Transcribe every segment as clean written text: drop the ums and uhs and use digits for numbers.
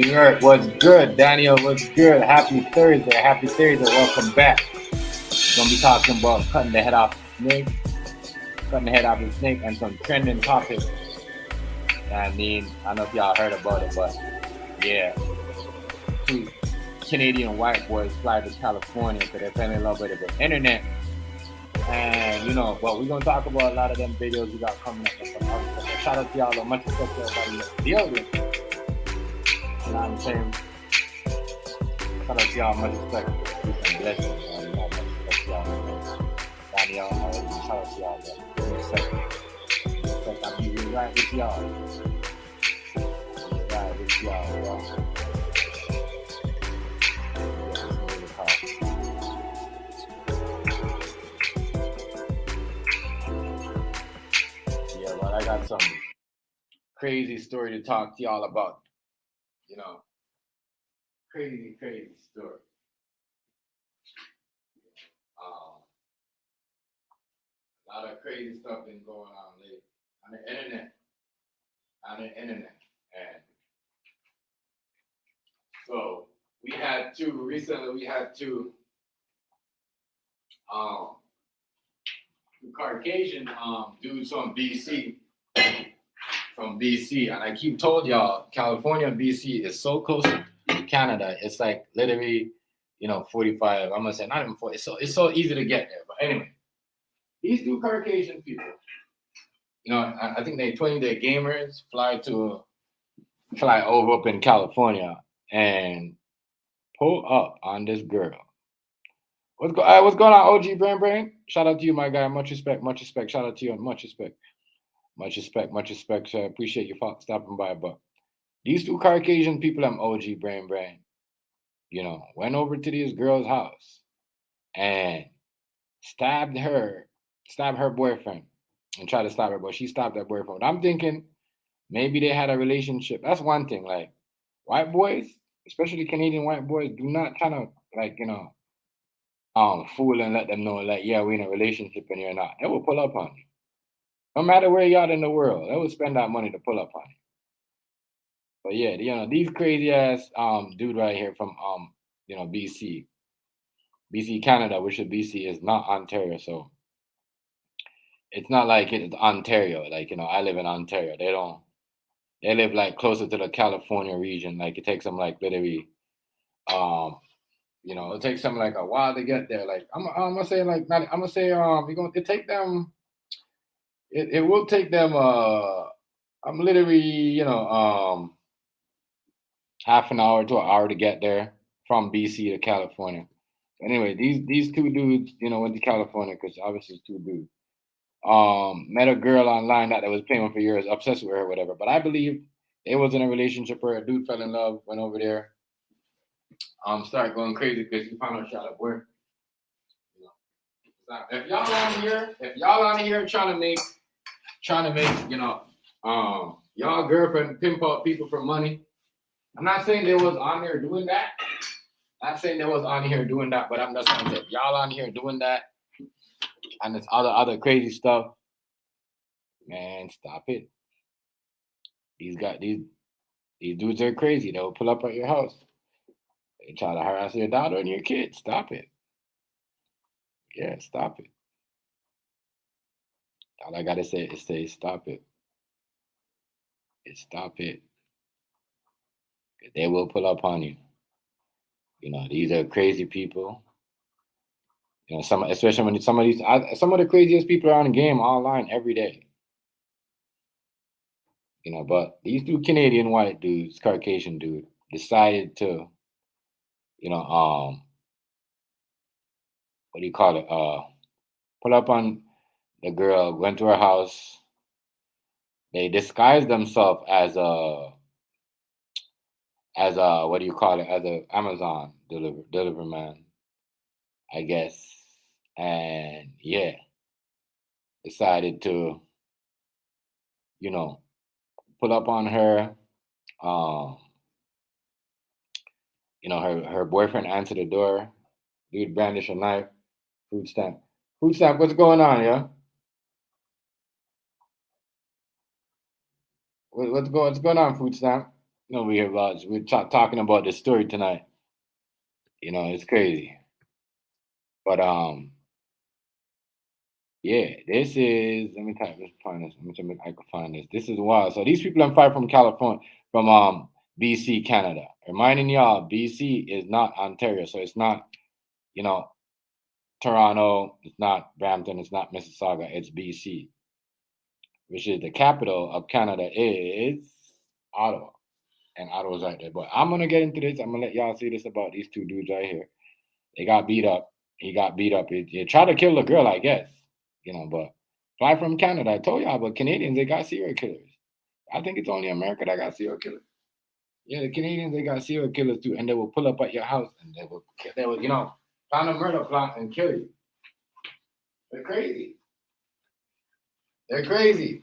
New York, what's good? Daniel, what's good? Happy Thursday. Happy Thursday. Welcome back. We're going to be talking about cutting the head off the snake, cutting the head off the snake, and some trending topics. I mean, I don't know if y'all heard about it, but yeah, two Canadian white boys fly to California because they fell in love with the internet. And but we're gonna talk about a lot of them videos we got coming up and some other stuff. So shout out to y'all, much respect to everybody in the building. You know what I'm saying? Shout out to y'all, much respect. Peace and blessings. Much respect to y'all. Daniel, shout out to y'all. Respect. I'll be right with y'all. Right with y'all, bro. Yeah, well, I got some crazy story to talk to y'all about. Crazy story. A lot of crazy stuff been going on lately on the internet. And so we had two Caucasian dudes from BC, and I keep told y'all California and BC is so close to Canada. It's like literally 45. I'm gonna say not even 40. It's so easy to get there. But anyway, these two Caucasian people, I think they 20-day gamers fly over up in California and pull up on this girl. What's going on, OG Brain? Shout out to you, my guy. Much respect. Shout out to you and much respect. So I appreciate you stopping by. But these two Caucasian people, I'm OG Brain. Went over to this girl's house and stabbed her boyfriend and tried to stop her, but she stopped her boyfriend. I'm thinking maybe they had a relationship. That's one thing. Like white boys, especially Canadian white boys, do not try to fool and let them know like, yeah, we're in a relationship and you're not. They will pull up on you. No matter where you're at in the world, they will spend that money to pull up on you. But yeah, these crazy ass dude right here from BC, Canada, which is BC is not Ontario, so it's not like it's Ontario. Like I live in Ontario. They live like closer to the California region. Like it takes them like literally, it takes them like a while to get there. Like I'm gonna say like not, I'm gonna say it take them. It will take them. I'm literally half an hour to an hour to get there from BC to California. Anyway, these two dudes, went to California because obviously it's two dudes. Met a girl online that was playing with for years, obsessed with her, whatever. But I believe they was in a relationship where a dude fell in love, went over there, started going crazy because he found out she had a boyfriend. If y'all on here trying to make, y'all girlfriend pimp out people for money. I'm not saying they was on here doing that. But I'm just saying if y'all on here doing that and this other crazy stuff, man, stop it. These dudes are crazy. They'll pull up at your house. They try to harass your daughter and your kids. Stop it. Yeah, stop it. All I gotta say is stop it. Stop it. They will pull up on you. These are crazy people. Especially when some of the craziest people are on the game online every day. But these two Canadian white dudes, Caucasian dude, decided to, what do you call it? Pull up on the girl, went to her house. They disguised themselves as a what do you call it? As a Amazon deliver man, I guess. And yeah, decided to, pull up on her. Her boyfriend answered the door. Dude brandish a knife. Food stamp. What's going on, yeah? What's going on, food stamp? No, we're talking about the story tonight. You know, it's crazy. But yeah, this is. Let me type this. Find this. Let me see if I can find this. This is wild. So these people I'm fired from California, from BC, Canada. Reminding y'all, BC is not Ontario, so it's not, you know, Toronto. It's not Brampton. It's not Mississauga. It's BC, which is the capital of Canada. Is Ottawa, and Ottawa's right there. But I'm gonna get into this. I'm gonna let y'all see this about these two dudes right here. They got beat up. He got beat up. He tried to kill the girl, I guess. You know, but fly from Canada. I told y'all, but Canadians, they got serial killers. I think it's only America that got serial killers. Yeah, the Canadians, they got serial killers too, and they will pull up at your house and they will, plan a murder plot and kill you. They're crazy. They're crazy.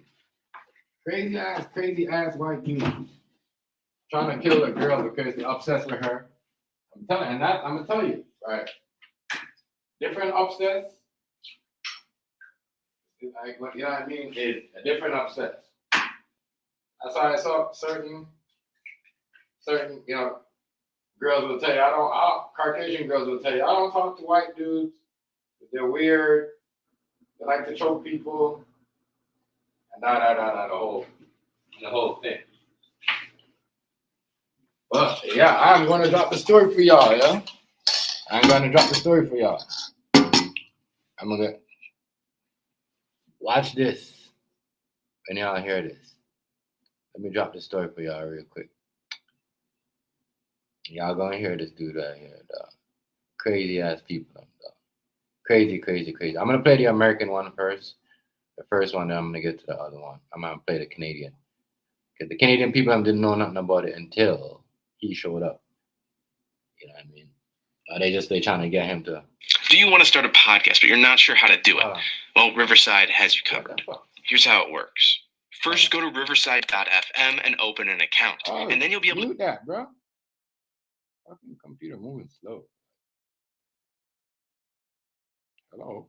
Crazy ass white dudes trying to kill a girl because they're obsessed with her. I'm gonna tell you, right? Different obsessed. Like, you know what I mean? Is a different obsess. That's why I saw certain, girls will tell you, Caucasian girls will tell you, I don't talk to white dudes. They're weird. They like to choke people. And the whole thing. But yeah, I'm going to drop the story for y'all, yeah? I'm going to drop the story for y'all. I'm going to watch this when y'all hear this. Let me drop the story for y'all real quick. Y'all gonna hear this dude right here, dog. Crazy ass people, dog. Crazy. I'm gonna play the American one first. The first one, then I'm gonna get to the other one. I'm gonna play the Canadian. Because the Canadian people didn't know nothing about it until he showed up. You know what I mean? They trying to get him to. Do you want to start a podcast, but you're not sure how to do it? Well, Riverside has you covered. Here's how it works. First, go to riverside.fm and open an account. And then you'll be able to... do that, bro. Fucking computer moving slow. Hello?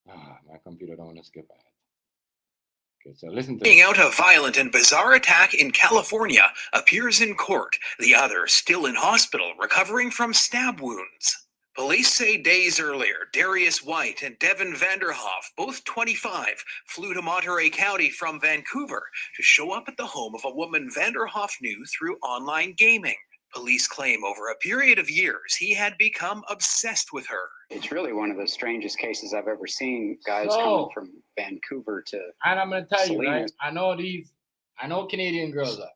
My computer don't want to skip ahead. Okay, so listen to Carrying out a violent and bizarre attack in California appears in court. The other still in hospital, recovering from stab wounds. Police say days earlier, Darius White and Devin Vanderhoff, both 25, flew to Monterey County from Vancouver to show up at the home of a woman Vanderhoff knew through online gaming. Police claim over a period of years, he had become obsessed with her. It's really one of the strangest cases I've ever seen. Guys coming from Vancouver to... And I'm going to tell you, right? I know Canadian girls are.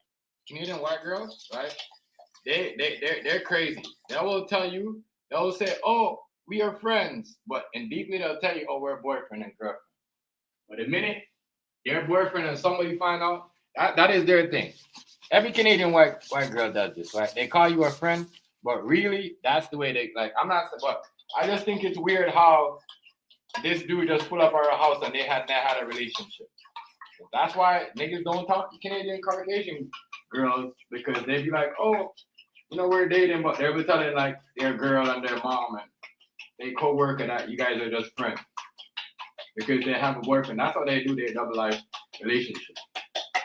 Canadian white girls, right? They're crazy. They will tell you, they will say, oh, we are friends. But deeply they'll tell you, oh, we're boyfriend and girlfriend. But the minute their boyfriend and somebody find out, that is their thing. Every Canadian white girl does this, right? They call you a friend, but really, that's the way they, like, but I just think it's weird how this dude just pulled up our house and they had a relationship. That's why niggas don't talk to Canadian Caucasian girls, because they be like, oh, we're dating, but they'll be telling like their girl and their mom and they co-worker that you guys are just friends. Because they have a boyfriend. That's how they do their double life relationship.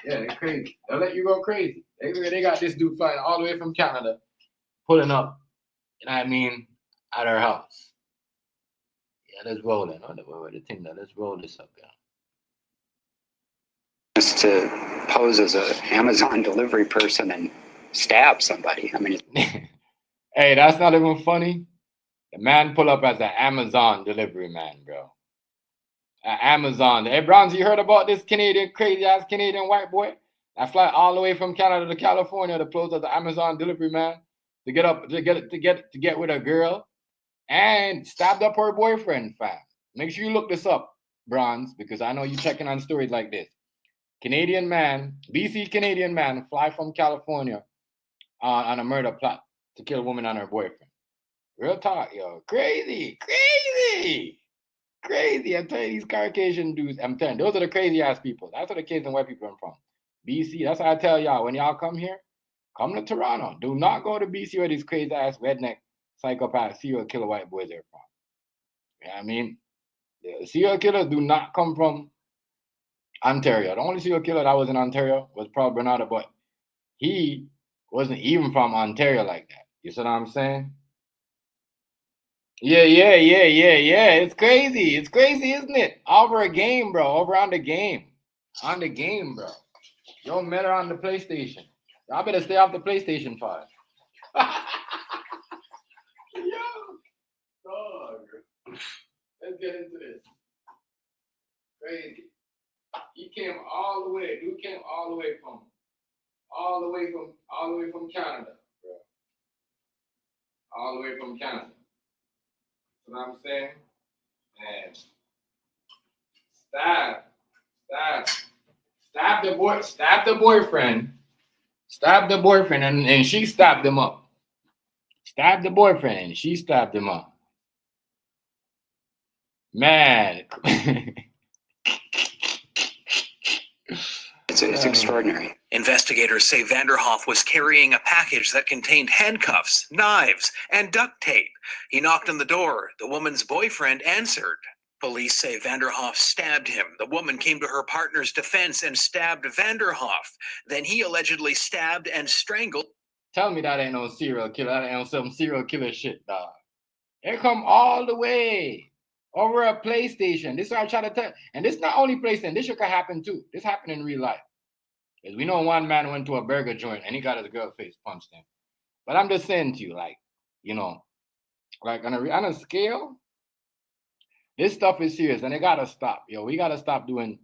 Yeah, they're crazy. They'll let you go crazy. They got this dude flying all the way from Canada, pulling up, at our house. Yeah, let's roll it. Let's roll this up, yeah. Just to pose as an Amazon delivery person and stab somebody. Hey, that's not even funny. The man pull up as an Amazon delivery man, bro. Amazon. Hey, Bronze, you heard about this crazy ass Canadian white boy that fly all the way from Canada to California to pose as the Amazon delivery man to get with a girl and stabbed up her boyfriend, fam. Make sure you look this up, Bronze, because I know you checking on stories like this. Canadian man, BC Canadian man, fly from California on a murder plot to kill a woman and her boyfriend. Real talk, yo. Crazy. I'm telling you, these Caucasian dudes, I'm telling you, those are the crazy ass people. That's where the kids and white people are from. BC, that's why I tell y'all, when y'all come here, come to Toronto. Do not go to BC where these crazy ass redneck psychopath serial killer white boys are from. You know what I mean? The serial killers do not come from Ontario. The only serial killer that was in Ontario was probably Bernardo, but he wasn't even from Ontario like that. You see what I'm saying? Yeah. It's crazy. It's crazy, isn't it? Over a game, bro. Over on the game. On the game, bro. Yo, met her on the PlayStation. I better stay off the PlayStation 5. Yo, dog. Let's get into this. Crazy. He came all the way. Dude came all the way from Canada, bro. All the way from Canada. You know what I'm saying? And stabbed the boyfriend, and she stabbed him up. Stabbed the boyfriend, and she stabbed him up. Man. It's extraordinary. Investigators say Vanderhoff was carrying a package that contained handcuffs, knives, and duct tape. He knocked on the door. The woman's boyfriend answered. Police say Vanderhoff stabbed him. The woman came to her partner's defense and stabbed Vanderhoff. Then he allegedly stabbed and strangled. Tell me that ain't no serial killer. That ain't some serial killer shit, dog. They come all the way over a PlayStation. This is what I try to tell. And this is not only PlayStation. This shit could happen too. This happened in real life. Because we know one man went to a burger joint and he got his girl face punched in. But I'm just saying to you, like, you know, like on a scale, this stuff is serious and it gotta stop. Yo, we gotta stop doing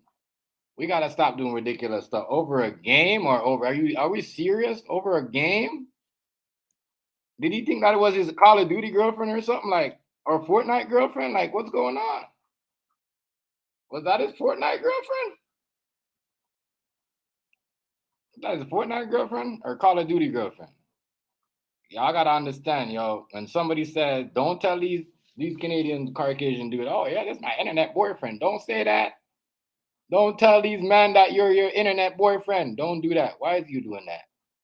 ridiculous stuff over a game or over. Are we serious? Over a game? Did he think that it was his Call of Duty girlfriend or something, like, or Fortnite girlfriend? Like, what's going on? Was that his Fortnite girlfriend? That is a Fortnite girlfriend or Call of Duty girlfriend? Y'all gotta understand, yo. When somebody says, "Don't tell these Canadian Caucasian dudes, oh yeah, that's my internet boyfriend." Don't say that. Don't tell these men that you're your internet boyfriend. Don't do that. Why is you doing that?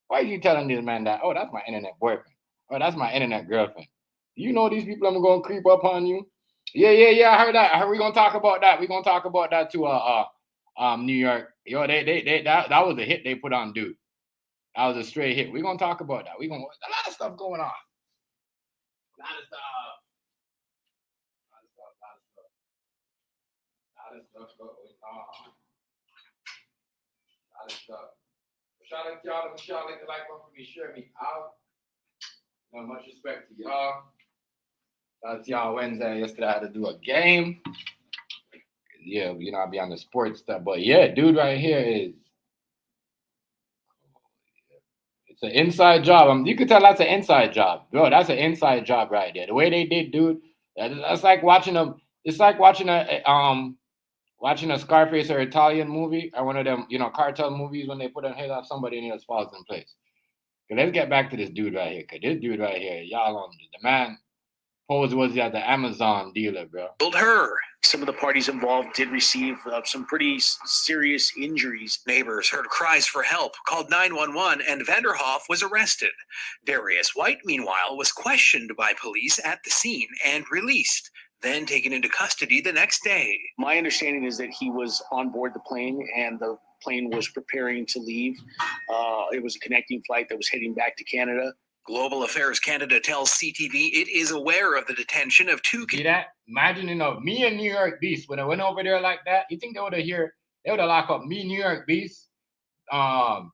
Why are you telling these men that? Oh, that's my internet boyfriend. Oh, that's my internet girlfriend. You know these people are gonna creep up on you. Yeah. I heard that. We're gonna talk about that. We're gonna talk about that too. New York. Yo, that was a hit they put on dude. That was a straight hit. We're gonna talk about that. A lot of stuff going on. A lot of stuff going on. A lot of stuff. Shout out to y'all. Michelle, like the like button for me, share me out. You know, much respect to y'all. Shout out to y'all Wednesday. Yesterday I had to do a game. Yeah, you know, I'll be on the sports stuff. But yeah, dude right here is, it's an inside job. You could tell that's an inside job. Bro, that's an inside job right there. The way they did, dude, that's like watching watching a Scarface or Italian movie or one of them, you know, cartel movies when they put a hit on somebody and he just falls in place. Let's get back to this dude right here. Cause this dude right here, y'all on the man posed was at the Amazon dealer, bro. Killed her. Some of the parties involved did receive some pretty serious injuries. Neighbors heard cries for help, called 911, and Vanderhoff was arrested. Darius White, meanwhile, was questioned by police at the scene and released, then taken into custody the next day. My understanding is that he was on board the plane and the plane was preparing to leave. It was a connecting flight that was heading back to Canada. Global Affairs Canada tells CTV it is aware of the detention of two. See that? Imagine, you know, me and New York Beast, when I went over there like that, you think they would have locked up me, New York Beast, what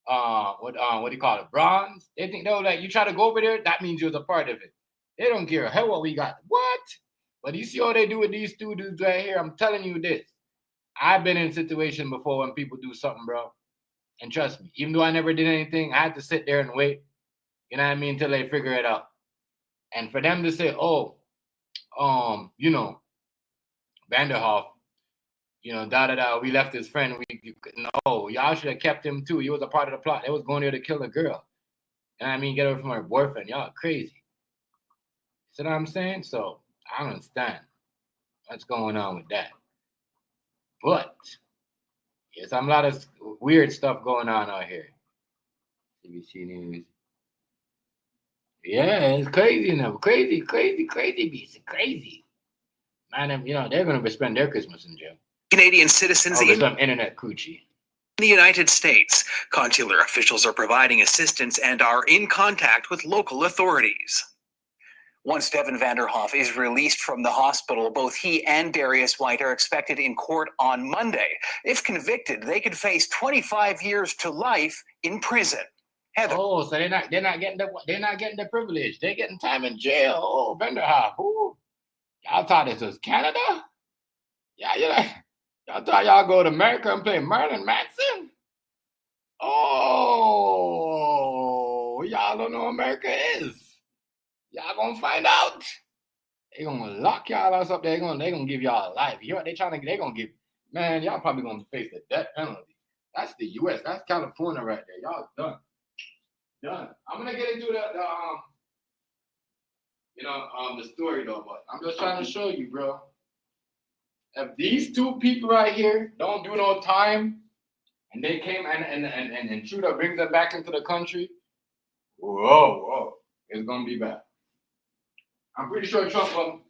do you call it, Bronze? They think they were like, you try to go over there, that means you're a part of it. They don't care. Hell, what we got. What? But you see what they do with these two dudes right here? I'm telling you this. I've been in a situation before when people do something, bro. And trust me, even though I never did anything, I had to sit there and wait. You know what I mean? Until they figure it out. And for them to say, oh, you know, Vanderhoff, you know, we left his friend. No, y'all should have kept him too. He was a part of the plot. They was going there to kill the girl. You know what I mean? Get her from her boyfriend. Y'all crazy. See what I'm saying? So I don't understand what's going on with that. But there's a lot of weird stuff going on out here. CBC News. Yeah, it's crazy now. Crazy beast. Crazy. Man, you know, they're going to spend their Christmas in jail. Canadian citizens Over some internet coochie. the United States. Consular officials are providing assistance and are in contact with local authorities. Once Devin Vanderhoff is released from the hospital, both he and Darius White are expected in court on Monday. If convicted, they could face 25 years to life in prison. Heather. Oh, so they're not getting the privilege. They're getting time in jail. Oh, Vanderhoff. Ooh. Y'all thought this was Canada? Yeah, y'all thought y'all go to America and play Marilyn Manson? Oh, y'all don't know America is. Y'all gonna find out. They gonna lock y'all ass up there. They gonna give y'all a life. You know what they gonna give, man, y'all probably gonna face the death penalty. That's the US. That's California right there. Y'all done. Done. I'm gonna get into the story though, but I'm just trying to show you, bro. If these two people right here don't do no time, and they came and Trudeau brings them back into the country, whoa, it's gonna be bad. I'm pretty sure Trump will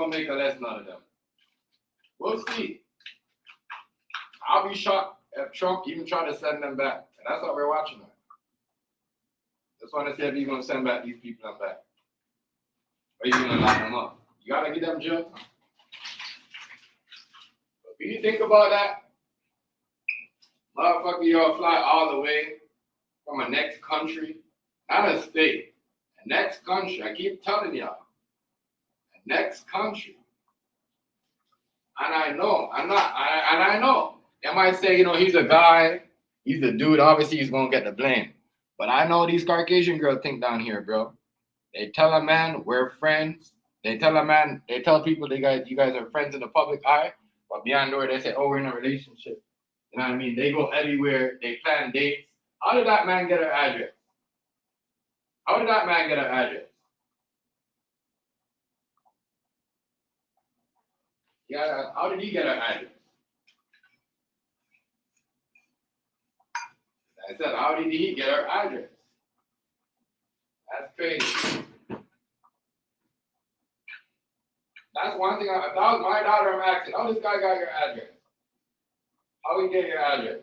make a lesson out of them. We'll see. I'll be shocked if Trump even try to send them back. And that's what we're watching. Just want to see if he's gonna send back these people back. Or he's gonna lock them up. You gotta get them jail. But when you think about that, motherfucker, y'all fly all the way from a next country, not a state. Next country, I keep telling y'all, next country. And I know, they might say, he's a guy, he's a dude, obviously he's gonna get the blame. But I know these Caucasian girls think down here, bro. They tell a man, we're friends. They tell people you guys are friends in the public eye, but beyond door, they say, oh, we're in a relationship. You know what I mean? They go everywhere, they plan dates. How did that man get her address? How did that man get her address? Yeah, how did he get her address? I said, how did he get her address? That's crazy. That's one thing. If that was my daughter, I'm asking, how this guy got your address? How he get your address?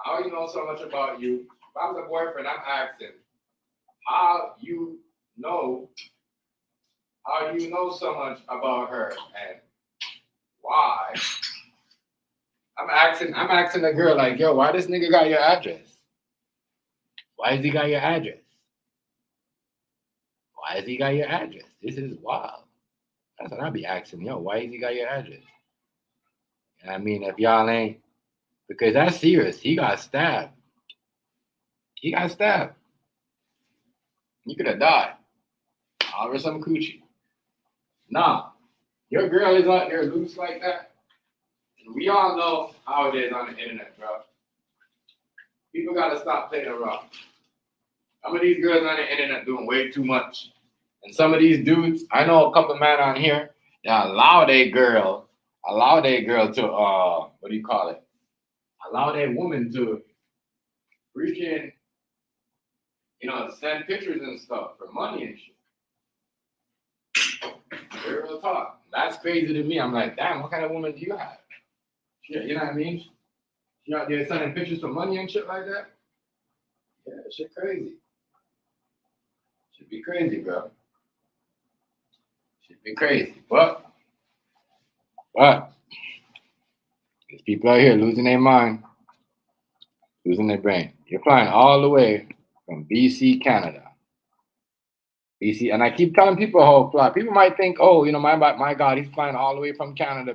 How he know so much about you? If I'm the boyfriend, I'm asking, how do you know so much about her and why? I'm asking the girl like, yo, why this nigga got your address? Why has he got your address? Why has he got your address? This is wild. That's what I be asking, yo, why has he got your address? And I mean, if y'all ain't, because that's serious. He got stabbed. He could have died over some coochie. Nah, your girl is out there loose like that. And we all know how it is on the internet, bro. People gotta stop playing around. Some of these girls on the internet doing way too much. And some of these dudes, I know a couple men on here that allow their girl to allow their woman to freaking send pictures and stuff for money and shit. Real talk. That's crazy to me. I'm like, damn, what kind of woman do you have? Shit, you know what I mean? She out there sending pictures for money and shit like that? Yeah, shit crazy. Should be crazy, bro. Should be crazy. But these people out here losing their mind, losing their brain. You're flying all the way from BC, Canada. BC, and I keep telling people how fly. People might think, oh, my God, he's flying all the way from Canada.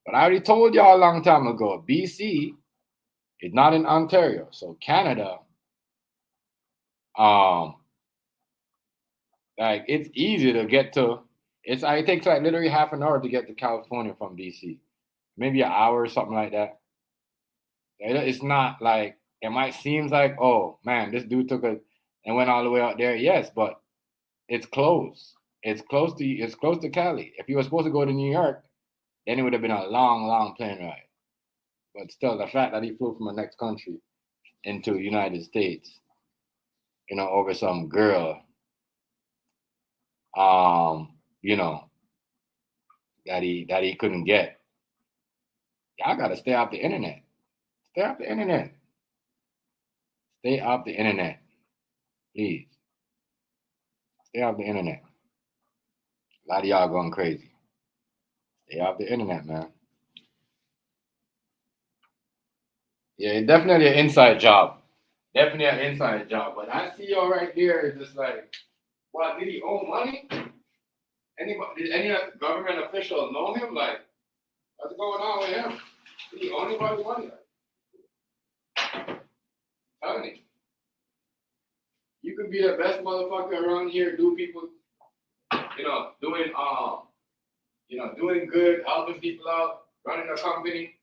But I already told y'all a long time ago, BC is not in Ontario. So Canada, it's easy to get to. It takes like literally half an hour to get to California from BC. Maybe an hour or something like that. It's not like, it might seem like, oh man, this dude took and went all the way out there. Yes, but it's close. It's close to Cali. If you were supposed to go to New York, then it would have been a long, long plane ride. But still, the fact that he flew from the next country into the United States, over some girl, that he couldn't get. Y'all gotta stay off the internet. Stay off the internet. Stay off the internet. Please. Stay off the internet. A lot of y'all going crazy. Stay off the internet, man. Yeah, it's definitely an inside job. Definitely an inside job. But I see y'all right there is just like, what, did he owe money? Anybody, did any government official know him? Like, what's going on with him? Did he owe anybody money? Tell me. You could be the best motherfucker around here, doing good, helping people out, running a company.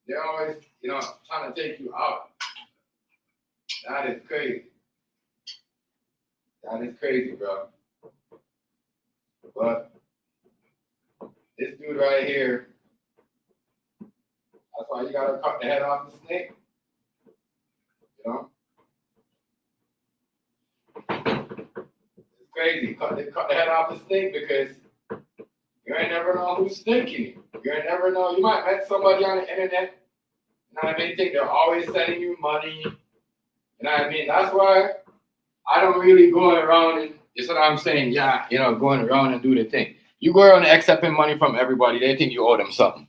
They're always, trying to take you out. That is crazy. That is crazy, bro. But this dude right here, that's why you gotta cut the head off the snake. It's crazy. Cut the head off the snake because you ain't never know who's stinking. You ain't never know. You might met somebody on the internet. You know what I mean? Think they're always sending you money. You know what I mean? That's why I don't really go around and, you know what I'm saying? Yeah, going around and do the thing. You go around accepting money from everybody. They think you owe them something.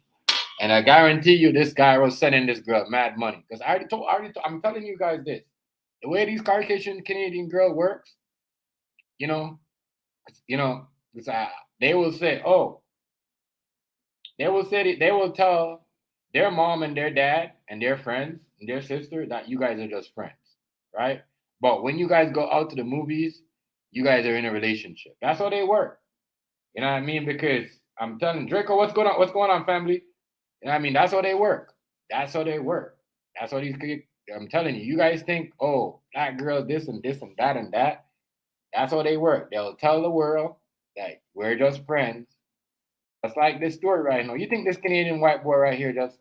And I guarantee you this guy was sending this girl mad money. Because I'm telling you guys this. The way these Caucasian Canadian girl works, they will say, they will tell their mom and their dad and their friends and their sister that you guys are just friends, right? But when you guys go out to the movies, you guys are in a relationship. That's how they work. You know what I mean? Because I'm telling Draco, what's going on? What's going on, family? You know what I mean? That's how they work. That's how they work. That's how these kids, I'm telling you, you guys think, that girl, this and this and that and that. That's how they work. They'll tell the world that we're just friends. It's like this story right now. You think this Canadian white boy right here just,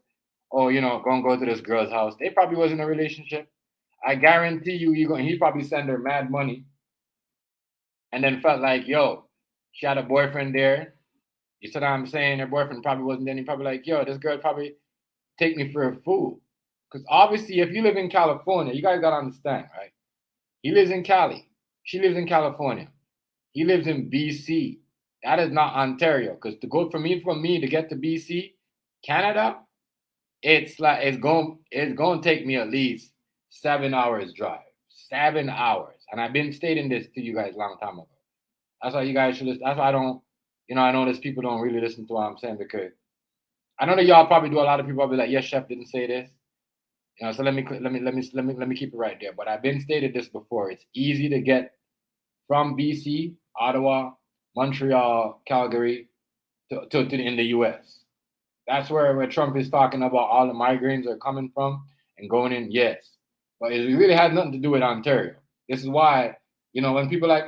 gonna go to this girl's house. They probably was in a relationship. I guarantee you, he probably sent her mad money. And then felt like, she had a boyfriend there. You see what I'm saying? Her boyfriend probably wasn't there. He probably like, this girl probably take me for a fool. Because obviously, if you live in California, you guys got to understand, right? He lives in Cali. She lives in California. He lives in BC. That is not Ontario. Because to go from me to get to BC, Canada, it's going to take me at least 7 hours drive. 7 hours. And I've been stating this to you guys a long time ago. That's why you guys should listen. That's why I don't, I notice people don't really listen to what I'm saying because I know that y'all probably do. A lot of people will be like, yes, Chef didn't say this. So let me keep it right there. But I've been stated this before. It's easy to get from BC, Ottawa, Montreal, Calgary to in the US. That's where Trump is talking about all the migrants are coming from and going in, yes. But it really has nothing to do with Ontario. This is why, when people are like,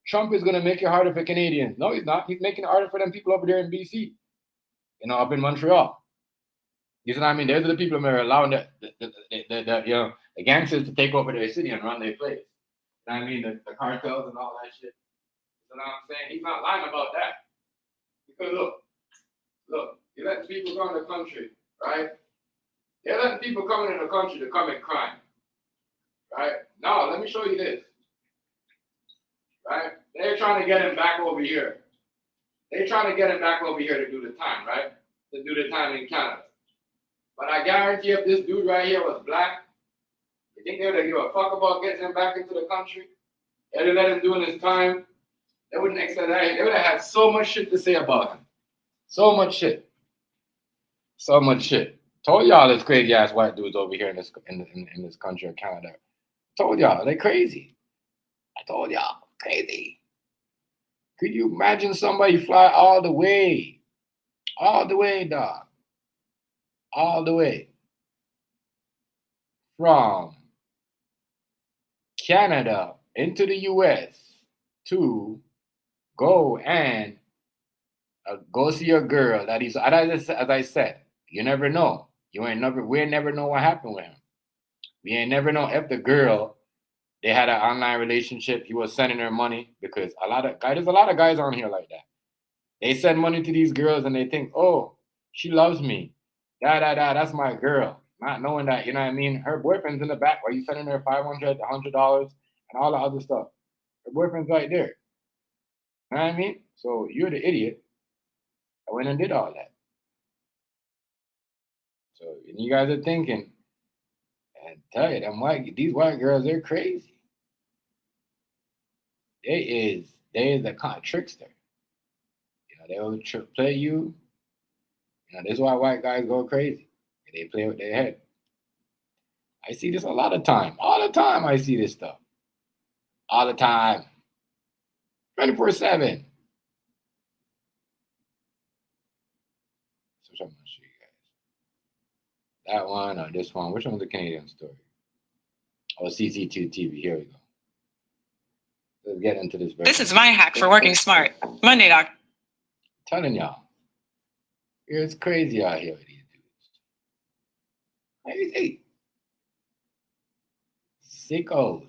Trump is going to make it harder for Canadians. No, he's not. He's making it harder for them people over there in BC, up in Montreal. You know what I mean? Those are the people that are allowing the gangsters to take over their city and run their place. You know what I mean? The cartels and all that shit. You know what I'm saying? He's not lying about that. Because look, you let people go in the country, right? They're letting people come into the country to commit crime, right? Now, let me show you this, right? They're trying to get him back over here. They're trying to get him back over here to do the time, right? To do the time in Canada. But I guarantee if this dude right here was black, you think they would give a fuck about getting him back into the country? They'd have let him do his time. They wouldn't accept that. They would have had so much shit to say about him. So much shit. So much shit. Told y'all this crazy ass white dudes over here in this country of Canada. Told y'all they crazy. I told y'all crazy. Could you imagine somebody fly all the way, dog, all the way from Canada into the U.S. to go and go see a girl that is, as I said, you never know. We never know what happened with him. We ain't never know if the girl, they had an online relationship. He was sending her money because there's a lot of guys on here like that. They send money to these girls and they think, she loves me. That's my girl. Not knowing that, you know what I mean? Her boyfriend's in the back. Why you sending her $500, $100, and all the other stuff? Her boyfriend's right there. You know what I mean? So you're the idiot. I went and did all that. So you guys are thinking, and tell you, these white girls, they're crazy. They is a kind of trickster. You know, they will play you. You know, this is why white guys go crazy. They play with their head. I see this a lot of time. All the time I see this stuff. All the time. 24/7. So I'm going to show you guys. That one or this one. Which one's the Canadian story? Oh, CC2 TV. Here we go. Let's get into this. This is my hack for working smart. Monday, Doc. Telling y'all. It's crazy out here with these dudes. Crazy. Sickos.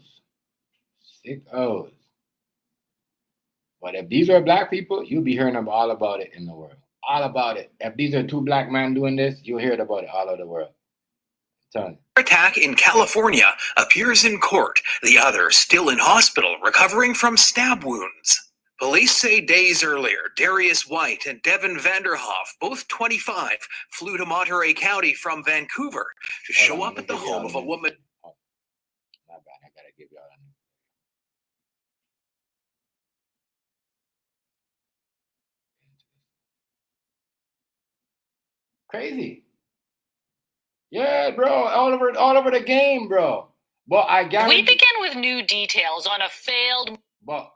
But if these were black people, you'll be hearing all about it in the world. All about it. If these are two black men doing this, you'll hear about it all over the world. I'm telling you. Attack in California appears in court. The other still in hospital recovering from stab wounds. Police say days earlier, Darius White and Devin Vanderhoff, both 25, flew to Monterey County from Vancouver to show up at the home of a woman. Oh, not bad. I gotta give y'all that. Crazy. Yeah, bro. All over the game, bro. But I guarantee. We begin with new details on a failed But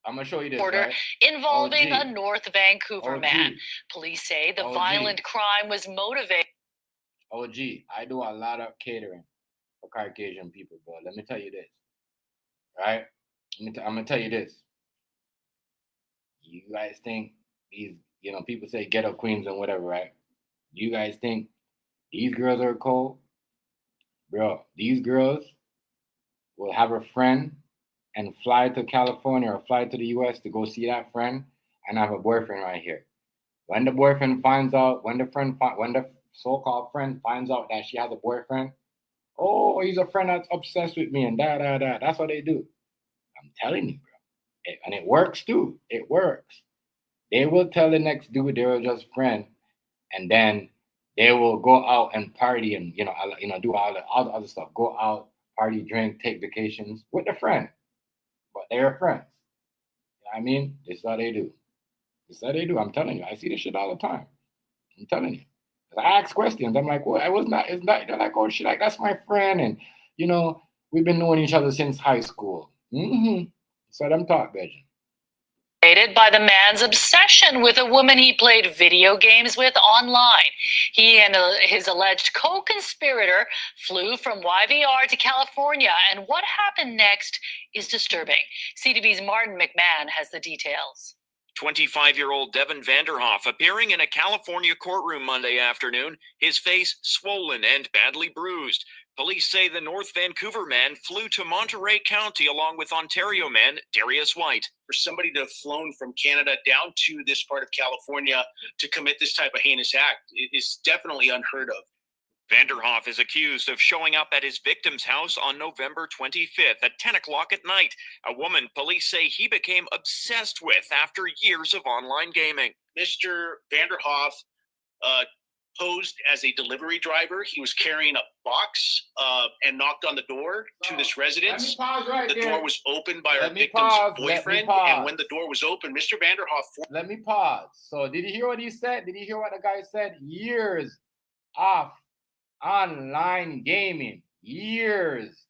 I'm gonna show you this. murder Right? involving OG. a North Vancouver OG. man. Police say the OG. violent crime was motivated. OG, I do a lot of catering for Caucasian people, bro. Let me tell you this. Right? I'm gonna tell you this. You guys think these, people say ghetto queens and whatever, right? You guys think these girls are cold? Bro, these girls will have a friend and fly to California or fly to the US to go see that friend and have a boyfriend right here. When the boyfriend finds out, when the so-called friend finds out that she has a boyfriend, oh, he's a friend that's obsessed with me and da. That's what they do. I'm telling you, bro. And it works too. It works. They will tell the next dude they were just friends, and then they will go out and party and do all the other stuff. Go out, party, drink, take vacations with a friend. But they're friends. You know what I mean? This is how they do. I'm telling you. I see this shit all the time. I'm telling you. I ask questions. I'm like, well, it's not. They're like, oh shit, like that's my friend, and we've been knowing each other since high school. So them talk, Benjamin. By the man's obsession with a woman he played video games with online. He and his alleged co-conspirator flew from YVR to California, and what happened next is disturbing. CTV's Martin McMahon has the details. 25-year-old Devin Vanderhoff appearing in a California courtroom Monday afternoon, his face swollen and badly bruised. Police say the North Vancouver man flew to Monterey County along with Ontario man Darius White. For somebody to have flown from Canada down to this part of California to commit this type of heinous act is definitely unheard of. Vanderhoff is accused of showing up at his victim's house on November 25th at 10 o'clock at night, a woman police say he became obsessed with after years of online gaming. Mr. Vanderhoff posed as a delivery driver. He was carrying a box and knocked on the door to this residence. The door was opened by our victim's boyfriend, and when the door was open, Mr. Vanderhoff... Let me pause. So did you hear what he said? Did you hear what the guy said? Years off online gaming. Years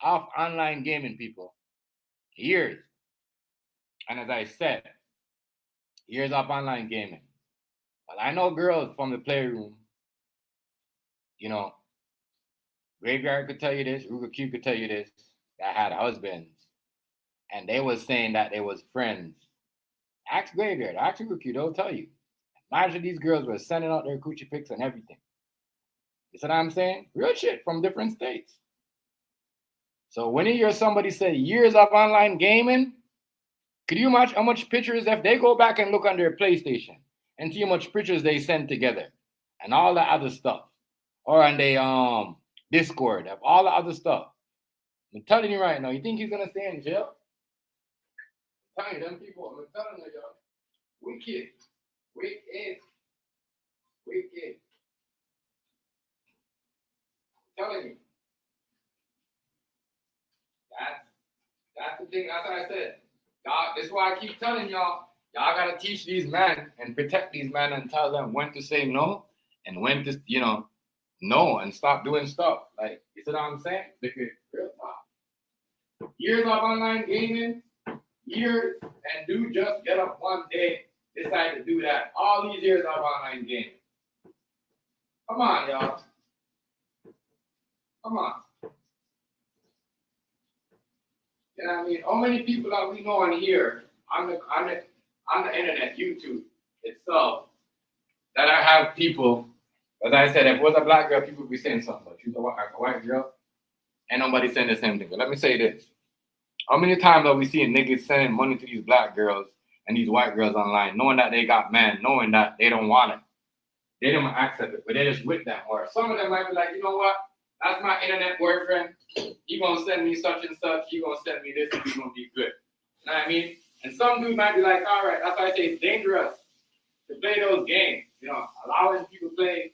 off online gaming, people. Years. And as I said, years off online gaming. Well, I know girls from the playroom, Graveyard could tell you this, Ruger Q could tell you this, that had husbands. And they was saying that they was friends. Ask Graveyard, ask Ruger Q, they'll tell you. Imagine these girls were sending out their coochie pics and everything. You see what I'm saying? Real shit from different states. So when you hear somebody say years of online gaming, could you imagine how much pictures, if they go back and look on their PlayStation and see how much pictures they send together and all the other stuff, or on the Discord, of all the other stuff. I'm telling you right now, you think he's gonna stay in jail? I'm telling you, them people, I'm telling you, y'all, wicked. I'm telling you. That's the thing. That's what I said. Y'all, this is why I keep telling y'all. Y'all gotta teach these men and protect these men and tell them when to say no and when to, no and stop doing stuff. Like, you see what I'm saying? Because real talk. Years of online gaming, years, and dude just get up one day, decide to do that. All these years of online gaming. Come on, y'all. Come on. You know what I mean? How many people that we know in here on the internet, YouTube itself, that I have people, as I said, if it was a black girl, people would be saying something, but she's a white girl, and nobody saying the same thing. But let me say this. How many times have we seen niggas sending money to these black girls and these white girls online, knowing that they got man, knowing that they don't want it? They don't accept it, but they're just with them. Or some of them might be like, you know what? That's my internet boyfriend. He gonna send me such and such. He gonna send me this, and he's gonna be good. You know what I mean? And some dude might be like, all right, that's why I say it's dangerous to play those games. Allowing people to play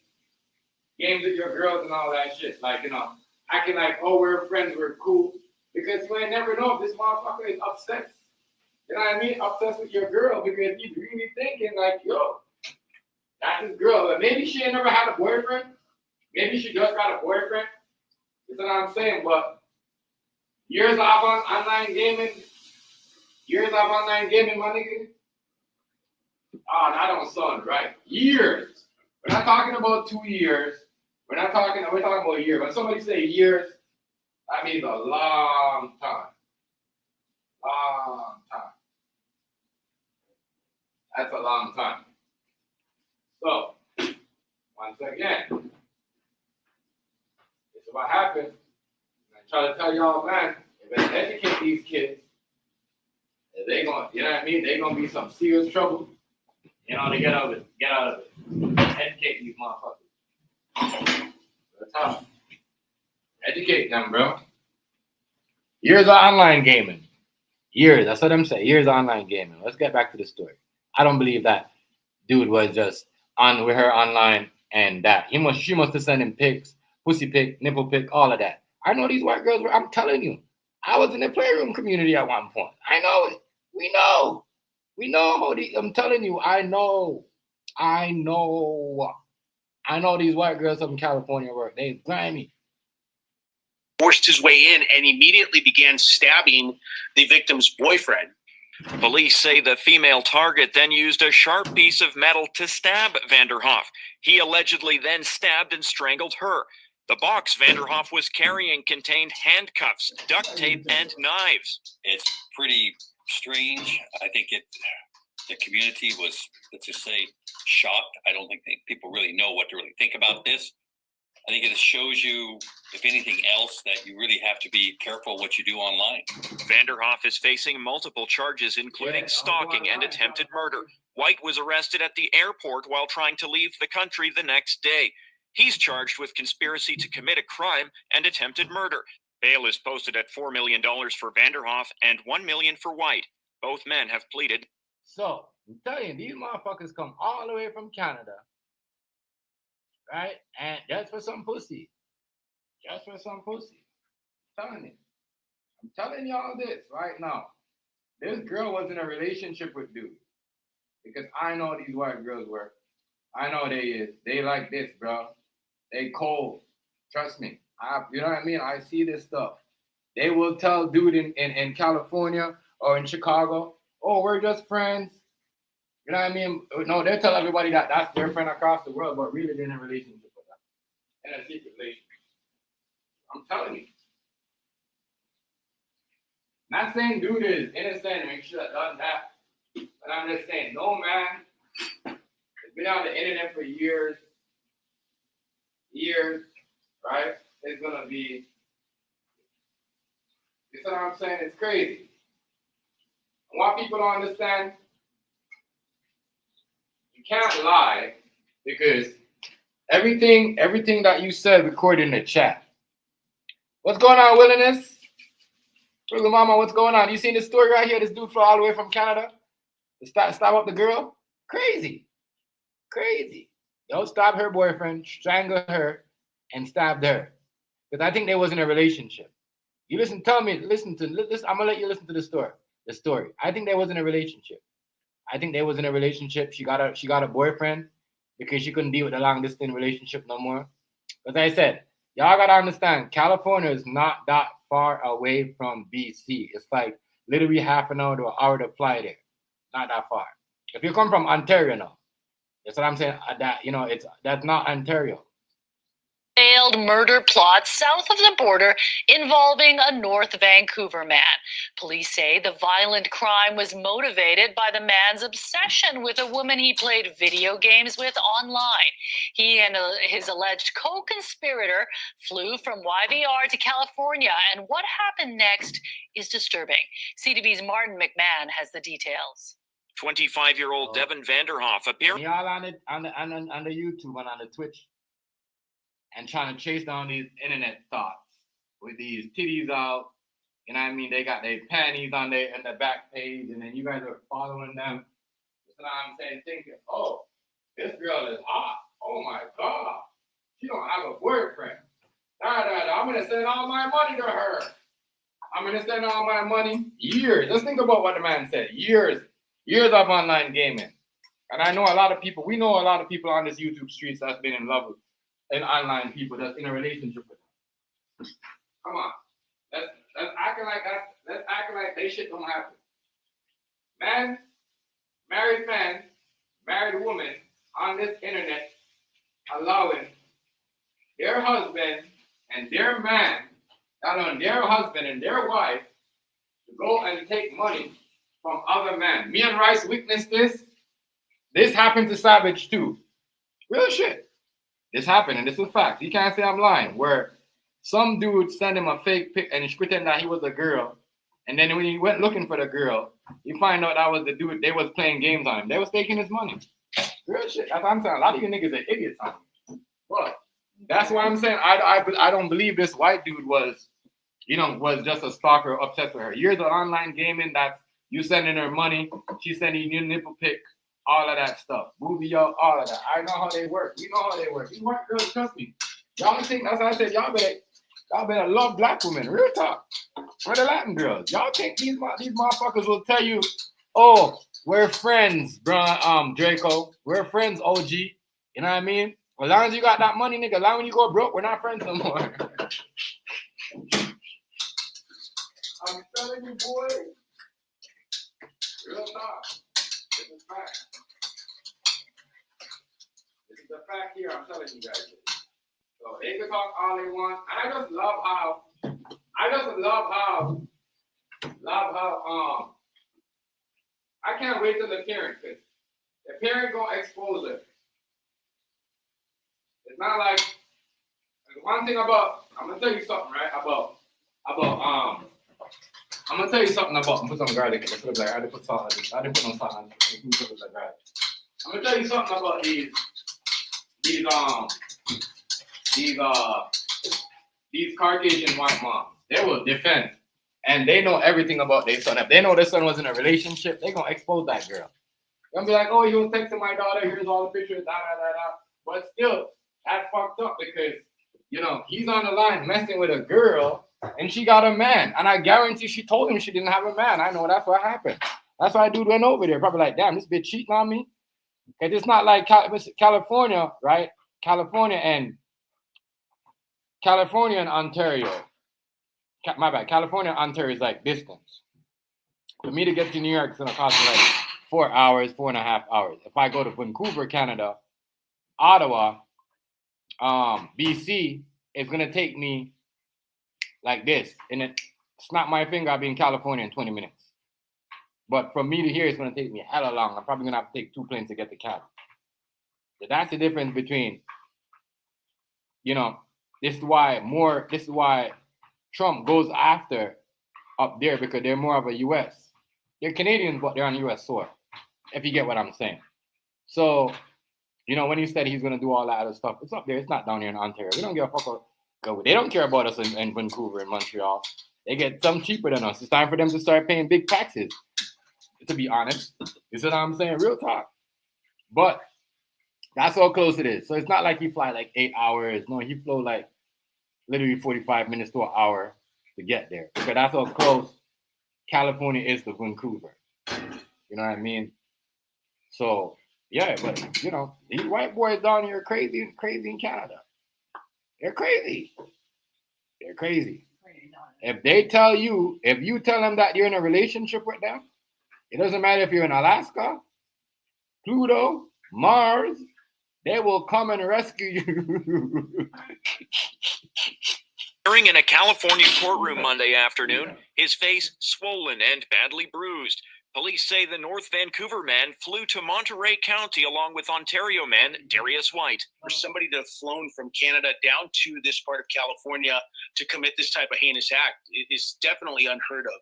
games with your girls and all that shit. Like, acting like, oh, we're friends, we're cool. Because you ain't never know if this motherfucker is obsessed. You know what I mean? Obsessed with your girl because he's really thinking like, yo, that's his girl. But maybe she ain't never had a boyfriend. Maybe she just got a boyfriend. You know what I'm saying? But years of online gaming, my nigga. Oh, that don't sound right. Years. We're not talking about 2 years. We're talking about a year. When somebody say years, that means a long time. Long time. That's a long time. So, once again, this is what happened. I try to tell y'all, man, if they educate these kids, they gonna, you know what I mean? They gonna be some serious trouble. To get out of it. Educate these motherfuckers. That's how. Educate them, bro. Years of online gaming. Years. That's what I'm saying. Years of online gaming. Let's get back to the story. I don't believe that dude was just on with her online and that. She must have sent him pics, pussy pic, nipple pic, all of that. I know these white girls were, I'm telling you. I was in the playroom community at one point. I know it. We know how I'm telling you, I know these white girls from California work. They grimy. Forced his way in and immediately began stabbing the victim's boyfriend. Police say the female target then used a sharp piece of metal to stab Vanderhoff. He allegedly then stabbed and strangled her. The box Vanderhoff was carrying contained handcuffs, duct tape, and knives. It's pretty strange. I think the community was, let's just say, shocked. I don't think people really know what to really think about this. I think it shows you, if anything else, that you really have to be careful what you do online. Vanderhoff is facing multiple charges, including stalking and attempted murder. White was arrested at the airport while trying to leave the country the next day. He's charged with conspiracy to commit a crime and attempted murder. Bail is posted at $4 million for Vanderhoff and $1 million for White. Both men have pleaded. So, I'm telling you, these motherfuckers come all the way from Canada, right? And just for some pussy. I'm telling y'all this right now. This girl was in a relationship with dude. Because I know these white girls work. I know they like this, bro. They cold. Trust me. You know what I mean? I see this stuff. They will tell dude in California or in Chicago, oh, we're just friends. You know what I mean? No, they tell everybody that that's their friend across the world, but really they're in a relationship with them. In a secret relationship. I'm telling you. Not saying dude is innocent and should have done that. But I'm just saying, no man has been on the internet for years, right? It's gonna be, you know what I'm saying? It's crazy. I want people to understand you can't lie because everything that you said recorded in the chat. What's going on, Willingness? Little mama, what's going on? You seen this story right here? This dude flew all the way from Canada to stop up the girl? Crazy. Don't stab her boyfriend, strangle her, and stabbed her. Because I think they was in a relationship. You listen, I'm gonna let you listen to the story. I think they was in a relationship. She got a boyfriend because she couldn't deal with the long distance relationship no more. As I said, y'all gotta understand, California is not that far away from BC. It's like literally half an hour to an hour to fly there. Not that far. If you come from Ontario now, that's what I'm saying. That's not Ontario. Failed murder plot south of the border involving a North Vancouver man. Police say the violent crime was motivated by the man's obsession with a woman he played video games with online. He and his alleged co-conspirator flew from YVR to California, and what happened next is disturbing. CTV's Martin McMahon has the details. 25-year-old Devin Vanderhoff appeared. Y'all on the YouTube and on the Twitch. And trying to chase down these internet thoughts with these titties out. You know what I mean? They got their panties on the back page, and then you guys are following them. You know what I'm saying? Thinking, oh, this girl is hot. Oh my God. She don't have a boyfriend. I'm gonna send all my money to her. Years. Just think about what the man said. Years of online gaming. And I know we know a lot of people on this YouTube streets that's been in love with and online people that's in a relationship with them. Come on. Let's act like that. Let's act like they shit don't happen. Married woman on this internet allowing their husband and their man, their husband and their wife to go and take money from other men. Me and Rice witnessed this. This happened to Savage too. Real shit. This happened, and this is fact. You can't say I'm lying. Where some dude sent him a fake pic and he pretended that he was a girl. And then when he went looking for the girl, you find out that was the dude. They was playing games on him. They was taking his money. Real shit. That's what I'm saying. A lot of you niggas are idiots on me. But that's why I'm saying I don't believe this white dude was just a stalker obsessed with her. Years of online gaming, that's you sending her money, she sending you nipple pic. All of that stuff. Movie, all of that. I know how they work. We know how they work. These white girls, trust me. Y'all think, that's why I said, y'all better love black women. Real talk. For the Latin girls. Y'all think these motherfuckers will tell you, oh, we're friends, bro, Draco. We're friends, OG. You know what I mean? As long as you got that money, nigga, as long as you go broke, we're not friends no more. I'm telling you, boy. Real talk. This is fact. This is the fact here. I'm telling you guys. So they can talk all they want. I just love how I can't wait till the parent, because the parent gonna expose her. It's not like one thing about. I'm gonna tell you something, right? I'm gonna tell you something about. Put some garlic. I didn't put salt. I didn't put no salt on it. I'm gonna tell you something about these Caucasian white moms. They will defend, and they know everything about their son. If they know their son was in a relationship, they gonna expose that girl. They're gonna be like, oh, you was texting my daughter. Here's all the pictures. But still, that's fucked up because he's on the line messing with a girl. And she got a man. And I guarantee she told him she didn't have a man. I know that's what happened. That's why dude went over there. Probably like, damn, this bitch cheating on me. Because it's not like California, right? California and Ontario. My bad. California and Ontario is like distance. For me to get to New York, it's going to cost me like 4 hours, 4.5 hours. If I go to Vancouver, Canada, Ottawa, BC, it's going to take me like this, and it snap my finger, I'll be in California in 20 minutes. But from me to here, it's gonna take me hella long. I'm probably gonna have to take 2 planes to get to Cali. So that's the difference between, this is why Trump goes after up there, because they're more of a US. They're Canadians, but they're on US soil, if you get what I'm saying. So, You know, when he said he's gonna do all that other stuff, it's up there. It's not down here in Ontario. We don't give a fuck. They don't care about us in Vancouver and Montreal. They get some cheaper than us. It's time for them to start paying big taxes. To be honest, you see what I'm saying? Real talk. But that's how close it is. So it's not like he fly like 8 hours. No, he flew like literally 45 minutes to an hour to get there. Because that's how close California is to Vancouver. You know what I mean? So yeah, but you know, these white boys down here are crazy in Canada. They're crazy. They're crazy. If they tell you, if you tell them that you're in a relationship with them, it doesn't matter if you're in Alaska, Pluto, Mars, they will come and rescue you. Appearing in a California courtroom Monday afternoon, his face swollen and badly bruised. Police say the North Vancouver man flew to Monterey County along with Ontario man Darius White. For somebody to have flown from Canada down to this part of California to commit this type of heinous act is definitely unheard of.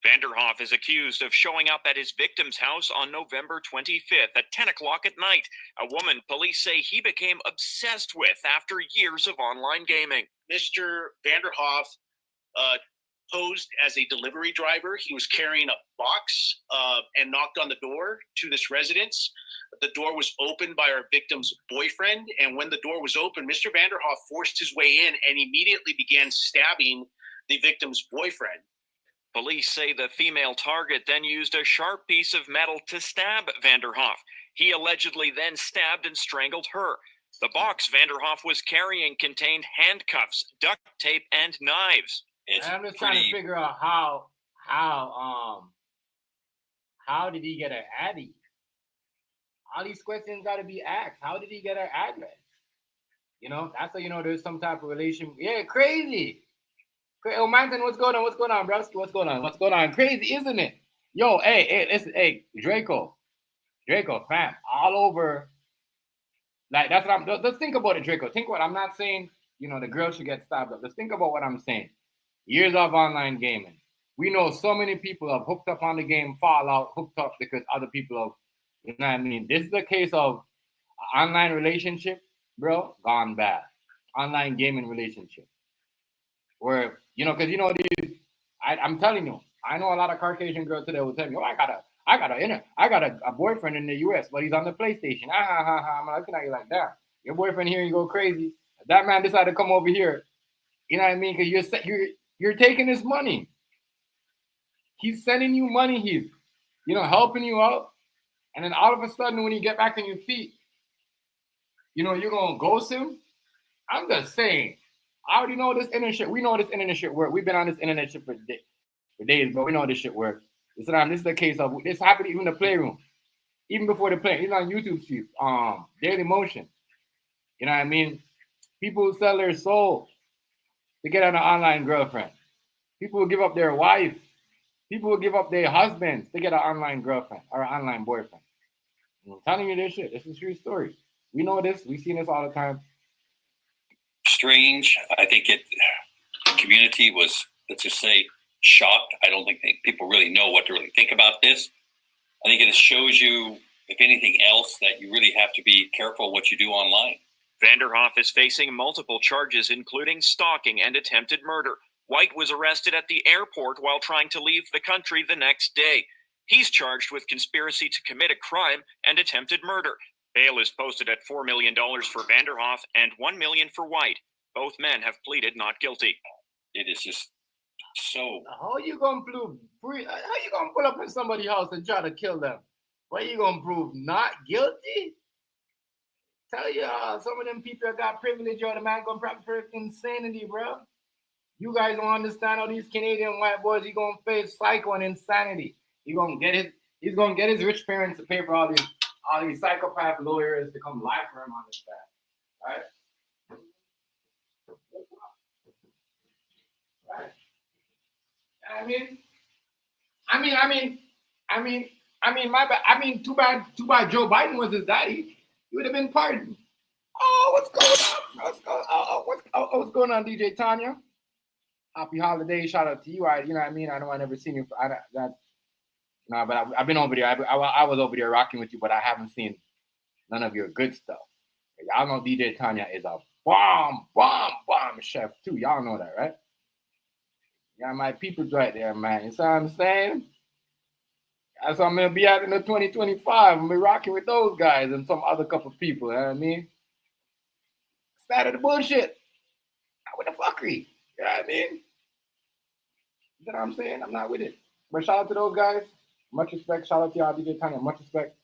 Vanderhoff is accused of showing up at his victim's house on November 25th at 10 o'clock at night, a woman police say he became obsessed with after years of online gaming. Mr. Vanderhoff posed as a delivery driver. He was carrying a box and knocked on the door to this residence. The door was opened by our victim's boyfriend, and when the door was open, Mr. Vanderhoff forced his way in and immediately began stabbing the victim's boyfriend. Police say the female target then used a sharp piece of metal to stab Vanderhoff. He allegedly then stabbed and strangled her. The box Vanderhoff was carrying contained handcuffs, duct tape, and knives. I'm just trying to figure out how did he get her Addy? All these questions got to be asked. How did he get her address? You know, that's how you know there's some type of relation. Yeah, crazy. Oh, Manton, what's going on? What's going on, bro? What's going on? What's going on? Crazy, isn't it? Yo, hey, listen, hey, Draco, fam, all over. Like, that's what I'm, let's think about it, Draco. Think what I'm not saying, you know, the girl should get stabbed up. Let's think about what I'm saying. Years of online gaming. We know so many people have hooked up on the game, fall out, hooked up because other people have, you know what I mean? This is a case of an online relationship, bro, gone bad. Online gaming relationship. Where, you know, because you know these, I'm telling you, I know a lot of Caucasian girls today will tell me, oh, I got a boyfriend in the US, but he's on the PlayStation. I'm looking at you like that. Your boyfriend here, you go crazy. That man decided to come over here. You know what I mean? Because you're taking his money. He's sending you money. He's, you know, helping you out. And then all of a sudden, when you get back on your feet, you know, you're gonna ghost him. I'm just saying. I already know this internet shit. We know this internet shit work. We've been on this internet shit for days, but we know this shit work. This is the case of this happened even in the playroom, even before the play. It's on YouTube stream, Daily Motion. You know what I mean? People who sell their soul to get an online girlfriend. People who give up their wife. People who give up their husbands to get an online girlfriend or an online boyfriend. I'm telling you this shit. This is a true story. We know this. We've seen this all the time. Strange. I think the community was, let's just say, shocked. I don't think people really know what to really think about this. I think it shows you, if anything else, that you really have to be careful what you do online. Vanderhoff is facing multiple charges, including stalking and attempted murder. White was arrested at the airport while trying to leave the country the next day. He's charged with conspiracy to commit a crime and attempted murder. Bail is posted at $4 million for Vanderhoff and $1 million for White. Both men have pleaded not guilty. It is just so. How you gonna pull up in somebody's house and try to kill them? What you gonna prove? Not guilty? Tell you, some of them people got privilege, or the man gonna practice for insanity, bro. You guys don't understand how these Canadian white boys, he gonna face psycho and insanity. He's gonna get his rich parents to pay for all these psychopath lawyers to come lie for him on this stuff, right? Right. Too bad Joe Biden was his daddy. He would have been pardoned. Oh, what's going on? What's going on, DJ Tanya? Happy holiday! Shout out to you. You know what I mean? I know I never seen you. But I've been over there. I was over there rocking with you, but I haven't seen none of your good stuff. Y'all know DJ Tanya is a bomb chef too. Y'all know that, right? Y'all my people's right there, man. You see what I'm saying? That's what I'm gonna be at in the 2025. I'm gonna be rocking with those guys and some other couple people. You know what I mean? Started the bullshit. Not with the fuckery. You know what I mean? You know what I'm saying? I'm not with it. But shout out to those guys. Much respect. Shout out to y'all, DJ Tanya. Much respect.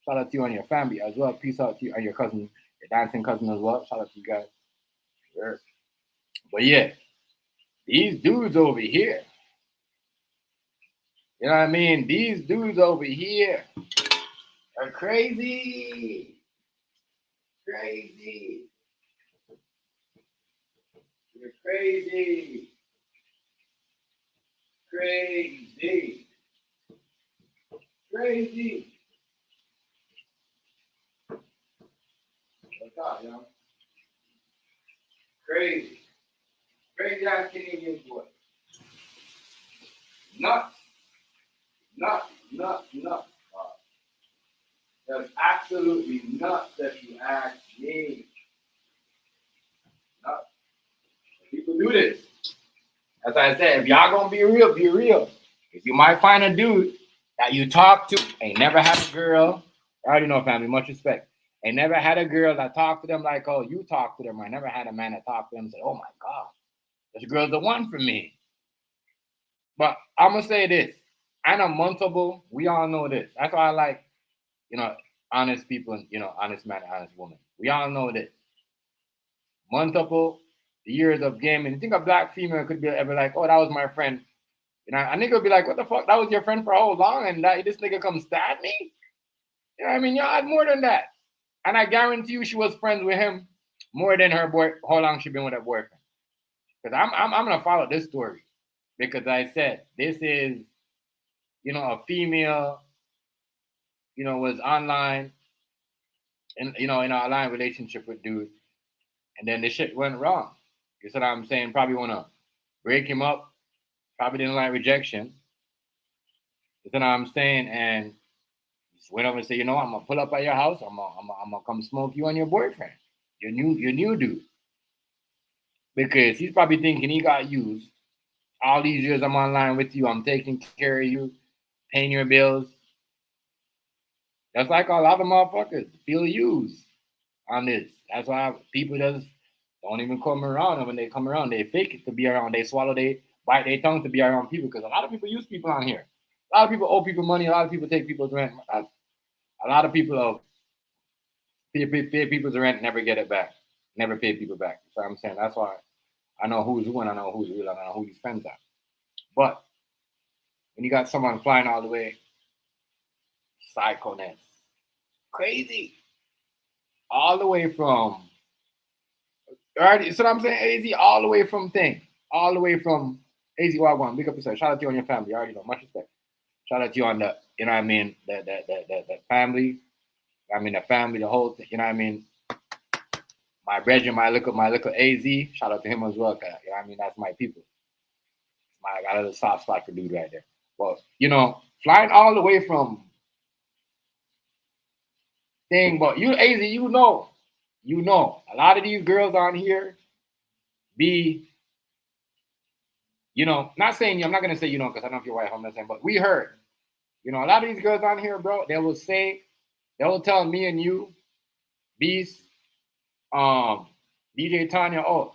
Shout out to you and your family as well. Peace out to you and your cousin, your dancing cousin as well. Shout out to you guys. Sure. But yeah, these dudes over here. You know what I mean? These dudes over here are crazy. Crazy. You're crazy. Crazy. Crazy. What's up, yo? Crazy. Crazy ass Canadian boy. Nuts. Nuts. That's absolutely nuts that you ask me. Nuts. People do this. As I said, if y'all gonna be real, be real. If you might find a dude that you talk to, ain't never had a girl, I already know, family, much respect. Ain't never had a girl that talked to them like, oh, you talk to them. I never had a man that talked to them and said, oh my God, this girl's the one for me. But I'm gonna say this. I'm untouchable. We all know this. That's why I like, honest people and, honest man and honest woman. We all know this. Untouchable, the years of gaming. You think a black female could be ever like, oh, that was my friend. A nigga would be like, what the fuck? That was your friend for how long? And this nigga come stab me? You know what I mean? Y'all had more than that. And I guarantee you she was friends with him more than her boy, how long she been with her boyfriend. Because I'm going to follow this story. Because I said, this is, a female, was online and, in an online relationship with dude. And then the shit went wrong. You see what I'm saying? Probably want to break him up. Probably didn't like rejection. You see what I'm saying? And just went over and said, I'm going to pull up at your house. I'm going to come smoke you and your boyfriend. Your new dude. Because he's probably thinking he got used. All these years I'm online with you. I'm taking care of you. Paying your bills. That's like a lot of motherfuckers feel used on this. That's why people just don't even come around. And when they come around, they fake it to be around. They bite their tongue to be around people. Because a lot of people use people on here. A lot of people owe people money. A lot of people take people's rent. A lot of people pay people's rent and never get it back. Never pay people back. So I'm saying that's why I know who's who and I know who's real and I know who these friends are. But when you got someone flying all the way, psychoness, crazy, all the way from, already. So I'm saying, AZ, all the way from AZ Wagwan, big up yourself. Shout out to you and your family. You already know, much respect. Shout out to you on the, the family. The family, the whole thing. My brethren, my little AZ. Shout out to him as well. That's my people. I got a little soft spot for dude right there. But flying all the way from thing. But you, AZ, a lot of these girls on here be. Not saying I'm not gonna say because I don't know if you're white, I'm not saying, but we heard. A lot of these girls on here, bro, they will tell me and you, Beast, DJ Tanya, oh,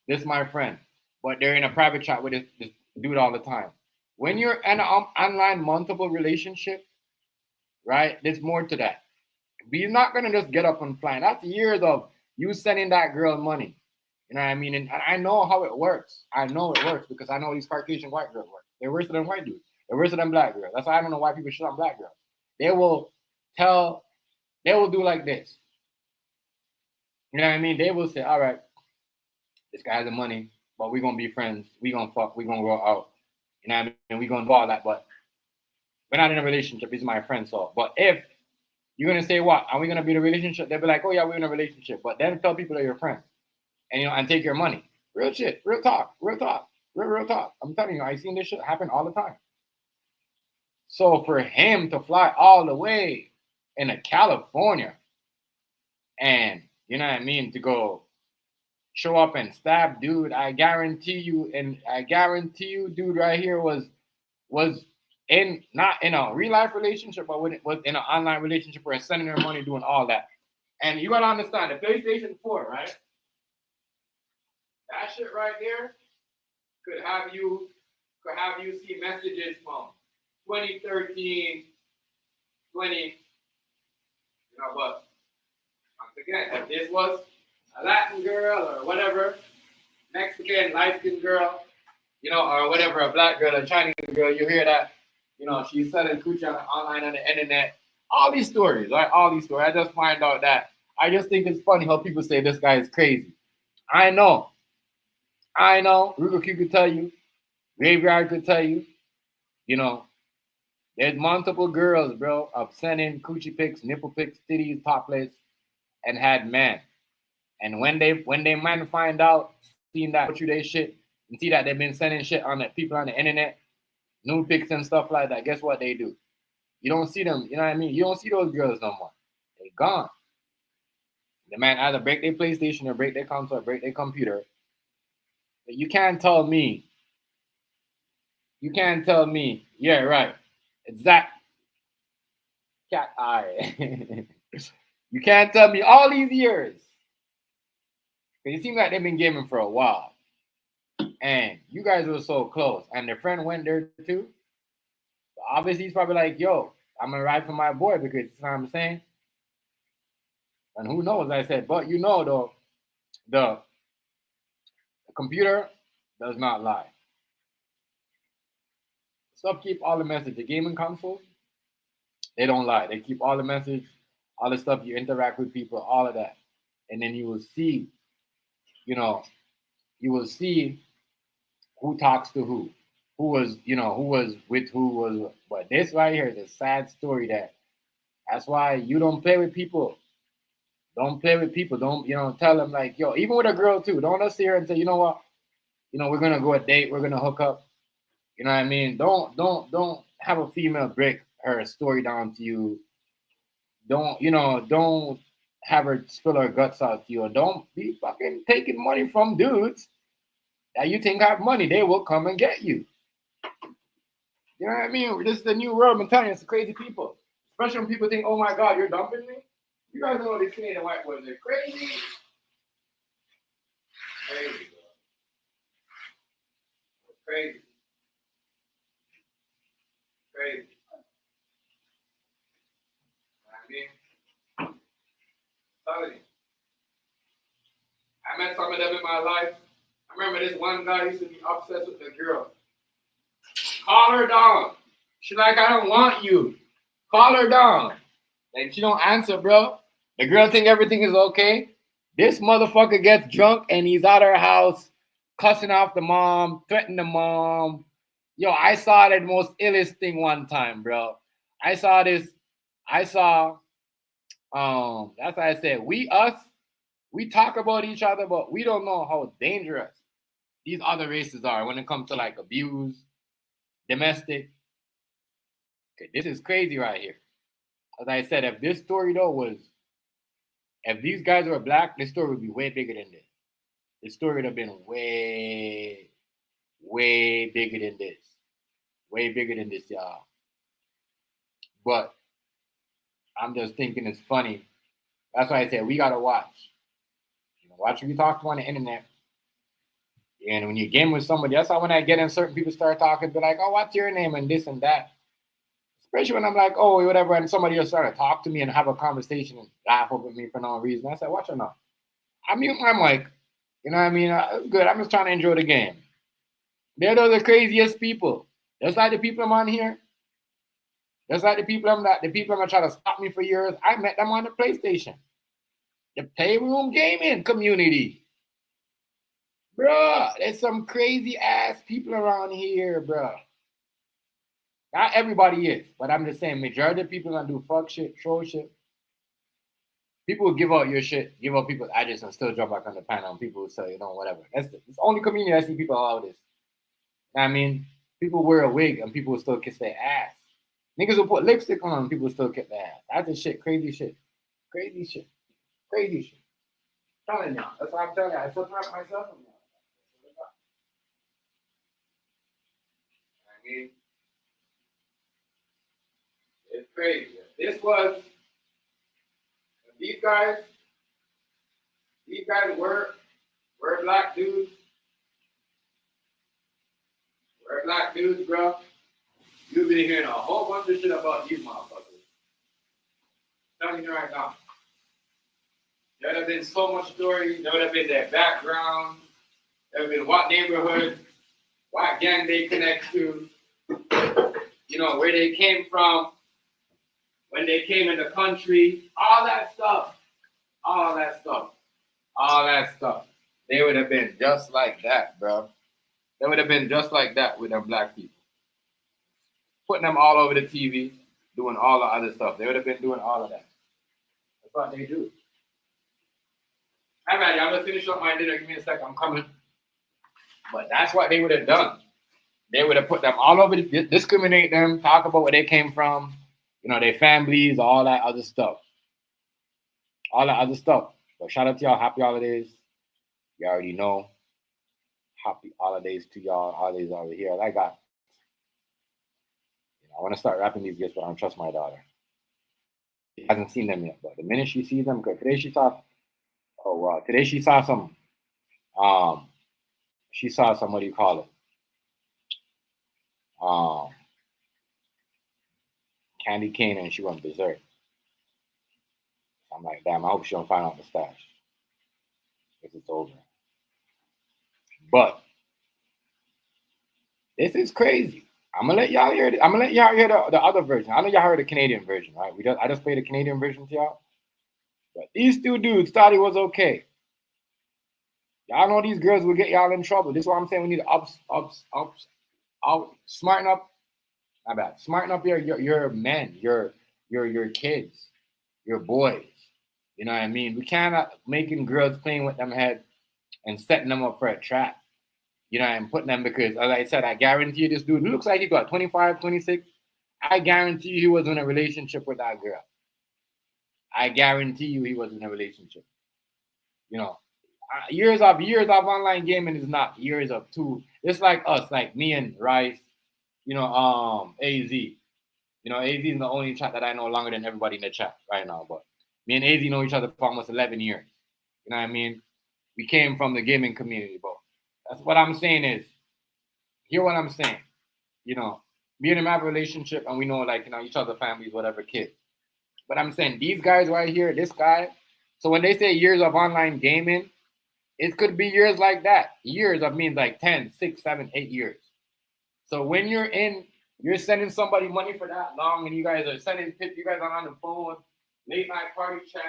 this is my friend. But they're in a private chat with this dude all the time. When you're in an online multiple relationship, right, there's more to that. But you're not gonna just get up and fly. That's years of you sending that girl money. You know what I mean? And I know how it works. I know it works because I know these Caucasian white girls work. They're worse than white dudes. They're worse than black girls. That's why I don't know why people shit on black girls. They will do like this. You know what I mean? They will say, all right, this guy has the money, but we're going to be friends. We're going to fuck. We're going to go out. You know what I mean? We're going to do all that, but we're not in a relationship. He's my friend. So, but if you're going to say what? Are we going to be in a relationship? They'll be like, oh yeah, we're in a relationship. But then tell people that you're friends. And and take your money. Real shit, real talk. I'm telling you, I've seen this shit happen all the time. So for him to fly all the way into California, and you know what I mean, to go show up and stab dude. I guarantee you, dude right here was in not in a real life relationship, but was in an online relationship where sending her money, doing all that. And you gotta understand the PlayStation 4, right? That shit right there could have you see messages from 2013, 20, you know, but once again, if this was a Latin girl or whatever, Mexican, light-skinned girl, you know, or whatever, a black girl, a Chinese girl, you hear that, you know, she's selling coochie online on the internet. All these stories, right? All these stories. I just find out that I just think it's funny how people say this guy is crazy. I know. Ruger Q could tell you. Graveyard could tell you. You know, there's multiple girls, bro, of sending coochie pics, nipple pics, titties, topless, and had men. And when they might find out, seeing that through their shit, and see that they've been sending shit on the people on the internet, nude pics and stuff like that, guess what they do? You don't see them, you know what I mean? You don't see those girls no more. They gone. The man either break their PlayStation or break their console or break their computer. But you can't tell me, yeah, right. Exact cat eye. You can't tell me all these years. Because it seems like they've been gaming for a while. And you guys were so close. And their friend went there too. So obviously he's probably like, yo, I'm going to ride for my boy because, you know what I'm saying? And who knows, I said, but you know, though, the computer does not lie. Stuff keep all the message. The gaming consoles, they don't lie. They keep all the message, all the stuff you interact with people, all of that. And then you will see, you know, who talks to who was with who was. But this right here is a sad story that's why you don't play with people. Don't play with people. Don't, tell them like, yo, even with a girl too, don't just sit here and say, you know what, we're going to go a date. We're going to hook up. You know what I mean? Don't have a female break her story down to you. Don't have her spill her guts out to you. Or don't be fucking taking money from dudes that you think have money. They will come and get you. You know what I mean? This is the new world. I'm telling you, it's crazy people. Especially when people think, oh my God, you're dumping me? You guys know these Canadian white boys, they're crazy. Crazy, bro. Crazy. Crazy. I mean, telling you. I met some of them in my life. I remember this one guy used to be obsessed with the girl. Call her down. She's like, I don't want you. Call her down. And she don't answer, bro. The girl think everything is okay. This motherfucker gets drunk and he's at her house cussing off the mom, threatening the mom. Yo, I saw the most illest thing one time, bro. That's why I said, we talk about each other, but we don't know how dangerous these other races are when it comes to like abuse, domestic. Okay, this is crazy right here. As I said, if this story though if these guys were black, this story would be way bigger than this. This story would have been way, way bigger than this. Way bigger than this, y'all. But I'm just thinking it's funny. That's why I said we gotta watch. Watch who you talk to on the internet. And when you game with somebody, that's how when I get in, certain people start talking, be like, oh, what's your name? And this and that. Especially when I'm like, oh, whatever, and somebody will start to talk to me and have a conversation and laugh over me for no reason. I said, watch or not? I mute my mic. You know what I mean? It's good. I'm just trying to enjoy the game. They're the craziest people. Just like the people I'm on here. Just like the people I'm trying to stop me for years. I met them on the PlayStation. The Playroom gaming community. Bruh, there's some crazy ass people around here, bruh. Not everybody is, but I'm just saying, majority of people gonna do fuck shit, troll shit. People will give out your shit, give out people's address and still drop back on the panel and people will say, whatever. It's the only community I see people all this. I mean, people wear a wig and people will still kiss their ass. Niggas will put lipstick on and people will still kiss their ass. That's the shit, crazy shit. Crazy shit. Crazy shit. I'm telling y'all. That's what I'm telling you. I still talk myself. I mean, it's crazy. These guys were black dudes. We're black dudes, bro. You've been hearing a whole bunch of shit about these motherfuckers. I'm telling you right now. There would have been so much story. There would have been their background. There would have been what neighborhood, what gang they connect to, you know, where they came from, when they came in the country, all that stuff. They would have been just like that, bro. They would have been just like that with them black people. Putting them all over the TV, doing all the other stuff. They would have been doing all of that. That's what they do. Hey, man, I'm going to finish up my dinner. Give me a sec. I'm coming. But that's what they would have done. They would have put them all over, discriminate them, talk about where they came from, you know, their families, all that other stuff. But shout out to y'all. Happy holidays. You already know. Happy holidays to y'all. Holidays over here. I want to start wrapping these gifts, but I don't trust my daughter. She hasn't seen them yet. But the minute she sees them, because today she saw some, what do you call it? Candy cane, and she went berserk. I'm like, damn, I hope she don't find out the stash. If it's over. But this is crazy. I'm gonna let y'all hear the other version. I know y'all heard the Canadian version, right? I just played the Canadian version to y'all. But these two dudes thought it was okay. Y'all know these girls will get y'all in trouble. This is what I'm saying. We need to smarten up. My bad. Smarten up your men, your kids, your boys. You know what I mean? We cannot making girls playing with them head and setting them up for a trap. You know, and putting them, because as I said, I guarantee you this dude looks like he got 25, 26. I guarantee you he was in a relationship with that girl. I guarantee you he was in a relationship. You know, years of online gaming is not years of two. It's like us, like me and Rice, you know, AZ. You know, AZ is the only chat that I know longer than everybody in the chat right now. But me and AZ know each other for almost 11 years. You know what I mean? We came from the gaming community, but that's what I'm saying is, hear what I'm saying. You know, me and him have a relationship, and we know, like, you know, each other families, whatever, kids. But I'm saying these guys right here, this guy. So when they say years of online gaming, it could be years like that. Years of means like 10, 6, 7, 8 years. So when you're sending somebody money for that long, and you guys are sending tips, you guys are on the phone, late night party chat,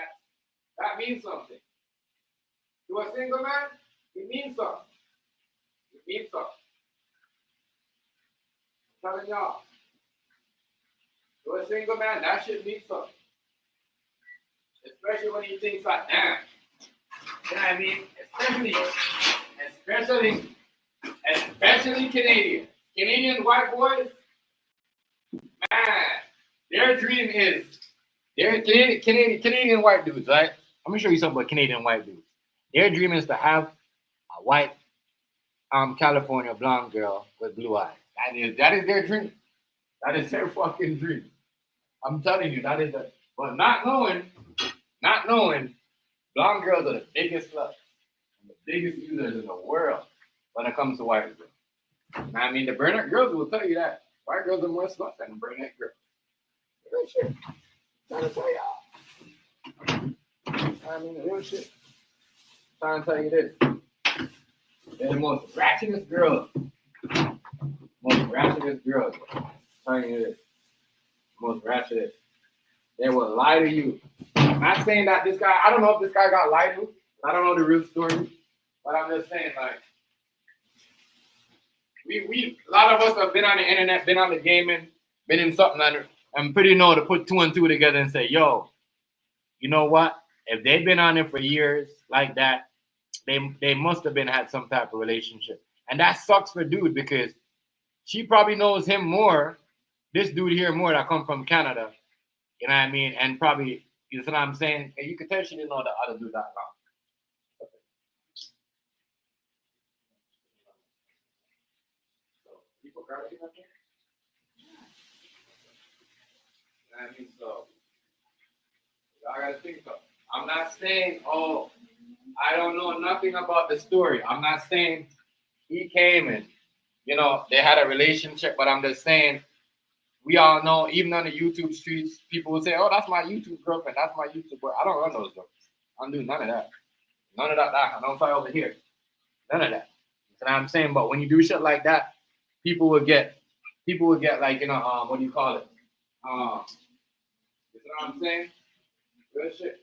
that means something. To a single man, it means something. It means something. I'm telling y'all. To a single man, that shit means something. Especially when he thinks like, damn. You know what I mean? Especially Canadian. Canadian white boys, man, their dream is, they're Canadian white dudes, right? I'm gonna show you something about Canadian white dudes. Their dream is to have a white California blonde girl with blue eyes. That is their dream. That is their fucking dream. I'm telling you, that is it. But not knowing, blonde girls are the biggest sluts, and the biggest users in the world when it comes to white girls. I mean, the brunette girls will tell you that. White girls are more sluts than the brunette girls. Real shit. I'm trying to tell y'all. I mean, real shit. I'm trying to tell you this. They're the most ratchetest girls. I'm telling you this. Most ratchetest. They will lie to you. I'm not saying that this guy, I don't know if this guy got lied to. I don't know the real story. But I'm just saying, like, a lot of us have been on the internet, been on the gaming, been in something that I'm pretty know to put 2 and 2 together and say, yo, you know what? If they've been on it for years like that, they must have had some type of relationship. And that sucks for dude, because she probably knows him more, this dude here more that come from Canada, you know what I mean? And probably You see what I'm saying? And you could tell she didn't know the other dude that long. So, people grabbing up there? I mean, so y'all gotta think about it. I'm not saying, oh, I don't know nothing about the story. I'm not saying he came and, you know, they had a relationship, but I'm just saying we all know, even on the YouTube streets, people will say, oh, that's my YouTube girlfriend, that's my YouTube boy. I don't run those jokes. I don't do none of that. None of that. I don't fly over here. None of that. You know what I'm saying? But when you do shit like that, people will get like, you know, what do you call it? You know what I'm saying? Good shit.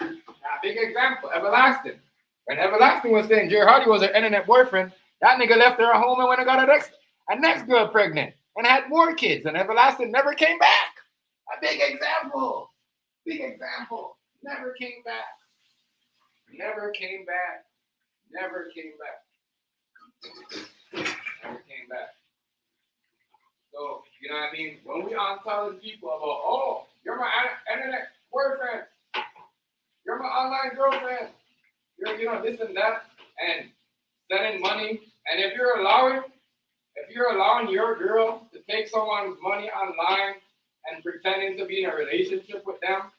Now, big example, Everlasting. When Everlasting was saying Jerry Hardy was her internet boyfriend, that nigga left her at home and went and got a next girl pregnant and had more kids, and Everlasting never came back. A big example. Big example. Never came back. Never came back. Never came back. Never came back. So, you know what I mean? When we are telling people about, oh, you're my internet boyfriend, you're my online girlfriend, you're, you know, this and that, and sending money, and if you're allowing your girl to take someone's money online and pretending to be in a relationship with them,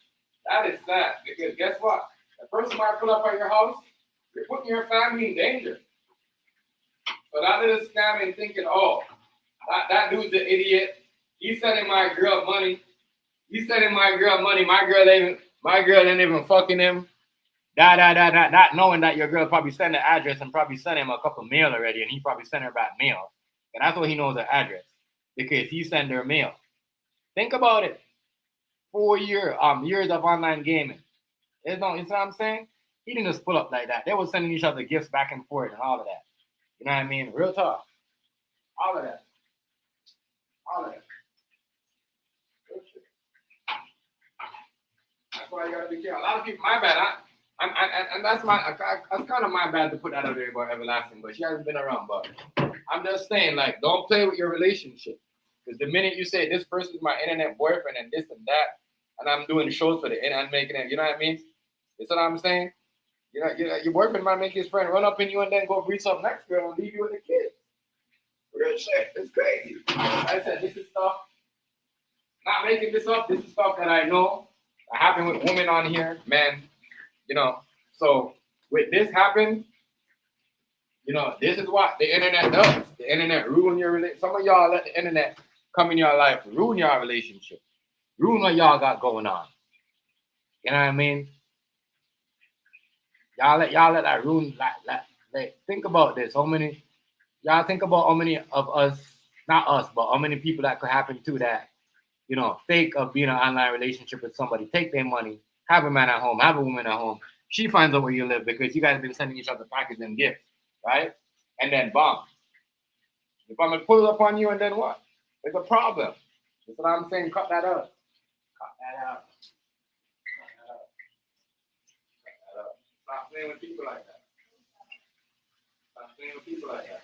that is sad, because guess what? The person might pull up at your house, you're putting your family in danger. So that little scamming thinking, oh, that dude's an idiot. He's sending my girl money. He's sending my girl money. My girl ain't even fucking him. Not knowing that your girl probably sent the address and probably sent him a couple mail already, and he probably sent her back mail. And that's why he knows her address, because he sent her mail. Think about it. 4 years of online gaming. You know what I'm saying? He didn't just pull up like that. They were sending each other gifts back and forth and all of that. You know what I mean? Real talk. All of that. All of that. That's why you gotta be careful. A lot of people, my bad. And that's kind of my bad to put that out there about Everlasting, but she hasn't been around. But I'm just saying, like, don't play with your relationship, because the minute you say this person's my internet boyfriend and this and that, and I'm doing shows for the internet and making it, you know what I mean? That's what I'm saying. You know, your boyfriend might make his friend run up in you and then go breed some next girl and leave you with the kids. Real shit. It's crazy. I said, this is stuff. Not making this up. This is stuff that I know. That happened with women on here, men. You know, so with this happen, you know, this is what the internet does. The internet ruin your relationship. Some of y'all let the internet come in your life, ruin your relationship, ruin what y'all got going on. You know what I mean? Y'all let that ruin. Like, think about this. Y'all think about how many of us, not us, but how many people that could happen to that, you know, fake of being an online relationship with somebody, take their money, have a man at home, have a woman at home. She finds out where you live because you guys have been sending each other packages and gifts, right? And then bomb. If I'm gonna pull it up on you and then what? There's a problem. That's what I'm saying. Cut that out. Cut that out. Cut that out. Cut that out. Stop playing with people like that. Stop playing with people like that.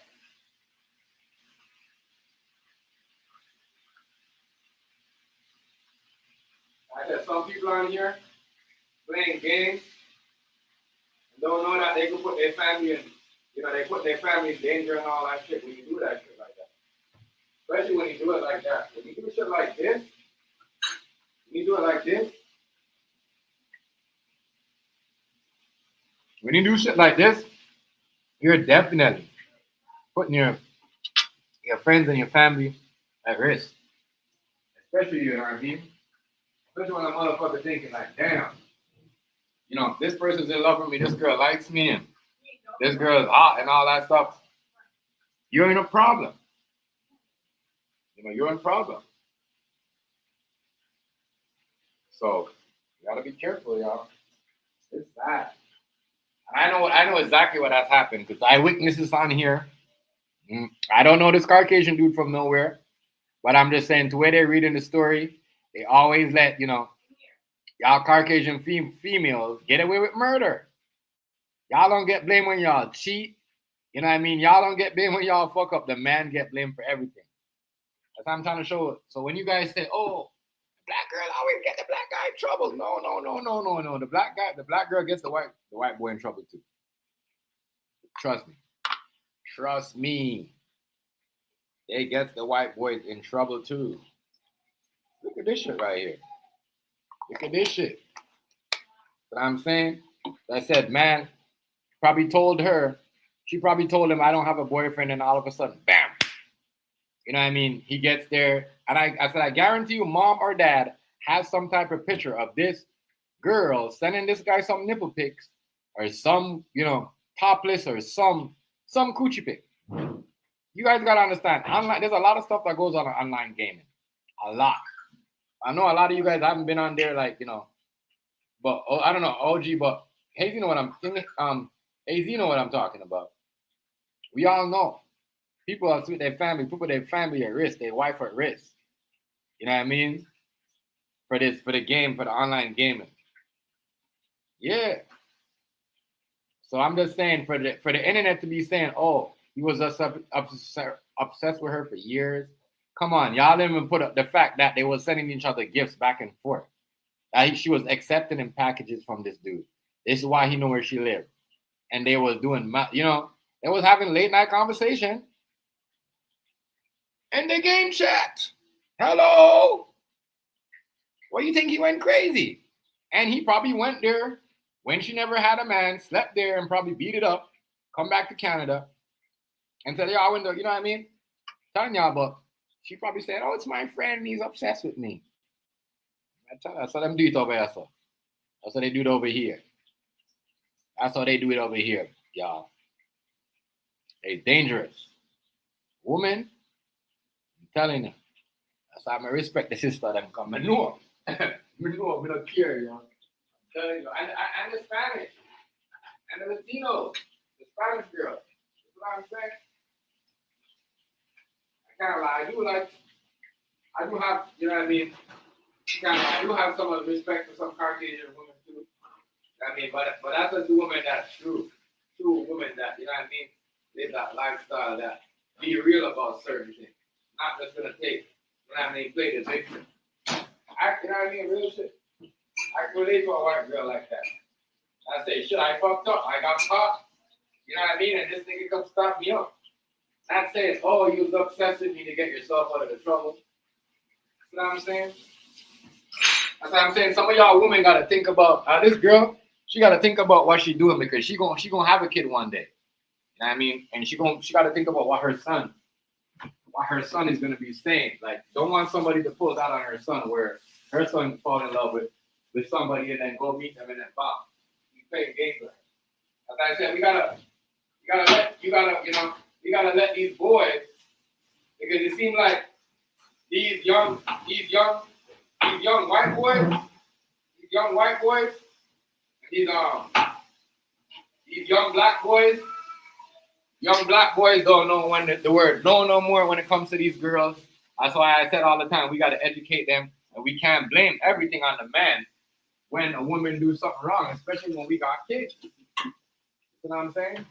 I said some people on here playing games and don't know that they can put their family in, you know, they put their family in danger and all that shit when you do that shit like that. Especially when you do it like that. When you do shit like this, when you do it like this, when you do shit like this, you're definitely putting your friends and your family at risk. Especially you, RV. Especially when a motherfucker thinking like, damn, you know, this person's in love with me, this girl likes me, and this girl's hot and all that stuff. You're in a problem. You know, you're in a problem. So you gotta be careful, y'all. It's bad. And I know exactly what has happened because I witnessed this on here. I don't know this Caucasian dude from nowhere, but I'm just saying, the way they're reading the story, they always let, you know, y'all Caucasian females get away with murder. Y'all don't get blamed when y'all cheat. You know what I mean? Y'all don't get blamed when y'all fuck up. The man get blamed for everything. That's what I'm trying to show it. So when you guys say, oh, black girl always get the black guy in trouble. No. The black girl gets the white boy in trouble too. Trust me. They get the white boys in trouble too. Look at this shit right here. Look at this shit. What I'm saying? I said, man, probably told her, she probably told him I don't have a boyfriend, and all of a sudden, bam. You know what I mean? He gets there, and I said, I guarantee you, mom or dad has some type of picture of this girl sending this guy some nipple pics or some, topless or some coochie pic. You guys gotta understand, online, there's a lot of stuff that goes on online gaming. A lot. I know a lot of you guys haven't been on there, but I don't know, OG, but Hazy know what I'm thinking. AZ know what I'm talking about. We all know. People are with their family, put their family at risk, their wife at risk. You know what I mean? For the game, for the online gaming. Yeah. So I'm just saying, for the internet to be saying, oh, he was obsessed with her for years. Come on, y'all didn't even put up the fact that they were sending each other gifts back and forth. She was accepting in packages from this dude. This is why he knew where she lived. And they was doing, they was having late night conversation. In the game chat. Hello. What do you think he went crazy? And he probably went there when she never had a man, slept there and probably beat it up, come back to Canada and said, I went there, you know what I mean? Telling y'all, but she probably said, oh, it's my friend and he's obsessed with me. That's how them do it over here, so. That's how they do it over here. That's how they do it over here, y'all. They dangerous. Woman, I'm telling you. That's why I respect the sister them come. I know. I don't care, yo. I'm telling you. And the Spanish. And the Latino. The Spanish girl. That's what I'm saying. I can't lie. I do have, you know what I mean? I do have some of the respect for some Caucasian women too. I mean, but that's a woman that's true woman that, you know what I mean, live that lifestyle, that be real about certain things. Not just gonna take, you know what I mean, play the victim. You know what I mean, real shit. I can relate to a white girl like that. I say, shit, I fucked up, I got caught. You know what I mean? And this nigga come stop me up. Not saying, oh, you was obsessed with me to get yourself out of the trouble. You know what I'm saying? That's what I'm saying. Some of y'all women gotta think about this girl. She gotta think about what she's doing because she gonna have a kid one day. You know what I mean? And she gotta think about what her son is gonna be saying. Like, don't want somebody to pull that on her son where her son fall in love with somebody and then go meet them and then bomb. You play games like that. As I said, we gotta let these boys, because it seems like these young white boys, these young black boys don't know when the word no more when it comes to these girls. That's why I said all the time, we got to educate them, and we can't blame everything on the man when a woman do something wrong, especially when we got kids. You know what I'm saying?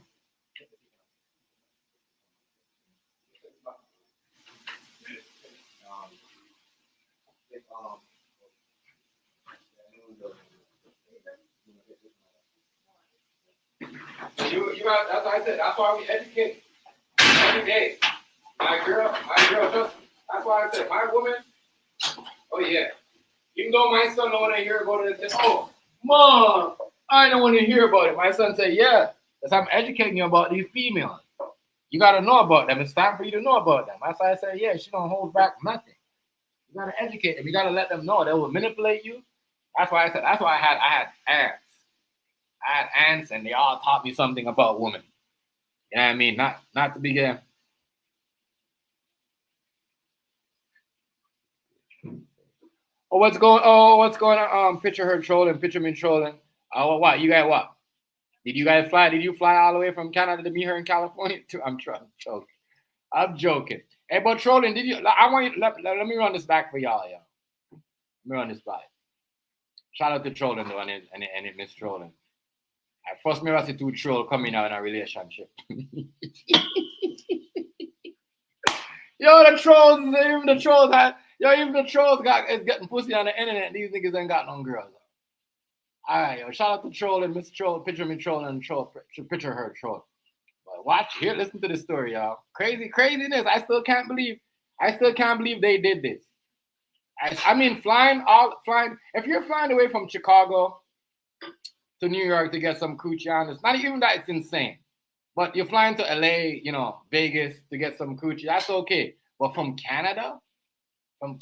You got, that's what I said. That's why we educate every day. My girl, just, that's why I said, my woman, oh yeah. Even though my son don't want to hear about it, and say, oh, mom, I don't want to hear about it. My son say, yeah, because I'm educating you about these females. You got to know about them. It's time for you to know about them. That's why I said, yeah, she don't hold back nothing. You got to educate them. You got to let them know. They will manipulate you. That's why I said, that's why I had aunts. I had aunts, and they all taught me something about women. You know what I mean? Not to be gay. What's going on? Picture her trolling, picture me trolling. Oh, what? You guys what? Did you guys fly? Did you fly all the way from Canada to meet her in California? I'm joking. I'm joking. Hey, but trolling, did you? I want you. Let me run this back for y'all, yo. Let me run this back. Shout out to trolling though, and it miss trolling. I first never see two troll coming out in a relationship. Yo, the trolls, Yo, even the trolls is getting pussy on the internet. These niggas ain't got no girls. All right, yo, shout out to Troll and Miss Troll. Picture me trolling and Troll. Picture her troll. But watch here, listen to this story, y'all. Craziness. I still can't believe they did this. I mean, flying. If you're flying away from Chicago to New York to get some coochie on, it's not even that it's insane. But you're flying to LA, you know, Vegas to get some coochie. That's okay. But from Canada. On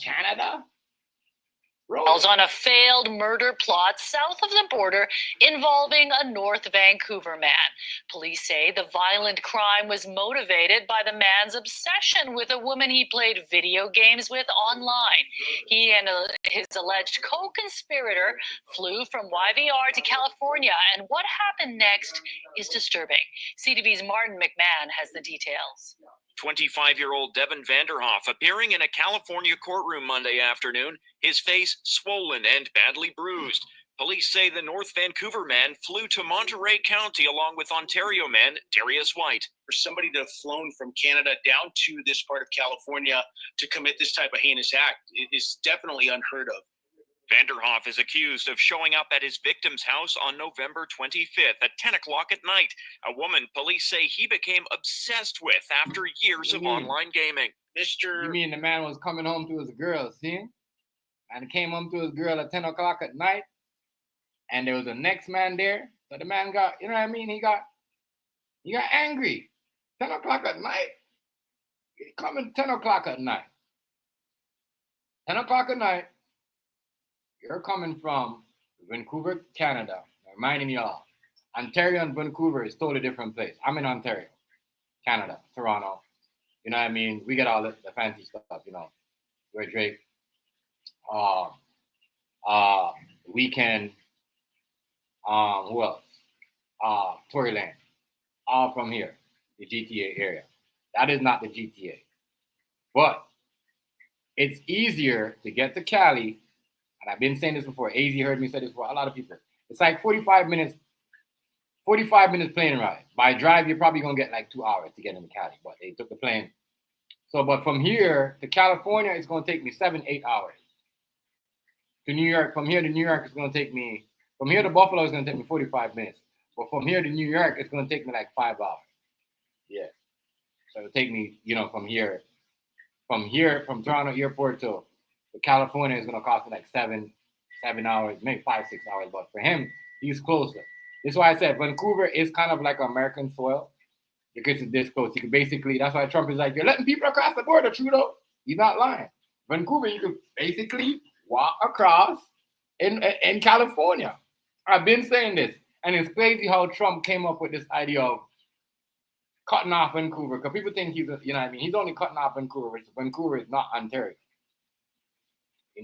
a failed murder plot south of the border involving a North Vancouver man. Police say the violent crime was motivated by the man's obsession with a woman he played video games with online. He and his alleged co-conspirator flew from YVR to California, and what happened next is disturbing. CTV's Martin McMahon has the details. 25-year-old Devin Vanderhoff appearing in a California courtroom Monday afternoon, his face swollen and badly bruised. Police say the North Vancouver man flew to Monterey County along with Ontario man Darius White. For somebody to have flown from Canada down to this part of California to commit this type of heinous act is definitely unheard of. Vanderhoff is accused of showing up at his victim's house on November 25th at 10 o'clock at night, a woman police say he became obsessed with after years of online gaming. You mean the man was coming home to his girl, see? And he came home to his girl at 10 o'clock at night, and there was a next man there. So the man got, you know what I mean? He got angry. 10 o'clock at night? He coming 10 o'clock at night. 10 o'clock at night. You're coming from Vancouver, Canada. I'm reminding y'all, Ontario and Vancouver is totally different place. I'm in Ontario, Canada, Toronto. You know what I mean? We get all the fancy stuff, you know. We're Drake. Weekend. Who else? Tory Lane. All from here, the GTA area. That is not the GTA. But it's easier to get to Cali. And I've been saying this before. AZ heard me say this before. A lot of people. It's like 45 minutes plane ride. By drive, you're probably going to get like 2 hours to get into Cali. But they took the plane. So, but from here to California, it's going to take me 7-8 hours. To New York, from here to New York, it's going to take me, from here to Buffalo, it's going to take me 45 minutes. But from here to New York, it's going to take me like 5 hours. Yeah. So it'll take me, you know, from Toronto airport to California is going to cost me like 7 hours, maybe 5-6 hours. But for him, he's closer. This is why I said Vancouver is kind of like American soil because it's this close. You can basically, that's why Trump is like, you're letting people across the border, Trudeau. He's not lying. Vancouver, you can basically walk across in California. I've been saying this. And it's crazy how Trump came up with this idea of cutting off Vancouver. Because people think he's, you know what I mean? He's only cutting off Vancouver, which Vancouver is not Ontario.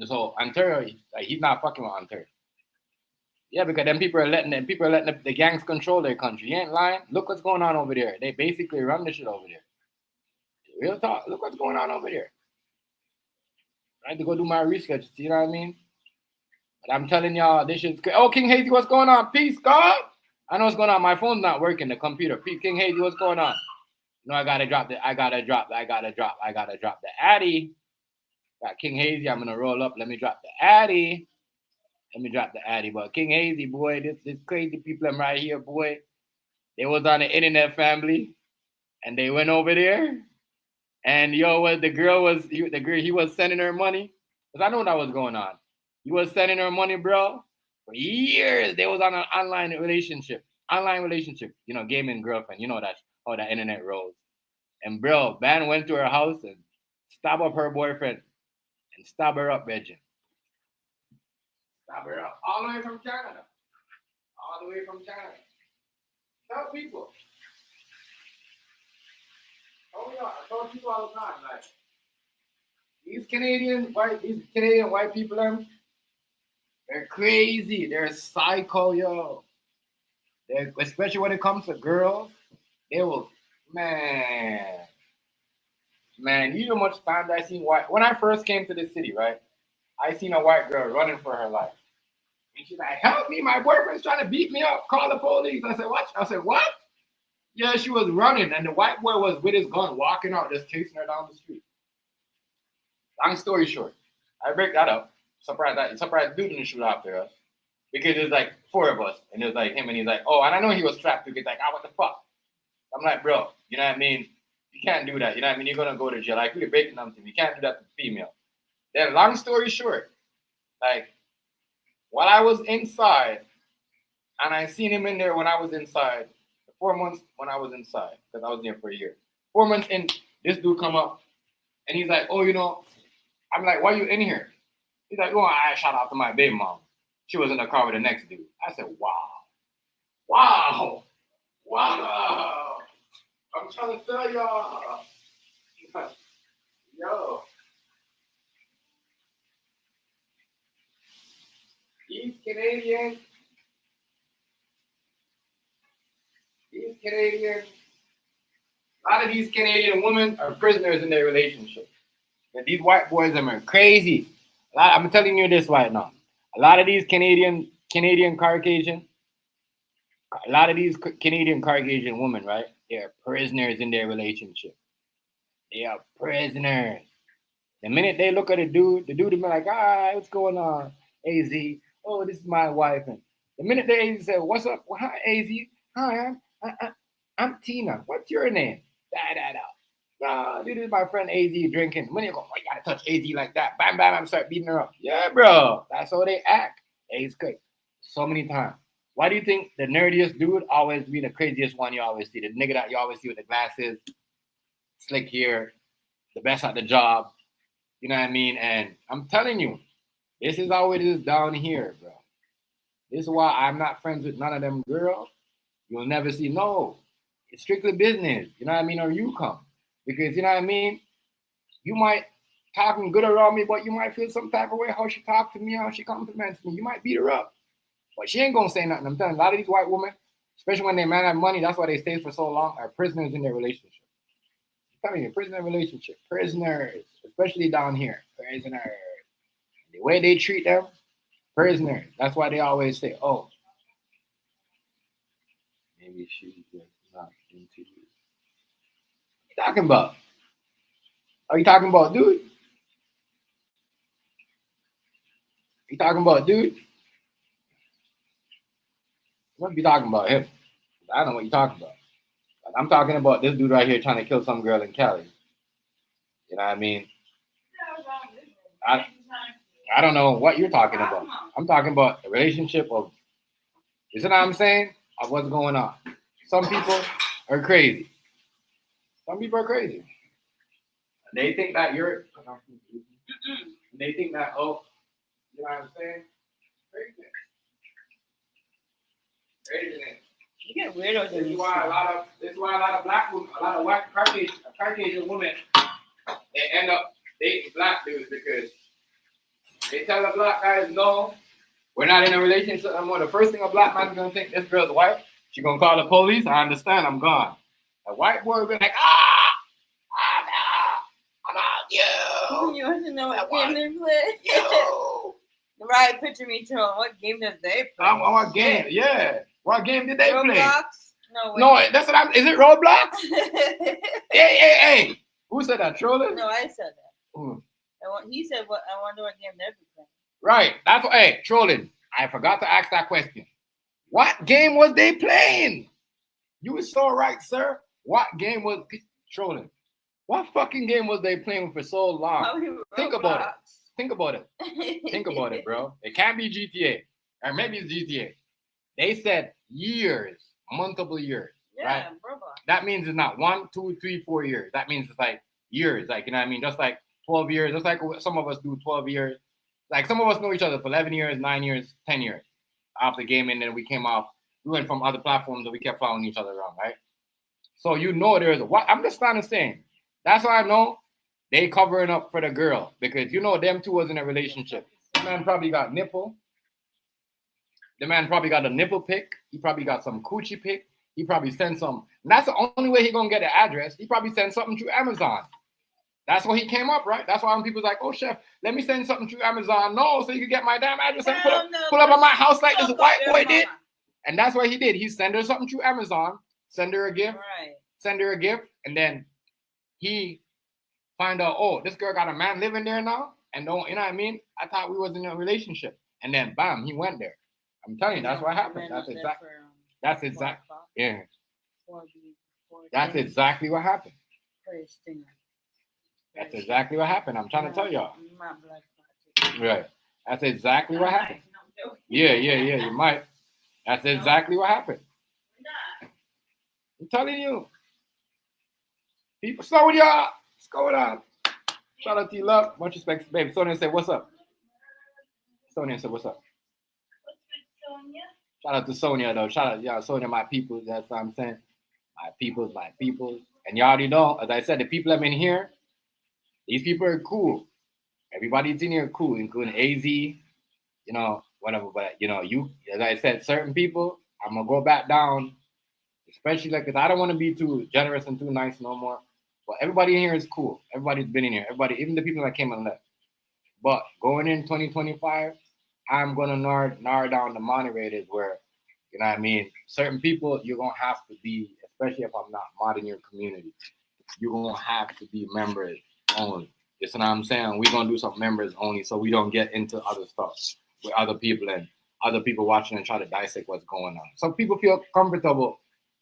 So Ontario, he's not fucking with Ontario. Yeah, because then people are letting the gangs control their country. You ain't lying. Look what's going on over there. They basically run the shit over there. Real talk. Look what's going on over there. I had to go do my research. You know what I mean? But I'm telling y'all, this shit's crazy. Oh, King Hazy, what's going on? Peace, God. I know what's going on. My phone's not working. The computer. Peace, King Hazy, what's going on? You know, I gotta drop the Addy. Got King Hazy. I'm gonna roll up. Let me drop the Addy. But King Hazy, boy, this crazy people I'm right here, boy. They was on the internet, family, and they went over there. And he was sending her money. Because I know what was going on. He was sending her money, bro. For years, they was on an online relationship. You know, gaming girlfriend. You know that how that internet rolls. And bro, man went to her house and stabbed up her boyfriend. And stab her up, Reggie. Stab her up. All the way from Canada. Tell people. Oh yeah, I tell people all the time, like these Canadian white people, they're crazy. They're psycho, yo. Especially when it comes to girls, they will, man. You know how much times I seen when I first came to this city, right? I seen a white girl running for her life. And she's like, help me, my boyfriend's trying to beat me up. Call the police. I said, what? Yeah, she was running, and the white boy was with his gun, walking out, just chasing her down the street. Long story short, I break that up. Surprised dude didn't shoot after us. Because there's like 4 of us. And it was like him and he's like, oh, and I know he was trapped. He's like, what the fuck? I'm like, bro, you know what I mean? You can't do that. You know what I mean? You're gonna go to jail. Like, you're breaking something. You can't do that to female. Then long story short, like, while I was inside, and I seen him in there when I was inside, 4 months when I was inside, because I was there for a year. 4 months in, this dude come up, and he's like, oh, you know, I'm like, why you in here? He's like, oh, I shot out to my baby mom. She was in the car with the next dude. I said, wow. I'm trying to tell y'all. Yo. These Canadian, a lot of these Canadian women are prisoners in their relationship. But these white boys are crazy. I'm telling you this right now. A lot of these Canadian Caucasian women, right? They are prisoners in their relationship. They are prisoners. The minute they look at the dude will be like, hi, what's going on, AZ? Oh, this is my wife. And the minute they say, what's up? Well, hi, AZ. Hi, I'm Tina. What's your name? This is my friend AZ drinking. When you go, you gotta touch AZ like that. Bam, bam, I'm start beating her up. Yeah, bro. That's how they act. It's good. So many times. Why do you think the nerdiest dude always be the craziest one you always see? The nigga that you always see with the glasses, slick hair, the best at the job. You know what I mean? And I'm telling you, this is how it is down here, bro. This is why I'm not friends with none of them girls. You'll never see. No, it's strictly business. You know what I mean? Or you come. Because, you know what I mean? You might talking good around me, but you might feel some type of way how she talk to me, how she compliments me. You might beat her up. But she ain't going to say nothing. I'm telling you, a lot of these white women, especially when they man have money, that's why they stay for so long, are prisoners in their relationship. I'm telling you, prisoner relationship. Prisoners, especially down here. Prisoners. The way they treat them, prisoners. That's why they always say, oh, maybe she's just not into you. What are you talking about? Are you talking about dude? You talking about dude? You must be talking about him. I don't know what you're talking about. I'm talking about this dude right here trying to kill some girl in Cali. You know what I mean? I don't know what you're talking about. I'm talking about the relationship of, you see what I'm saying? Of what's going on. Some people are crazy. Some people are crazy. They think that you're, they think that, oh, you know what I'm saying? Craziness. Craziness. You get weirdos. This is why a lot of black women, a lot of white Caucasian women, they end up dating black dudes because they tell the black guys, no, we're not in a relationship anymore. The first thing a black man's gonna think, this girl's white, she gonna call the police. I understand, I'm gone. A white boy will be like, I'm out, You want to know what game they play? Right, picture me, Joe. What game did they play? What game? Yeah. What game did they play? Roblox? No, that's what is it Roblox? Hey. Who said that? Trolling? No, I said that. He said, "What? I wonder what game they're playing." Right. That's what. Hey, trolling. I forgot to ask that question. What game was they playing? You were so right, sir. What game was trolling? What fucking game was they playing for so long? Think about it. Think about it, bro. It can't be GTA, or maybe it's GTA. They said years, multiple years. Yeah, right? Roblox. That means it's not 1, 2, 3, 4 years. That means it's like years. Like, you know what I mean? Just like 12 years. Just like some of us do 12 years. Like some of us know each other for 11 years, 9 years, 10 years after gaming. And then we came off. We went from other platforms and we kept following each other around, right? So you know there's what I'm just trying to say. That's why I know they covering up for the girl because you know them two was in a relationship. The man probably got nipple. The man probably got a nipple pic. He probably got some coochie pic. He probably sent some. And that's the only way he gonna get the address. He probably sent something through Amazon. That's what he came up, right? That's why when people's like, "Oh, chef, let me send something through Amazon." No, so you can get my damn address and pull up at my house like this white boy did. And that's what he did. He sent her something through Amazon, send her a gift, and then he find out, oh, this girl got a man living there now, and don't, you know what I mean? I thought we was in a relationship, and then bam, he went there. I'm telling you, that's what happened. That's exactly. That's exactly. Yeah. That's exactly what happened. That's exactly what happened. I'm trying to tell y'all. Right. That's exactly what happened. Yeah. You might. That's exactly what happened. I'm telling you. People, so y'all. What's going on? Shout out to you, love. Much respect, baby. Sonia said, "What's up?" Sonia said, "What's up?" Shout out to Sonia, though. Shout out, y'all, Sonia, my people. That's what I'm saying. My people. And y'all already know, as I said, the people I'm in here, these people are cool. Everybody's in here cool, including AZ, you know, whatever. But, you know, you, as I said, certain people, I'm going to go back down, especially like, because I don't want to be too generous and too nice no more. But everybody in here is cool. Everybody's been in here. Everybody, even the people that came and left. But going in 2025, I'm going to narrow down the moderators where, you know what I mean, certain people you're going to have to be, especially if I'm not modding your community, you're going to have to be members only. You see what I'm saying? We're going to do some members only so we don't get into other stuff with other people and other people watching and try to dissect what's going on. Some people feel comfortable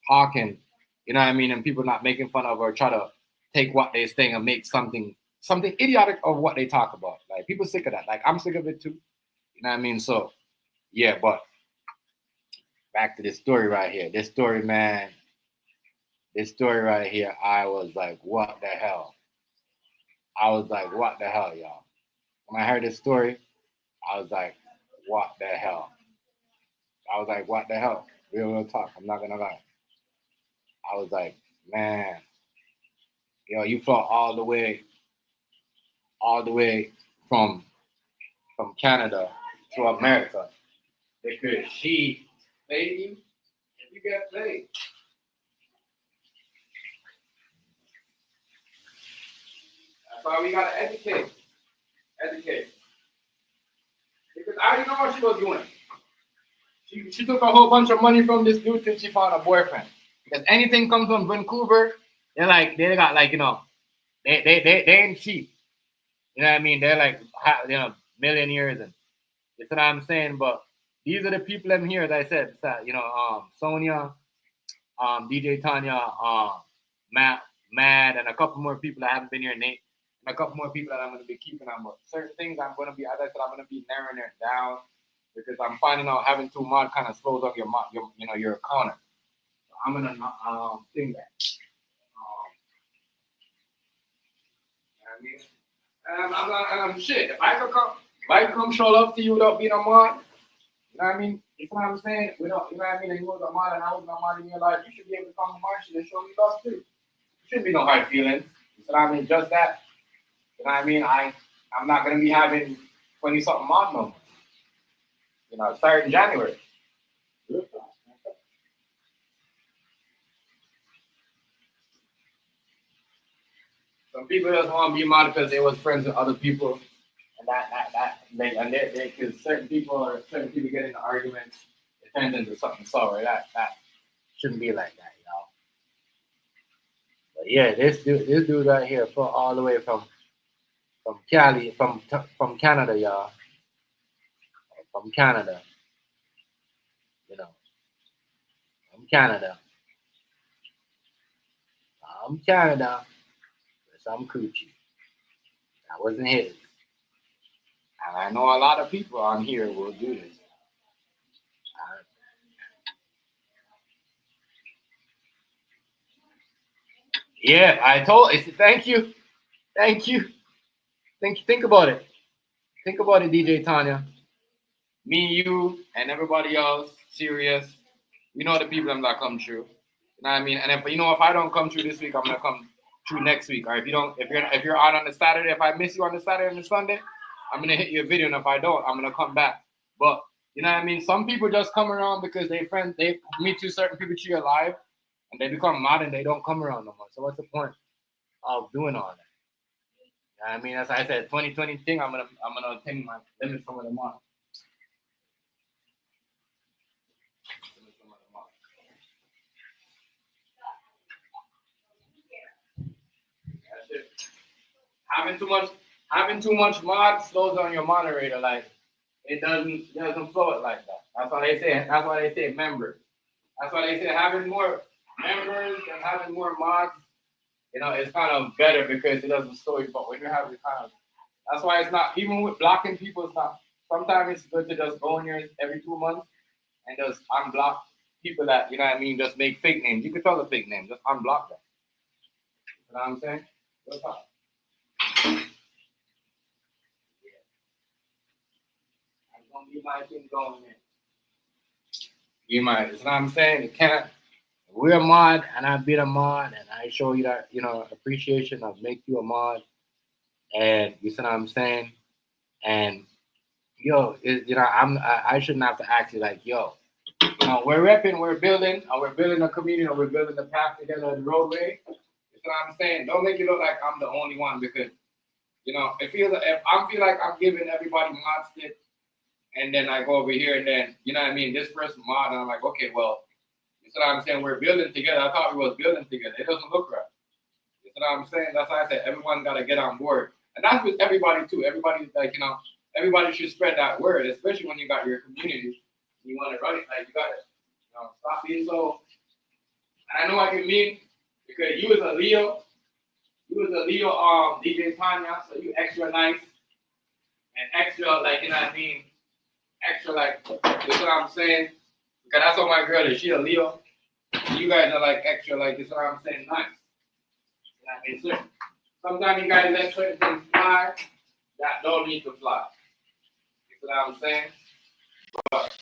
talking, you know what I mean, and people not making fun of or try to take what they're saying and make something idiotic of what they talk about. Like, people sick of that. Like, I'm sick of it too. You know what I mean? So, yeah, but back to this story right here. This story, man, this story right here, I was like, what the hell? I was like, what the hell, y'all? When I heard this story, I was like, what the hell? I was like, what the hell? Real talk. I'm not going to lie. I was like, man, yo, you flew all the way from Canada to America because she paid you. You get paid. That's why we gotta educate. Because I didn't know what she was doing. She took a whole bunch of money from this dude till she found a boyfriend. Because anything comes from Vancouver, they got like, you know, they ain't cheap. You know what I mean? They're like, you know, millionaires, and you know what I'm saying. But these are the people I'm here, as I said. You know, Sonia, DJ Tanya, Matt, and a couple more people that haven't been here, Nate, and a couple more people that I'm going to be keeping on. But certain things I'm going to be, as I said, I'm going to be narrowing it down because I'm finding out having two mod kind of slows up your economy. So I'm going to think that. You know what I mean? I'm shit. If I could come show love to you without being a mod, you know what I mean? You know what I'm saying? Without, you know what I mean? And you was a mod and I was a mod in your life, you should be able to come to my shit and show me love too. There shouldn't be no hard feelings. You know what I mean? Just that. You know what I mean? I'm not gonna be having 20-something mod no more. You know, starting January. Some people just want to be mod because they was friends with other people, and because certain people get into arguments, it turns into something sour. That shouldn't be like that, y'all. But yeah, this dude right here, all the way from Cali, from Canada, y'all. From Canada, you know, from Canada, with some coochie. That wasn't his. And I know a lot of people on here will do this. Yeah, thank you. Think about it. Think about it, DJ Tanya. Me, you, and everybody else, serious. We know the people I'm not come true. You know what I mean? And if I don't come through this week, I'm gonna come through next week. Or if you're on the Saturday, if I miss you on the Saturday and the Sunday, I'm gonna hit you a video. And if I don't, I'm gonna come back. But you know what I mean? Some people just come around because they meet certain people to your life, and they become mod and they don't come around no more. So what's the point of doing all that? You know what I mean? As I said, 2020 thing, I'm gonna attain my limit from the mod. having too much mod slows down your moderator. Like it doesn't flow it like that. That's why they say. That's why they say members. That's why they say having more members and having more mods, you know, it's kind of better because it doesn't slow you. But when you have the kind of, that's why it's not even with blocking people. It's not. Sometimes it's good to just go in here every 2 months and just unblock people that, you know what I mean, just make fake names. You can tell the fake names, just unblock them. You know what I'm saying? What's up? I'm gonna be my thing going in. You might, you know what I'm saying? You can't. We're a mod, and I be a mod, and I show you that, you know, appreciation of make you a mod, and you see what I'm saying? And yo, you know, I shouldn't have to ask you like, yo, you know, we're repping, we're building a community, or we're building the path together, the roadway. You know what I'm saying? Don't make it look like I'm the only one, because, you know, it feels like if I feel like I'm giving everybody mod stick, and then I go over here, and then, you know what I mean, this person mod, and I'm like, okay, well, you know what I'm saying? We're building together. I thought we was building together. It doesn't look right. You know what I'm saying? That's why I said everyone got to get on board. And that's with everybody, too. Everybody, like, you know, everybody should spread that word, especially when you got your community. You want to run it, like, you got to, you know, stop being so. And I know what you mean, because you was a Leo. DJ Tanya, so you extra nice and extra, like, you know what I mean? Extra, like, you know what I'm saying? Because that's what my girl is. She a Leo. You guys are, like, extra, like, you know what I'm saying? Nice. You know what I mean? So, sometimes you guys let certain things fly that don't need to fly. You know what I'm saying? But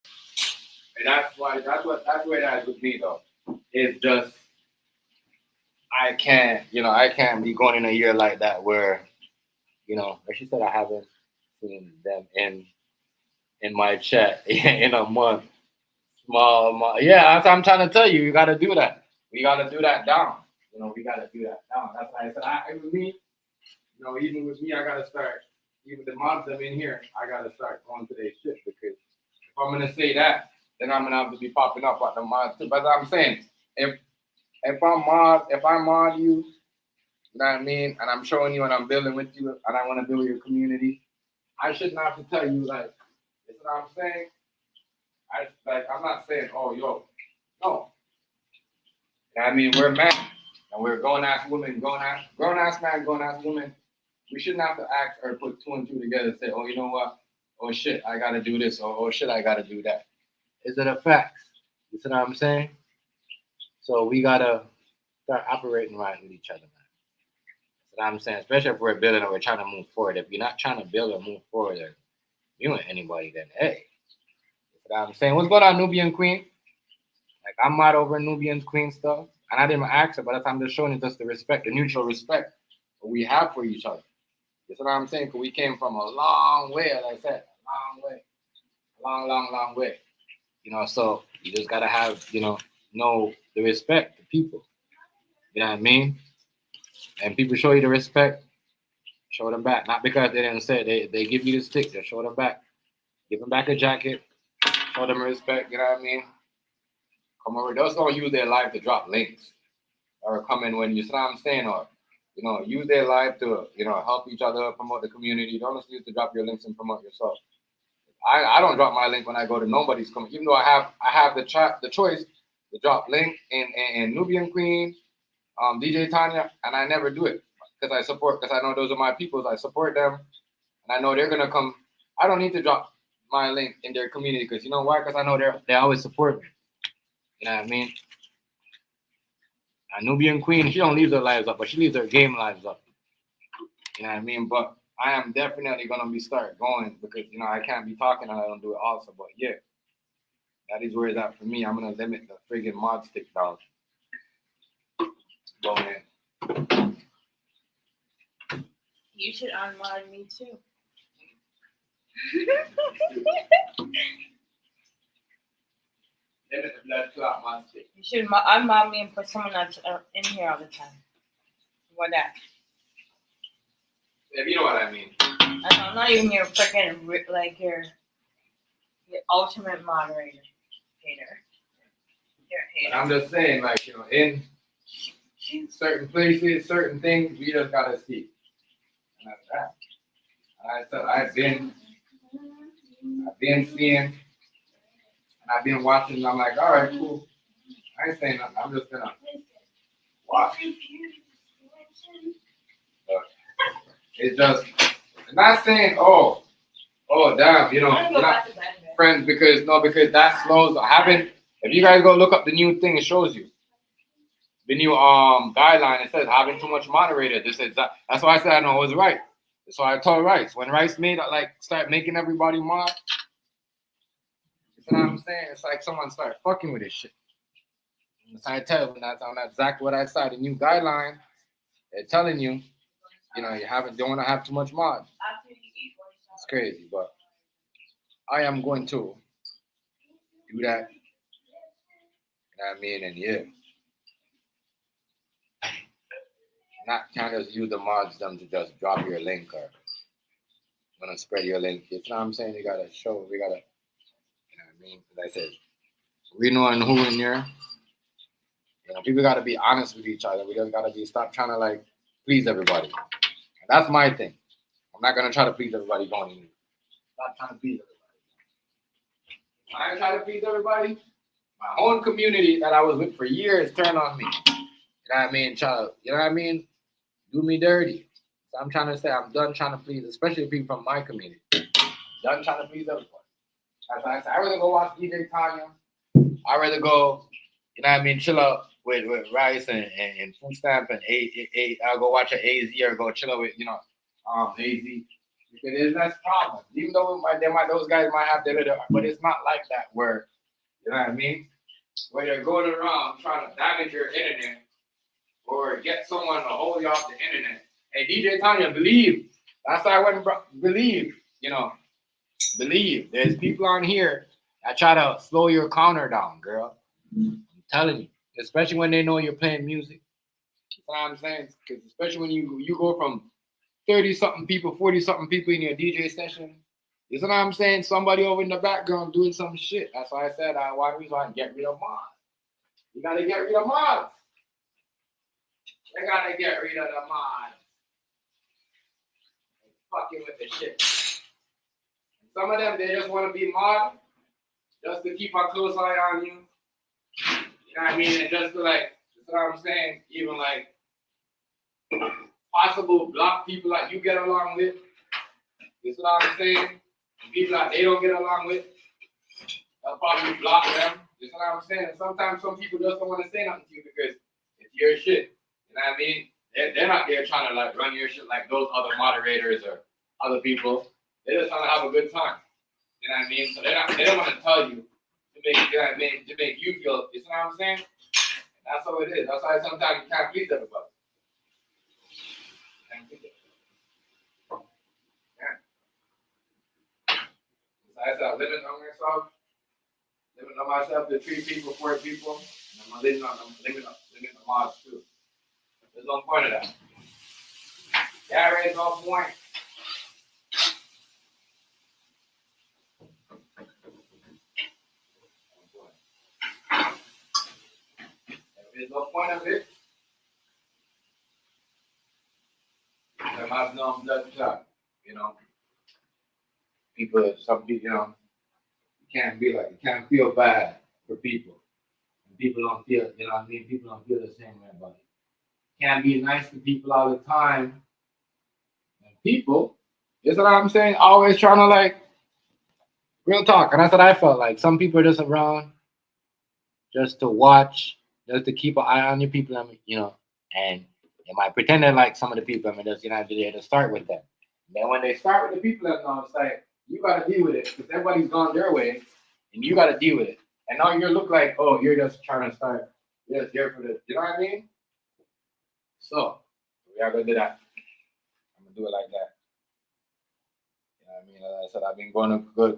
that's where that is with me, though. It's just, I can't be going in a year like that where, you know, like she said, I haven't seen them in my chat in a month. Yeah, that's what I'm trying to tell you. You got to do that. We got to do that down. You know, we got to do that down. That's why I said, with me, you know, even with me, I got to start, even the moms that are in here, I got to start going to their shit, because if I'm going to say that, then I'm going to have to be popping up at the mods too. But I'm saying, if I mod you, you know what I mean, and I'm showing you and I'm building with you, and I want to build your community, I shouldn't have to tell you, like, you know what I'm saying? I'm not saying, oh, yo, no. You know what I mean? We're men, and we're grown-ass women, grown-ass man, grown-ass woman. We shouldn't have to act or put two and two together and say, oh, you know what? Oh, shit, I got to do this, or oh, shit, I got to do that. Is it a fact? You see what I'm saying? So we got to start operating right with each other, man. That's what I'm saying, especially if we're building or we're trying to move forward. If you're not trying to build or move forward or you and anybody, then hey. That's what I'm saying. What's going on, Nubian Queen? Like, I'm not over Nubian Queen stuff. And I didn't ask her, but I'm just showing you just the respect, the mutual respect that we have for each other. That's what I'm saying, because we came from a long way, as I said. A long way. Long way. You know, so you just got to have, you know the respect to people. You know what I mean? And people show you the respect, show them back. Not because they didn't say it. They give you the stick, just show them back. Give them back a jacket, show them respect, you know what I mean? Come over, just don't use their life to drop links. Or come in when you see what I'm saying, or, you know, use their life to, you know, help each other, promote the community. Don't just use to drop your links and promote yourself. I don't drop my link when I go to nobody's community, even though I have the choice to drop link in Nubian Queen, DJ Tanya, and I never do it because I know those are my peoples. I support them, and I know they're gonna come. I don't need to drop my link in their community because you know why? Because I know they always support me. You know what I mean? A Nubian Queen, she don't leave their lives up, but she leaves their game lives up. You know what I mean? But I am definitely gonna start going because you know I can't be talking and I don't do it also. But yeah, that is where it's at for me. I'm gonna limit the friggin' mod stick down. Go in. You should unmod me too. Limit the blood clot mod stick. You should unmod me and put someone that's in here all the time. What that? If you know what I mean. I know, I'm not even your freaking like your ultimate moderator hater. You're a hater. But I'm just saying, like, you know, in certain places, certain things, we just gotta see. And that's that. I said I've been seeing, and I've been watching. And I'm like, all right, cool. I ain't saying nothing. I'm just gonna watch. But it's just I'm not saying, oh, damn, you're not friends because that slows. If you guys go look up the new thing, it shows you the new guideline. It says having too much moderator. This is that's why I said I know it was right. So I told Rice when Rice made start making everybody mod. You know what I'm saying? It's like someone started fucking with this shit. So I tell you, that's exactly what I saw. The new guideline, they're telling you, you don't want to have too much mod. It's crazy, but I am going to do that. You know what I mean? And yeah. Not kind of use the mods them to just drop your link or gonna spread your link. You know what I'm saying? We gotta, you know what I mean? As I said, we know who in here. You know, people gotta be honest with each other. We just gotta stop trying to please everybody. And that's my thing. I'm not gonna try to please everybody going in. Stop trying to please everybody. I ain't trying to please everybody. My own community that I was with for years turned on me. You know what I mean? You know what I mean? Do me dirty. So I'm trying to say I'm done trying to please, especially people from my community. Done trying to please everybody. As I said, I'd rather go watch DJ Tanya. I'd rather go, you know what I mean, chill out with Rice and Food Stamp and I'll go watch an AZ or go chill out with, AZ. Because there's less problems. Even though those guys might have their, but it's not like that where, you know what I mean? Where they're going around trying to damage your internet or get someone to hold you off the internet. Hey, DJ Tanya, believe. That's why I wouldn't believe, believe. There's people on here that try to slow your counter down, girl. I'm telling you. Especially when they know you're playing music. You know what I'm saying? Because especially when you go from 30-something people, 40-something people in your DJ session. You know what I'm saying? Somebody over in the background doing some shit. That's why I said why we want to get rid of mods. You gotta get rid of mods. They gotta get rid of the mods. Fucking with the shit. Some of them, they just want to be mod, just to keep a close eye on you. You know what I mean? And just to you know what I'm saying? Even possible block people that you get along with. You know what I'm saying? And people that they don't get along with, they'll probably block them. You know what I'm saying? And sometimes some people just don't want to say nothing to you because it's your shit. You know what I mean? They're not there trying to run your shit like those other moderators or other people. They're just trying to have a good time. You know what I mean? So they don't want to tell you to make you know what I mean, to make you feel. You know what I'm saying? And that's how it is. That's why sometimes you can't please everybody. Yeah. So I said, limit on myself to 3 people, 4 people, and I'm gonna limit the mods too. There's no point of that. There is no point. There's no point of it. There has no blood clot, People, some people, you can't feel bad for people. And people don't feel, you know what I mean? People don't feel the same way about it. Can't be nice to people all the time. And people, you know what I'm saying? Always trying to real talk. And that's what I felt like. Some people are just around just to watch, just to keep an eye on your people, and they might pretend they're like some of the people, just, they just start with them. And then when they start with the people, it's like, you got to deal with it because everybody's gone their way and you got to deal with it. And now you look like, oh, you're just trying to start, you're just here for this. You know what I mean? So, we are going to do that. I'm going to do it like that. You know what I mean? As I said, I've been going to good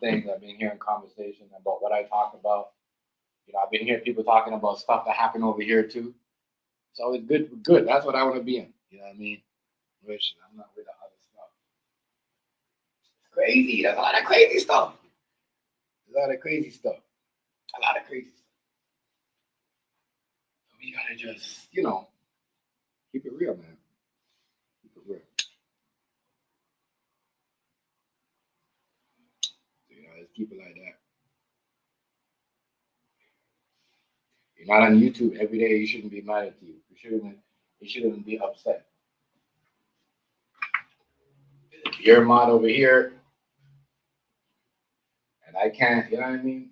things. I've been hearing conversation about what I talk about. I've been hearing people talking about stuff that happened over here too. So it's good. That's what I want to be in. You know what I mean? Which I'm not with the other stuff. It's crazy. There's a lot of crazy stuff. We gotta just, keep it real, man. Keep it real. Let's keep it like that. You're not on YouTube every day. You shouldn't be mad at you. You shouldn't be upset. If you're a mod over here, and I can't, you know what I mean?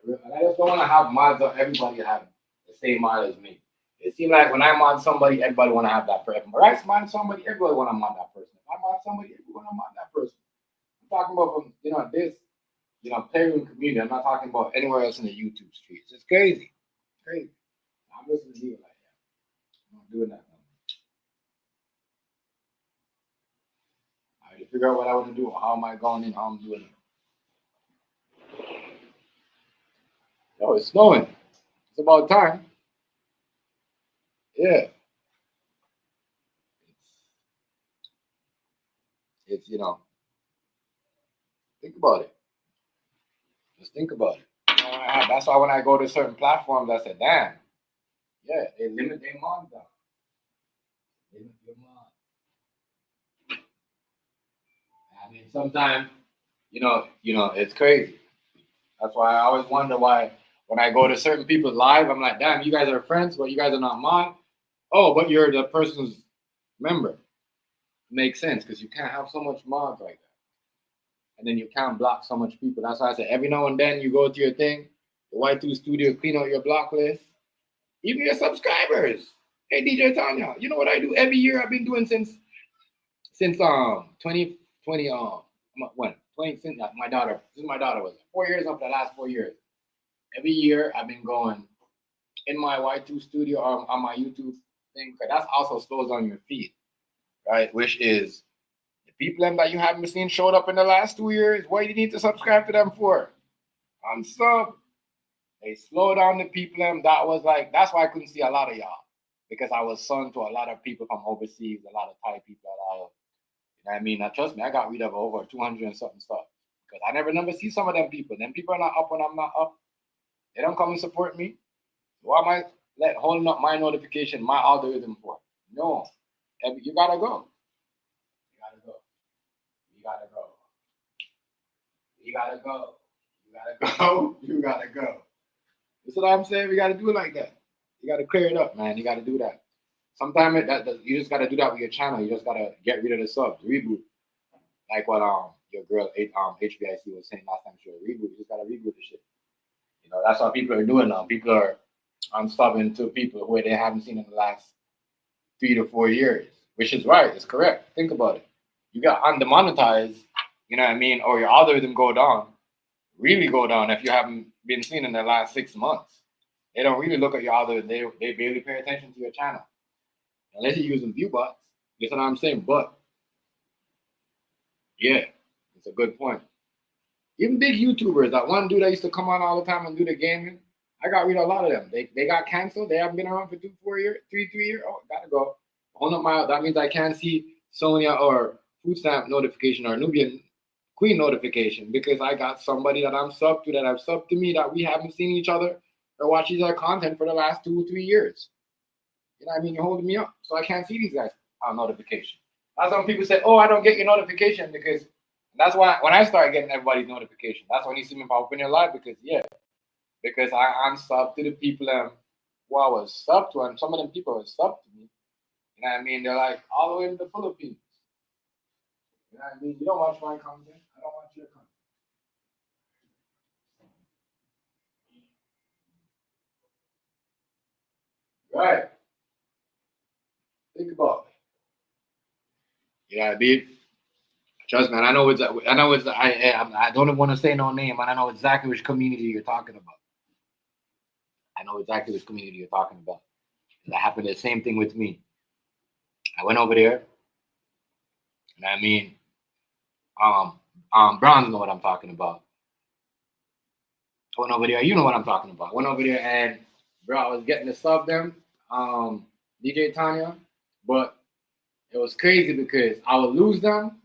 I just don't want to have mods on everybody have the same mod as me. It seems like when I mod somebody, everybody want to have that person. But I mod somebody, everybody want to mod that person. If I mod somebody, everybody want to mod that person. I'm talking about from, this, playroom community. I'm not talking about anywhere else in the YouTube streets. It's crazy. It's crazy. I'm listening to you like that. I'm not doing that. I have to figure out what I want to do. How am I going in? How I'm doing it. Oh, it's snowing. It's about time. Yeah. It's think about it. Just think about it. That's why when I go to certain platforms, I say, damn, yeah, they limit their mods down. Limit your mod. I mean, sometimes, it's crazy. That's why I always wonder why when I go to certain people live, I'm like, damn, you guys are friends, but you guys are not mod. Oh, but you're the person's member. Makes sense, because you can't have so much mods like that. And then you can't block so much people. That's why I say every now and then you go to your thing, the Y2 Studio, clean out your block list. Even your subscribers. Hey, DJ Tanya, you know what I do every year? I've been doing since 2020, since my daughter was 4 years of the last 4 years. Every year I've been going in my Y2 Studio or on my YouTube thing, because that's also slows on your feed, right? Which is the people that you haven't seen showed up in the last 2 years. What do you need to subscribe to them for? Unsub. They slow down the people. That's why I couldn't see a lot of y'all, because I was son to a lot of people from overseas, a lot of Thai people, you know what I mean? Now, trust me, I got rid of over 200 and something stuff, because I never see some of them people. Them people are not up when I'm not up. They don't come and support me. Why am I holding up my notification, my algorithm for? No. You gotta go. You gotta go. You gotta go. You gotta go. You gotta go. You gotta go. That's what I'm saying. We gotta do it like that. You gotta clear it up, man. You gotta do that. Sometimes you just gotta do that with your channel. You just gotta get rid of the subs, reboot. Like what your girl HBIC was saying last time she was reboot. You just gotta reboot the shit. That's what people are doing now. People are unsubbing to people who they haven't seen in the last 3 to 4 years, which is right. It's correct. Think about it. You got undemonetized, you know what I mean, or your algorithm go down, really go down if you haven't been seen in the last 6 months. They don't really look at your algorithm. They barely pay attention to your channel. Unless you're using view bots. You know what I'm saying? But, yeah, it's a good point. Even big YouTubers, that one dude that used to come on all the time and do the gaming, I got rid of a lot of them. They got canceled. They haven't been around for 3 years. Oh, gotta go. Hold up that means I can't see Sonia or Food Stamp notification or Nubian Queen notification, because I got somebody that I'm subbed to, that have subbed to me, that we haven't seen each other or watched each other content for the last 2 or 3 years. You know what I mean? You're holding me up, so I can't see these guys on notification. That's when people say, oh, I don't get your notification, because that's why when I start getting everybody's notification, that's when you see me pop up in your live, because I'm subbed to the people who I was subbed to, and some of them people are subbed to me. You know what I mean? They're like all the way in the Philippines. You know what I mean? You don't watch my content. I don't watch your content. Right. Think about it. Yeah, dude. Trust me, I don't even want to say no name, and I know exactly which community you're talking about. That happened the same thing with me. I went over there, and I mean, Browns know what I'm talking about. I went over there, you know what I'm talking about. I went over there, and bro, I was getting to sub them, DJ Tanya, but it was crazy because I would lose them,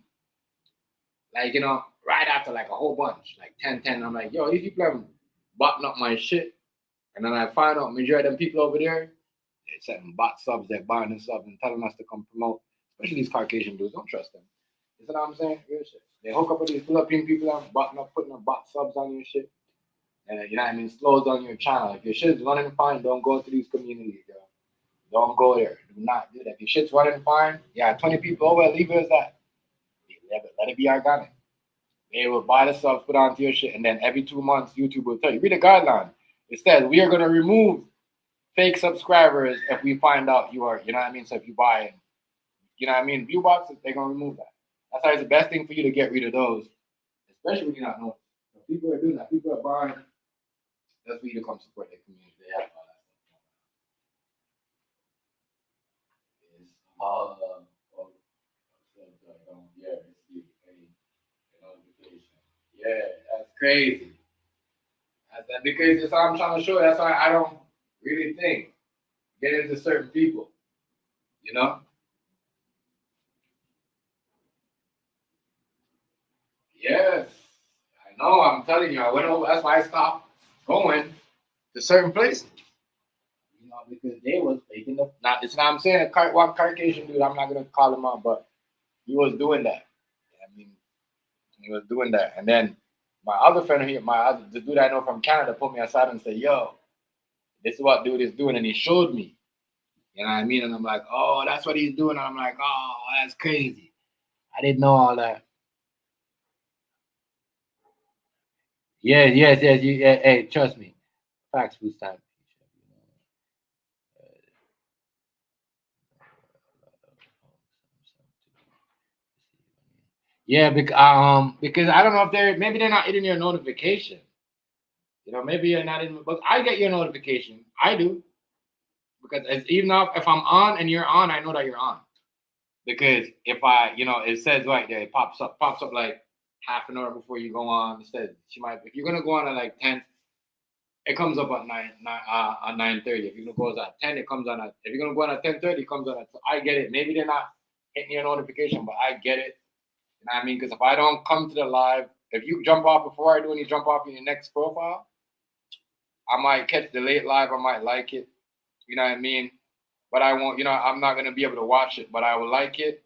right after a whole bunch, 10. I'm like, yo, these people are botting up my shit. And then I find out majority of them people over there, they're setting bot subs, they're buying and subs and telling us to come promote, especially these Caucasian dudes. Don't trust them. You know what I'm saying? Real shit. They hook up with these Philippine people and putting a bot subs on your shit. And you know what I mean? Slows down your channel. If your shit's running fine, don't go to these communities, yo. Don't go there. Do not do that. If your shit's running fine, yeah, 20 people over, leave it as that. Let it be organic. They will buy the subs, put onto your shit, and then every 2 months, YouTube will tell you, read the guideline. It says, we are going to remove fake subscribers if we find out you are, you know what I mean? So if you buy it, you know what I mean? View boxes, they're going to remove that. That's why it's the best thing for you to get rid of those, especially when you're not knowing. If people are doing that. People are buying. That's for you to come support their community. They have all that stuff. Yeah, that's crazy. That's because that's what I'm trying to show. That's why I don't really think get into certain people. You know? Yes. I know, I'm telling you, I went over, that's why I stopped going to certain places. You know, because they was making the not it's not I'm saying one Caucasian dude, I'm not gonna call him out, but he was doing that. I mean, he was doing that. And then my other friend here, the dude I know from Canada put me aside and said, yo, this is what dude is doing, and he showed me. You know what I mean? And I'm like, oh, that's what he's doing. And I'm like, oh, that's crazy. I didn't know all that. Yes. Hey, trust me. Facts, food time. Yeah, because I don't know if they're not hitting your notification. You know, maybe you're not in, but I get your notification. I do. Because even if I'm on and you're on, I know that you're on. Because if it says right there, it pops up like half an hour before you go on. It says if you're gonna go on at like 10, it comes up at 9:30. If you're gonna go at 10, it comes on if you're gonna go on at 10:30, it comes on at. So I get it. Maybe they're not hitting your notification, but I get it. You know what I mean? Because if I don't come to the live, if you jump off before I do and you jump off in your next profile, I might catch the late live. I might like it. You know what I mean? But I won't, I'm not going to be able to watch it, but I will like it.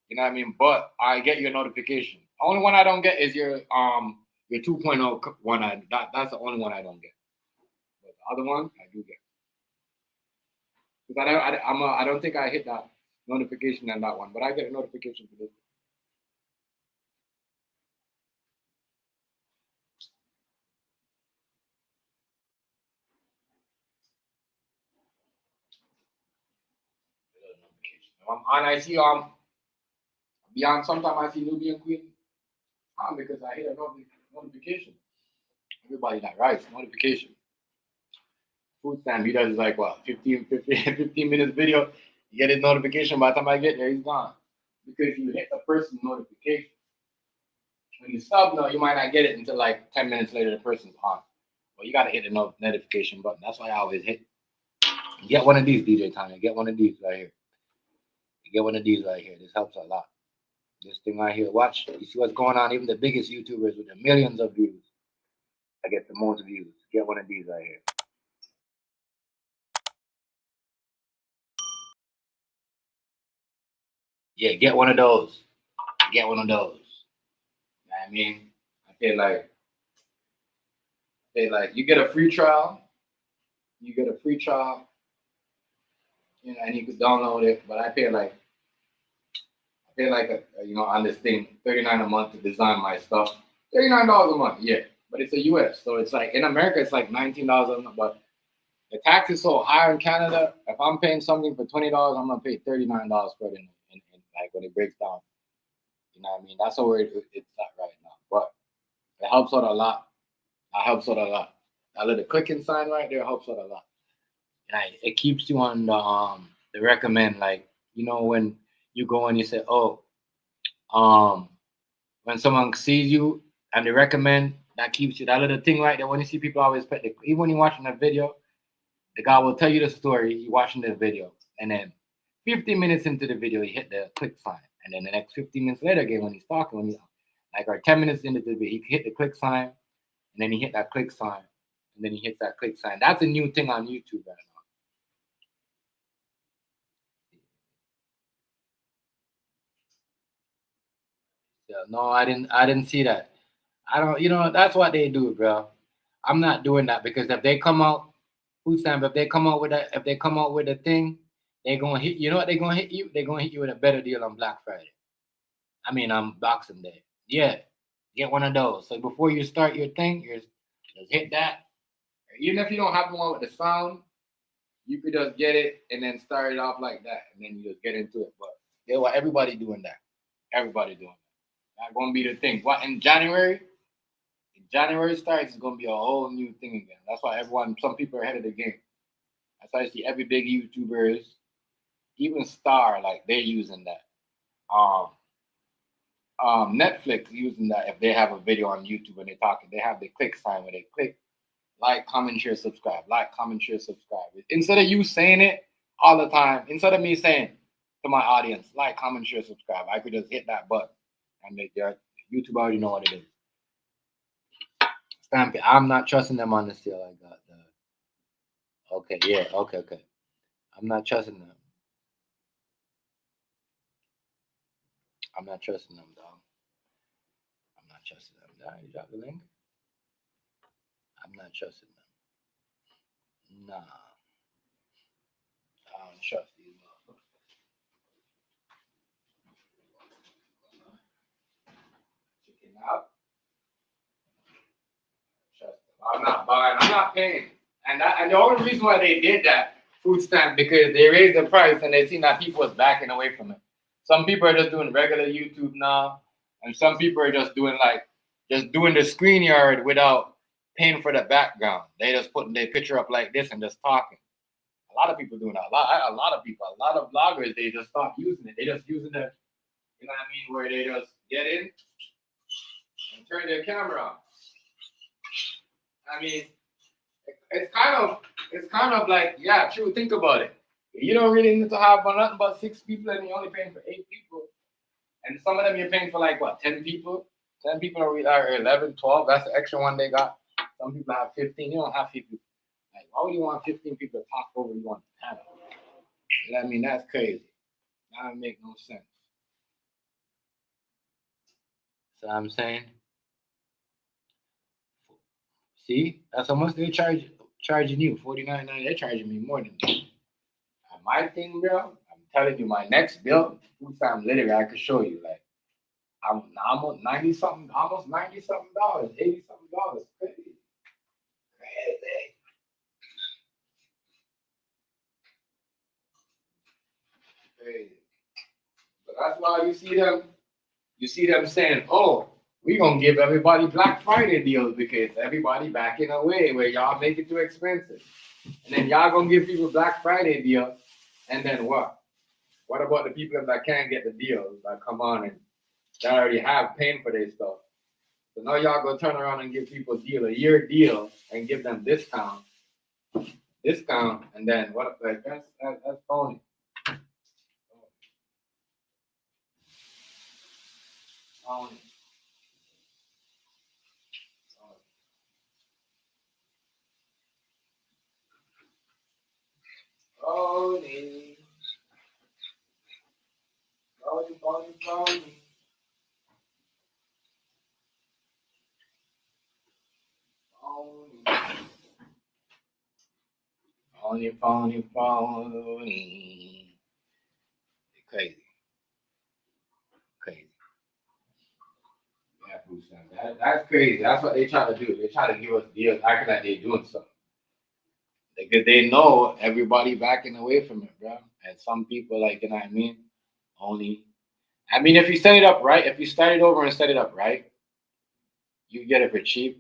You know what I mean? But I get your notification. The only one I don't get is your 2.0 one. That's the only one I don't get. But the other one, I do get. Because I don't think I hit that notification on that one, but I get a notification for this. I see beyond sometimes I see Nubian Queen because I hit a notification. Everybody that writes notification. Food stamp, he does like what 15 minutes video. You get his notification. By the time I get there, he's gone because you hit the person's notification. When you sub, no, you might not get it until like 10 minutes later. The person's on. Well, you gotta hit the notification button. That's why I always hit. Get one of these, DJ Tommy. Get one of these right here. Get one of these right here. This helps a lot. This thing right here. Watch. You see what's going on? Even the biggest YouTubers with the millions of views, I get the most views. Get one of these right here. Yeah, get one of those. Get one of those. You know what I mean? I feel like you get a free trial. You get a free trial. And you could download it. But I pay like on this thing, $39 a month to design my stuff. $39 a month, yeah. But it's a US. So it's like in America it's like $19 a month. But the tax is so high in Canada. If I'm paying something for $20, I'm gonna pay $39 for it in like when it breaks down. You know what I mean? That's where it's at right now. But it helps out a lot. That little clicking sign right there helps out a lot. And it keeps you on the recommend, like, when you go and you say, when someone sees you and they recommend, that keeps you, that little thing right there. When you see people always put, even when you're watching a video, the guy will tell you the story, you're watching the video, and then 15 minutes into the video, you hit the click sign. And then the next 15 minutes later, again, when he's talking, or 10 minutes into the video, he hit the click sign, and then he hit that click sign, and then he hits that click sign. That's a new thing on YouTube right now. Yeah, no, I didn't see that. I don't. That's what they do, bro. I'm not doing that because if they come out, food stamp, if they come out with a thing, they're gonna hit. You know what they're gonna hit you? They're gonna hit you with a better deal on Black Friday. I mean, Boxing Day. Yeah, get one of those. So before you start your thing, just hit that. Even if you don't have one with the sound, you could just get it and then start it off like that, and then you just get into it. But yeah, well, everybody doing that. Everybody doing that. That's gonna be the thing. What in January? January starts, it's gonna be a whole new thing again. That's why some people are ahead of the game. That's why I see every big YouTubers, even Star, like they're using that. Netflix using that if they have a video on YouTube and they're talking, they have the click sign where they click like, comment, share, subscribe, like, comment, share, subscribe. Instead of you saying it all the time, instead of me saying to my audience, like, comment, share, subscribe, I could just hit that button and YouTube already know what it is. Stamp it. I'm not trusting them on this deal. I got that. Okay, yeah, okay. I'm not trusting them. I'm not trusting them, dog. I'm not trusting them. Did I drop the link? I'm not trusting them. Nah. I don't trust these motherfuckers. Chicken out. I'm not buying. I'm not paying. And the only reason why they did that food stamp because they raised the price and they seen that people was backing away from it. Some people are just doing regular YouTube now, and some people are just doing the screen yard without paying for the background. They just putting their picture up like this and just talking. A lot of people doing that. A lot of bloggers, they just stop using it. They just using the, you know what I mean, where they just get in and turn their camera on. I mean, it's kind of like, yeah, true. Think about it. You don't really need to have nothing but 6 people, and you're only paying for 8 people. And some of them you're paying for like what, 10 people? 10 people are 11, 12. That's the extra one they got. Some people have 15. You don't have 15. Like, why would you want 15 people to talk over you on the panel? You know what I mean? That's crazy. That don't make no sense. So I'm saying, see, that's how much they're charging you. $49.90. They're charging me more than that. And my thing, bro, I'm telling you, my next bill, food stamp, literally, I could show you. Like, I'm almost $90 something, $80 something. Crazy. Crazy. But that's why you see them saying, oh, we're gonna give everybody Black Friday deals because everybody backing away where y'all make it too expensive. And then y'all gonna give people Black Friday deals, and then what? What about the people that can't get the deals that come on and that already have paying for their stuff? So now y'all go turn around and give people a year deal and give them discount, and then what? Like that's phony. Phony. Phony. Phony. Crazy. Yeah, food stamp. That's crazy. That's what they try to do. They try to give us deals, acting like they're doing something. Because they know everybody backing away from it, bro. And some people, like, you know what I mean? If you set it up right, if you start it over and set it up right, you get it for cheap.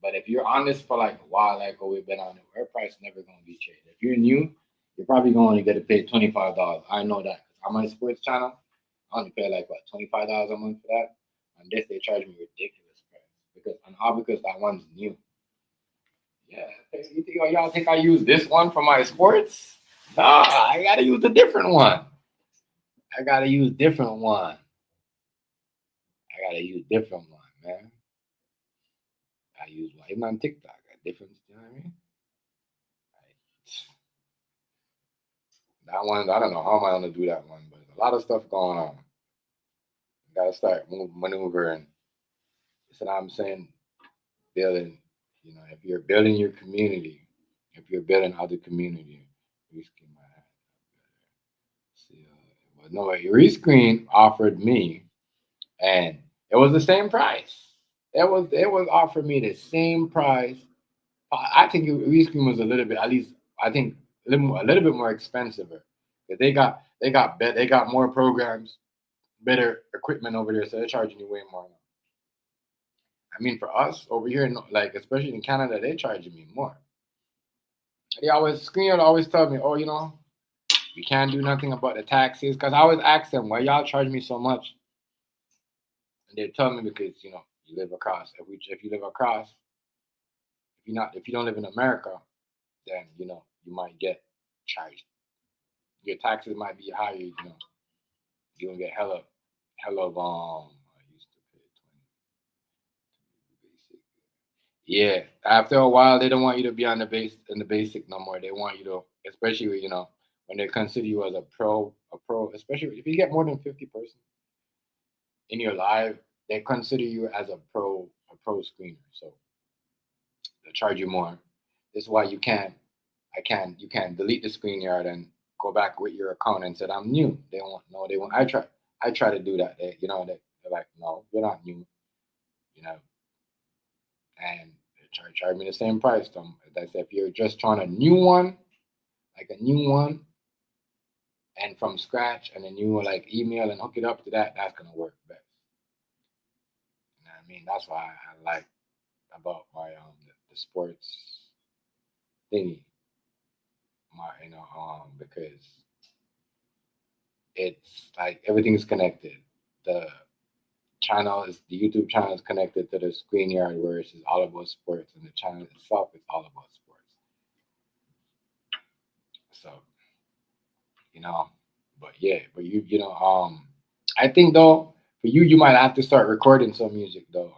But if you're on this for like a while, like what we've been on it, our price is never going to be cheap. If you're new, you're probably going to get to pay $25. I know that. On my sports channel, I only pay like, what, $25 a month for that? On this, they charge me ridiculous price. Because that one's new. Yeah, y'all think I use this one for my sports? Nah, I gotta use a different one. Man. I use one. Even on TikTok, different. You know what I mean? That one, I don't know how am I gonna do that one, but a lot of stuff going on. Gotta start maneuvering. So I'm saying building, if you're building your community, if you're building other community, rescreen might have see, well, no, rescreen offered me, and it was the same price. It was offered me the same price. I think rescreen was a little bit, at least I think a little bit more expensive. But they got more programs, better equipment over there, so they're charging you way more. I mean, for us over here, like especially in Canada, they're charging me more. They always screen always tell me, oh, we can't do nothing about the taxes, because I always ask them, why y'all charge me so much? And they tell me because you live across. If you live across, if you don't live in America, then you might get charged. Your taxes might be higher. You gonna get hella of I used to pay 20 basic. Yeah, after a while, they don't want you to be on the basic no more. They want you to, especially when they consider you as a pro, especially if you get more than 50% in your life, they consider you as a pro screener. So they charge you more. This is why you can't delete the ScreenYard and go back with your account and said I'm new. They won't. I try to do that. They're like, no, you're not new. And they charge me the same price. As I said, if you're just trying a new one, and from scratch, and then you like email and hook it up to that, that's gonna work best. You know what I mean? That's why I like about my the sports thingy. Because it's like everything's connected. The YouTube channel is connected to the ScreenYard, where it's just all about sports, and the channel itself is all about sports. So, I think though for you might have to start recording some music though.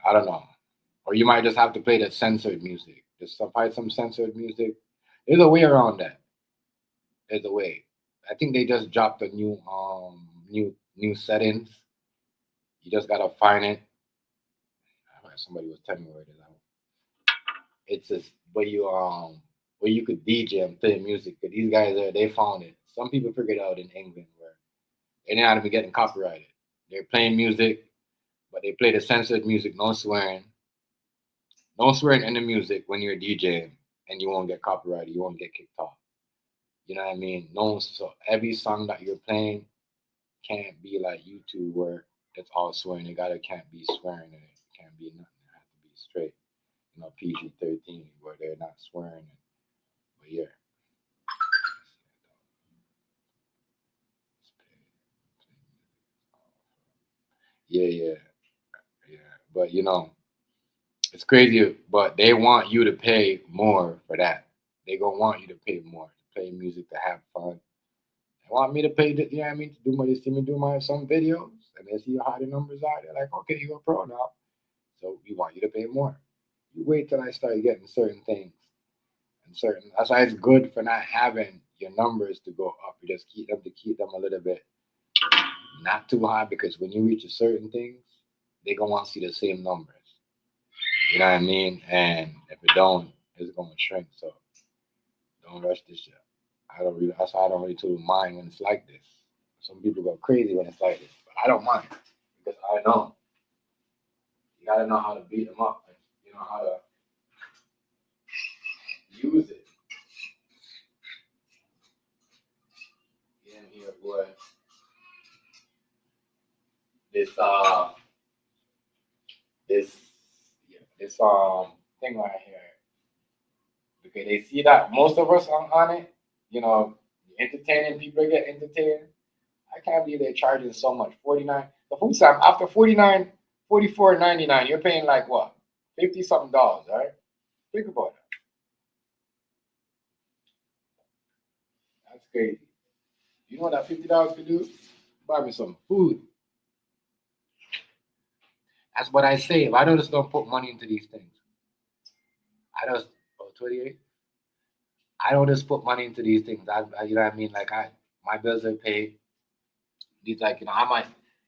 I don't know, or you might just have to play the censored music. Just find some censored music. There's a way around that. There's a way. I think they just dropped a new settings. You just gotta find it. Somebody was telling me where it is. It's just where you could DJ and play music. But these guys they found it. Some people figured it out in England where they're not even getting copyrighted. They're playing music, but they play the censored music, no swearing. No swearing in the music when you're DJing, and you won't get copyrighted. You won't get kicked off. You know what I mean? So every song that you're playing can't be like YouTube where it's all swearing. Can't be swearing in it. It can't be nothing. It has to be straight. PG-13 where they're not swearing. But yeah. Yeah. But it's crazy. But they want you to pay more for that. They gonna want you to pay more to play music, to have fun. They want me to pay, to see me do some videos, and they see how the numbers are. They're like, okay, you're a pro now, so we want you to pay more. You wait till I start getting certain things, that's why it's good for not having your numbers to go up. You just keep them a little bit, not too high, because when you reach a certain things, they gonna want to see the same numbers. You know what I mean? And if it don't, it's gonna shrink. So don't rush this shit. That's why I don't really too mind when it's like this. Some people go crazy when it's like this, but I don't mind, because I know you gotta know how to beat them up, and you know how to use it. In here, boy. This thing right here, because they see that most of us on it, entertaining people get entertained. I can't believe they're charging so much. 49. The food stamp after 49, 44.99, you're paying like what? $50 something, right? Think about that. That's crazy. You know what that $50 could do? Buy me some food. That's what I save. I just don't put money into these things. 28. I don't just put money into these things. You know what I mean? Like my bills are paid. these like, I might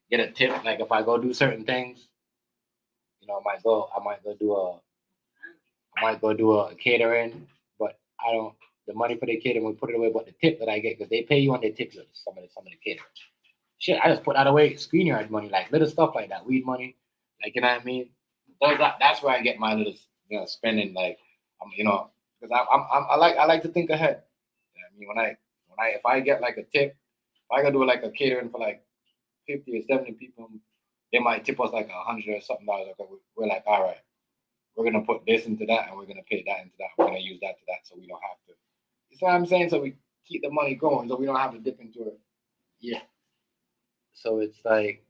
get a tip, like if I go do certain things, I might go do a catering, but I don't, the money for the catering, we put it away, but the tip that I get, because they pay you on their tip, some of the catering. Shit, I just put that away, screen yard money, like little stuff like that, weed money, like, you know what I mean? That's where I get my little, spending, like, because I like to think ahead. You know what I mean, if I get like a tip, if I gotta do like a catering for like 50 or 70 people, they might tip us like $100 or something. We're like, all right, we're gonna put this into that, and we're gonna pay that into that. We're gonna use that to that, so we don't have to. You see what I'm saying? So we keep the money going, so we don't have to dip into it. Yeah. So it's like,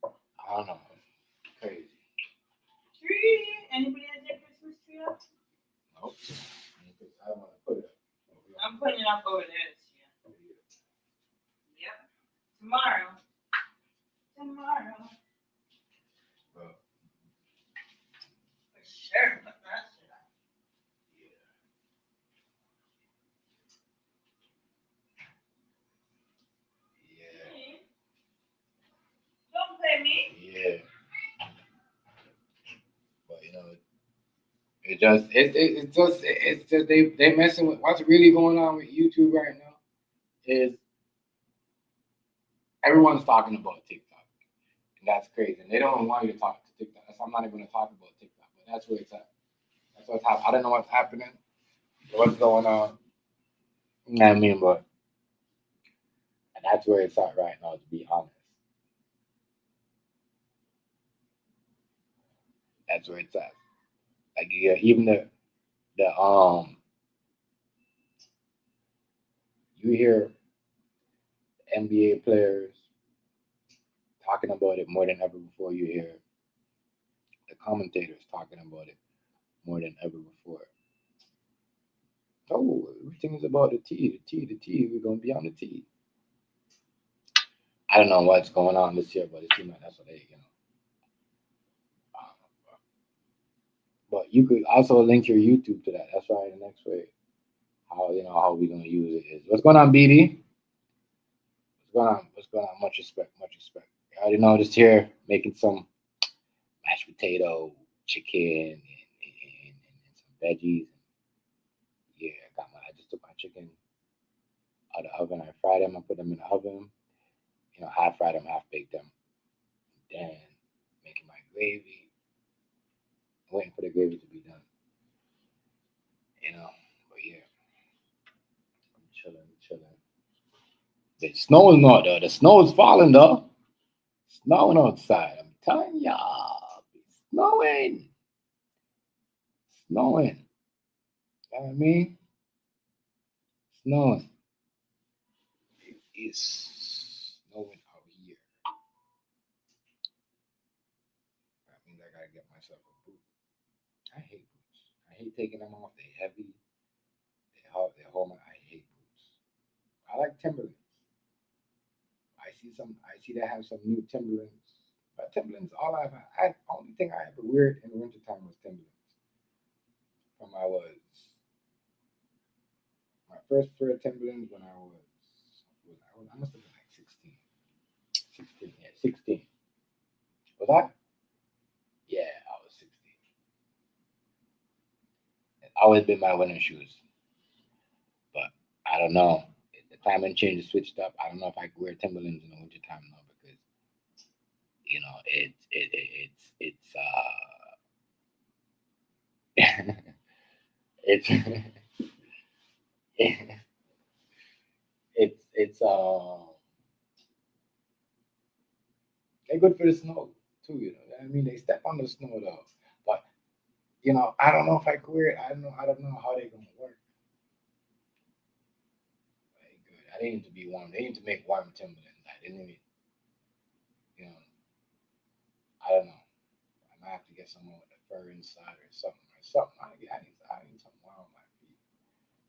I don't know, crazy. Tree? Anybody has their Christmas tree up? Nope. I don't want to put it up. I'm putting it up over there this year. Yep. Tomorrow. Well, For sure. Put that shit up. yeah. Don't play me. Yeah. But it's just they messing with what's really going on with YouTube right now is everyone's talking about TikTok. And that's crazy. And they don't want you to talk to TikTok. I'm not even gonna talk about TikTok, but that's where it's at. That's what's happening. I don't know what's happening, what's going on. You know what I mean? But that's where it's at right now, to be honest. That's where it's at. Like, yeah, even the you hear NBA players talking about it more than ever before. You hear the commentators talking about it more than ever before. Oh, everything is about the T. We're gonna be on the T. I don't know what's going on this year, but it seems like that's what they, But you could also link your YouTube to that. That's right. The next way, how we gonna use it is. What's going on, BD? What's going on? Much respect. I already know, just here making some mashed potato, chicken, and some veggies. Yeah, I just took my chicken out of the oven. I fried them. I put them in the oven. Half fried them, half baked them. Then making my gravy. Waiting for the gravy to be done. But yeah, I'm chilling. The snow is not there. The snow is falling though. Snowing outside. I'm telling y'all, it's snowing. You know what I mean? Snowing. It is snowing out here. That means I gotta get myself a boot. I hate boots. I hate taking them off. They're heavy. They hold my. I hate boots. I like Timberlands. I see they have some new Timberlands. But Timberlands, only thing I ever wear in the wintertime was Timberlands. My first pair of Timberlands when I must have been like 16. 16. Was I? Yeah, I was 16. It's always been my winter shoes. But I don't know. The timing change switched up. I don't know if I could wear Timberlands in the wintertime now because they're good for the snow too. I mean, they step on the snow though, but I don't know if I could wear it. I don't know how they're gonna work. Very good. I didn't need to be warm. They need to make warm Timberlands. I didn't even, I don't know. I might have to get someone with a fur inside or something. I need something warm on my feet.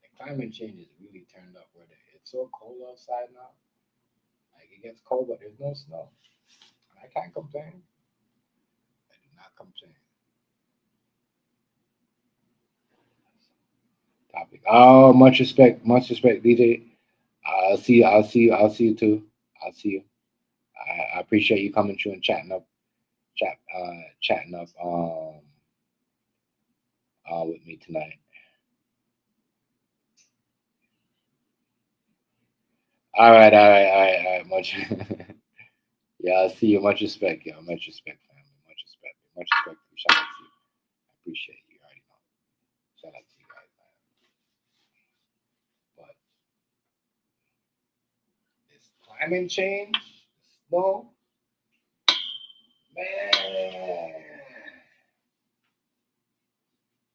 The climate change has really turned up where it's so cold outside now. Like, it gets cold, but there's no snow. And I can't complain. I do not complain. Topic. Oh, much respect, DJ. I'll see you. I'll see you. I'll see you too. I'll see you. I appreciate you coming through and chatting up with me tonight. All right. Much. Yeah, I'll see you. Much respect, yo. Much respect, family. Much respect. Shout out to you. I appreciate you. You already know. Shout out to you guys, man. But this climate change, snow, man,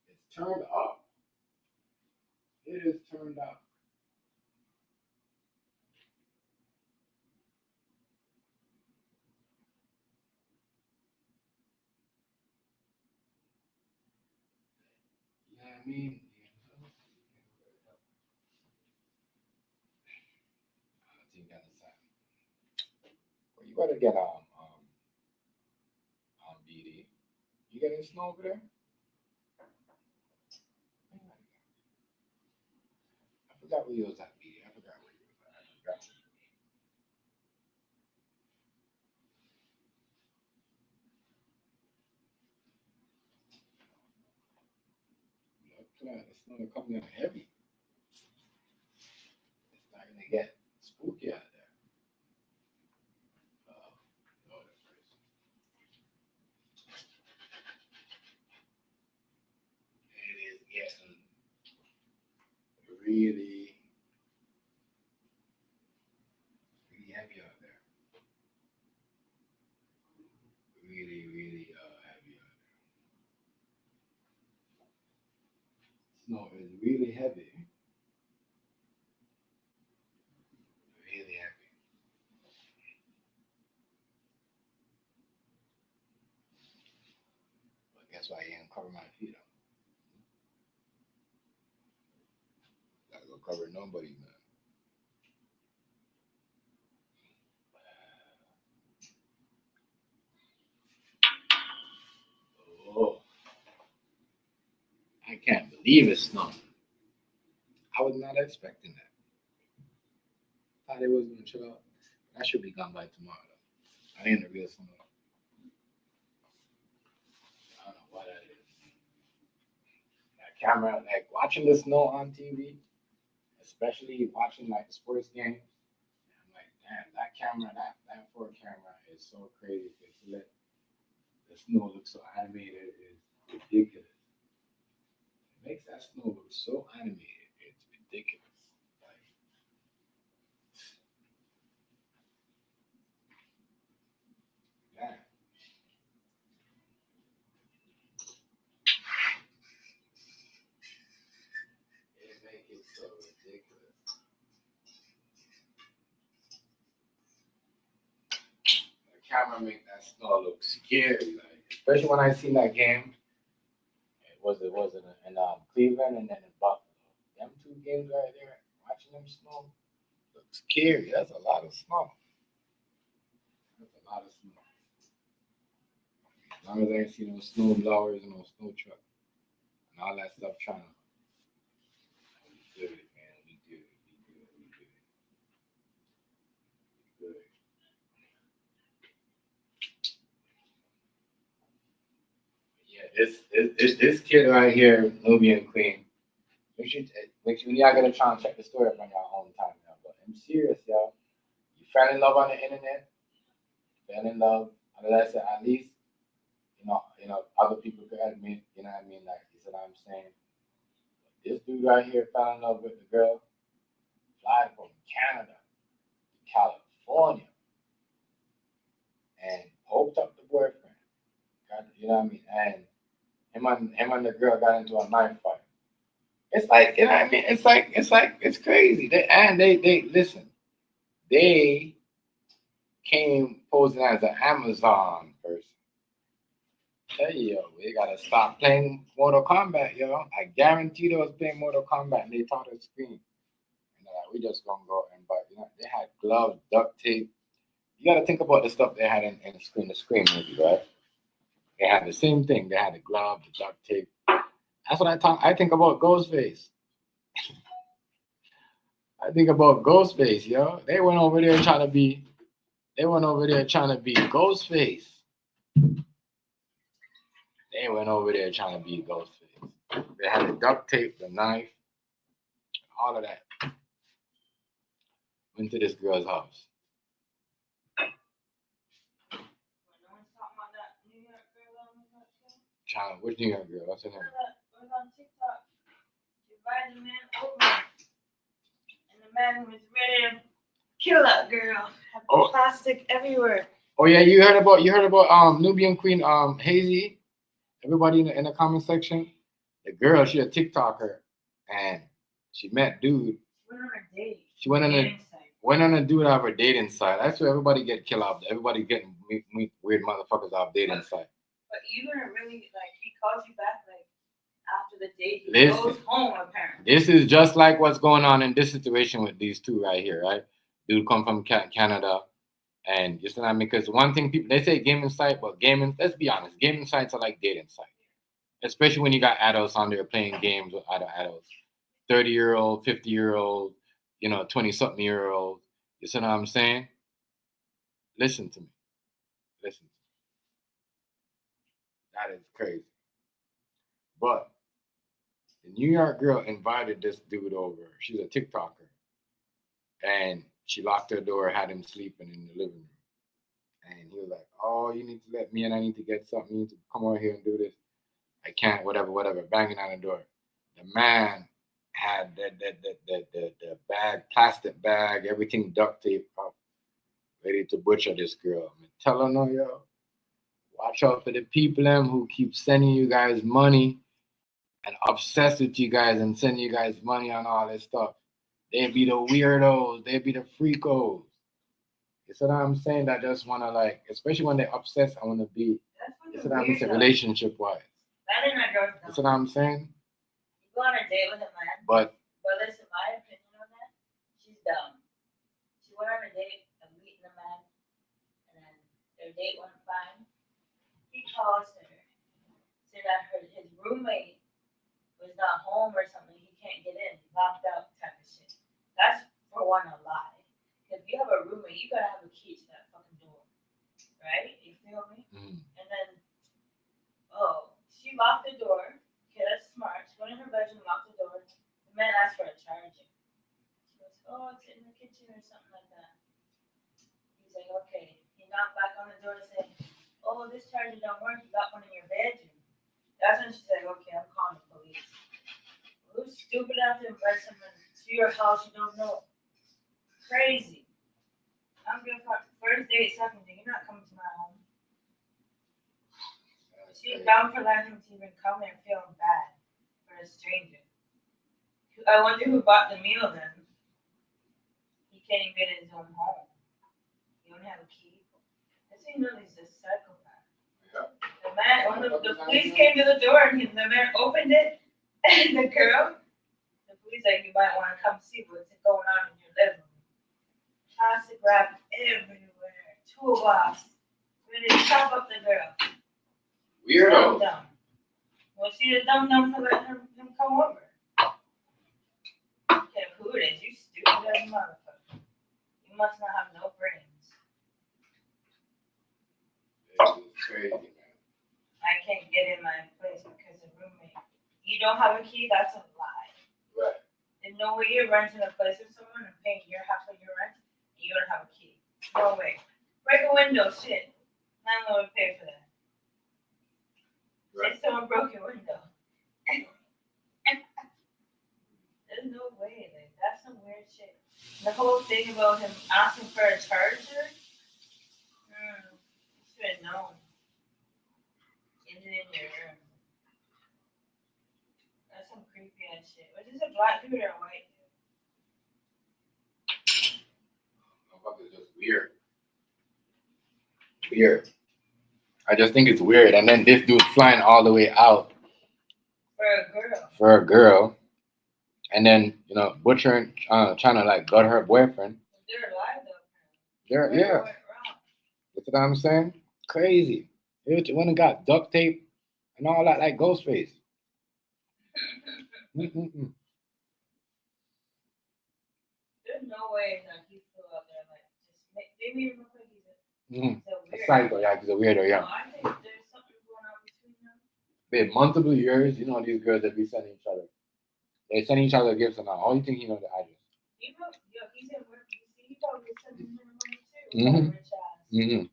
it's turned up. It is turned up. You know what I mean? Well, you better get BD. You got any snow over there? I forgot where you was at, BD. I forgot. It's not gonna come down heavy. It's not gonna get spooky out there. Lord have mercy. It is getting really heavy out there. Really heavy out there. Snow is really heavy. Really heavy. But guess why I ain't cover my feet up? Gotta go cover nobody, man. Oh, I can't believe it's snowing. I was not expecting that. Thought it was gonna chill out. That should be gone by tomorrow. Though. I ain't the real snow. I don't know what that is. That camera, like watching the snow on TV, especially watching like the sports games. I'm like, damn, that camera, that 4 camera is so crazy. It's lit. The snow looks so animated. It's ridiculous. It makes that snow look so animated. It's ridiculous. Like, man. It makes it so ridiculous. The camera make that snow look scary. Like, especially when I seen that game. It was in Cleveland and then in Buffalo. Them 2 games right there, watching them snow, look scary. That's a lot of snow. That's a lot of snow. As long as I ain't see no snow blowers and no snow truck and all that stuff trying to. We did it, man. We did it. Yeah, this kid right here, Nubian Queen. When y'all get a chance, check the story up on your own time now. But I'm serious, y'all. You fell in love on the internet. Fell in love, unless at least other people could admit. You know what I mean? Like you said, I'm saying. This dude right here fell in love with the girl. Fly from Canada to California, and hoped up the boyfriend. You know what I mean? And him and the girl got into a knife fight. It's like, you know what I mean? It's crazy. They listen. They came posing as an Amazon person. Tell you, yo, we gotta stop playing Mortal Kombat, yo. I guarantee they was playing Mortal Kombat and they taught us screen. We just gonna go and but they had gloves, duct tape. You gotta think about the stuff they had in the Scream movie, right? They had the same thing. They had the glove, the duct tape. That's what I think about Ghostface. I think about Ghostface, yo. They went over there trying to be Ghostface. They went over there trying to be Ghostface. They had the duct tape, the knife, all of that. Went to this girl's house. China, which New York girl? What's her name? Was on TikTok. She invited the man over, and the man was ready to kill that girl. Had plastic everywhere. Oh yeah, you heard about Nubian Queen Hazy? Everybody in the comment section. The girl, she a TikToker, and she met dude. Went on a date. She went on a dude off her dating site. That's where everybody get killed off. Everybody getting meet weird motherfuckers off dating site. But you weren't really like he calls you back like after the date. He Listen, goes home apparently. This is just like what's going on in this situation with these two right here, right? Dude come from Canada, and you see what I mean? Because one thing people they say gaming site, but gaming. Let's be honest, gaming sites are like dating sites, especially when you got adults on there playing games with other adults, 30-year-old, 50-year-old, 20-something-year-old. You see what I'm saying? Listen to me. Listen. That is crazy. But the New York girl invited this dude over. She's a TikToker. And she locked her door, had him sleeping in the living room. And he was like, oh, you need to let me in. I need to get something. You need to come over here and do this. I can't, whatever, banging on the door. The man had the bag, plastic bag, everything duct tape up, ready to butcher this girl. I'm telling her, yo, watch out for the people who keep sending you guys money and obsessed with you guys and sending you guys money on all this stuff. They be the weirdos. They be the freakos. You see what I'm saying? That just want to especially when they're obsessed, I want to be, you see what I'm saying, relationship-wise. That ain't not going You see what I'm saying? You go on a date with a man. But listen, my opinion on that, she's dumb. She went on a date of meeting a man, and then their date went fine. He calls her, said that his roommate was not home or something. He can't get in, locked out type of shit. That's for one a lie. If you have a roommate, you gotta have a key to that fucking door, right? You feel me? Mm. And then, she locked the door. Okay, that's smart. She went in her bedroom, locked the door. The man asked for a charger. She goes, oh, it's in the kitchen or something like that. He's like, okay. He knocked back on the door and said, oh, this charger don't work. You got one in your bedroom. That's when she said, okay, I'm calling the police. Who's stupid enough to invite someone to your house you don't know? Crazy. I'm good for first date, second date. You're not coming to my home. She's down for letting him even come and feeling bad for a stranger. I wonder who bought the meal then. He can't even get his own home. He don't have a key. This ain't really just a psychopath. Yeah. The man, when the police came to the door and the man opened it, and the police like, you might want to come see what's going on in your living room. Plastic wrap everywhere, toolbox, ready to chop up the girl. Weirdo. Dumb. Well, she's a dumb for letting him come over. Okay, who it is? You stupid ass motherfucker. You must not have no brains. It's crazy, man. I can't get in my place because of roommate. You don't have a key? That's a lie. Right. There's no way you're renting a place with someone and paying your half of your rent and you don't have a key. No way. Break a window, shit. Landlord would pay for that. Right. Say someone broke your window. There's no way. That's some weird shit. The whole thing about him asking for a charger, you should have known. Is it in your room? That's some creepy ass shit. Was this a black dude or a white dude? Motherfucker's just weird. Weird. I just think it's weird. And then this dude flying all the way out. For a girl. And then, butchering, trying to gut her boyfriend. They're alive though. Yeah. That's what I'm saying? Crazy. They went and got duct tape and all that like Ghostface. There's no way that he flew out there like just they made him look like he's A psycho, yeah, he's a weirdo, yeah. No, I think there's something going on between them. Babe, multiple years, you know these girls that be sending each other. They send each other gifts and all. How do you think he know the address? He's in work. He probably sending him money too. Mm-hmm. Rich ass. Mm-hmm.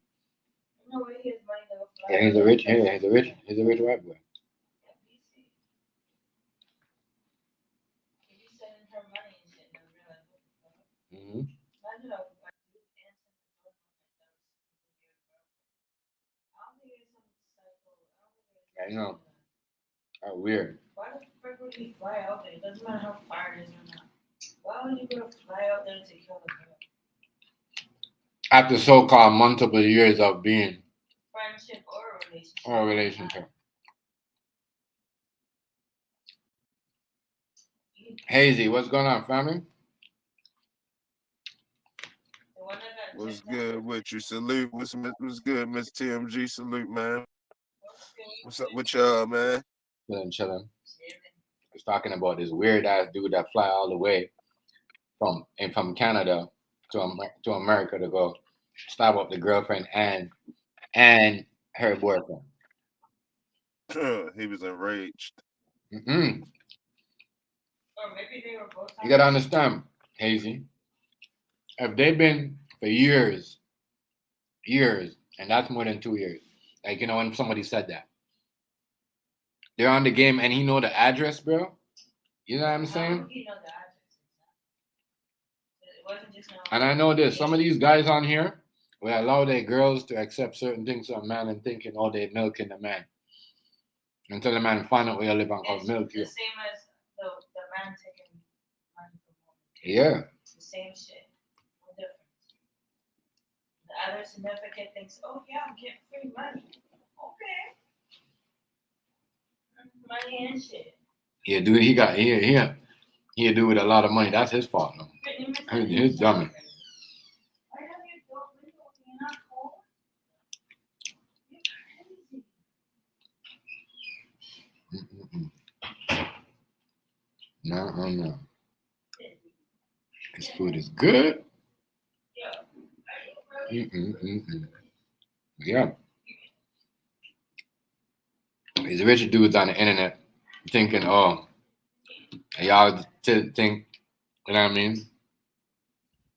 No way he has money to go fly. Yeah, he's a rich white boy. Yeah, BC. He be sending her money and shit, and I'm like, what the fuck? Mm-hmm. Imagine a white dude answering the door like that. I don't think it's some psycho. I know. That's weird. Why the frick would he fly out there? It doesn't matter how far it is or not. Why would you go fly out there to kill a girl? After so-called multiple years of being Friendship or a relationship? or a relationship. Hazy, what's going on, family? The one that got What's checked out? good with you? Salute. What's good, Miss TMG? Salute, man. What's up with y'all, man? Chilling. Was talking about this weird ass dude that fly all the way from Canada to America to go stab up the girlfriend and her boyfriend. He was enraged. Mm-hmm. Or maybe they were both. You gotta understand, Hazy. If they've been for years, and that's more than 2 years. Like, you know, when somebody said that. They're on the game and he know the address, bro. You know what I'm saying? How would he know the address? It wasn't just no. And I know this. Some of these guys on here will allow their girls to accept certain things from a man and thinking, oh, they're milking the man. Until the man find out where you live and called It's milk the you. same as the man taking money from woman. Yeah. It's the same shit. No difference. The other significant thinks, oh yeah, I'm getting free money. Okay. Money and shit. Yeah, dude, he do with a lot of money. That's his fault, no. He's dummy. Why have you built window? You're not cold? You're crazy. No. His food is good. Yeah. These rich dudes on the internet thinking, oh, y'all think, you know what I mean?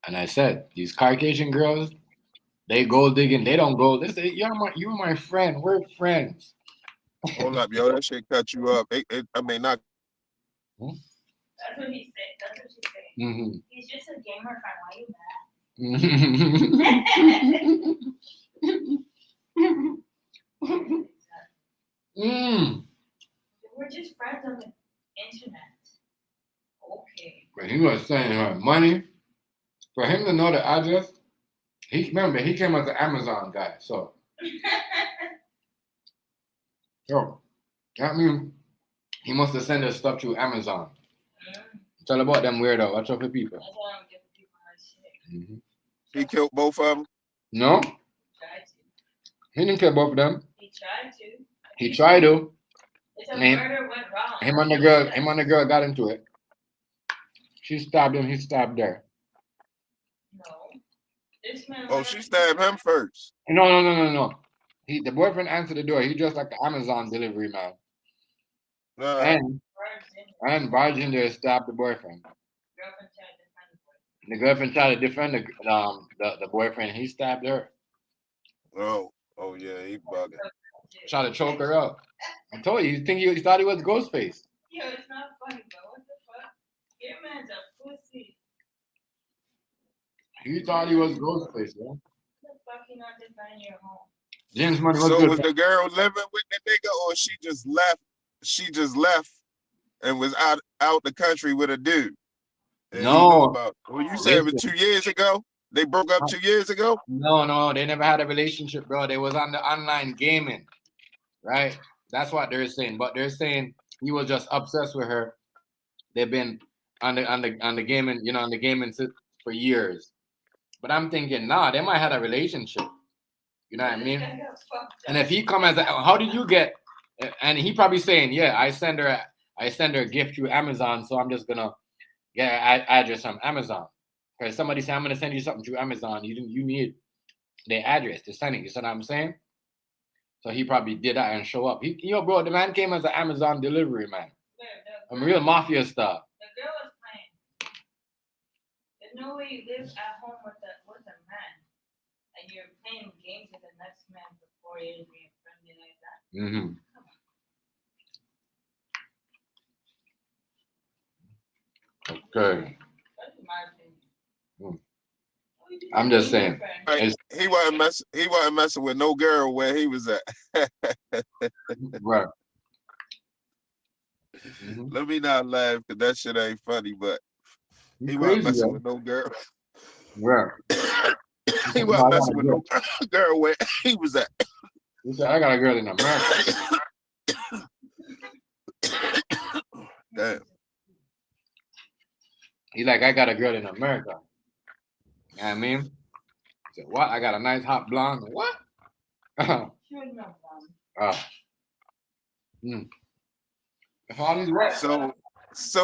And I said, these Caucasian girls, they gold digging. They don't go. They say, you're my friend. We're friends. Hold up, yo. That shit cut you up. Not. That's what he said. That's what she said. Mm-hmm. He's just a gamer friend. Why you mad? We're just friends on the internet. Okay. But he was saying her money. For him to know the address, he came as an Amazon guy. So that means he must have sent his stuff through Amazon. It's all about them weirdo. Watch out for people. That's why I don't give people my shit. Mm-hmm. He killed both of them? No. Tried to. He didn't kill both of them. He tried to. He tried to. It's a murder went wrong. Him and the girl got into it. She stabbed him, he stabbed her. No. This man. Oh, she stabbed him first. No. The boyfriend answered the door. He just like the Amazon delivery man. And Bargender stabbed the boyfriend. The girlfriend tried to defend the boyfriend. He stabbed her. Oh yeah, he bugging. Tried to choke her up. I told you, he thought he was Ghostface. Yo, it's not funny, bro. What the fuck? Your man's a pussy. He thought he was Ghostface, yo. What the fuck you not defending your home? James Money was So good. was the girl living with the nigga, or she just left? She just left and was out the country with a dude. And No. You said it was 2 years ago. They broke up 2 years ago. No, they never had a relationship, bro. They was on the online gaming, right? That's what they're saying. But they're saying he was just obsessed with her. They've been on the gaming, on the gaming for years. But I'm thinking, nah, they might have a relationship. You know what I mean? And if he come as how did you get? And he probably saying, yeah, I send her a gift through Amazon, so I'm just gonna get an address from Amazon. Because somebody said, I'm going to send you something through Amazon. You need their address to send it. You see what I'm saying? So he probably did that and show up. Bro, the man came as an Amazon delivery man. A real mafia stuff. The girl was playing. There's no way you live at home with a man and you're playing games with the next man for 4 years being friendly like that. Mm-hmm. Okay. That's my opinion. I'm just saying. He wasn't messing with no girl where he was at. Right. Let me not laugh because that shit ain't funny, but he crazy, wasn't messing yo. with no girl. Right. He wasn't messing with no girl where he was at. He said, I got a girl in America. Damn. He's like, I got a girl in America. You know what I mean? He said, what? I got a nice hot blonde. What? So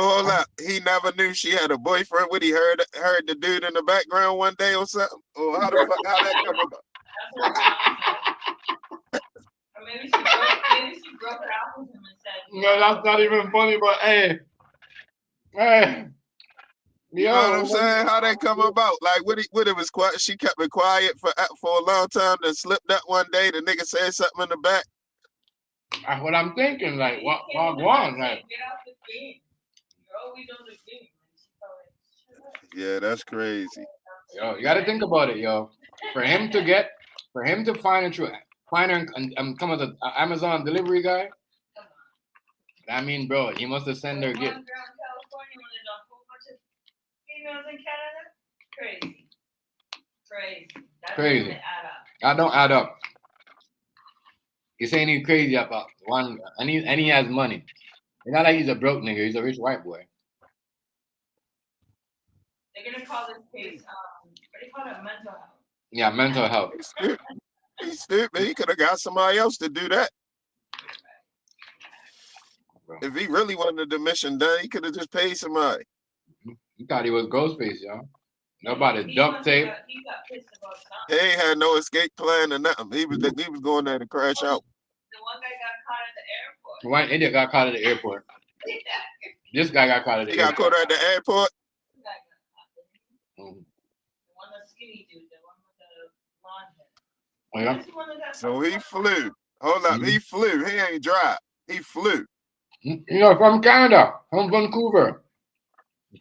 hold up. He never knew she had a boyfriend. What, he heard the dude in the background one day or something? Or how that come about? Or maybe she broke it off with him and said, No, that's not even funny, but hey. You know what I'm saying? How that come about? Like, what it was quiet. She kept it quiet for a long time, then slipped up one day. The nigga said something in the back. That's what I'm thinking. Like, what wrong? Like, get off the game. You're always on the game. Yeah, that's crazy. Yo, you got to think about it, yo. For him to find her and come as an Amazon delivery guy. I mean, bro, he must have sent her gift. One girl in California when there's a whole bunch of females in Canada. Crazy. That Crazy. doesn't add up. That don't add up. He's saying he's crazy about one, and he has money. It's not like he's a broke nigga. He's a rich white boy. They're gonna call this case, what do you call it, mental health? Yeah, mental health. He's stupid. He could have got somebody else to do that. If he really wanted the mission done, he could have just paid somebody. He thought he was Ghostface, yo. Nobody duct tape. He got pissed about He something. ain't had no escape plan or nothing. He was going there to crash out. The one guy got caught at the airport. One idiot got caught at the airport. This guy got caught at the He got airport. caught at the airport. The guy got caught. Mhm. The one, the skinny dude, the one with the blonde hair. Oh, yeah? That's the one that got So caught. he flew. Hold up, he flew. He ain't drive. He flew. You know, from Canada, from Vancouver.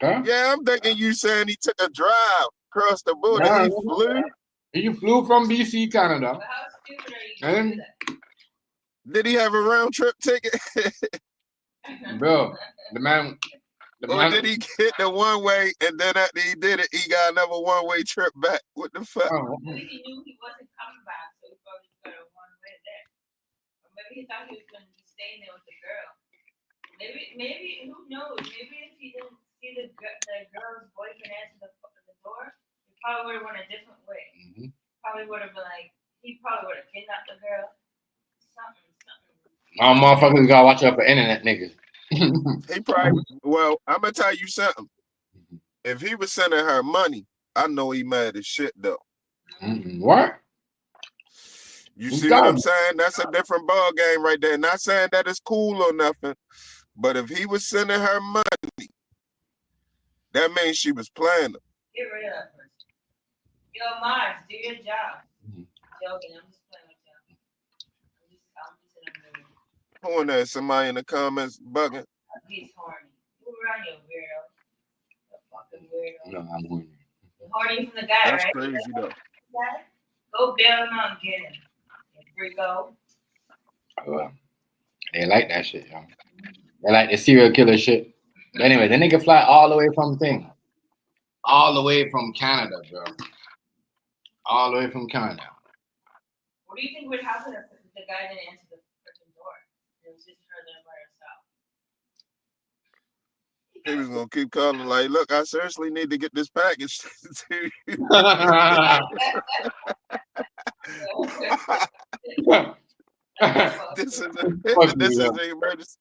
Okay? Yeah, I'm thinking you saying he took a drive across the border. Yeah, He flew. He flew from BC, Canada. But how stupid are you And to do Did he have a round trip ticket? that? Bro, the man. Or did he get the one way and then after he did it, he got another one-way trip back? What the fuck? Oh, Maybe he knew he wasn't coming back, so he probably just got a one way there. Or maybe he thought he was gonna be staying there with the girl. Maybe who knows? Maybe if he didn't see the girl's boyfriend answer the door, he probably would have went a different way. Probably would have been like, he probably would have kidnapped the girl. Something. All motherfuckers gotta watch out for internet niggas. He probably, well, I'm gonna tell you something. If he was sending her money, I know he mad as shit though. What? You see what I'm saying? That's a different ball game right there. Not saying that it's cool or nothing, but if he was sending her money, that means she was playing him. Get rid of that person. Yo, Mars, do your job. Joking, I'm just playing with you. I'm just in a mood. Who in there? Somebody in the comments bugging. He's horny. You around, you weirdo. You fucking weirdo. No, I'm horny. You're horny from the guy, That's right? crazy though. Go bail him out and get him. Freako. They like that shit, yo. They like the serial killer shit. But anyway, the nigga fly all the way from all the way from Canada, bro. All the way from Canada. What do you think would happen if the guy didn't answer the freaking door? It was just her there by herself. He was gonna keep calling like, look, I seriously need to get this package to you. This is an emergency.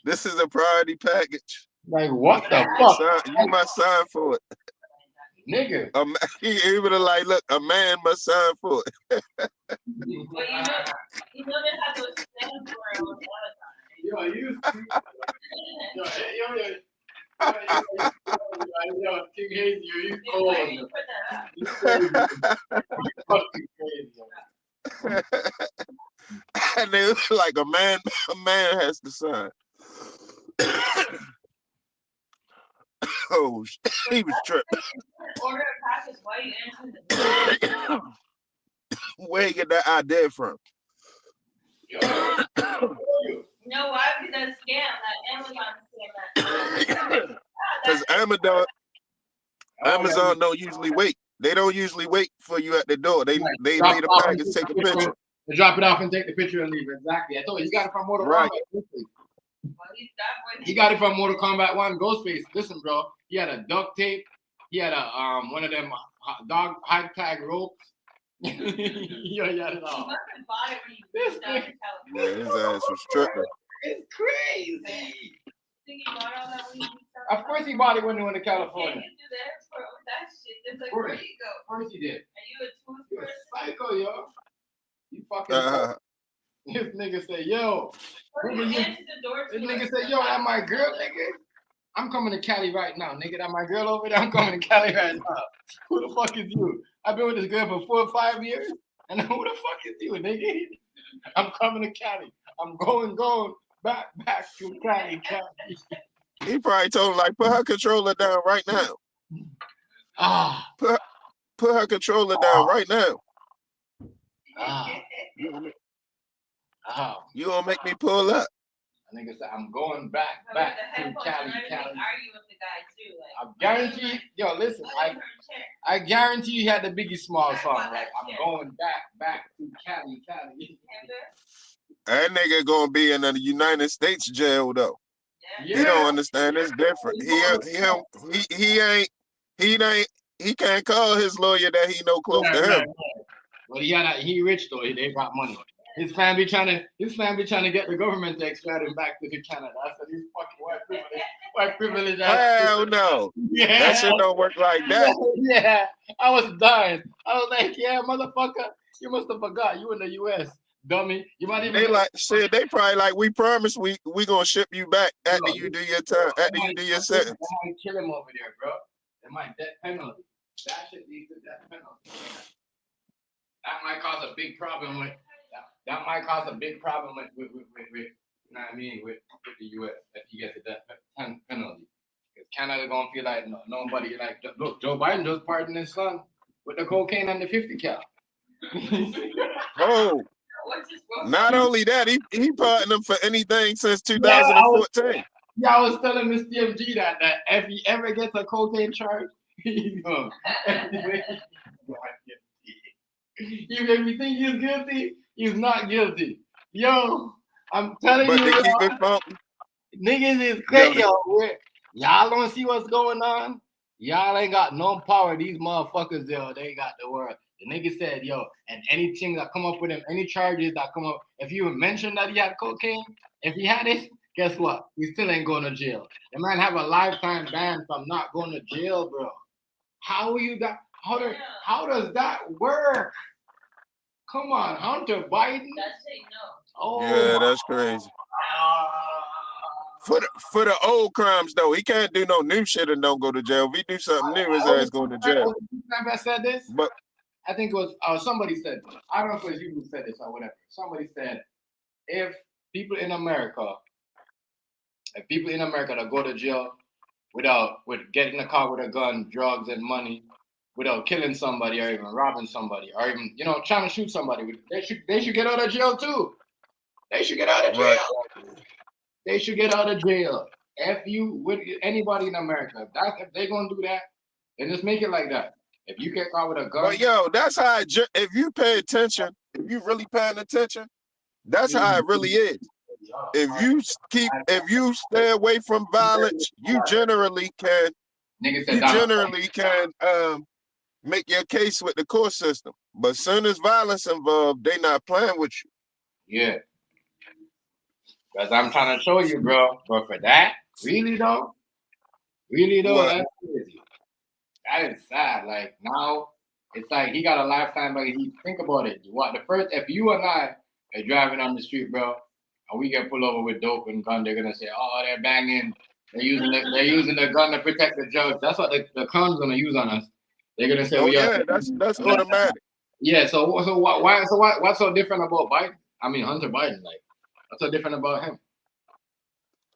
This is a priority package. Like, what the fuck? You must sign for it. Nigga. He would have like, look, a man must sign for it. But you know they have those stamps for all the time. Yo, you. Yo, King Hazy, you cold. You put that up. Fucking crazy. And they was like a man has to sign. Oh, he was tripping. Order a package while you answer the door. Where you get that idea from? You know why? Because that scam, that Amazon scam. Because Amazon don't usually wait. They don't usually wait for you at the door. They leave the package, take a picture. They drop it off and take the picture and leave. Exactly. I told you, he got it from Mortal Right. Kombat. He got it from Mortal Kombat 1 Ghostface. Listen, bro. He had a duct tape. He had a one of them dog high tag ropes. Yo, he had it all. Yeah, his ass was tripping. It's crazy. Of course he bought it when he went to California. Of course he did. You a psycho, yo. You fucking psycho. This nigga say, yo. This nigga say, yo, that my girl, nigga. I'm coming to Cali right now, nigga. That my girl over there. I'm coming to Cali right now. Who the fuck is you? I've been with this girl for 4 or 5 years. And who the fuck is you, nigga? I'm coming to Cali. I'm going back to Cali. He probably told him, like, put her controller down right now. Put her controller down right now. You gonna make me pull up? I nigga said, I'm going back to Cali. Argue with the guy too. I guarantee, yo, listen, I guarantee you had the Biggie Small song, like, I'm going back to Cali. That nigga gonna be in the United States jail though. Yeah. He don't understand. It's different. He can't call his lawyer that he no close to him. But he rich though. They got money. His family trying to get the government to extradite him back to Canada. I said he's fucking white privilege. Hell no. Yeah. That shit don't work like that. Yeah. I was dying. I was like, yeah, motherfucker, you must have forgot you in the US, dummy. You might even they like shit. They probably like, we promise we gonna ship you back after you do your time, after you do your sentence. They might kill him over there, bro. They might death penalty. That shit leads to death penalty. That might cause a big problem with. That might cause a big problem with you know what I mean, with the US if he gets a death penalty. Because Canada gonna feel like nobody like, look, Joe Biden just pardoned his son with the cocaine and the 50 cal. Oh, not only that, he pardoned him for anything since 2014. I was telling Mr. TMG that if he ever gets a cocaine charge, he's gonna even if you think he's guilty, he's not guilty. Yo, I'm telling you, niggas is crazy. Y'all don't see what's going on. Y'all ain't got no power. These motherfuckers, yo, they got the word. The nigga said, yo, and anything that come up with him, any charges that come up, if you mention that he had cocaine, if he had it, guess what? He still ain't going to jail. The man have a lifetime ban from not going to jail, bro. How How does that work? Come on, Hunter Biden. Oh, yeah, that's crazy. For the old crimes though, he can't do no new shit and don't go to jail. If he do something new, his ass going to jail. I said this, but I think it was somebody said. I don't know if it was you who said this or whatever. Somebody said, if people in America that go to jail with getting a car with a gun, drugs, and money, without killing somebody or even robbing somebody or even, trying to shoot somebody, they should get out of jail too. They should get out of jail. Right. They should get out of jail. If you with anybody in America, if they're gonna do that, then just make it like that. If you get caught with a gun, but yo, that's how if you pay attention, if you really paying attention, that's how it really is. If you stay away from violence, you generally can make your case with the court system. But as soon as violence involved, they not playing with you. Yeah. Because I'm trying to show you, bro. But for that, really though, what? that's crazy. that is sad. Like now, it's like he got a lifetime. But he think about it. What the first? If you and I are driving on the street, bro, and we get pulled over with dope and gun, they're gonna say, "Oh, they're banging. They're using the gun to protect the judge." That's what the clown's gonna use on us. They're gonna say, Oh "We yeah, are." that's automatic. Yeah. So what's so different about Biden? I mean, Hunter Biden. Like, what's so different about him?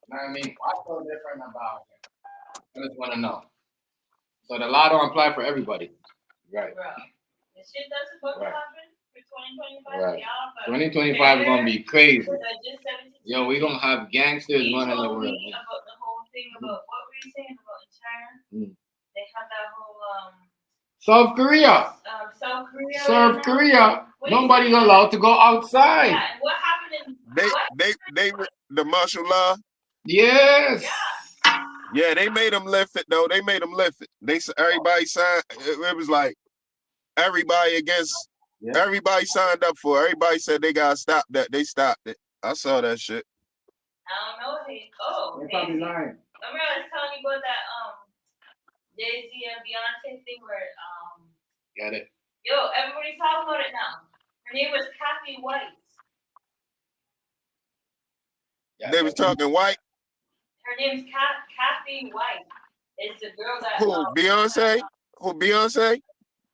You know what I mean? What's so different about him? I just want to know. So the law don't apply for everybody, right? Bro, the shit that's supposed Right. to happen for 2025, Right. y'all. but 2025 is gonna be crazy. with the just 17 Yo, we gonna have gangsters he running the told world. me about the whole thing about what were you saying about in China? They had that whole South Korea. South Korea. South Korea. What is Nobody's it? allowed to go outside. Yeah, and what happened in They the martial law. Yes. Yeah, they made them lift it though. They made them lift it. Everybody signed. It was like everybody against. Yeah. Everybody signed up for it. Everybody said they gotta stop that. They stopped it. I saw that shit. I don't know. They probably Jay-Z. lying. Remember I was telling you about that Jay-Z and Beyonce thing where Got it. yo, everybody's talking about it now. Her name was Kathy White. Yeah, They was talking white. Her name's Kathy White. It's the girl that Who? Beyonce? Who? Beyonce?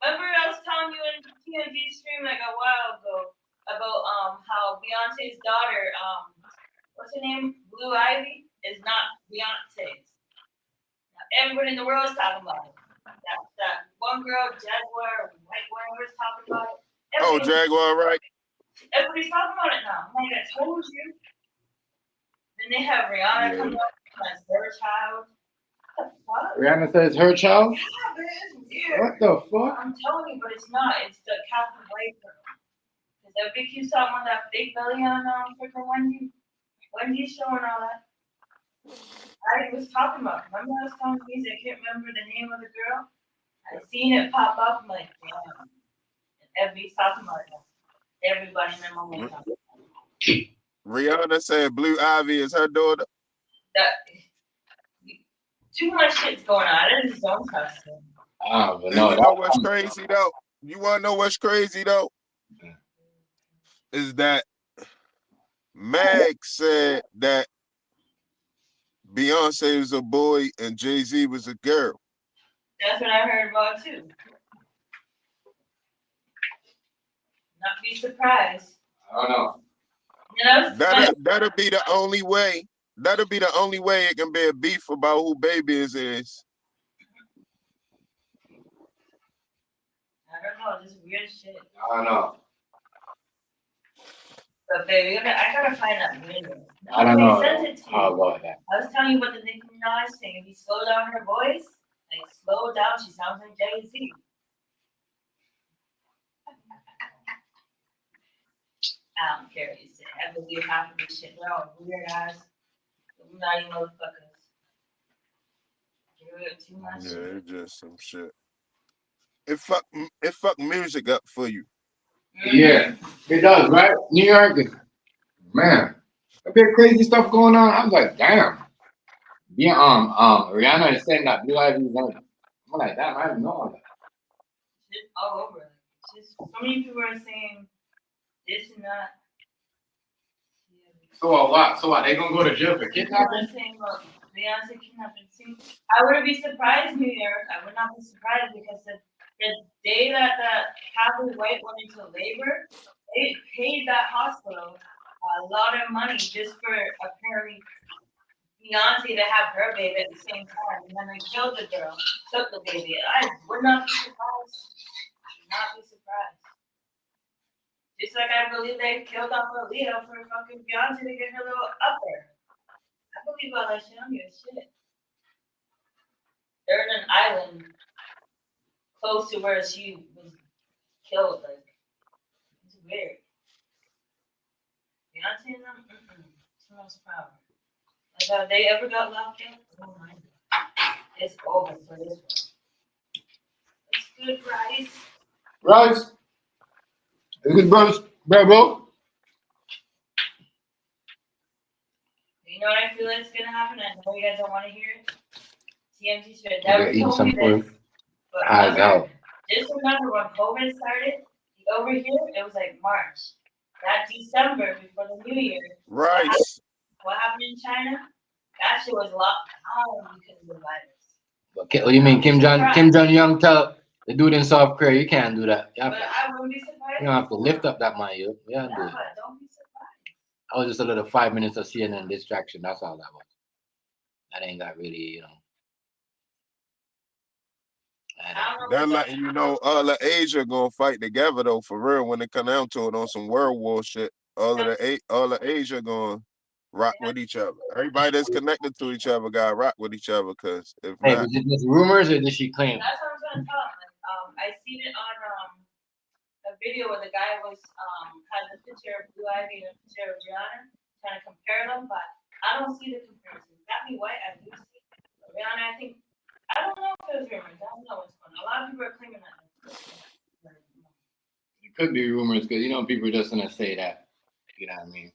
Remember I was telling you in TNG stream like a while ago about how Beyonce's daughter, what's her name? Blue Ivy is not Beyonce's. Now, everybody in the world is talking about it. That one girl, Jaguar, white whatever, is talking about it. Oh, Jaguar, right? Everybody's talking about it now. I'm like, I told you. Then they have Rihanna come up as their child. What the fuck? Rihanna says her child. Yeah, but it's weird. What the fuck? I'm telling you, but it's not. It's the Catholic white girl. Because everybody keeps talking about that fake belly on freaking Wendy. Wendy's showing all that. I was talking about. Remember I was telling you, I can't remember the name of the girl. I seen it pop up. I'm like, damn. And everybody's talking about it. Everybody in their moment talking about it. Rihanna said Blue Ivy is her daughter. That too much shit's going on. I just don't trust him. But You no, know what's crazy though? You wanna know what's crazy though? Is that Meg said that Beyonce was a boy and Jay-Z was a girl. That's what I heard about too. Not be surprised. I don't know. You know, That'll be the only way. That'll be the only way it can be a beef about who baby is. I don't know, this weird shit. I don't know. But baby, I gotta find that video. I don't know. Sent it to you. How about that? I was telling you about the Nicki Minaj thing. If you slow down her voice, like slow down, she sounds like Jay-Z. I don't care what you say. I believe half of this shit. They're all weird ass, naughty motherfuckers. Give it too much Yeah, shit. it's just some shit. It fuck music up for you. Yeah, it does, right? New York, man, a bit crazy stuff going on. I was like, damn. Yeah, Rihanna is saying that Blue Ivy is on. I'm like, damn, I didn't know all that. Shit all over. Just so many people are saying this and that. So what? So what? They gonna go to jail for People are kidnapping? saying about Beyonce kidnapping too. I wouldn't be surprised, New York. I would not be surprised because the day that Catholic White went into labor, they paid that hospital a lot of money just for apparently Beyonce to have her baby at the same time, and then they killed the girl, took the baby. I would not be surprised. Not be surprised. Just like I believe they killed off Aaliyah for fucking Beyonce to get her little up there. I believe all that shit. I don't give a shit. They're in an island close to where she was killed. Like, it's weird. Beyonce and them, too much power. Like, have they ever got locked up? Oh my God. It's over for this one. It's good, Rice. Rice. Is it bro? You know what I feel like is gonna happen? I know you guys don't want to hear it. TMZ should Yeah, never eat told some me this. But As hell. just remember when COVID started, over here, it was like March. That December before the New Year. Right. What happened in China? That shit was locked down because of the virus. What do you mean, Kim Jong-un tell the dude in South Korea, you can't do that. But I wouldn't be surprised. You don't have to lift up that money. Yeah, But don't be surprised. that was just a little 5 minutes of CNN distraction. That's all that was. That ain't got really, you know. They're letting you know all of Asia gonna fight together though, for real. When it come down to it, on some World War shit, all of Asia gonna rock with each other. Everybody that's connected to each other gotta rock with each other. Cause if Hey, not, was it just rumors or did she claim? That's what I'm trying to tell him. I seen it on a video where the guy was had the picture of Blue Ivy and a picture of Rihanna, trying to compare them, but I don't see the comparison. Gabby White, I do see. But Rihanna, I don't know if it was rumors. I don't know what's going on. A lot of people are claiming that. It could be rumors because, you know, people are just going to say that. You know what I mean?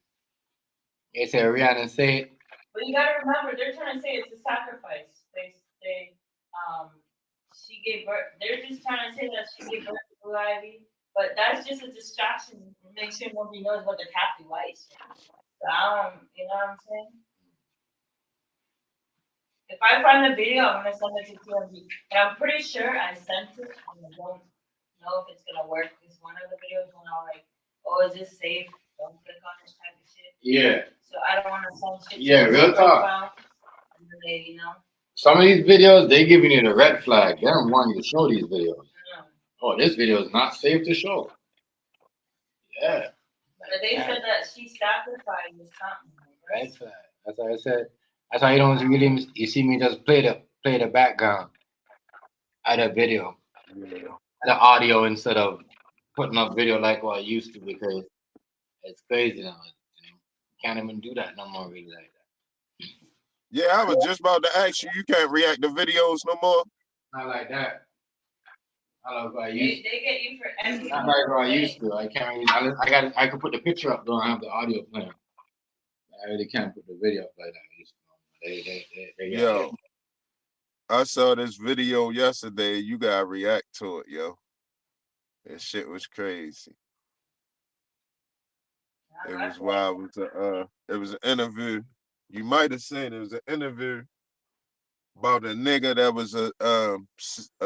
They say Rihanna say it. But you got to remember, they're trying to say it's a sacrifice. She gave birth. They're just trying to say that she gave birth to Blue Ivy. But that's just a distraction to make sure nobody knows about the Kathy White shit. So you know what I'm saying? If I find the video, I'm gonna send it to TMZ. And I'm pretty sure I sent it, and I don't know if it's gonna work. Because one of the videos went all like, "Oh, is this safe? Don't click on this type of shit." Yeah. So I don't want to send shit. Yeah, real talk. And then they, you know. Some of these videos, they giving you the red flag. They don't want you to show these videos. Oh, this video is not safe to show. Yeah. But they said that she sacrificed or something. Red flag. That's what I said. That's why you don't really you see me just play the background of the video, the audio instead of putting up video like what I used to, because it's crazy now. You know, can't even do that no more really like that. yeah, I was just about to ask you. You can't react to videos no more. Not like that. I like what I used. They get you for everything. Not like what I used to. I can't. Really, I could put the picture up, don't have the audio playing. I really can't put the video up like that. Yo, I saw this video yesterday. You gotta react to it, yo. That shit was crazy. It was wild. It was an interview. You might have seen it was an interview about a nigga that was a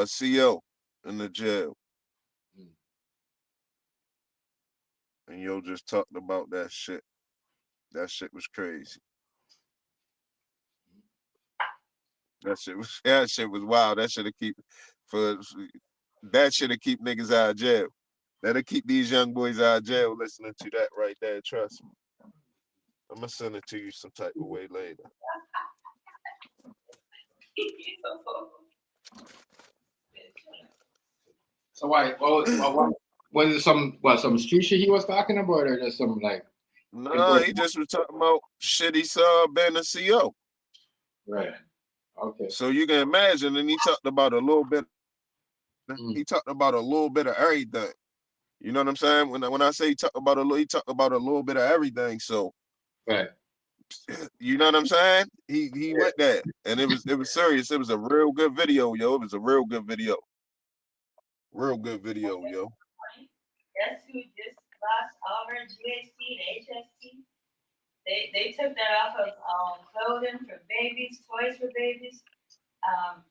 CO in the jail. And yo just talked about that shit. That shit was crazy. That shit was wild. That should have keep niggas out of jail. That'll keep these young boys out of jail listening to that right there. Trust me. I'm gonna send it to you some type of way later. So why? Was it some street shit he was talking about, or just some like? No, he just was talking about shit he saw being a CO. Right. Okay. So you can imagine, and he talked about a little bit. He talked about a little bit of everything. You know what I'm saying? When I say he talked about a little bit of everything. So, right. You know what I'm saying? He went there, and it was serious. It was a real good video, yo. It was a real good video. Real good video, yo. Guess who just lost all their GHT and HST? They took that off of clothing for babies, toys for babies,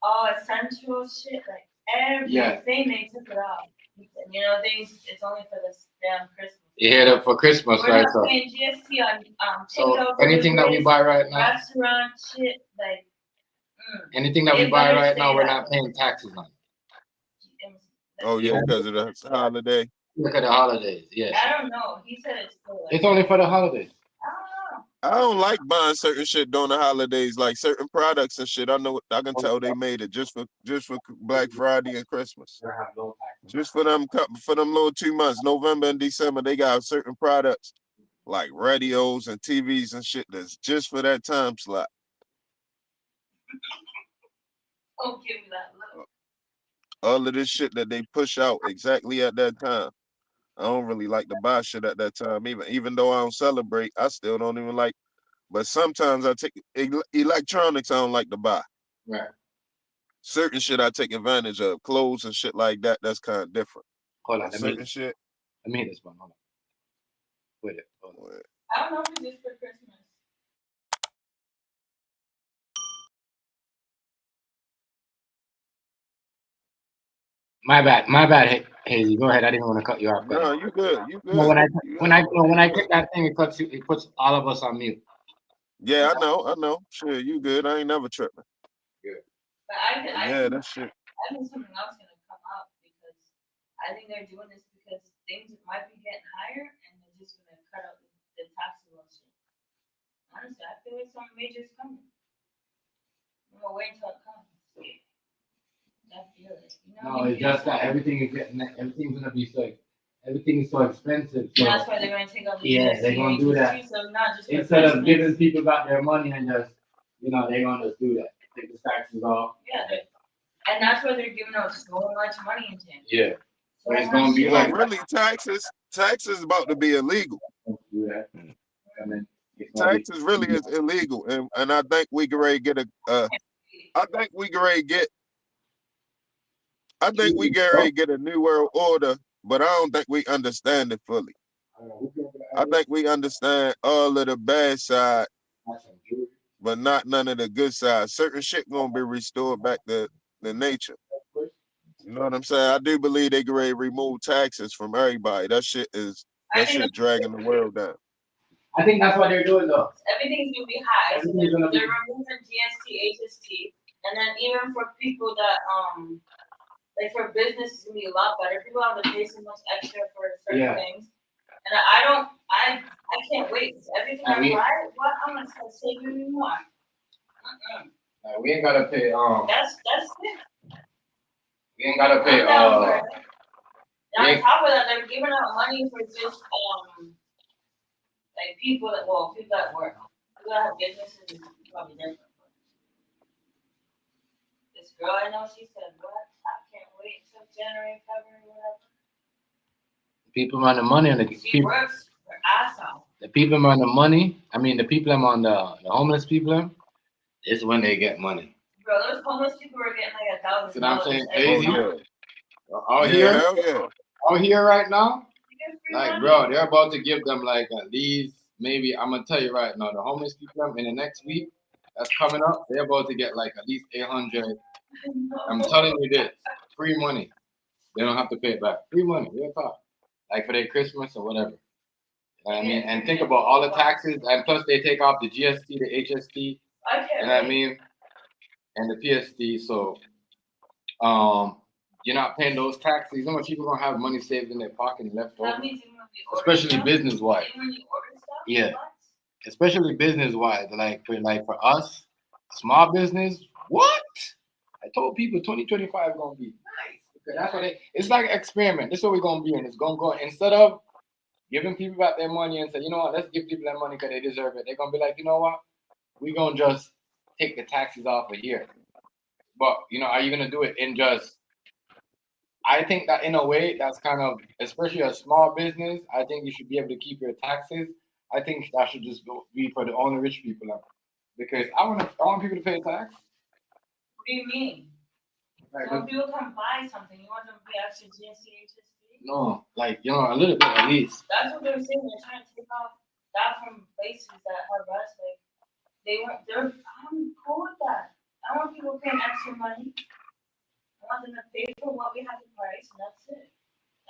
all essential shit, like everything. They took it off. You know, it's only for this damn Christmas. You hit it for Christmas, We're right? not paying GST on so anything that we buy right now, restaurant shit, like anything that we buy right now, we're not paying taxes on. Oh yeah, because of the holiday. Look at the holidays, yes. I don't know. He said it's still like, it's only for the holidays. I don't like buying certain shit during the holidays, like certain products and shit. I can tell they made it just for Black Friday and Christmas. Just for them little 2 months, November and December, they got certain products like radios and TVs and shit that's just for that time slot. Don't give me that look. All of this shit that they push out exactly at that time. I don't really like to buy shit at that time, even though I don't celebrate. I still don't even like. But sometimes I take electronics. I don't like to buy. Right. Certain shit I take advantage of, clothes and shit like that. That's kind of different. Hold on, Certain shit. let me hit this one. Hold on. Wait it. Hold on. I don't know if it's just for Christmas. My bad, Hazy. Go ahead. I didn't want to cut you off. No, you good. You good. No, when I click that thing, it puts all of us on mute. Yeah, I know. Sure, you good. I ain't never tripping. Good. But I Yeah, that shit. I think something else gonna come up because I think they're doing this because things might be getting higher and they're just gonna cut out the taxable shit. Honestly, I feel like something major is coming. I'm gonna wait until it comes. I feel it. You know, No, it's just that everything's gonna be so everything is so expensive. So that's why they're gonna take out the yeah, they're gonna do that. So not just instead of giving people back their money and just they're gonna just do that. Take the taxes off. Yeah, and that's why they're giving out so much money in Tampa. Yeah. So it's gonna be like really taxes about to be illegal. Do that. I mean, taxes really is illegal, and I think we can ready get get a new world order, but I don't think we understand it fully. I think we understand all of the bad side, but not none of the good side. Certain shit gonna be restored back to the nature. You know what I'm saying? I do believe they can ready remove taxes from everybody. That shit dragging the world down. I think that's what they're doing though. Everything's gonna be high. So they're removing GST, HST, and then even for people that like for business it's gonna be a lot better. People have to pay so much extra for certain things. And I can't wait. Everything I buy, what I'm gonna start saving me more. We ain't gotta pay That's it. we ain't gotta pay And on top of that, they're giving out money for just like people that work. People that have businesses is probably different. This girl I know, she said, "What? I can't wait until January, February, whatever." People run the money on the She works her ass off. The people run the money. I mean, the people on the homeless people. Is when they get money. Bro, those homeless people are getting like $1,000. You know what I'm saying? Out here right now, like bro, they're about to give them like at least maybe I'm gonna tell you right now, the homeless people in the next week that's coming up, they're about to get like at least 800. I'm telling you this, free money. They don't have to pay it back. Free money, real talk. Like for their Christmas or whatever. You know what I mean? And think about all the taxes, and plus they take off the GST, the HST. You know what I mean? And the PST, so you're not paying those taxes. You know what people gonna have money saved in their pocket and left over? Especially business wise. Yeah. Especially business wise. Like for us, small business, what? I told people 2025 is gonna be nice. Okay, that's what it's like an experiment. This is what we're gonna be in. It's gonna go instead of giving people back their money and say, you know what, let's give people that money because they deserve it. They're gonna be like, you know what? We're gonna just take the taxes off a year. But are you gonna do it in just I think that in a way that's kind of, especially a small business, I think you should be able to keep your taxes. I think that should just be for the only rich people because I want people to pay tax. What do you mean? Like, so people can buy something, you want them to pay extra GST, HST? No, a little bit at least. That's what they're saying. They're trying to take off that from places that have us. Like I'm cool with that. I want people paying extra money. I want them to pay for what we have to price, and that's it.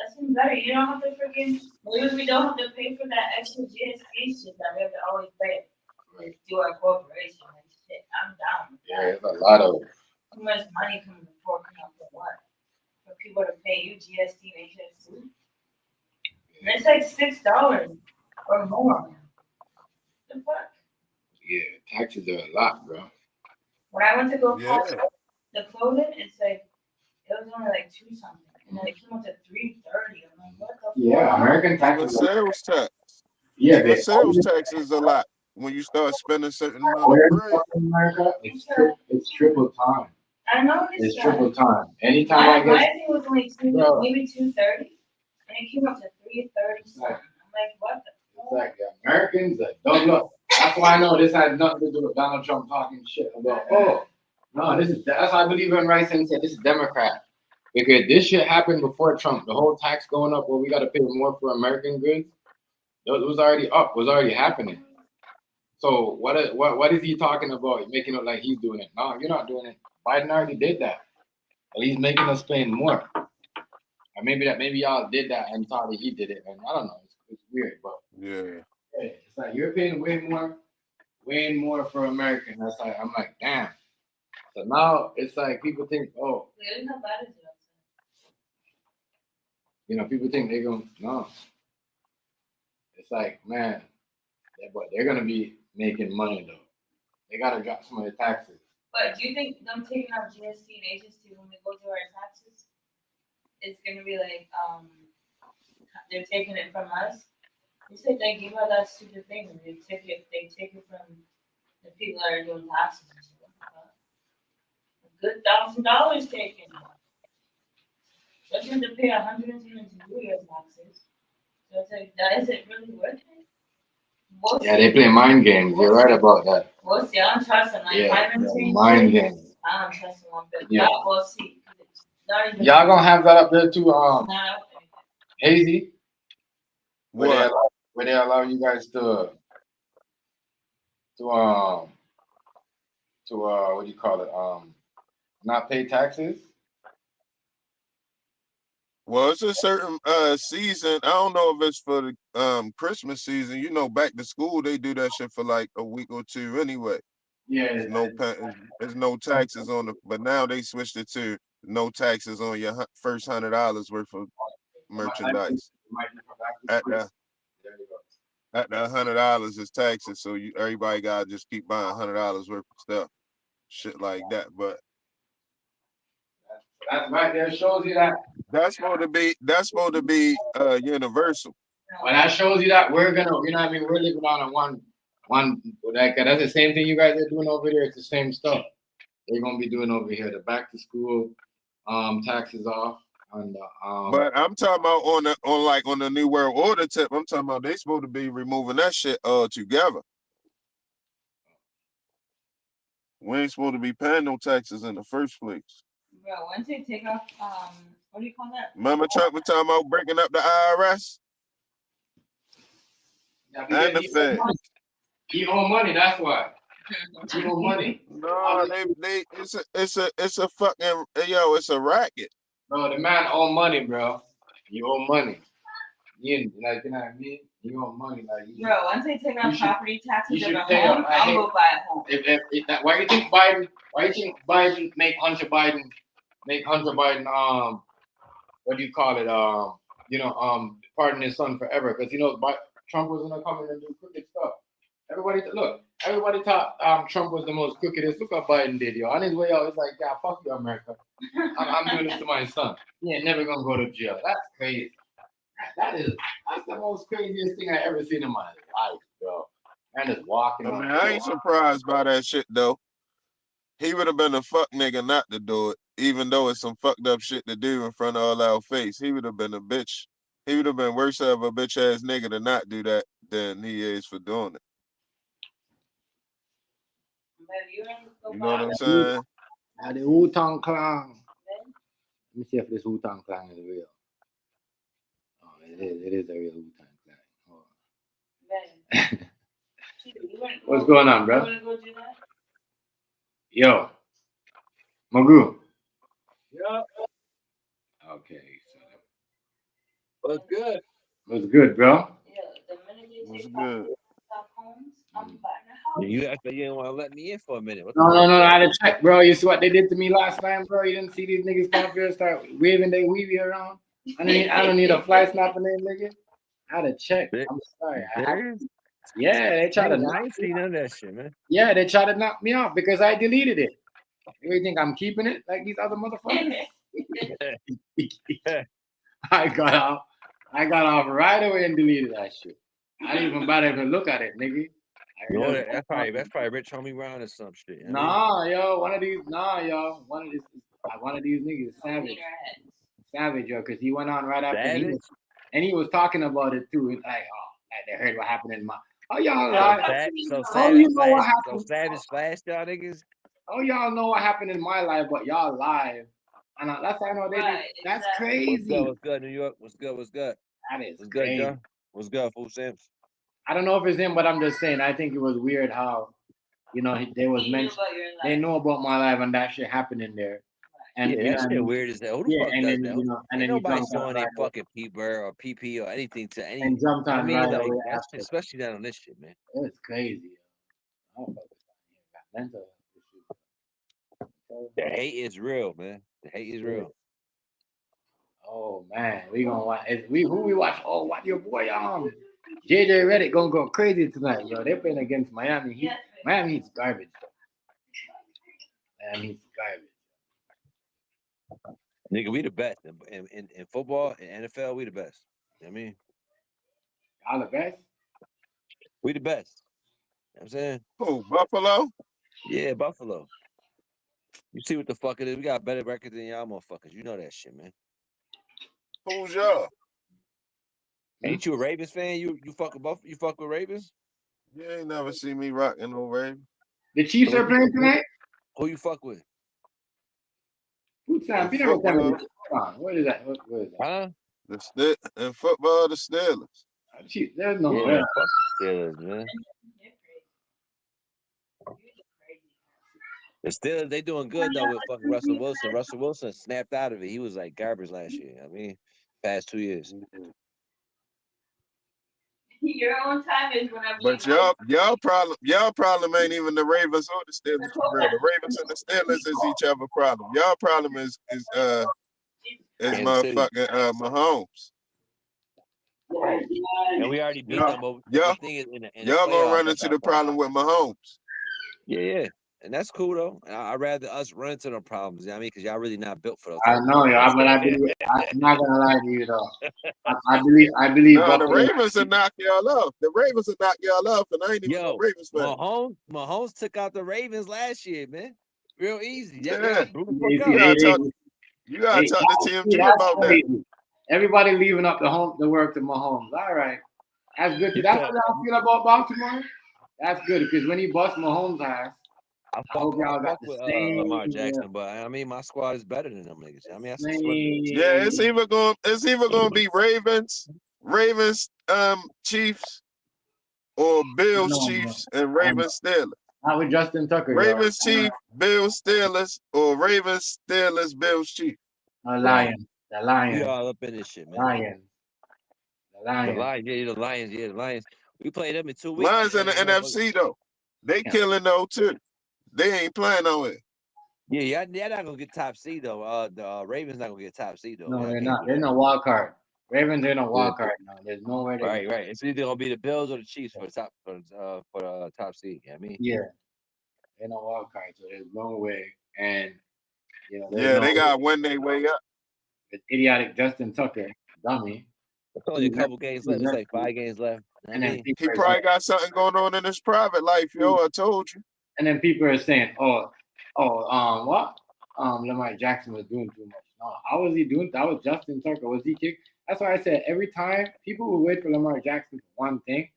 That's even better. You don't have to maybe we don't have to pay for that extra GST shit that we have to always pay to do our corporation and shit. I'm down with that. Yeah, it's a lot of too much money coming before coming up for what? For people to pay you GST and HST? And it's like $6 or more. The fuck? Yeah, taxes are a lot, bro. When I went to go buy the clothing, it's like it was only like $2 something, and then it came up to $3.30. I'm like, what the fuck? Yeah, American taxes. Sales tax. Yeah, the sales tax is a lot when you start spending a certain amount of bread. America, it's triple time. I know it's triple time. Anytime I get my thing was only maybe $2.30, and it came up to $3.30 something. I'm like, what the fuck? It's like the Americans that don't look. That's why I know this had nothing to do with Donald Trump talking shit about No, that's how I believe in Rice and said this is Democrat. Because this shit happened before Trump. The whole tax going up where we gotta pay more for American goods. It was already up, was already happening. So what is he talking about? Making it like he's doing it. No, you're not doing it. Biden already did that. But he's making us pay more. Or maybe y'all did that and thought that he did it. And I don't know. It's weird, but Yeah. it's like you're paying way more for American. That's like I'm like, damn. So now it's like people think, oh, people think they're gonna no. It's like, man, but they're gonna be making money though. They gotta drop some of the taxes. But do you think them taking out GST and HST when we go to our taxes, it's gonna be like they're taking it from us? You said they give out that stupid thing and they take it from the people that are doing taxes and stuff. A good $1,000 taken. But you have to pay $100 to do your taxes. So it's like, is it really worth it? Yeah, they play mind games. You're right about that. We'll see. I don't trust them. Mind games. I don't trust them one bit. Yeah. We'll see. Y'all gonna have that up there too, Hazy? Where they allow you guys to what do you call it? Not pay taxes? Well, it's a certain season. I don't know if it's for the Christmas season. You know, back to school they do that shit for like a week or two anyway. Yeah. There's no taxes on the, but now they switched it to no taxes on your first $100 worth of merchandise. At the $100 is taxes, so everybody gotta just keep buying $100 worth of stuff, shit like that. But that's right there shows you that that's supposed to be universal. Well, that shows you that we're gonna, you know what I mean, we're living on a one like that's the same thing you guys are doing over there. It's the same stuff they're gonna be doing over here. The back to school taxes off. And, but I'm talking about on the New World Order tip. I'm talking about they supposed to be removing that shit together. We ain't supposed to be paying no taxes in the first place. Bro, once they take off, what do you call that? Remember Trump was talking about breaking up the IRS? Yeah, and the Fed. He owe money, that's why. He owe money. No, it's a fucking it's a racket. Bro, the man owe money, bro. You owe money. You know what I mean? You owe money, bro. Once they take out property taxes in the home, I'll go buy a home. Why you think Biden make Hunter Biden what do you call it? Pardon his son forever, because Trump was gonna come in and do crooked stuff. Everybody thought Trump was the most crookedest. Look what Biden did, yo. On his way out, it's like, yeah, fuck you, America. I'm doing this to my son. He ain't never gonna go to jail. That's crazy. That's the most craziest thing I ever seen in my life, bro. Man is walking. I mean, I ain't surprised by that shit though. He would have been a fuck nigga not to do it, even though it's some fucked up shit to do in front of all our face. He would have been a bitch. He would have been worse of a bitch ass nigga to not do that than he is for doing it. You know what I'm saying? Now the Wu-Tang Clan. Let me see if this Wu-Tang Clan is real. Oh, it is a real Wu-Tang Clan. What's going on, bro? Yo, Magoo. Yeah. Okay. So. What's good? What's good, bro? What's good? You actually didn't want to let me in for a minute. No, I had to check, bro. You see what they did to me last time, bro? You didn't see these niggas come up here and start waving their weavy around? I don't need a fly snapping there, nigga. I had to check. I'm sorry. Yeah, they tried to. I ain't seen none of that shit, man. Yeah, they tried to knock me out because I deleted it. You think I'm keeping it like these other motherfuckers? I got off right away and deleted that shit. I didn't even bother to look at it, nigga. That's probably Rich Homie Brown or some shit. Nah, yo, one of these niggas is savage, yo, because he went on right after he was talking about it too. It's like, they heard what happened in my. Oh, y'all right? So Savage Flash, y'all niggas. Oh, y'all know what happened in my life, but y'all live. And that's how I know they do. That's crazy. What's good, New York? What's good? That is What's crazy. good, John? What's good, Food Stamps? I don't know if it's him, but I'm just saying. I think it was weird how, they was mentioned. They know about my life and that shit happening there. And yeah, that shit weird as hell. Who the fuck and does then, that? and Ain't then nobody showing a fucking P-Bird or PP or anything to any. and jumped on like right away that's after. especially down on this shit, man. It's crazy. I don't fuck with that. Mental issues. The hate is real, man. The hate is real. Oh man, we gonna watch. Who we watch? Oh, what your boy JJ Redick gonna go crazy tonight, bro. They're playing against Miami. Miami Heat's garbage. Miami Heat's garbage. Nigga, we the best in football and NFL. We the best. You know what I mean, y'all the best. We the best. You know what I'm saying? Who, Buffalo? Yeah, Buffalo. You see what the fuck it is? We got a better record than y'all motherfuckers. You know that shit, man. Who's y'all? Ain't you a Ravens fan? You fuck with Buffalo? You fuck with Ravens? You ain't never see me rocking no Ravens. The Chiefs are playing tonight. Who you fuck with? Food time. You never tell me. What is that? What is that? Huh? In football, the Steelers. There's no yeah, way. fuck the Steelers, man. The Steelers, they doing good though with fucking Russell Wilson. Russell Wilson snapped out of it. He was like garbage last year. I mean, past 2 years. Your own time is whenever. But y'all problem ain't even the Ravens or the Steelers for real. The Ravens and the Steelers is each other problem. Y'all problem is motherfucking Mahomes. And we already beat them. But y'all the thing is, in the gonna playoffs, run into the problem with Mahomes. Yeah. And that's cool though. I'd rather us run into them problems. You know what I mean? Because y'all really not built for those. I know, y'all, but I'm not gonna lie to you though. I believe. No, the Ravens will knock y'all off. The Ravens will knock y'all off, and I ain't even a Ravens fan. Mahomes took out the Ravens last year, man. Real easy. Yeah. You gotta talk to TMG about that. Everybody leaving up the work to Mahomes. All right, that's good. That's what y'all feel about Baltimore. That's good because when he bust Mahomes' ass. I hope y'all got the with same Lamar Jackson, but I mean my squad is better than them niggas. I mean, it's either gonna be Ravens, Chiefs, or Bills, Chiefs, and Ravens, Steelers. Not with Justin Tucker. Ravens, Chiefs, Bills, Steelers, or Ravens, Steelers, Bills, Chiefs. The Lions. We all up in this shit, man. The Lions. We played them in 2 weeks. Lions in the NFC though. They killing though too. They ain't playing on it. Yeah, they're not gonna get top seed though. The Ravens not gonna get top seed though. No, they're not. They're no wild card. Ravens are no wild card now. There's no way. Right. It's either gonna be the Bills or the Chiefs for the top seed. You know what I mean? Yeah, they're no wild card, so there's no way. And they gotta win their way up. It's idiotic Justin Tucker, dummy. It's only a couple games left. It's like 5 games left. And then he probably got something going on in his private life, yo. I told you. And then people are saying, what? Lamar Jackson was doing too much. No, how was he doing? That was Justin Tucker. Was he kicked? That's why I said every time people would wait for Lamar Jackson for one thing,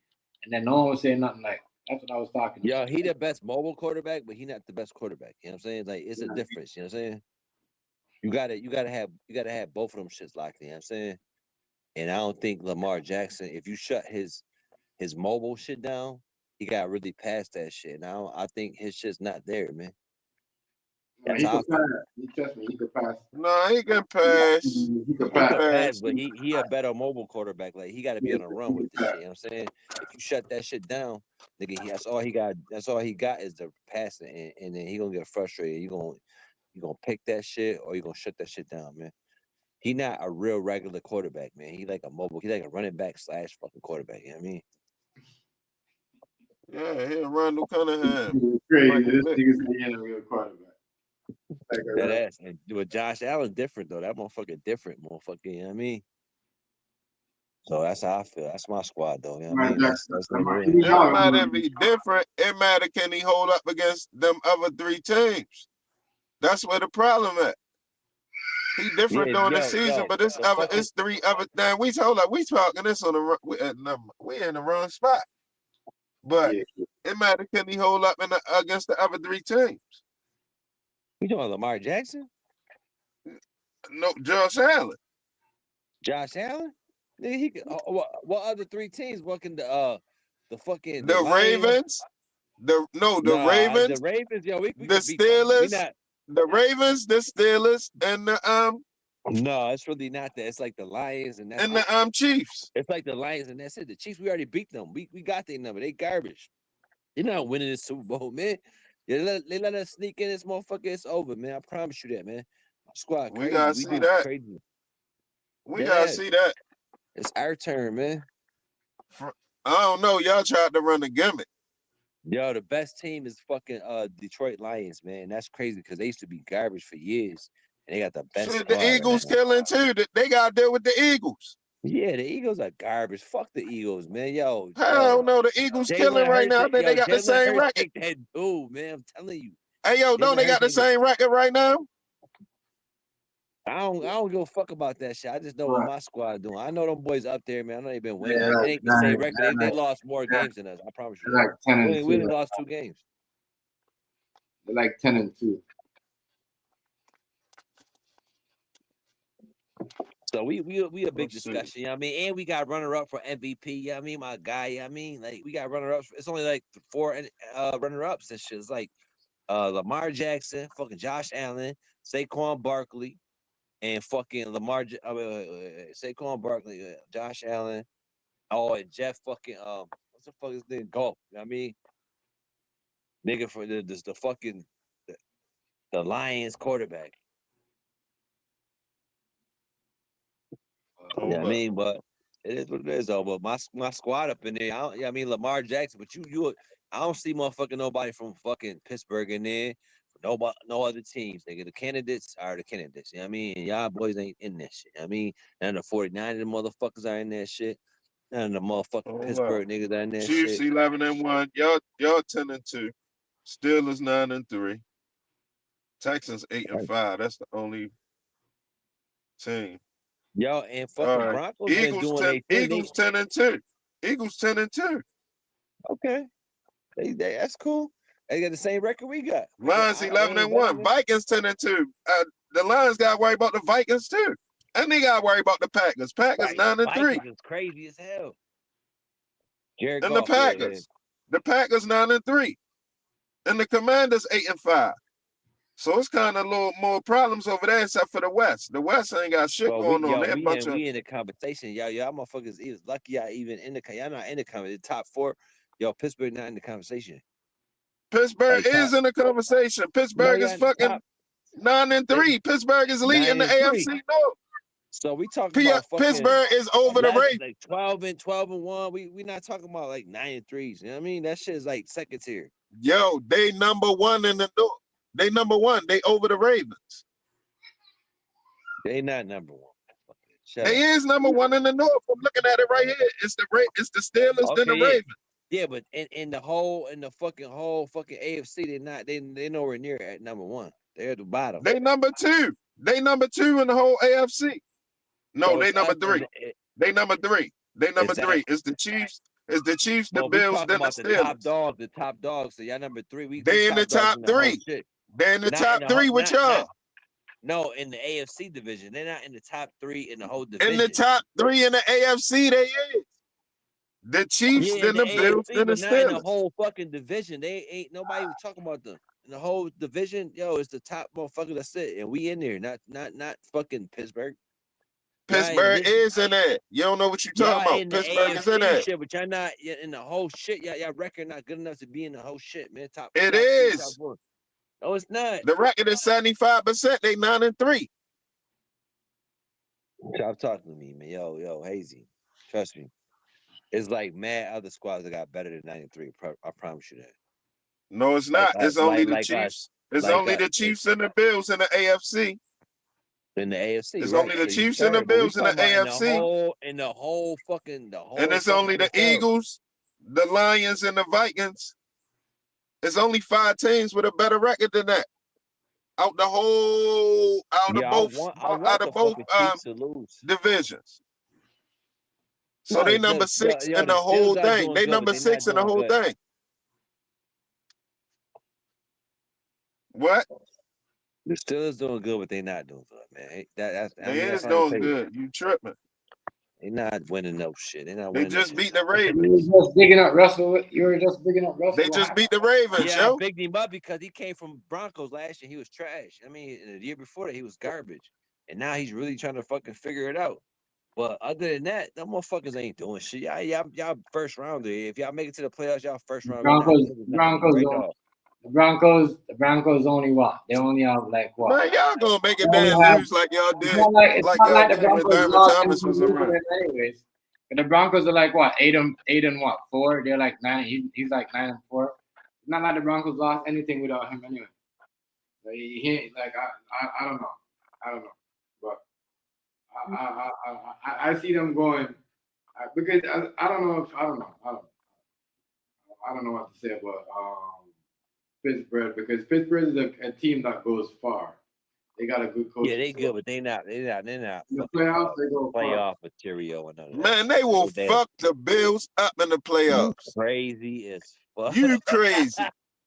and then no one would say nothing like. That's what I was talking about. Yeah, he the best mobile quarterback, but he not the best quarterback. You know what I'm saying? Like it's a difference. You know what I'm saying? You gotta have both of them shits locked in. You know what I'm saying? And I don't think Lamar Jackson, if you shut his mobile shit down, he got really past that shit. Now I think his shit's not there, man. That's how trust me, he could pass. No, he can pass. He could pass, but he a better mobile quarterback. Like he got to be on a run with this shit. You know what I'm saying? If you shut that shit down, nigga, that's all he got. That's all he got is the passing, and then he gonna get frustrated. You gonna pick that shit, or you gonna shut that shit down, man. He not a real regular quarterback, man. He like a mobile. He like a running back / fucking quarterback. You know what I mean? Yeah, he'll Randall Cunningham. Crazy. This nigga's a real quarterback. That ass. And with Josh Allen, different though. That motherfucker different, motherfucker. You know what I mean? So that's how I feel. That's my squad though. You know what I mean? That's it don't matter if he different. It matter can he hold up against them other 3 teams. That's where the problem at. He different during the season, but it's 3 other. Now we talking this on the we in the wrong spot. But it matter can he hold up against the other 3 teams. You talking about Lamar Jackson? No, Josh Allen. Josh Allen? Nigga, he could, what other three teams? What can the fucking The Lions? Ravens. The Nah, Ravens. the Ravens, yo, we The could beat them. We Steelers. not. The Ravens. The Steelers and the No, it's really not that. It's like the Lions and that's and it. the Chiefs. It's like the Lions and that's it. The Chiefs, we already beat them. We got their number. They garbage. They're not winning the Super Bowl, man. They let us sneak in this motherfucker. It's over, man. I promise you that, man. My squad crazy. We gotta see do that. Crazy. We gotta see that. It's our turn, man. I don't know. Y'all tried to run the gimmick. Yo, the best team is fucking Detroit Lions, man. That's crazy because they used to be garbage for years, and they got the best. Shit, the Eagles killing too. They gotta deal with the Eagles. Yeah, the Eagles are garbage. Fuck the Eagles, man. Yo, hell no, the Eagles killing right now. They got the same record. That dude, man, I'm telling you. Hey, yo, don't they got the same record right now? I don't give a fuck about that shit. I just know what my squad doing. I know them boys up there, man. I know they've been winning. Yeah, It ain't the same record. They lost more games than us. I promise you. Like 10-2. We only lost 2 games. They're like 10-2. So we a big discussion, you know what I mean? And we got runner-up for MVP, you know what I mean? My guy, you know what I mean? Like, we got runner-ups. It's only like 4 runner-ups and shit. It's like Lamar Jackson, fucking Josh Allen, Saquon Barkley, and fucking Saquon Barkley, Josh Allen, and Jeff fucking, what's the fuck is his name? Golf, you know what I mean? Nigga for the fucking, the Lions quarterback. Yeah, I mean, but it is what it is, though. But my squad up in there, I mean, Lamar Jackson, but I don't see nobody from fucking Pittsburgh in there. No other teams, nigga. The candidates are the candidates. You know what I mean? Y'all boys ain't in that shit. I mean, none of the 49 of the motherfuckers are in that shit. None of the motherfucking Pittsburgh niggas are in that Chiefs shit. 11-1. Y'all 10-2. Steelers 9-3. Texans 8-5. That's the only team. Yo, and fucking Broncos been doing their thing. Eagles 10-2. Eagles 10-2. Okay, that's cool. They got the same record we got. Lions 11-1. Vikings 10-2. The Lions got to worry about the Vikings too, and they got to worry about the Packers. Packers 9-3. Vikings is crazy as hell. Jared And Goff, the Packers, the Packers 9-3, and the Commanders 8-5. So it's kind of a little more problems over there, except for the West. The West ain't got shit going on. We in the competition, y'all motherfuckers is lucky y'all even in the y'all not in the competition. The top 4, yo, Pittsburgh not in the conversation. Pittsburgh is in the conversation. Pittsburgh is fucking 9-3. Pittsburgh is leading the AFC North. So we talking about Pittsburgh is over the race. Like 12-1. We not talking about like 9-3s. You know what I mean? That shit is like second tier. Yo, they number 1 in the North. They number 1. They over the Ravens. They not number 1. They is number 1 in the North. I'm looking at it right here. It's the Steelers, then the Ravens. Yeah, but in the whole fucking AFC, they nowhere near at number 1. They're at the bottom. They number 2. They number 2 in the whole AFC. No, So they it's number us 3. They number 3. They number It's 3. us. It's the Chiefs. It's the Chiefs, the No, we Bills, talking then the about Steelers. the top dogs. So y'all number 3. They in the top 3. They're in the top 3 with y'all. No, in the AFC division. They're not in the top 3 in the whole division. In the top 3 in the AFC, they is. The Chiefs, then the Bills, then the but not in the Steelers. whole fucking division. They ain't nobody even talking about them. In the whole division, yo, it's the top motherfucker that's it. And we in there, not fucking Pittsburgh. Pittsburgh is in there. You don't know what you're talking about. Pittsburgh is in there. Shit, but y'all not in the whole shit. Y'all record not good enough to be in the whole shit, man. It is. No, it's not. The record is 75%. They 9-3. Stop talking to me, man. Yo, Hazy. Trust me. It's like mad other squads that got better than 93. I promise you that. No, it's not. It's only the Chiefs. Us. It's only the Chiefs and the Bills in the AFC. In the AFC. It's right. only the So Chiefs and the Bills in the And AFC. it's only the Eagles, the Lions, and the Vikings. It's only 5 teams with a better record than that. Out of both divisions. So they number 6 in the whole thing. They number 6 in the whole thing. What? The Steelers doing good, but they not doing good, man. They is doing good. You tripping. They not winning no shit. They not They winning. just beat the You Ravens. were just bigging up Russell. You were just bigging up Russell. They just beat the Ravens, Yeah, I yo. bigged him up because he came from Broncos last year. He was trash. I mean, the year before that, he was garbage. And now he's really trying to fucking figure it out. But other than that, them motherfuckers ain't doing shit. Y'all first rounder. If y'all make it to the playoffs, y'all first round. The Broncos only what? They only have like what? Man, y'all gonna make it there and lose like y'all did. It's not like the did when Broncos Diamond lost Thomas was around. anyways. And the Broncos are like what? 8-4. They're like 9. He's like 9-4. It's not like the Broncos lost anything without him anyway. Like, he ain't like I don't know. But I see them going because I don't know what to say about Pittsburgh, because Pittsburgh is a team that goes far. They got a good coach. Yeah, they good, but they not. In the playoffs, they go playoff material and all that. Man, they will fuck the Bills up in the playoffs. Crazy as fuck. You crazy.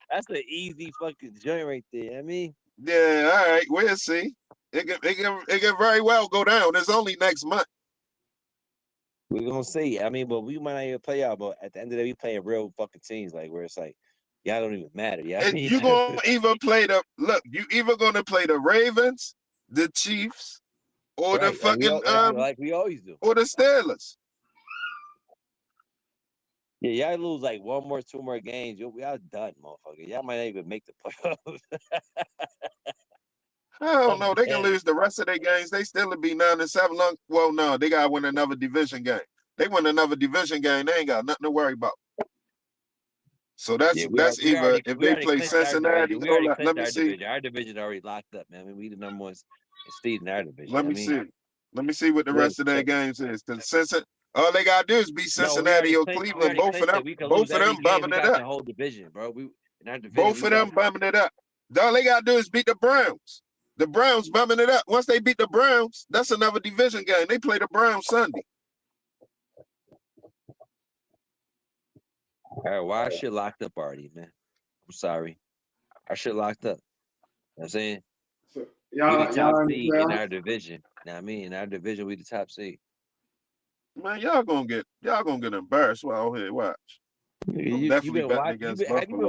That's an easy fucking joint right there. I mean, yeah, all right, we'll see. It can very well go down. It's only next month. We're gonna see. I mean, but we might not even play out. But at the end of the day, we playing real fucking teams, like where it's like, y'all don't even matter. Yeah, you gonna either play you either gonna play the Ravens, the Chiefs, or the fucking like we always do, or the Steelers. Yeah, y'all lose like 1 more, 2 more games. Y'all done, motherfucker. Y'all might not even make the playoffs. I don't know. They can lose the rest of their games. They still would be 9-7. Well, no, they gotta win another division game. They win another division game, they ain't got nothing to worry about. So that's either if they play Cincinnati. Let me see. Our division already locked up, man. I mean, we the number one seed in our division. Let me see. Let me see what the rest of their games is. Because all they gotta do is beat Cincinnati or Cleveland. Both of them bumming it up. The whole division, bro. Both of them bumming it up. All they gotta do is beat the Browns. The Browns bumming it up. Once they beat the Browns, that's another division game. They play the Browns Sunday. All right, why our shit locked up already, man? I'm sorry. Our shit locked up. You know what I'm saying? So, we the top seed in our division. Now, I mean, in our division, we the top seed. Man, y'all gonna get embarrassed while out here watch. Have you been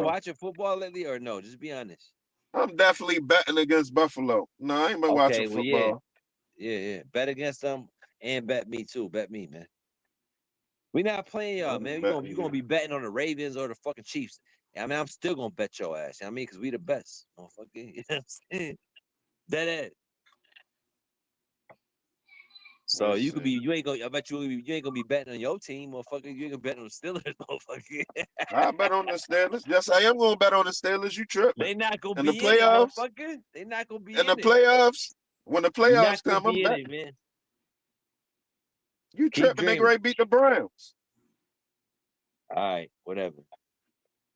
watching football lately or no? Just be honest. I'm definitely betting against Buffalo. No, I ain't been watching football. Yeah. Bet against them and bet me too. Bet me, man. We not playing y'all, man. You gonna be betting on the Ravens or the fucking Chiefs. I mean, I'm still gonna bet your ass. I mean, because we the best. Motherfucker. You know what I'm saying? That it. So you could be, I bet you ain't gonna be betting on your team, motherfucker. You ain't gonna bet on the Steelers, motherfucker. I bet on the Steelers. Yes, I am gonna bet on the Steelers. You tripping? They not gonna in be the playoffs, motherfucker. They not gonna be in the playoffs. When the playoffs come, I'm betting. Man. You tripping? They ready beat the Browns. All right, whatever.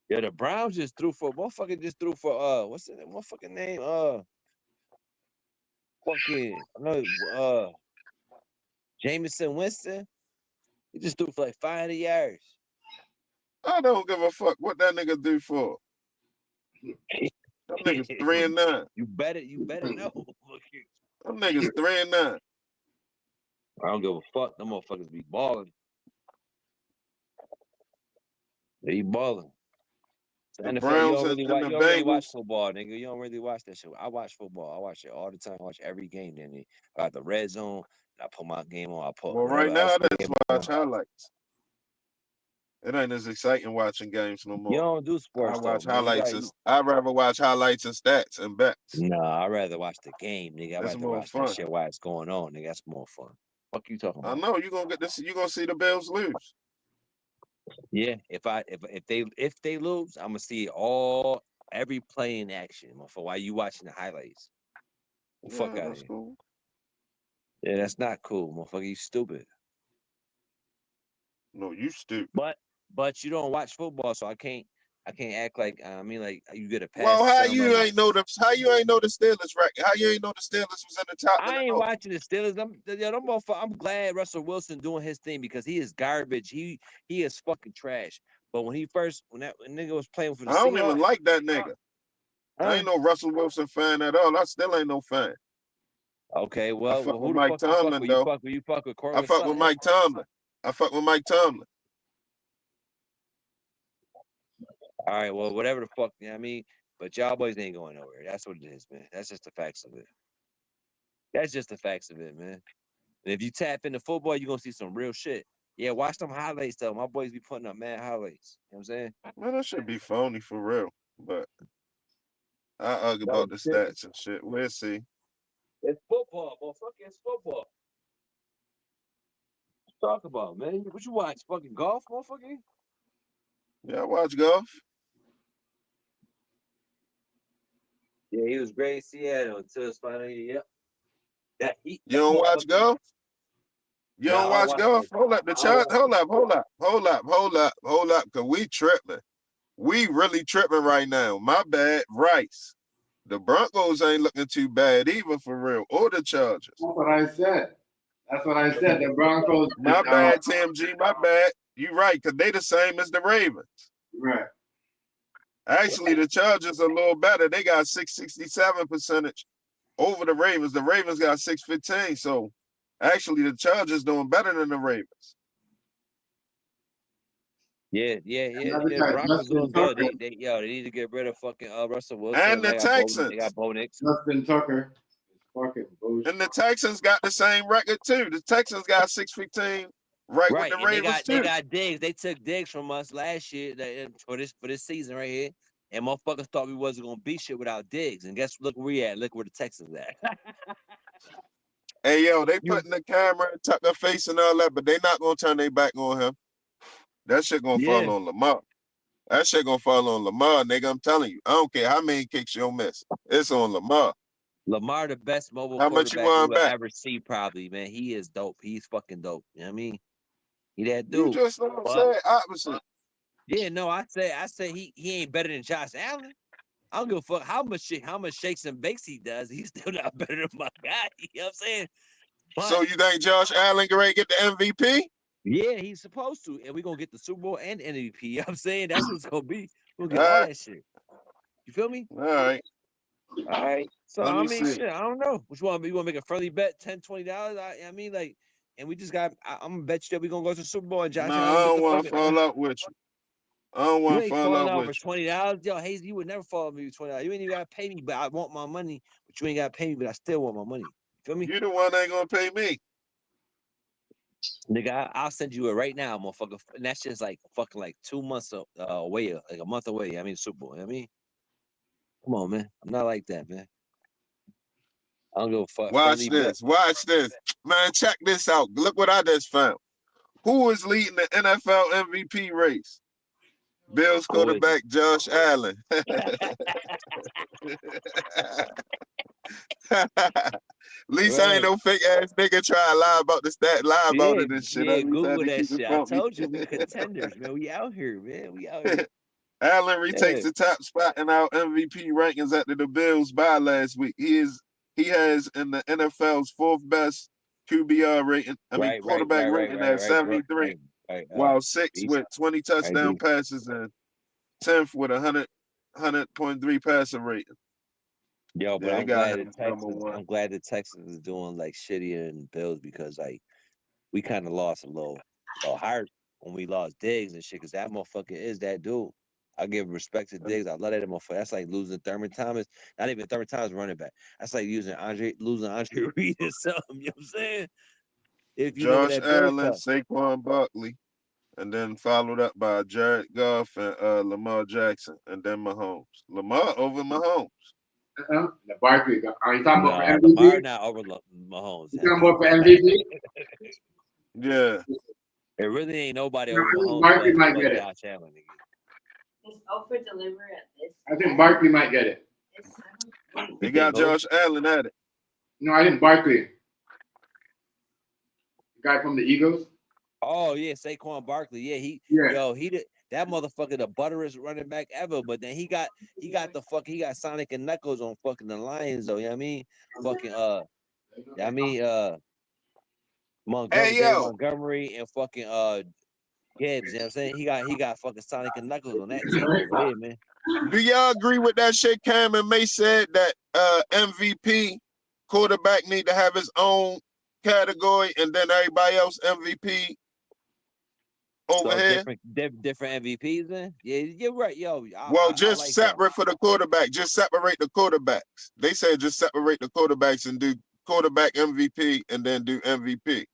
Yeah, the Browns just threw for what's the motherfucking name? Jameson Winston. He just threw for like 500 yards. I don't give a fuck what that nigga do for. Them niggas 3-9. You better know. Them niggas 3-9. I don't give a fuck. Them motherfuckers be balling. They balling. The NFL, Browns you don't really watch football, nigga. You don't really watch that shit. I watch football. I watch it all the time. I watch every game. Then I got the red zone. I put my game on. Well, right now, I just watch highlights. It ain't as exciting watching games no more. You don't do sports. I watch highlights. I'd rather watch highlights and stats and bets. Nah, I'd rather watch the game, nigga. I'd rather watch that shit while it's going on, nigga. That's more fun. Fuck you talking about? I know you're gonna get this. You're gonna see the Bills lose. Yeah, if they lose, I'm gonna see every play in action. For while you watching the highlights. Fuck out of here. Cool. Yeah, that's not cool, motherfucker. You stupid. No, you stupid. But you don't watch football, so I can't act like you get a pass. Well, how you ain't know the Steelers record? How you ain't know the Steelers was in the top? I ain't watching the Steelers. I'm glad Russell Wilson doing his thing because he is garbage. He is fucking trash. But when that nigga was playing for the Seahawks, I don't even like that nigga. I ain't no Russell Wilson fan at all. I still ain't no fan. Okay, I well, fuck who with the Mike fuck you fuck Tomlin with? though. You fuck with I Cortland fuck with Sutton? Mike Tomlin. I fuck with Mike Tomlin. All right, well, whatever the fuck, you know what I mean? But y'all boys ain't going nowhere. That's what it is, man. That's just the facts of it. That's just the facts of it, man. And if you tap into football, you're gonna see some real shit. Yeah, watch them highlights though. My boys be putting up mad highlights. You know what I'm saying? Man, that should be phony for real. But I argue No about the shit. stats and shit. We'll see. It's football, motherfucker. It's football. Talk about, man. What you watch? Fucking golf, motherfucker? Yeah, I watch golf. Yeah, he was great in Seattle until his final year. Yep. You don't watch golf? You Nah, don't I don't watch watch golf? that. Hold up, the I don't chart. watch Hold up, cause we tripping. We really tripping right now. My bad, Rice. The Broncos ain't looking too bad even for real. Or the Chargers. That's what I said. That's what I said. The Broncos. My bad, TMG. My bad. You right, cause they the same as the Ravens. Right. Actually, the Chargers are a little better. They got 667 percentage over the Ravens. The Ravens got 615. So actually, the Chargers doing better than the Ravens. Yeah. The Broncos doing good. They need to get rid of fucking Russell Wilson. And the Texans. They got Bo Nix. Justin Tucker. Fucking bullshit. And the Texans got the same record too. The Texans got 615, right with the Ravens too. They got Diggs. They took Diggs from us last year for this season right here. And motherfuckers thought we wasn't gonna beat shit without Diggs. And guess look where we at. Look where the Texans at. Hey yo, they putting the camera, Tucker face and all that, but they not gonna turn their back on him. That shit gonna fall on Lamar. That shit gonna fall on Lamar, nigga. I'm telling you. I don't care how many kicks you'll miss. It's on Lamar. Lamar, the best mobile How much quarterback you want you will back? ever see, probably, man. He is dope. He's fucking dope. You know what I mean? He that You dude. just don't say opposite. Yeah, no, I say he ain't better than Josh Allen. I don't give a fuck how much shakes and bakes he does. He's still not better than my guy. You know what I'm saying? But, So you think Josh Allen gonna get the MVP? yeah, he's supposed to. And we're gonna get the Super Bowl and MVP. You know what I'm saying? That's what it's gonna be. We'll get all that shit. You feel me? All right. All right. So Let I me mean see. shit, I don't know. Which one? You wanna make a friendly bet, $10, $20? I mean, like, and we just got I'm gonna bet you that we're gonna go to the Super Bowl and Josh No, Allen. I don't want to fall out with you. I don't You want to ain't fall falling out out with for you. $20. Yo, Hazy, you would never fall out for $20. You ain't even gotta pay me, but I want my money. But you ain't gotta pay me, but I still want my money. You feel me? You the one that ain't gonna pay me. Nigga, I'll send you it right now, motherfucker. And that's just like fucking like 2 months away, like a month away. I mean, Super Bowl. You know what I mean? Come on, man. I'm not like that, man. I don't give a fuck. Watch this. Watch this. Man, check this out. Look what I just found. Who is leading the NFL MVP race? Bills quarterback Josh Allen. At least I ain't no fake ass nigga try to lie about the stat, lie about it and shit. Yeah, At least I had Google to that keep it shit. I funky. told you we contenders, man. We out here, man. We out here. Allen retakes the top spot in our MVP rankings after the Bills bye last week. He has in the NFL's fourth best QBR rating. Quarterback rating at 73, while sixth with 20 touchdown passes and 10th with 100.3 passer rating. Yo, but Yeah, I'm glad the Texans is doing like shittier than Bills because like we kind of lost a little heart when we lost Diggs and shit because that motherfucker is that dude. I give respect to Diggs. I love that motherfucker. That's like losing Thurman Thomas. Not even Thurman Thomas running back. That's like losing Andre Reed or something. You know what I'm saying? If you Josh know that Bills Allen, stuff. Saquon Barkley, and then followed up by Jared Goff and Lamar Jackson, and then Mahomes. Lamar over Mahomes. The Barkley. Are you talking about for MVP? Lamar not over Mahomes. You talking about for MVP? Yeah. It really ain't nobody over Mahomes. Barkley might get it. Josh Allen, nigga. He's out for delivery at this. I think Barkley might get it. He got Josh Allen at it. No, I think Barkley. The guy from the Eagles. Oh yeah, Saquon Barkley. Yeah, he did that motherfucker the butterest running back ever. But then he got Sonic and Knuckles on fucking the Lions though. You know what I mean? Montgomery and fucking Gibbs. You know what I'm saying? He got fucking Sonic and Knuckles on that team over there, man. Do y'all agree with that shit Cameron May said that MVP quarterback need to have his own category and then everybody else MVP over So here? different MVPs, then? Yeah, you're right, yo. Well, I just like separate for the quarterback. Just separate the quarterbacks. They said just separate the quarterbacks and do quarterback MVP and then do MVP.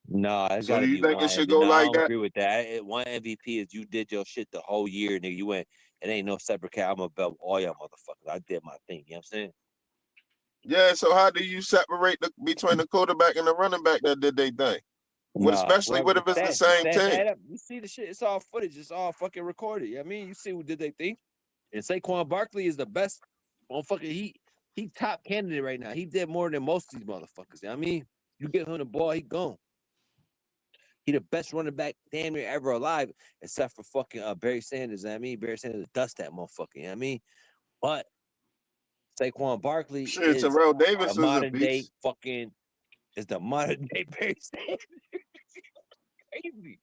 No, it's So gotta you be think one. it should go No, I like don't that? agree with that. One MVP is you did your shit the whole year, nigga. You went. It ain't no separate cat. I'm about all y'all motherfuckers. I did my thing. You know what I'm saying? Yeah. So how do you separate between the quarterback and the running back that did they thing? What, especially what if it's the same stats team? add up. You see the shit. It's all footage. It's all fucking recorded. You know what I mean, you see what did they think? And Saquon Barkley is the best. Motherfucker, he top candidate right now. He did more than most of these motherfuckers. You know what I mean, you give him the ball, he gone. He the best running back damn near ever alive, except for fucking Barry Sanders. You know what I mean, Barry Sanders dust that motherfucker. You know what I mean, but Saquon Barkley Shit, is Terrell Davis the was a modern day beast. fucking is the modern day Barry Sanders. Crazy,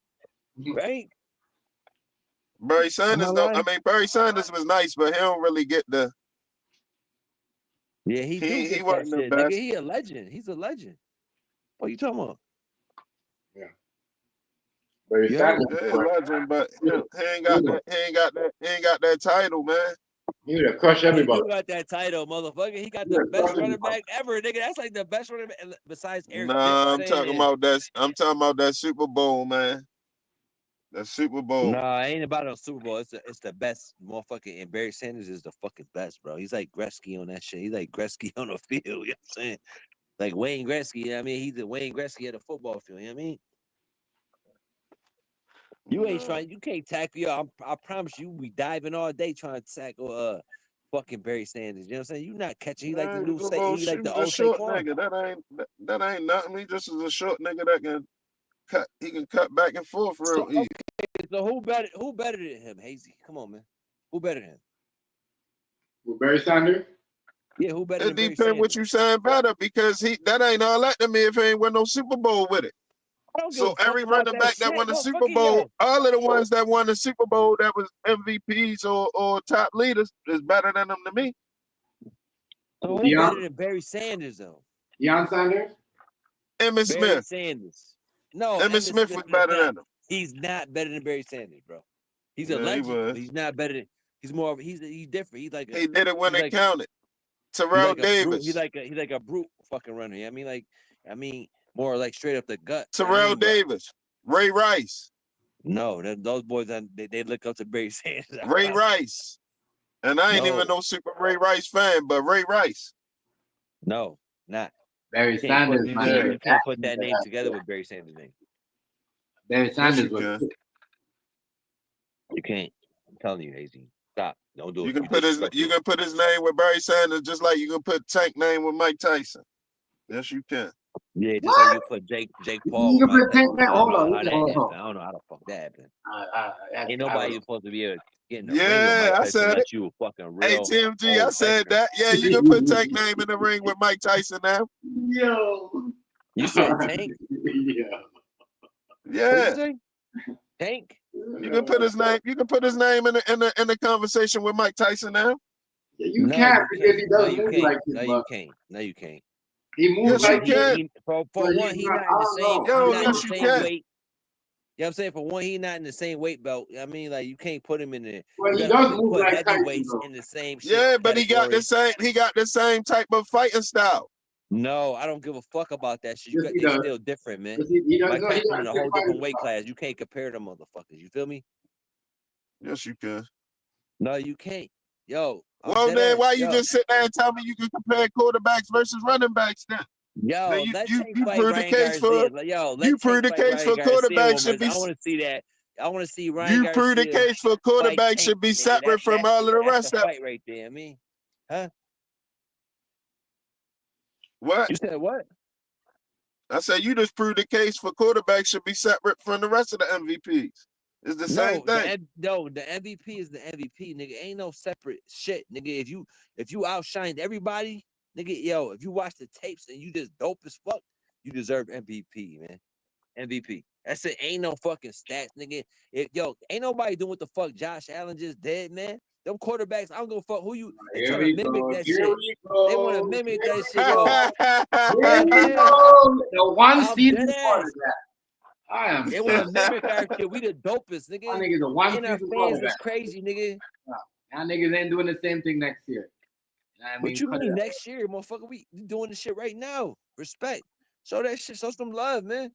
right? Barry Sanders, though. I mean, Barry Sanders was nice, but he don't really get the. Yeah, he he get wasn't that the shit. best. Nigga, he a legend. He's a legend. What you talking about? Barry Sanders, Yeah, legend, but he ain't got that. He ain't got that title, man. he would have crushed everybody. He got that title, motherfucker. He got the best running back ever, nigga. That's like the best running back besides Eric. Nah, I'm talking about that. I'm talking about that Super Bowl, man. That Super Bowl. Nah, it ain't about a Super Bowl. It's the best motherfucker. And Barry Sanders is the fucking best, bro. He's like Gretzky on that shit. He's like Gretzky on the field. You know what I'm saying? Like Wayne Gretzky. You know what I mean? He's the Wayne Gretzky at a football field. You know what I mean? You ain't trying. You can't tackle. Yo, I promise you, we diving all day trying to tackle fucking Barry Sanders. You know what I'm saying? You not catching. He like the new say. He like the old short Saquon. nigga. That ain't nothing. He just is a short nigga that can cut. He can cut back and forth real easy. So who better than him, Hazy? Come on, man. Who better than him? With Barry Sanders? Yeah, who better It than Barry depends Sanders? what you saying better because that ain't all that to me if he ain't win no Super Bowl with it. So every running back that won the Super Bowl, all of the ones that won the Super Bowl that was MVPs or top leaders is better than them to me. So who better than Barry Sanders though? Deion Sanders? Emmitt Barry Smith. Sanders. No, Emmitt Smith was better than him. He's not better than Barry Sanders, bro. He's a Yeah, he legend. was. He's not better than. He's more. He's different. He's like. He did it when it counted. He's Terrell like Davis. He's like a brute fucking runner. You know what I mean, more like straight up the gut. Terrell Davis. Ray Rice. No, those boys they look up to Barry Sanders. Ray Rice. And I ain't even no super Ray Rice fan, but Ray Rice. No, not. Barry Sanders. You can't put that name together with Barry Sanders' name. Barry Sanders was. You can't. I'm telling you, Hazy. Stop. Don't do it. You can put his name with Barry Sanders just like you can put Tank name with Mike Tyson. Yes, you can. Yeah, just like you put Jake Paul. You can put Tank name. Hold on. I don't know how the fuck that happened. Ain't nobody supposed to be able to get in the ring with Mike Tyson unless you a fucking real. Hey, TMG, I said that. Yeah, you can put Tank name in the ring with Mike Tyson now. Yo. You said Tank? Yeah. Tank? You can put his name. You can put his name in the conversation with Mike Tyson now. Yeah, you can't because he doesn't move like this. No, you can't. No, you can't. He moves like this. For one, he's not in the same. Weight. You know what I'm saying? For one, he's not in the same weight belt. I mean, like you can't put him in there. Well, he does move like heavyweights in the same. Yeah, but he got the same. He got the same type of fighting style. No, I don't give a fuck about that shit. They're still different, man. Mike Tyson in a whole different weight class. You can't compare them motherfuckers. You feel me? Yes, you can. No, you can't. Yo. Well, then why you just sit there and tell me you can compare quarterbacks versus running backs then? Yo, then you prove the case for you prove the case for quarterbacks should be. I want to see that. I want to see Ryan. You prove the case for quarterbacks should be separate from all of the rest of fight right there. I mean, huh? What? You said what? I said you just proved the case for quarterbacks should be separate from the rest of the MVPs. It's the same thing. The MVP is the MVP, nigga. Ain't no separate shit, nigga. If you outshined everybody, nigga, yo, if you watch the tapes and you just dope as fuck, you deserve MVP, man. MVP. That's it. Ain't no fucking stats, nigga. Ain't nobody doing what the fuck Josh Allen just did, man. Them quarterbacks, I don't give a fuck who you. They Here trying to we mimic go. that Here shit. we go. They want to mimic that shit, Here yo. we go. The one I'm season dead ass. quarterback. I am. They want to mimic our shit. We the dopest, My nigga. niggas the one And our season fans is quarterback. crazy, nigga. Y'all niggas ain't doing the same thing next year. You know what I What mean? you Cut it mean out. next year, motherfucker? We doing this shit right now. Respect. Show that shit. Show some love, man.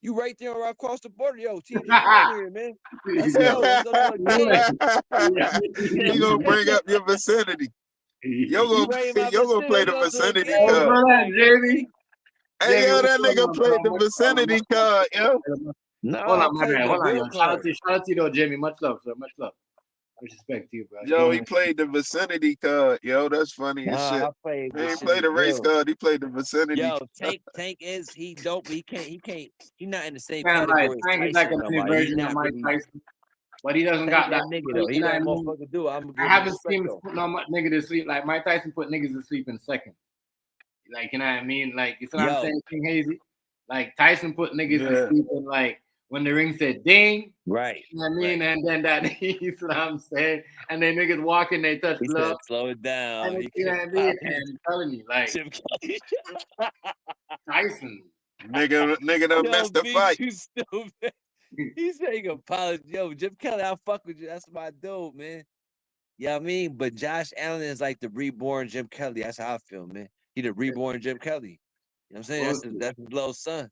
You right there across the border, yo. TJ, come on here, man. Let's go. Let's go to a game. He gonna bring up your vicinity. You right in my Yo gonna play vicinity. the Let's go to a vicinity game. card. Brother, Jamie. Hey, yo, Jamie, that what's going nigga on, played bro? the vicinity card, yo. No, Hold I'm on, my playing man. the Hold on, real yo. Shout card. out to you though, Jamie. Much love, sir. Much love. Much respect to you, bro. Yo, he played the vicinity card, yo. That's funny as shit. I played He this ain't shit played is the race real. card. He played the vicinity. Yo, Tank is he dope. He not in the same Man, like category as Frank is like Tyson. a No new more. He version of not Mike really. Tyson, but he doesn't Tank got that. that nigga though. He You know that what I mean? motherfucker do. I'm I giving haven't respect seen him though. put no nigga to sleep. Like Mike Tyson put niggas to sleep in seconds. Like, you know what I mean? Like, you see what I'm Yo, saying, King Hazy? Like Tyson put niggas to Yeah. sleep in like when the ring said ding. right. You know what I mean? And then that, you see what I'm saying? And then niggas walking, they touch He said, gloves. slow it down. And He you know kept what I mean? popping. And I'm telling you, like Jim Kelly. Tyson. Nigga done Yo, missed the B, fight. you stupid. He said he gonna apologize. Yo, Jim Kelly, I'll fuck with you. That's my dude, man. Yeah, I mean, but Josh Allen is like the reborn Jim Kelly. That's how I feel, man. He the reborn Jim Kelly. You know what I'm saying? That's his little son.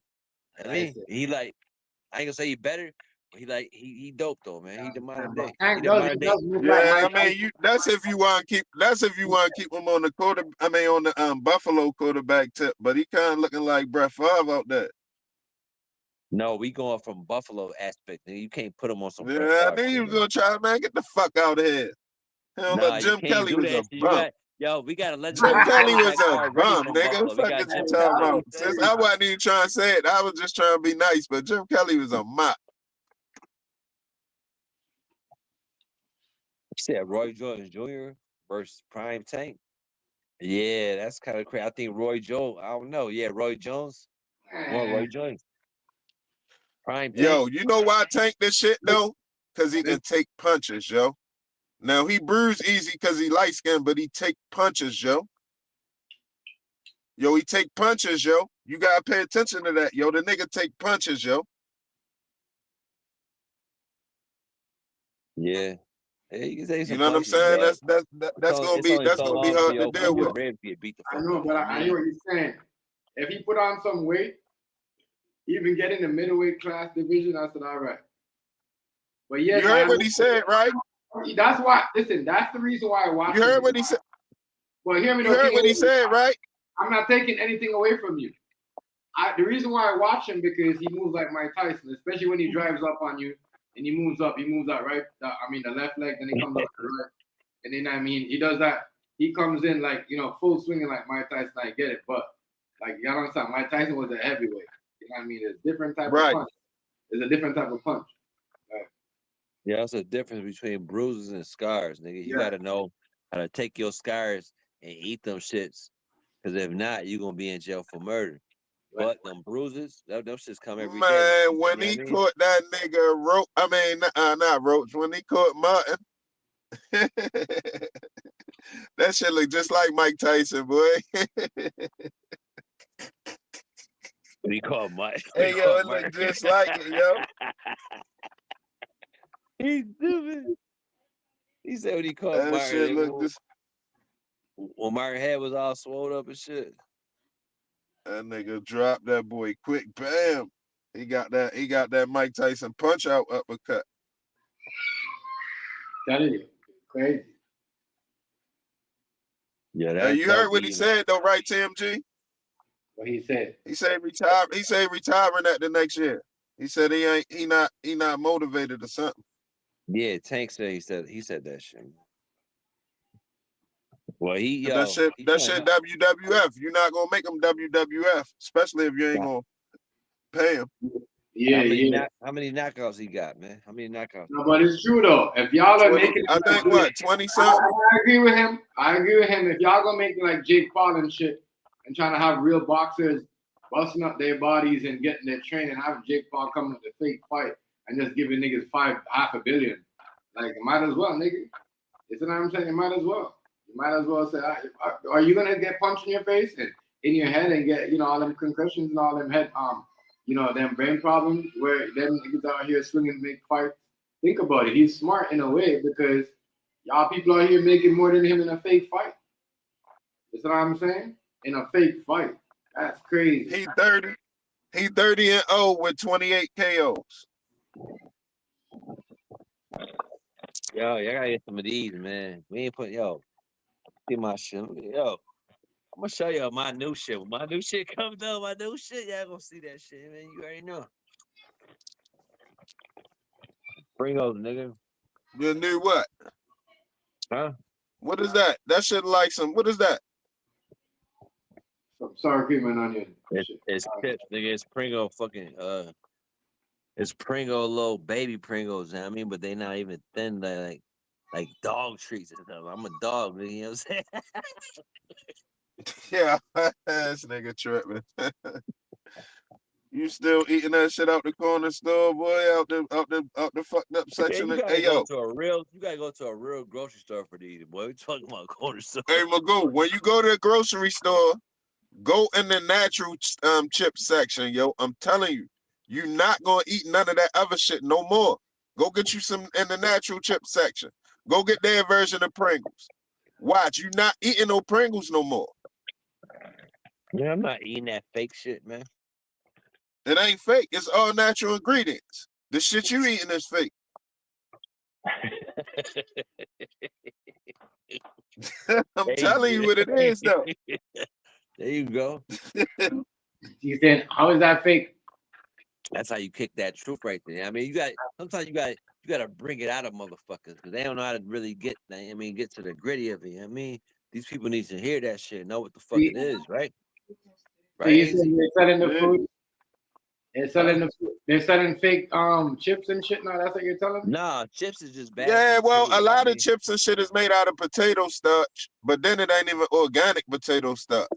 I mean, he like, I ain't gonna say he better, but he dope though, man. He the modern day. He the modern day. Yeah, I mean, that's if you want to keep him on the on the Buffalo quarterback tip, but he kind of looking like Brett Favre out there. No, we going from Buffalo aspect. Nigga. You can't put him on some. Yeah, I knew you was gonna try, man. Get the fuck out of here. Hell, Nah, Jim Kelly was a bum. Yo, we got a Jim legendary. Kelly was a bum, from nigga. Buffalo. We Fuck got is you Jim talking Kelly. about? Since I wasn't even trying to say it. I was just trying to be nice, but Jim Kelly was a mop. Said Roy Jones Jr. versus Prime Tank. Yeah, that's kind of crazy. I think Roy Jones. I don't know. Yeah, Roy Jones. Or Roy Jones. Prime Tank. Yo, you know why Tank this shit though? Because he can take punches, yo. Now he bruise easy because he light skinned, but he take punches, yo. Yo, he take punches, yo. You gotta pay attention to that, yo. The nigga take punches, yo. Yeah. Hey, you can say some You know what I'm punches, saying? yeah. That's gonna be hard to deal with. I know, but I hear what you're saying. If he put on some weight, even get in the middleweight class division, I said, all right. But yes, you heard what he said, right? That's why. Listen, that's the reason why I watch. You heard what he said. Well, hear me. You heard what he said, right? I'm not taking anything away from you. The reason why I watch him because he moves like Mike Tyson, especially when he drives up on you and he moves out right. The left leg, then he comes up to the right, and then he does that. He comes in like full swinging like Mike Tyson. I get it, but like you gotta understand, Mike Tyson was a heavyweight. You know what I mean? It's a different type of punch. It's a different type of punch. Right. Yeah, that's the difference between bruises and scars, nigga. You gotta know how to take your scars and eat them shits. Because if not, you're gonna be in jail for murder. But them bruises, them shits come every day. Man, when he caught that nigga Roach, not Roach, when he caught Martin, that shit look just like Mike Tyson, boy. When he caught Mike. Hey, yo, it look just like it, yo. He's stupid. He said when he caught That Martin, shit look just... when Martin head was all swollen up and shit. That nigga dropped that boy quick, bam. He got that Mike Tyson punch out uppercut. That is crazy. Yeah, you heard what he said though, right, TMG? What he said? He said retire. He said retiring at the next year. He said he not motivated or something. Yeah, Tank said he said that shit. Well, that shit WWF. You're not gonna make him WWF, especially if you ain't gonna pay him. Yeah, how many knockouts he got, man? How many knockouts? No, but it's true though. If y'all are making, I think what 20 something. I agree with him. If y'all gonna make it like Jake Paul and shit, and trying to have real boxers busting up their bodies and getting their training, having Jake Paul coming with a fake fight and just giving niggas $500 million, like might as well, nigga. You see what I'm saying? You might as well. You might as well say, are you gonna get punched in your face and in your head and get, all them concussions and all them head, them brain problems where them niggas out here swinging big fights? Think about it. He's smart in a way because y'all people out here making more than him in a fake fight. You see what I'm saying? In a fake fight. That's crazy. He 30. He 30-0 with 28 KOs. Yo, y'all gotta get some of these, man. We ain't put see my shit. Yo, I'm gonna show y'all my new shit. When my new shit comes out, y'all gonna see that shit, man. You already know. Pringles, nigga. You knew what? Huh? What is that? That shit like some. What is that? Sour cream and onion. It's chips, nigga. It's Pringle fucking it's Pringle little baby Pringles, you know what I mean? But they not even thin, like dog treats and stuff. I'm a dog, nigga, you know what I'm saying? Yeah, this nigga tripping. You still eating that shit out the corner store, boy? Out the fucked up section. Yeah, Hey, yo. You gotta go to a real grocery store for these, boy. We talking about corner store. Hey, Magoo, when you go to the grocery store, go in the natural chip section, yo. I'm telling you, you're not gonna eat none of that other shit no more. Go get you some in the natural chip section. Go get their version of Pringles. Watch, you not eating no Pringles no more. Yeah, I'm not eating that fake shit, man. It ain't fake. It's all natural ingredients. The shit you eating is fake. I'm telling you what it is, though. There you go. You saying, how is that fake? That's how you kick that truth right there. I mean, sometimes you gotta bring it out of motherfuckers because they don't know how to really get to the gritty of it. I mean, these people need to hear that shit, know what the fuck it is, right? So you saying they're selling the food? They're selling fake chips and shit now. That's what you're telling me? Nah, chips is just bad. Yeah, well, a lot of chips and shit is made out of potato starch, but then it ain't even organic potato starch.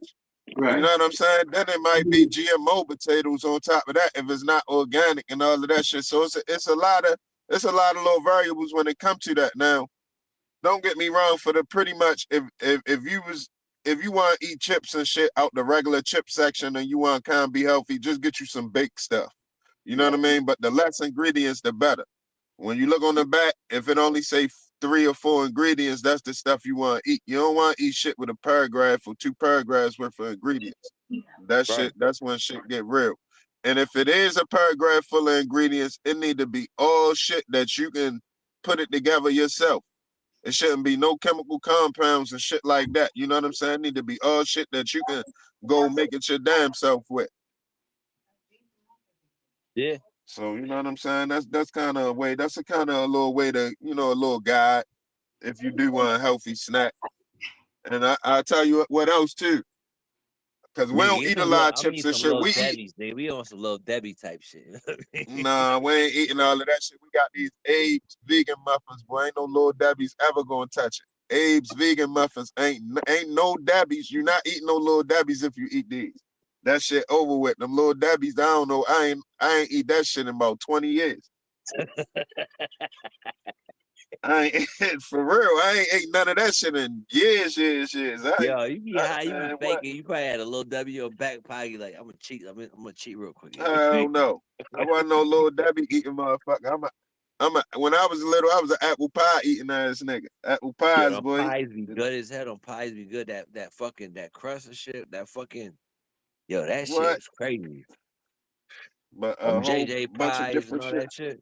Right. You know what I'm saying? Then it might be GMO potatoes on top of that if it's not organic and all of that shit. So it's a lot of little variables when it comes to that. Now, don't get me wrong. For the pretty much, if you want to eat chips and shit out the regular chip section and you want to kind of be healthy, just get you some baked stuff. You know what I mean? But the less ingredients, the better. When you look on the back, if it only say 3 or 4 ingredients, that's the stuff you want to eat. You don't want to eat shit with a paragraph or 2 paragraphs worth of ingredients. Shit, that's when shit get real. And if it is a paragraph full of ingredients, it need to be all shit that you can put it together yourself. It shouldn't be no chemical compounds and shit like that. You know what I'm saying? It need to be all shit that you can go make it your damn self with. Yeah. So you know what I'm saying? That's kind of a way. That's a kind of a little way to, a little guide if you do want a healthy snack. And I'll tell you what else too. Because we don't eat a lot of chips and shit. We eat. We on some little Debbie type shit. Nah, we ain't eating all of that shit. We got these Abe's vegan muffins, boy. Ain't no little Debbie's ever gonna touch it. Abe's vegan muffins ain't no Debbie's. You're not eating no little Debbie's if you eat these. That shit over with. Them little Debbie's, I don't know. I ain't eat that shit in about 20 years. I ain't for real. I ain't ate none of that shit in years. Yo, you be high, you be faking. You probably had a little W in back pocket. Like, I'm gonna cheat. I'm gonna cheat real quick. Hell no. I wasn't no little Debbie eating motherfucker. When I was little, I was an apple pie eating ass nigga. Apple pies, boy. Pies be good as hell. On pies be good. That crust and shit. That fucking that shit is crazy. But JJ bunch of pies different and all that shit.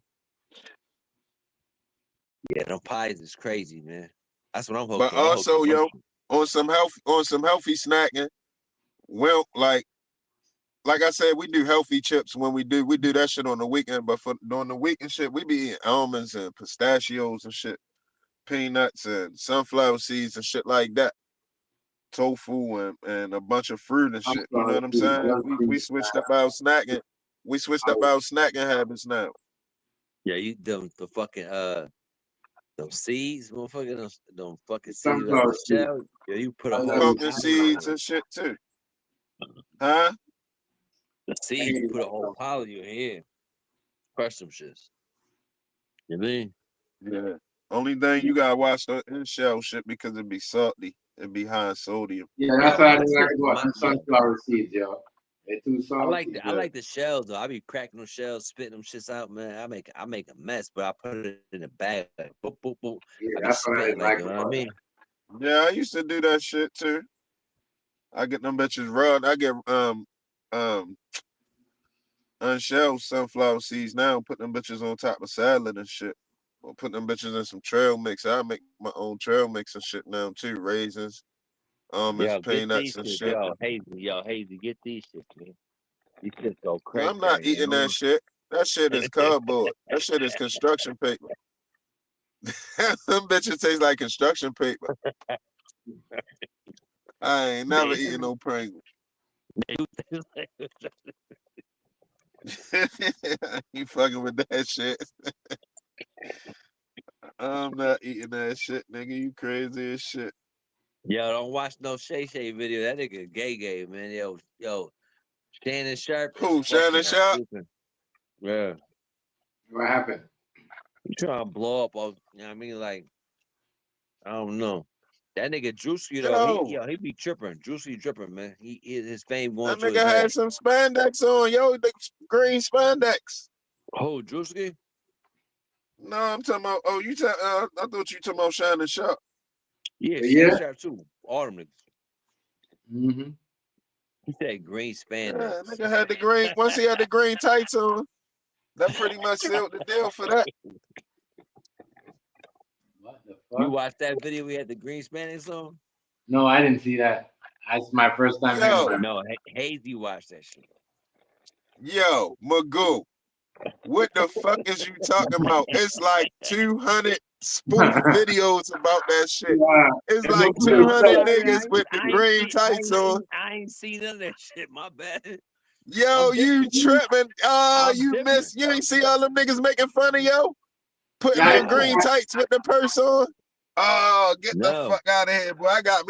Yeah, them pies is crazy, man. That's what I'm hoping. But also, on some healthy snacking, well, like I said, we do healthy chips when we do that shit on the weekend. But during the weekend shit, we be eating almonds and pistachios and shit, peanuts and sunflower seeds and shit like that, tofu and a bunch of fruit and shit. You know what I'm saying? We switched up our snacking. We switched up our snacking habits now. Yeah, you the fucking them seeds, motherfucker, them fucking seeds out the shell. Yeah, you put a whole pumpkin seeds and shit too. Huh? The seeds, you put a whole pile in your head. Crush some shits. You mean? Yeah. Only thing you gotta watch the in-shell shit because it be salty. It be high in sodium. Yeah, that's why I didn't like my- what sunflower seeds, yo. They too salty. I like the shells though. I be cracking them shells, spitting them shits out, man. I make a mess, but I put it in a bag, like boop boop boop. Yeah, I be that's what I spitting didn't like, like you know what I about it. mean? Yeah, I used to do that shit too. I get them bitches raw. I get unshelled sunflower seeds now, put them bitches on top of salad and shit. Or put them bitches in some trail mix. I make my own trail mix and shit now too. Raisins, almonds, Yo, get these peanuts and shit. shit. Yo, Hazy, get these shit, man. These shit go Man, I'm crazy. not eating that shit. That shit is cardboard. That shit is construction paper. Them bitches taste like construction paper. I ain't never eating no Pringles. You fucking with that shit. I'm not eating that shit, nigga. You crazy as shit. Yo, don't watch no Shay Shay video. That nigga gay, man. Yo, Shannon Sharp is Who, Shannon fucking Sharp? stupid. Yeah. What happened? You trying to blow up all, you know what I mean? Like, I don't know. That nigga Drewski though, he be tripping. Drewski tripping, man. His fame going That to his nigga head. had some spandex on, yo. The green spandex. Oh, Drewski? No, I'm talking about. Oh, I thought you talking about Shannon Sharp. Yeah, Yeah. Shannon Sharp too. All them niggas. Mm-hmm. He said green spandex. Yeah, nigga had the green. Once he had the green tights on, that pretty much sealed the deal for that. What the You fuck? watched that video? We had the green spandex on. No, I didn't see that. That's my first time hearing that. No, Hazy watched that shit. Yo, Magoo, what the fuck is you talking about? It's like 200 spoof videos about that shit. Yeah. It's It like looks real 200 sad. niggas with the green tights on. I ain't seen none of that shit. My bad. Yo, you tripping? You different. missed. You ain't see all them niggas making fun of yo? Putting Yeah, on green tights with the purse on? Oh, get the No. fuck out of here, boy. I got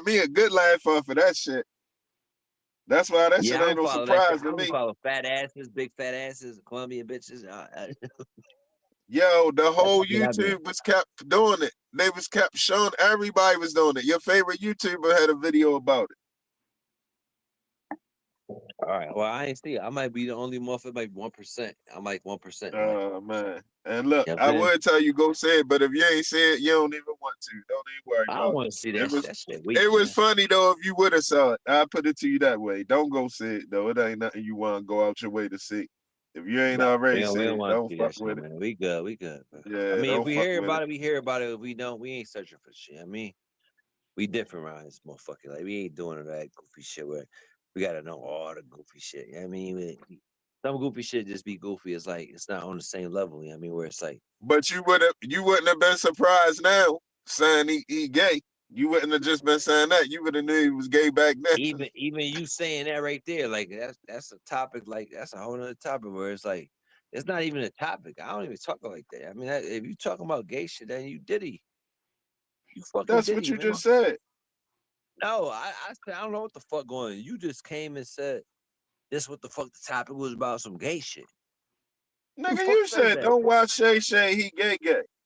me a good laugh off of that shit. That's why that shit I ain't don't no follow that surprise shit. I to don't me. follow fat asses, big fat asses, Colombian bitches. Yo, the whole shit I do. YouTube was kept doing it. They was kept showing everybody was doing it. Your favorite YouTuber had a video about it. All right. Well, I ain't see it. I might be the only motherfucker, like 1%. I'm like 1%. Oh man. And look, Yeah, I man. would tell you go say it, but if you ain't say it, you don't even want to. Don't even worry I about don't it. want to see that It was, shit. That shit weak, it was man. funny though if you would have saw it. I put it to you that way. Don't go see it though. It ain't nothing you want to go out your way to see. If you ain't already We seen don't it, want don't to see fuck that shit, with it. man. We good. Bro. Yeah, I mean, if don't we fuck hear with about it. it, we hear about it. If we don't, we ain't searching for shit. I mean, we different around this motherfucker. Like, we ain't doing that goofy shit where we gotta know all the goofy shit. You know what I mean, some goofy shit just be goofy. It's like it's not on the same level. You know what I mean, where it's like, But you wouldn't have been surprised now saying he gay. You wouldn't have just been saying that. You would have knew he was gay back then. even you saying that right there, like that's a topic. Like that's a whole other topic where it's like it's not even a topic. I don't even talk like that. I mean, if you talking about gay shit, then you Diddy. You fucking That's Diddy, what you man. just said. No, I said I don't know what the fuck going on. You just came and said this what the fuck the topic was about, some gay shit. Nigga, you said don't watch Shay Shay, he gay.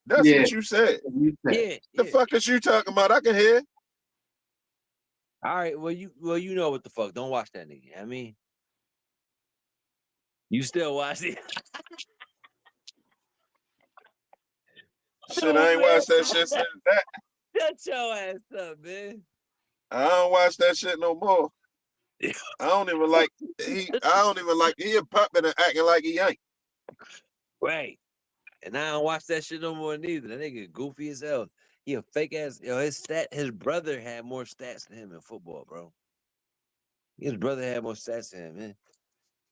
That's Yeah. what you said. Yeah. The fuck is you talking about? I can hear. All right, well you know what the fuck. Don't watch that nigga. I mean, you still watch it. Shit, I ain't watched that shit since that. Shut your ass up, man. I don't watch that shit no more. I don't even like he a puppet and acting like he ain't. Right. And I don't watch that shit no more neither. That nigga goofy as hell. He a fake ass. Yo, his brother had more stats than him in football, bro. His brother had more stats than him, man.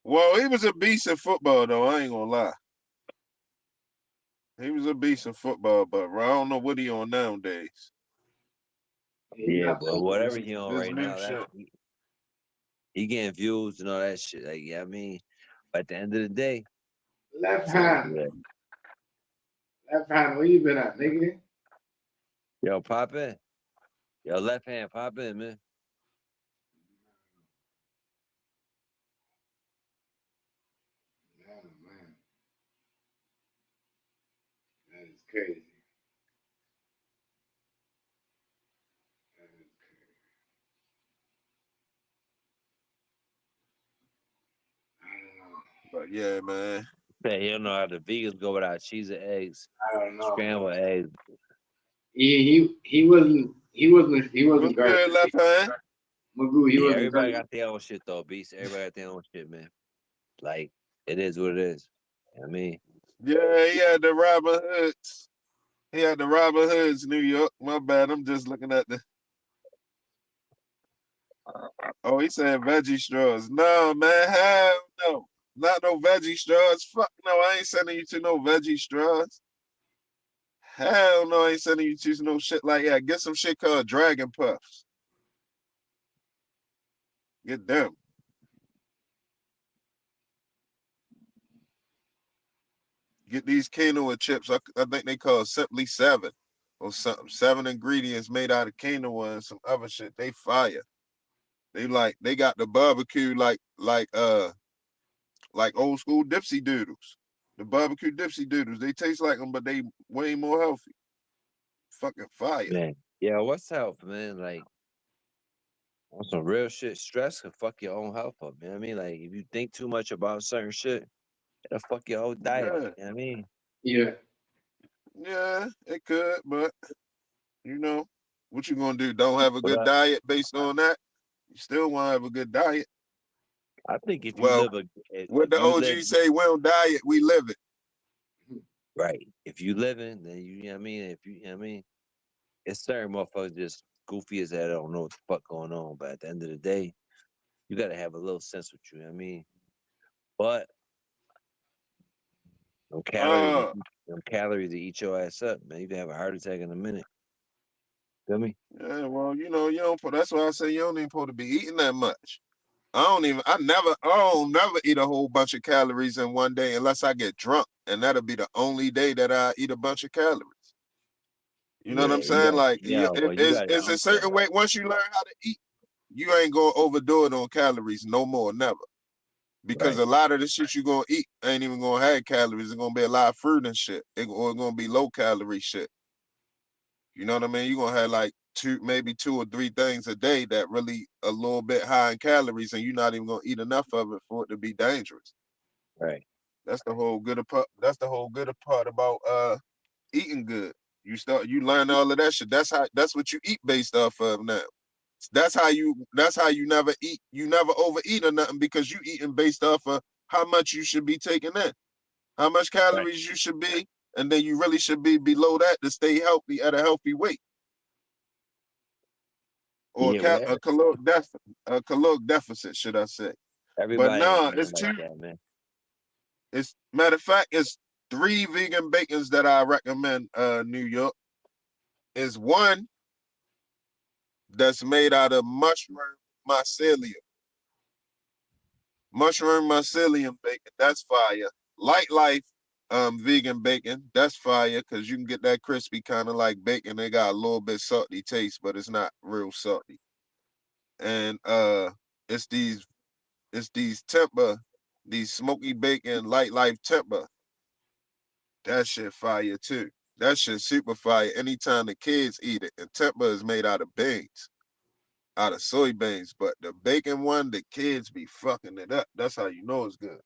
Well, he was a beast in football though, I ain't gonna lie. He was a beast in football, but I don't know what he on nowadays. Yeah, but whatever he on This right new now, shit. he getting views and all that shit. Like, yeah, I mean, but at the end of the day, Left hand. Left hand, where you been at, nigga? yo, pop in. Yo, left hand, pop in, man. Man, man. That is crazy. But yeah, man. Man, you don't know how the vegans go without cheese and eggs, I don't know. scrambled eggs. He wasn't What's good, great. left hand? Magoo, he Yeah, wasn't everybody great. got their own shit though, Beast. Everybody got their own shit, man. Like, it is what it is. I mean, Yeah, he had the Robin Hoods. He had the Robin Hoods, New York. My bad. I'm just looking at the. Oh, he said veggie straws. No, man, hell no. Not no veggie straws. Fuck no, I ain't sending you to no veggie straws. Hell no, I ain't sending you to no shit like that. Get some shit called Dragon Puffs. Get them. Get these quinoa chips. I think they call Simply 7 or something. 7 ingredients made out of quinoa and some other shit. They fire. They got the barbecue like old school Dipsy Doodles. The barbecue Dipsy Doodles. They taste like them, but they way more healthy. Fucking fire. man, yeah, what's health, man? Like, on some real shit, stress can fuck your own health up, man. I mean, like, if you think too much about certain shit, it'll fuck your whole diet. Yeah. You know what I mean? Yeah. Yeah, it could, but you know, what you gonna do? Don't have a good But diet based on that? You still wanna have a good diet. I think if you Well, live what the if you OG live say, we don't diet, we live it. right, if you living, then you know what I mean. If you know what I mean, it's certain motherfuckers just goofy as that. I don't know what the fuck going on, but at the end of the day, you gotta have a little sense with you. You know what I mean, but them calories to eat your ass up, man. You can have a heart attack in a minute. Feel me? Yeah, well, you know, you don't put that's why I say you don't even supposed to be eating that much. I don't never eat a whole bunch of calories in one day unless I get drunk. And that'll be the only day that I eat a bunch of calories. You know what I'm saying? Like, well, you got it's a certain way. Once you learn how to eat, you ain't gonna overdo it on calories no more, never. Because Right. a lot of the shit you gonna eat ain't even gonna have calories. It's gonna be a lot of fruit and shit. Or it's gonna be low calorie shit. You know what I mean? You're gonna have like maybe 2 or 3 things a day that really a little bit high in calories, and you're not even gonna eat enough of it for it to be dangerous. Right. That's the whole good part. That's the whole good part about eating good. You learn all of that shit. That's what you eat based off of now. That's how you never eat. You never overeat or nothing because you eating based off of how much you should be taking in, how much calories you should be, and then you really should be below that to stay healthy at a healthy weight. Or a caloric deficit, should I say? But Everybody no, ain't it's like that, man. It's matter of fact, it's 3 vegan bacons that I recommend. New York is one that's made out of mushroom mycelium. Mushroom mycelium bacon, that's fire. Light Life vegan bacon, that's fire because you can get that crispy kind of like bacon. They got a little bit salty taste, but it's not real salty. And it's these Temper, these smoky bacon Light Life Temper. That shit fire too. That shit super fire anytime the kids eat it. And Temper is made out of beans, out of soybeans. But the bacon one, the kids be fucking it up. That's how you know it's good.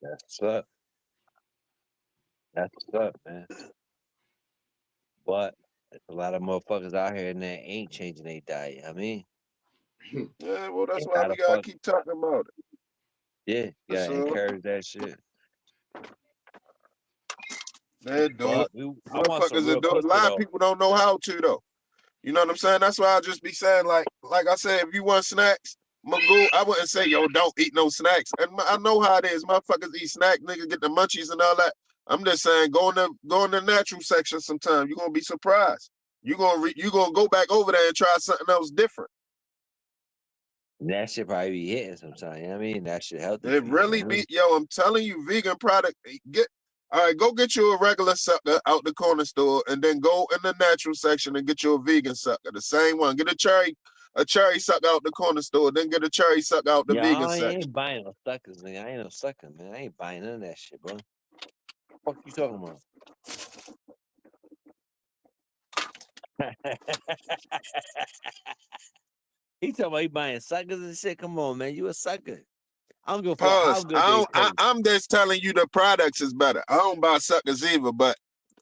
That's what's up. That's what's up, man. But there's a lot of motherfuckers out here and that ain't changing their diet. I mean, Yeah, well, that's and why how we the gotta fuck? keep talking about it. Yeah, you That's gotta all. encourage that shit. They do But it. I want some Motherfuckers are real doing it. A pussy lot of though. people don't know how to though. You know what I'm saying? That's why I just be saying, like I said, if you want snacks, Magoo, I wouldn't say, yo, don't eat no snacks. And I know how it is. Motherfuckers eat snacks, nigga, get the munchies and all that. I'm just saying, go in the natural section sometime. You're gonna be surprised. You're gonna go back over there and try something else different. That shit probably be hitting sometimes. You know what I mean? That shit healthy. It for you, really you know what I mean? be, yo, I'm telling you, vegan product, go get you a regular sucker out the corner store and then go in the natural section and get you a vegan sucker. The same one. Get a cherry sucker out the corner store, then get a cherry sucker out the vegan I section. ain't buying no suckers, nigga. I ain't no sucker, man. I ain't buying none of that shit, bro. What you talking about? He talking about he buying suckers and shit. Come on, man. You a sucker. I don't give a fuck how Pause. good they taste. I'm just telling you the products is better. I don't buy suckers either, but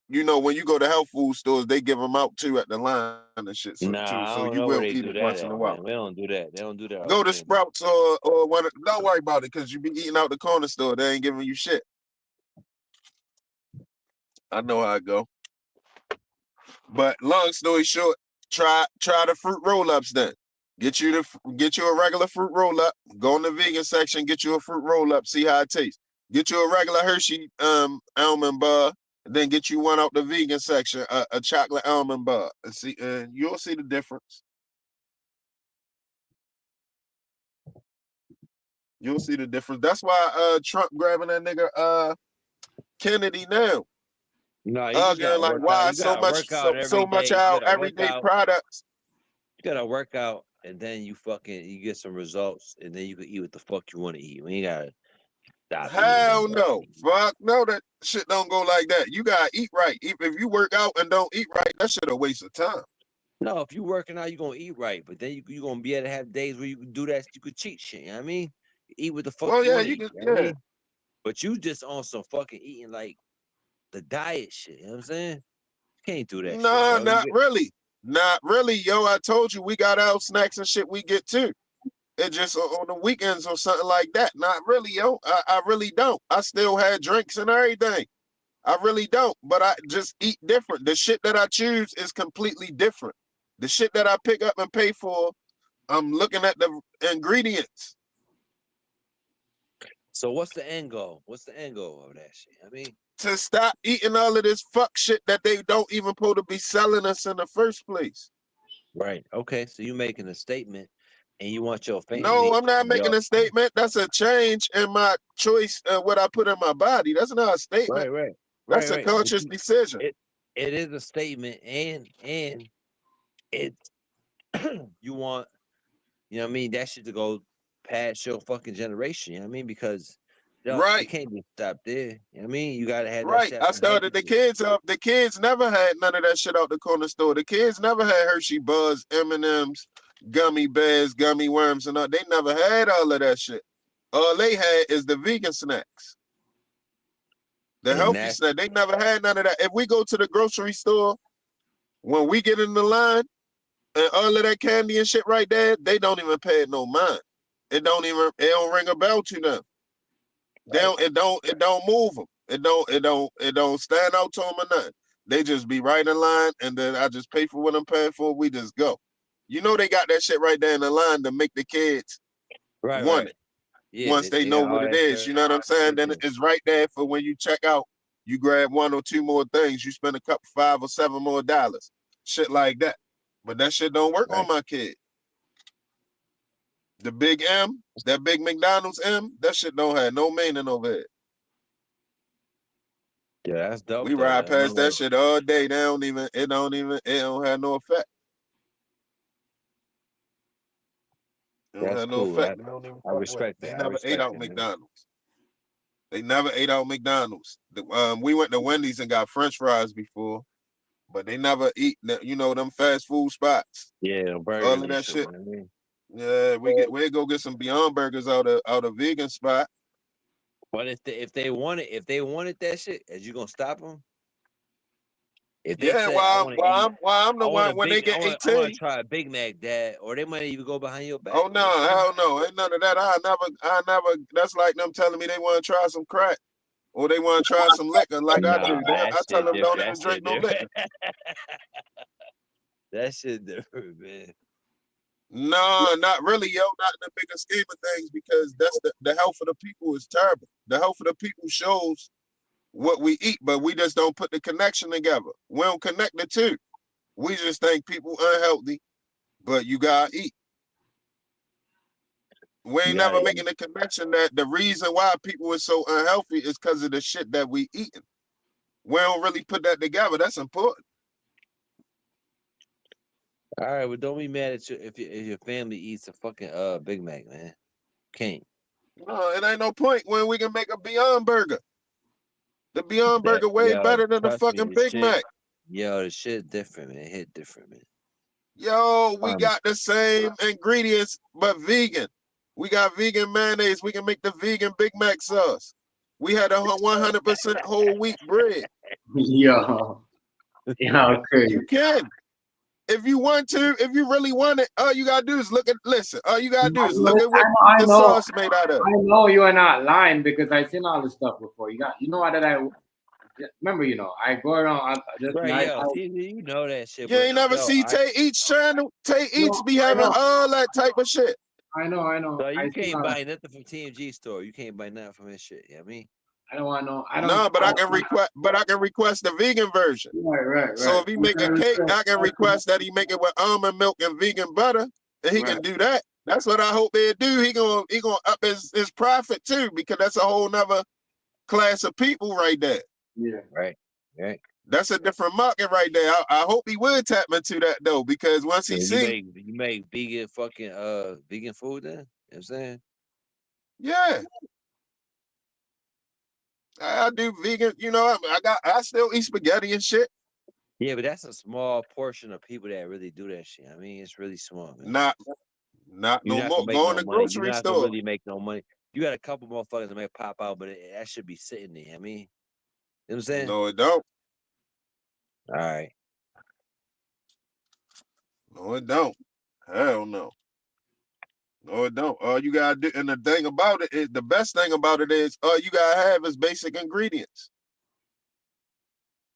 you know when you go to health food stores, they give them out too at the line and shit. So, Nah, I so don't you know where will they eat do it that once in at, a while. man. They don't do that. They don't do that. Go to offhand. Sprouts or one. Don't worry about it because you be eating out the corner store. They ain't giving you shit. I know how it go. But long story short, try the fruit roll-ups then. Get you a regular fruit roll-up. Go in the vegan section, get you a fruit roll-up, see how it tastes. Get you a regular Hershey almond bar, and then get you one out the vegan section, a chocolate almond bar. And see, you'll see the difference. You'll see the difference. That's why Trump grabbing that nigga Kennedy now. No, you just gotta like work why out. You gotta work out every so much day. You out gotta work everyday out. products. You gotta work out, and then you get some results, and then you can eat what the fuck you want to eat. We ain't gotta stop Hell eating. no. Fuck no, that shit don't go like that. You gotta eat right. If you work out and don't eat right, that shit a waste of time. No, if you working out, you gonna eat right, but then you gonna be able to have days where you can do that. You could cheat shit. You know what I mean? Eat what the fuck Well, you yeah, want to you eat. can, You know what I yeah. mean? But you just on some fucking eating like the diet shit. You know what I'm saying? You can't do that shit, No, bro. not really. Not really, yo. I told you we got our snacks and shit we get too. It just on the weekends or something like that. Not really, yo. I really don't. I still had drinks and everything. I really don't, but I just eat different. The shit that I choose is completely different. The shit that I pick up and pay for, I'm looking at the ingredients. So what's the end goal? What's the end goal of that shit? I mean, to stop eating all of this fuck shit that they don't even supposed to be selling us in the first place. Right. Okay. So you making a statement, and you want your family. No, I'm not making a statement. That's a change in my choice of what I put in my body. That's not a statement. Right. That's a conscious decision. It is a statement, and it you want, you know what I mean, that shit to go past your fucking generation. You know what I mean? Because right, it can't just stop there. You know what I mean? You gotta have that right. shit. I started the kids up. The kids never had none of that shit out the corner store. The kids never had Hershey Buzz, M&Ms, gummy bears, gummy worms, and all. They never had all of that shit. All they had is the vegan snacks. The healthy snack. They never had none of that. If we go to the grocery store, when we get in the line, and all of that candy and shit right there, they don't even pay it no mind. It don't ring a bell to them. It don't move them. It don't stand out to them or nothing. They just be right in line, and then I just pay for what I'm paying for. We just go. You know they got that shit right there in the line to make the kids want it. Yeah, once they know what it is, you know what I'm saying? Then it's right there for when you check out. You grab one or two more things, you spend a couple $5 or $7 more. Shit like that. But that shit don't work on my kid. The big M, that big McDonald's M, that shit don't have no meaning over here. Yeah, that's dope. We ride past that shit all day. It don't have no effect. It don't have no effect. I respect that. They never ate out McDonald's. They never ate out McDonald's. We went to Wendy's and got French fries before, but they never eat, you know, them fast food spots. Yeah, all of that shit. Yeah, we go get some Beyond Burgers out of vegan spot. But if they wanted that shit, is you gonna stop them? If they yeah, say, I'm the one when they get 18. I want to try a Big Mac, Dad, or they might even go behind your back. Oh no, hell no, ain't none of that. I never. That's like them telling me they want to try some crack or they want to try some liquor, like I do. I tell them don't even drink no liquor. That shit different, man. No, not really, yo. Not in the bigger scheme of things, because that's the health of the people is terrible. The health of the people shows what we eat, but we just don't put the connection together. We don't connect the two. We just think people unhealthy, but you gotta eat. We ain't never making the connection that the reason why people are so unhealthy is because of the shit that we eating. We don't really put that together. That's important. All right, well, don't be mad at you if your family eats a fucking Big Mac, man. Can't. No, it ain't no point when we can make a Beyond Burger. The Beyond Burger way better than the fucking Big Mac. Yo, the shit different, man. It hit different, man. Yo, we got the same ingredients, but vegan. We got vegan mayonnaise. We can make the vegan Big Mac sauce. We had a 100% whole wheat bread. Yo, crazy. You can. If you want to, if you really want it, all you gotta do is listen. All you gotta do is look at what the sauce made out of. I know you are not lying because I've seen all this stuff before. You know what that I remember, I go around. You know that shit. You ain't never see Tay Eats channel. Tay Eats be having all that type of shit. I know. So you can't buy nothing from TMG store. You can't buy nothing from his shit. You know what I mean? I don't want no. I don't. No, but I can request. But I can request the vegan version. Right. So if he make a cake, I can request that he make it with almond milk and vegan butter, and he can do that. That's what I hope they do. He gonna up his profit too, because that's a whole nother class of people right there. Yeah. Right. That's a different market right there. I hope he would tap into that though, because once he see you make vegan vegan food, then you know what I'm saying? Yeah. I do vegan, I still eat spaghetti and shit. Yeah, but that's a small portion of people that really do that shit. I mean, it's really small, man. Not no more. Going to grocery store. You're not really make no money. You got a couple motherfuckers that may pop out, but that should be sitting there. I mean, you know what I'm saying? No, it don't. All right. No, it don't. Hell no. No, it don't. All you gotta do, and the thing about it is, the best thing about it is, all you gotta have is basic ingredients.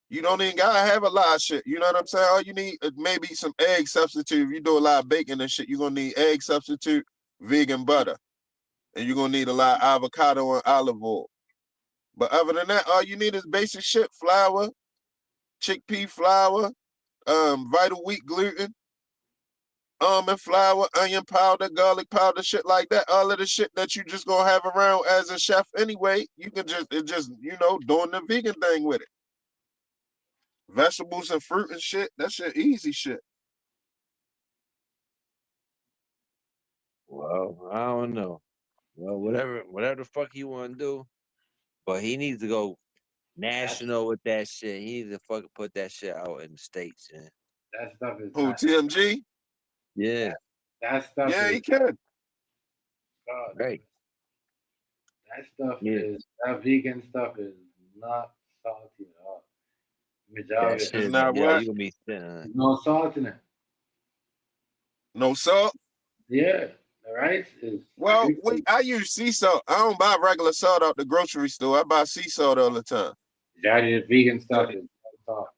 You don't even gotta have a lot of shit. You know what I'm saying? All you need is maybe some egg substitute. If you do a lot of bacon and shit, you're gonna need egg substitute, vegan butter, and you're gonna need a lot of avocado and olive oil. But other than that, all you need is basic shit: flour, chickpea flour, vital wheat gluten, almond flour, onion powder, garlic powder, shit like that. All of the shit that you just gonna have around as a chef anyway. You can just doing the vegan thing with it. Vegetables and fruit and shit. That shit easy shit. Well, I don't know. Well, whatever the fuck he want to do, but he needs to go national with that shit. He needs to fucking put that shit out in the States, man. That stuff is. Who, TMG? Yeah. That stuff. Yeah, he can. God. Right. That stuff is, that vegan stuff is not salty at all. Majority is not what? You gonna be no salt in it. No salt? Yeah. The rice is. Well, I use sea salt. I don't buy regular salt out the grocery store. I buy sea salt all the time. Majority of vegan stuff is salt.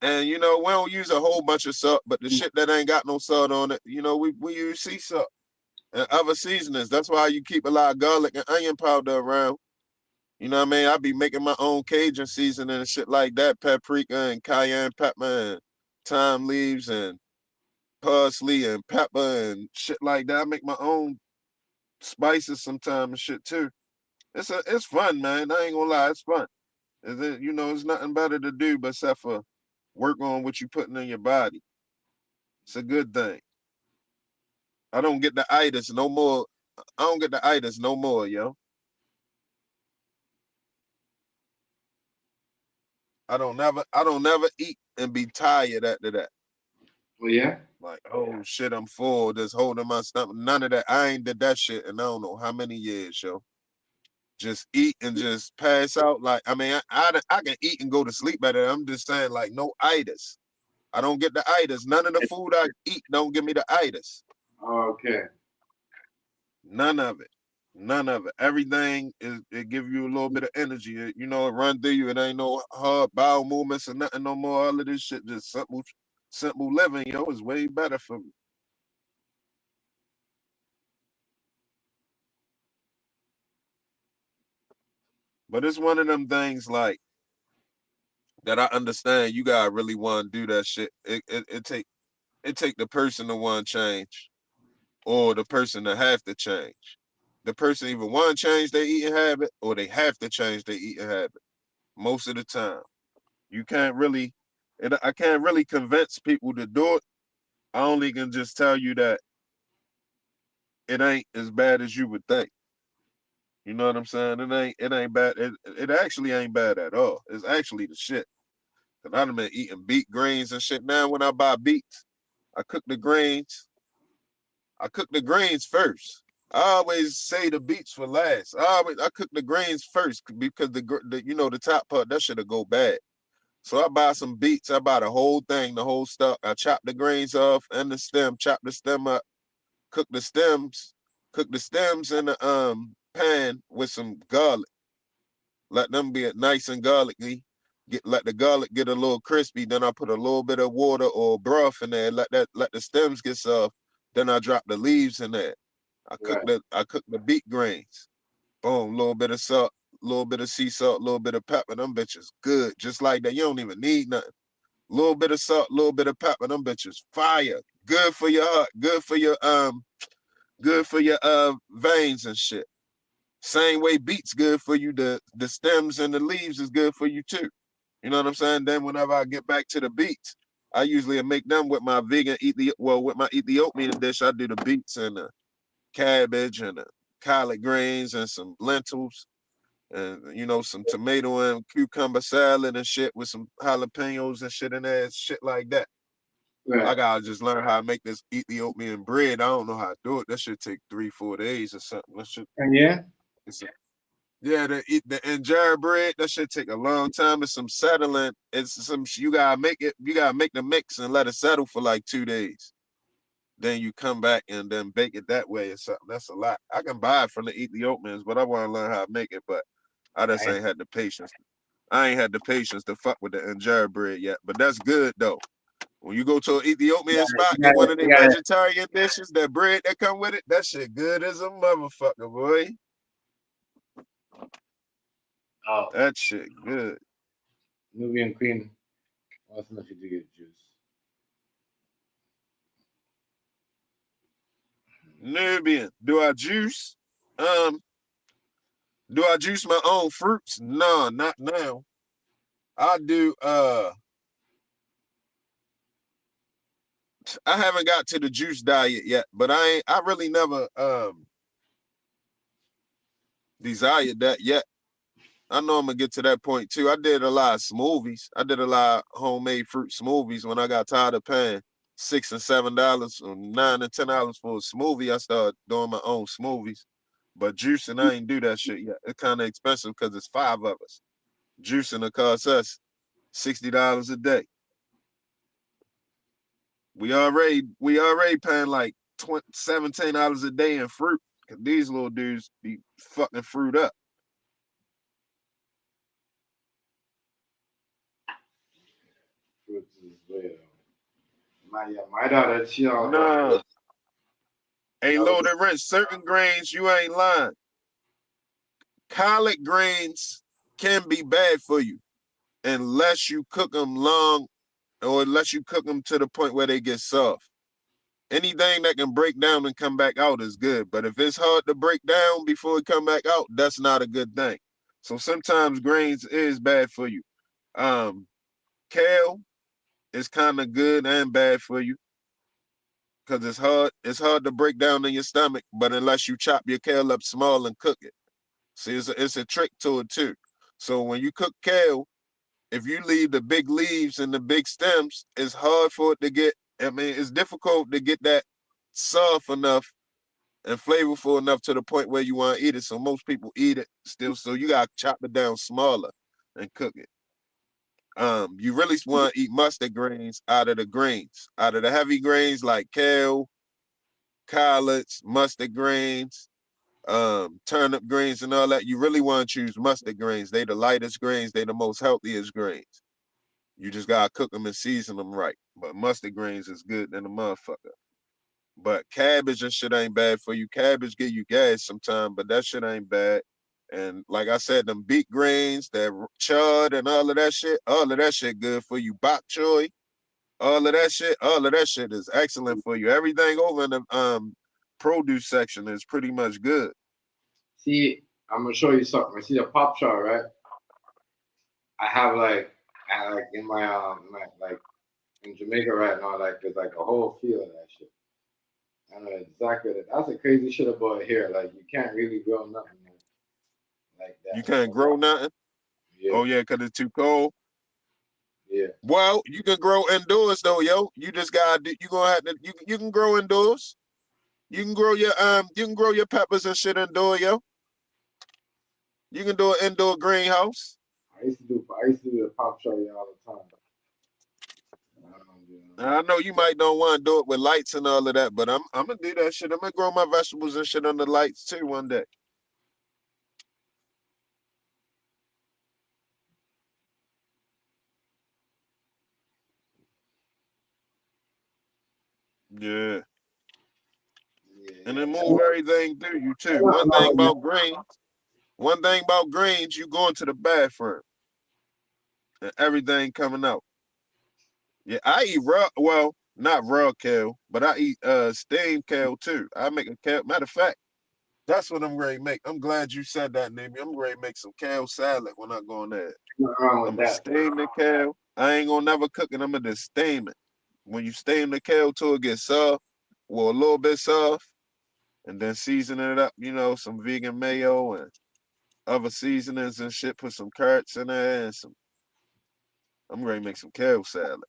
And we don't use a whole bunch of salt, but the shit that ain't got no salt on it, we use sea salt and other seasonings. That's why you keep a lot of garlic and onion powder around. You know what I mean? I be making my own Cajun seasoning and shit like that, paprika and cayenne pepper and thyme leaves and parsley and pepper and shit like that. I make my own spices sometimes and shit too. It's fun, man. I ain't gonna lie, it's fun. It's nothing better to do but except for work on what you putting in your body. It's a good thing. I don't get the itis no more. Yo. I don't never eat and be tired after that. Oh yeah? Like, oh shit, I'm full, just holding my stomach. None of that. I ain't did that shit in I don't know how many years, yo. Just eat and just pass out. Like, I mean, I can eat and go to sleep better. I'm just saying, like, no itis. I don't get the itis. None of the food I eat don't give me the itis. Okay. None of it. Everything it give you a little bit of energy. It run through you. It ain't no hard bowel movements or nothing no more. All of this shit, just simple living, is way better for me. But it's one of them things like that I understand you gotta really want to do that shit. It take the person to want to change or the person to have to change. The person either want to change their eating habit or they have to change their eating habit. Most of the time. I can't really convince people to do it. I only can just tell you that it ain't as bad as you would think. You know what I'm saying? It ain't bad. It actually ain't bad at all. It's actually the shit. Cause I've been eating beet greens and shit. Now when I buy beets, I cook the greens. I cook the greens first. I always say the beets for last. I cook the grains first because the top part that should go bad. So I buy some beets. I buy the whole thing, the whole stuff. I chop the grains off and the stem. Chop the stem up. Cook the stems. Cook the stems in the pan with some garlic. Let them be nice and garlicky. Let the garlic get a little crispy. Then I put a little bit of water or broth in there. Let the stems get soft. Then I drop the leaves in there. I cook the beet grains. Boom, little bit of salt, little bit of sea salt, little bit of pepper. Them bitches good, just like that. You don't even need nothing. Little bit of salt, little bit of pepper. Them bitches fire. Good for your heart. Good for your veins and shit. Same way beets good for you. The stems and the leaves is good for you too. You know what I'm saying? Then whenever I get back to the beets, I usually make them with my vegan with my Ethiopian dish. I do the beets and the cabbage and the collard greens and some lentils and some tomato and cucumber salad and shit with some jalapenos and shit in there, shit like that. Right. I gotta just learn how to make this Ethiopian bread. I don't know how to do it. That should take 3-4 days or something. The injera bread, that should take a long time. It's some settling. You gotta make the mix and let it settle for like 2 days. Then you come back and then bake it that way or something. That's a lot. I can buy it from the Ethiopians, but I want to learn how to make it. But I just ain't had the patience. I ain't had the patience to fuck with the injera bread yet. But that's good though. When you go to an Ethiopian spot, get one of their vegetarian dishes, that bread that come with it, that shit good as a motherfucker, boy. Oh, that shit good. Nubian Queen wants me to get juice. Nubian, do I juice? Do I juice my own fruits? No, not now. I do. I haven't got to the juice diet yet, but I really never desired that yet. I know I'm gonna get to that point too. I did a lot of smoothies. I did a lot of homemade fruit smoothies when I got tired of paying $6 and $7 or $9 and $10 for a smoothie. I started doing my own smoothies. But juicing, I ain't do that shit yet. It's kind of expensive because it's 5 of us. Juicing will cost us $60 a day. We already paying like $17 a day in fruit. Cause these little dudes be fucking fruit up. My daughter, she no. Hey, Loaded Rich, certain grains, you ain't lying. Collard greens can be bad for you unless you cook them long or unless you cook them to the point where they get soft. Anything that can break down and come back out is good. But if it's hard to break down before it come back out, that's not a good thing. So sometimes grains is bad for you. Kale is kind of good and bad for you because it's hard to break down in your stomach, but unless you chop your kale up small and cook it. See, it's a trick to it too. So when you cook kale, if you leave the big leaves and the big stems, it's hard for it to get, it's difficult to get that soft enough and flavorful enough to the point where you want to eat it. So most people eat it still. So you got to chop it down smaller and cook it. You really want to eat mustard greens out of the greens, out of the heavy grains like kale, collards, mustard greens, turnip greens and all that. You really want to choose mustard greens. They the lightest grains. They the most healthiest grains. You just gotta cook them and season them right. But mustard greens is good than a motherfucker. But cabbage and shit ain't bad for you. Cabbage give you gas sometimes, but that shit ain't bad. And like I said, them beet grains, that chard and all of that shit good for you. Bok choy, all of that shit is excellent for you. Everything over in the produce section is pretty much good. See, I'm gonna show you something. See the pop chart, right? I have like in my like in Jamaica right now, like there's like a whole field of that shit. I know exactly that. That's the crazy shit about here. Like you can't really grow nothing like that. You can't grow nothing? Yeah. Oh yeah, because it's too cold. Yeah. Well, you can grow indoors though, yo. You just gotta you can grow indoors. You can grow your peppers and shit indoor, yo. You can do an indoor greenhouse. I used to do the pop show all the time. I know you might don't want to do it with lights and all of that, but I'm gonna do that shit. I'm gonna grow my vegetables and shit under lights too one day. Yeah. And then move everything through you too. One thing about greens, you going to the bathroom and everything coming out. Yeah, I eat not raw kale, but I eat steamed kale too. I make a kale. Matter of fact, that's what I'm ready to make. I'm glad you said that, Navy. I'm ready to make some kale salad when I go in there. I'm gonna steam the kale. I ain't gonna never cook it. I'm gonna just steam it. When you steam the kale till it gets soft, well, a little bit soft, and then season it up, some vegan mayo and other seasonings and shit. Put some carrots in there and I'm ready to make some kale salad.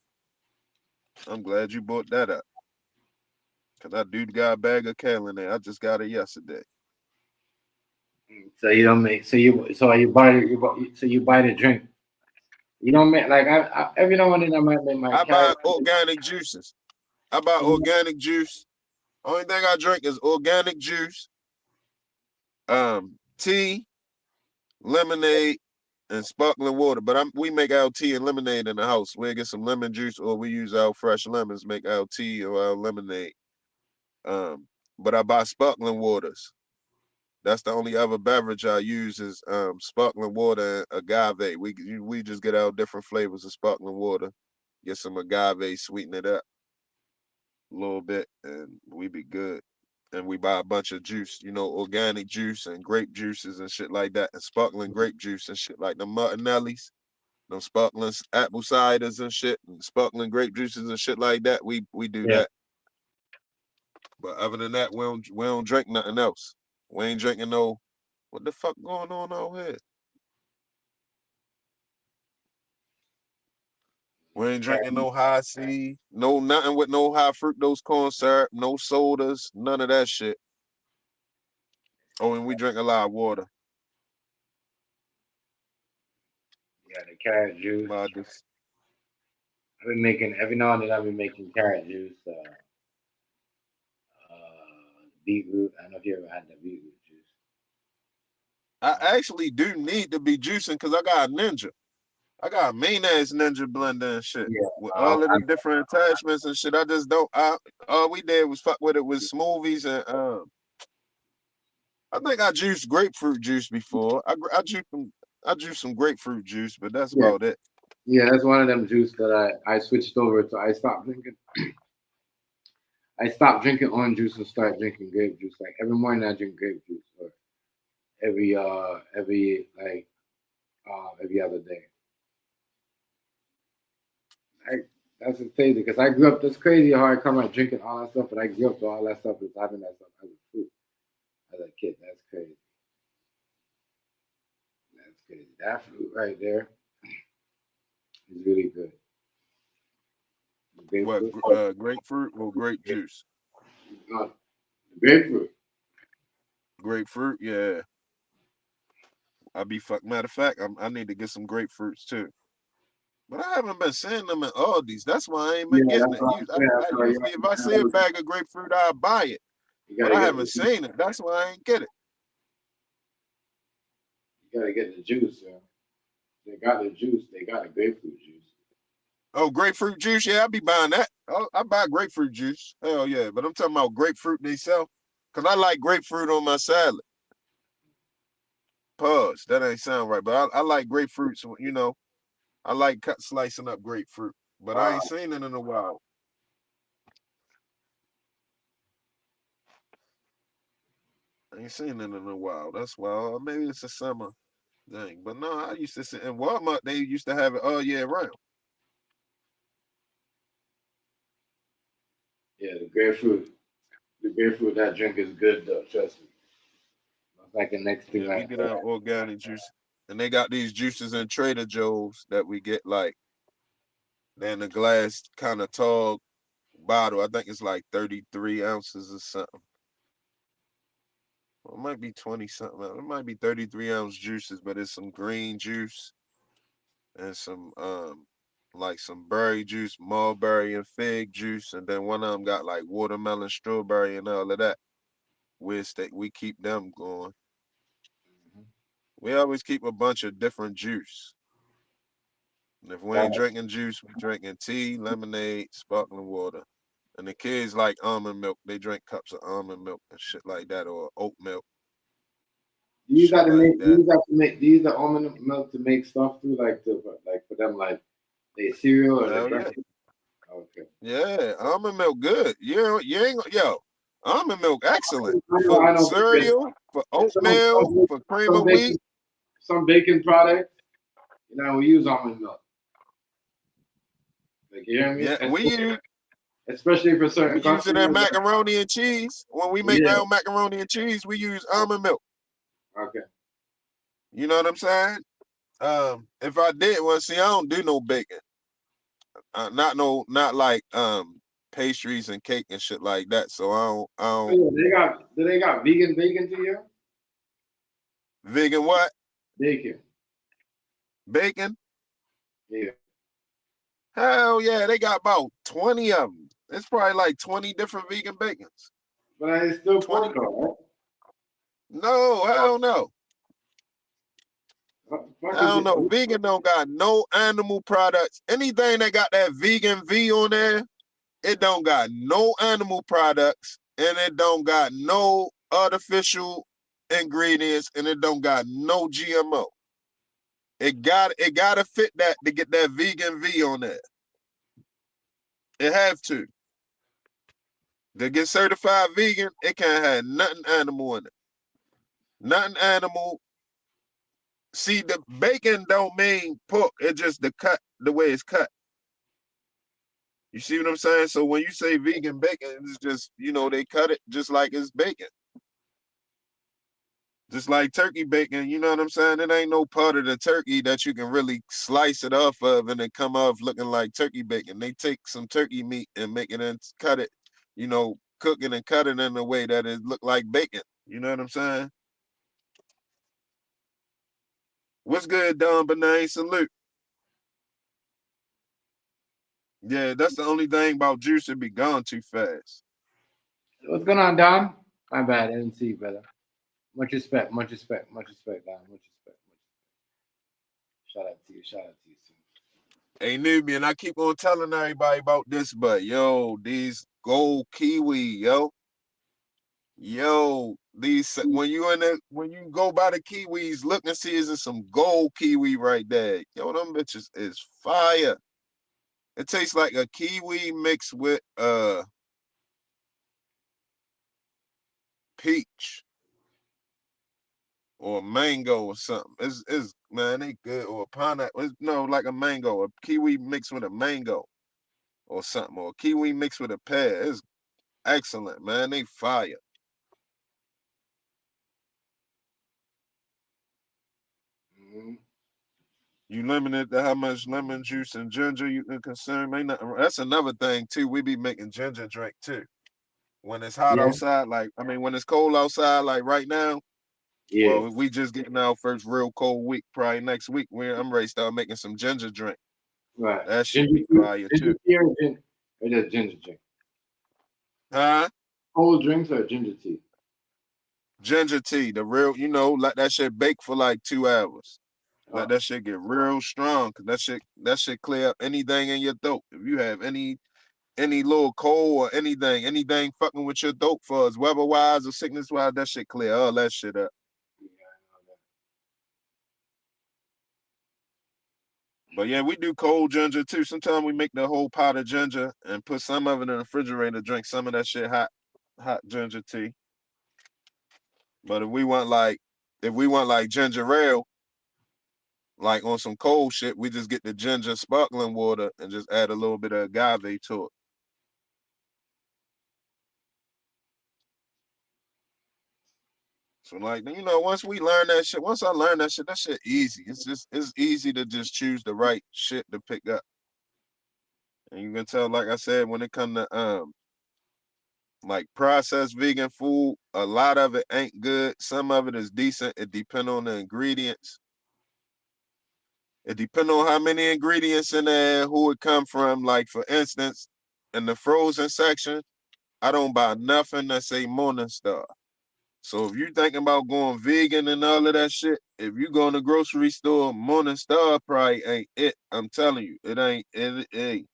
I'm glad you brought that up. Cause I do got a bag of kale in there. I just got it yesterday. So you don't make you buy the drink. You don't make like I every now and then I might make my. I buy organic juices. I buy organic juice. Only thing I drink is organic juice, tea, lemonade, and sparkling water. But we make our tea and lemonade in the house. We get some lemon juice, or we use our fresh lemons, make our tea or our lemonade. But I buy sparkling waters. That's the only other beverage I use is sparkling water and agave. We just get our different flavors of sparkling water, get some agave, sweeten it up a little bit, and we be good. And we buy a bunch of juice, organic juice and grape juices and shit like that, and sparkling grape juice and shit like the Martinellis, them sparkling apple ciders and shit, and sparkling grape juices and shit like that. We do that. But other than that, we don't drink nothing else. We ain't drinking no. What the fuck going on over here? We ain't drinking no high C, nothing with no high fructose corn syrup, no sodas, none of that shit. Oh, and we drink a lot of water. Yeah, the carrot juice. I've been making every now and then. I've been making carrot juice, beetroot. I don't know if you ever had the beetroot juice. I actually do need to be juicing because I got a Ninja. I got a mean ass Ninja blender and shit with all of the different attachments and shit. I just don't. All we did was fuck with it with smoothies and I think I juiced grapefruit juice before. I juiced some grapefruit juice, but that's about it. Yeah, that's one of them juice that I switched over to. I stopped drinking. I stopped drinking orange juice and started drinking grape juice. Like every morning I drink grape juice, or every other day. That's crazy because I grew up. That's crazy how I come out drinking all that stuff, but I grew up to all that stuff and having that stuff as a fruit as a kid. That's crazy. That's crazy. That fruit right there is really good. Grapefruit or grape juice? Grapefruit. Grapefruit, yeah. Matter of fact, I need to get some grapefruits too. But I haven't been seeing them in Aldi's. That's why I ain't been getting it. Usually, if I see a bag of grapefruit, I'll buy it. But I haven't seen it. That's why I ain't get it. You gotta get the juice, yo. They got the juice. They got a grapefruit juice. Oh, grapefruit juice? Yeah, I'll be buying that. I buy grapefruit juice. Hell yeah. But I'm talking about grapefruit themselves. Because I like grapefruit on my salad. Pause. That ain't sound right. But I like grapefruits, I like slicing up grapefruit. But I ain't seen it in a while. That's why maybe it's a summer thing. But no, I used to see in Walmart, they used to have it all year round. Yeah, the grapefruit that drink is good though, trust me. It's like the next thing. We get our organic juice. And they got these juices in Trader Joe's that we get like they're in a glass kind of tall bottle. I think it's like 33 ounces or something. It might be 20 something. It might be 33-ounce juices, but it's some green juice and some like some berry juice, mulberry and fig juice, and then one of them got like watermelon, strawberry, and all of that. We keep them going. We always keep a bunch of different juice. And if we ain't drinking juice, we drinking tea, lemonade, sparkling water. And the kids like almond milk. They drink cups of almond milk and shit like that, or oat milk. You got to make. You got to make. These the almond milk to make stuff too, like for them, like they cereal or Hell they yeah. Okay. Yeah, almond milk good. You ain't almond milk excellent I for know, cereal, for oatmeal, for cream of wheat. Some baking products, we use almond milk. Like, you hear me? Yeah, we use. Especially for certain We use it in macaroni and cheese. When we make our own macaroni and cheese, we use almond milk. Okay. You know what I'm saying? If I did, well, see, I don't do no baking. Not like pastries and cake and shit like that. So I don't. Do they got vegan bacon to you? Vegan what? Bacon. Bacon? Yeah. Hell yeah, they got about 20 of them. It's probably like 20 different vegan bacons. But it's still pork though, right? No, hell no. I don't know. Vegan don't got no animal products. Anything that got that vegan V on there, it don't got no animal products, and it don't got no artificial ingredients, and it don't got no GMO. It gotta fit that to get that vegan V on there. It have to. To get certified vegan, it can't have nothing animal in it. Nothing animal. See, the bacon don't mean pork. It's just the way it's cut. You see what I'm saying? So when you say vegan bacon, it's just, they cut it just like it's bacon. Just like turkey bacon, you know what I'm saying? It ain't no part of the turkey that you can really slice it off of and it come off looking like turkey bacon. They take some turkey meat and make it and cut it, cook it and cut it in a way that it look like bacon. You know what I'm saying? What's good, Don Benay? Salute. Yeah, that's the only thing about juice. It be gone too fast. What's going on, Don? My bad. I didn't see you, brother. Much respect, Don. Much respect. Shout out to you. Hey, Nubian, I keep on telling everybody about this, but these gold kiwi, these when you go by the kiwis, look and see is there some gold kiwi right there. Them bitches is fire. It tastes like a kiwi mixed with peach or mango or something. It's man, they good. Or pineapple. No, like a mango. A kiwi mixed with a mango or something. Or a kiwi mixed with a pear. It's excellent, man. They fire. You limited to how much lemon juice and ginger you can consume. That's another thing too. We be making ginger drink too. When it's hot outside, when it's cold outside, like right now. Yeah. Well, we just getting our first real cold week. Probably next week, I'm ready to start making some ginger drink. Right. That should be fire too. Or just ginger drink? Huh? Cold drinks or ginger tea? Ginger tea, the real, let that shit bake for like 2 hours. Let that shit get real strong, cause that shit clear up anything in your throat. If you have any little cold or anything fucking with your throat for us, weather-wise or sickness-wise, that shit clear all that shit up. But yeah, we do cold ginger too. Sometimes we make the whole pot of ginger and put some of it in the refrigerator, drink some of that shit hot ginger tea. But if we want like ginger ale, like on some cold shit, we just get the ginger sparkling water and just add a little bit of agave to it. So once I learn that shit, that shit easy. It's easy to just choose the right shit to pick up. And you can tell, like I said, when it comes to like processed vegan food. A lot of it ain't good. Some of it is decent. It depends on the ingredients. It depends on how many ingredients in there, who it come from. Like for instance, in the frozen section, I don't buy nothing that say Morningstar. So if you thinking about going vegan and all of that shit, if you go in the grocery store, Morningstar probably ain't it. I'm telling you, it ain't. It ain't.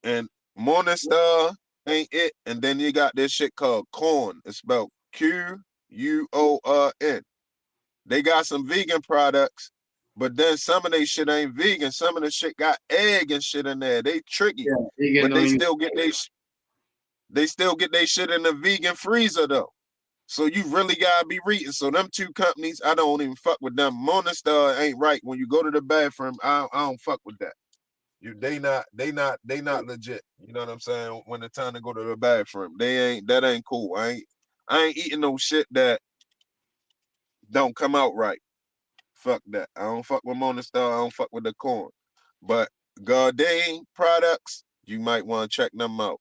And Morningstar ain't it. And then you got this shit called Quorn. It's spelled Quorn. They got some vegan products, but then some of they shit ain't vegan. Some of the shit got egg and shit in there. They tricky, but they still get they shit in the vegan freezer though. So you really gotta be reading. So them two companies, I don't even fuck with them. Morningstar ain't right. When you go to the bathroom, I don't fuck with that. They not legit. You know what I'm saying? When it's time to go to the bathroom, that ain't cool. I ain't eating no shit that don't come out right. Fuck that. I don't fuck with Morningstar. I don't fuck with the Quorn. But Gardein products, you might want to check them out.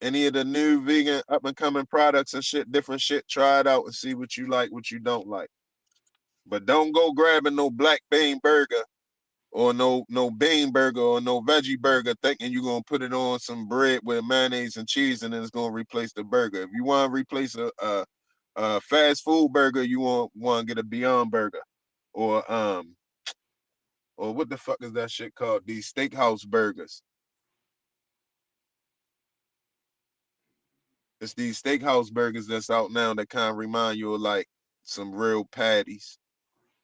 Any of the new vegan up and coming products and shit, different shit, try it out and see what you like, what you don't like. But don't go grabbing no black bean burger or no bean burger or no veggie burger thinking you're gonna put it on some bread with mayonnaise and cheese and then it's gonna replace the burger. If you want to replace a fast food burger, you want to get a Beyond Burger or what the fuck is that shit called? These steakhouse burgers. It's these steakhouse burgers that's out now that kind of remind you of like some real patties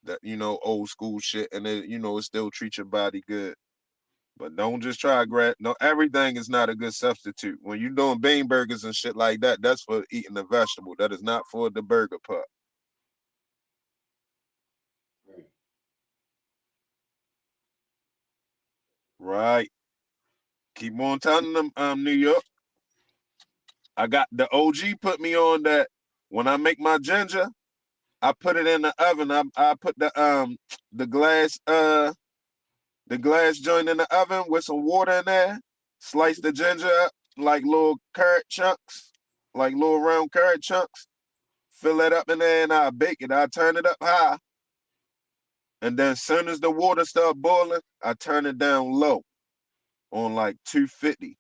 that, old school shit. And it, it still treats your body good. But don't just try to grab. No, everything is not a good substitute. When you're doing bean burgers and shit like that, that's for eating the vegetable. That is not for the burger part. Right. Keep on telling them, New York. I got the OG put me on that when I make my ginger, I put it in the oven. I put the glass joint in the oven with some water in there. Slice the ginger up like little carrot chunks, like little round carrot chunks. Fill that up in there and I bake it. I turn it up high. And then as soon as the water start boiling, I turn it down low on like 250.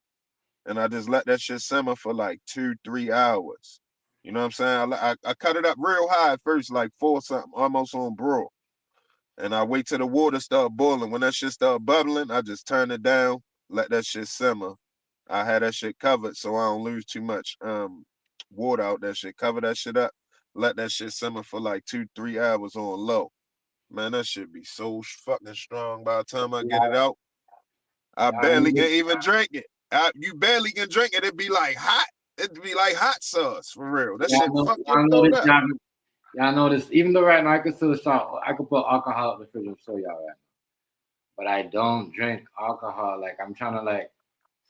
And I just let that shit simmer for like 2-3 hours. You know what I'm saying? I cut it up real high at first, like 4 something, almost on broil. And I wait till the water start boiling. When that shit start bubbling, I just turn it down, let that shit simmer. I had that shit covered so I don't lose too much water out that shit. Cover that shit up, let that shit simmer for like 2-3 hours on low. Man, that shit be so fucking strong by the time I get it out. I barely can even drink it. You barely can drink it. It'd be like hot. It'd be like hot sauce for real. That shit fuck your throat up. Y'all know this. Even though right now I could still start, I could put alcohol in the fridge and show y'all right now. But I don't drink alcohol. Like I'm trying to like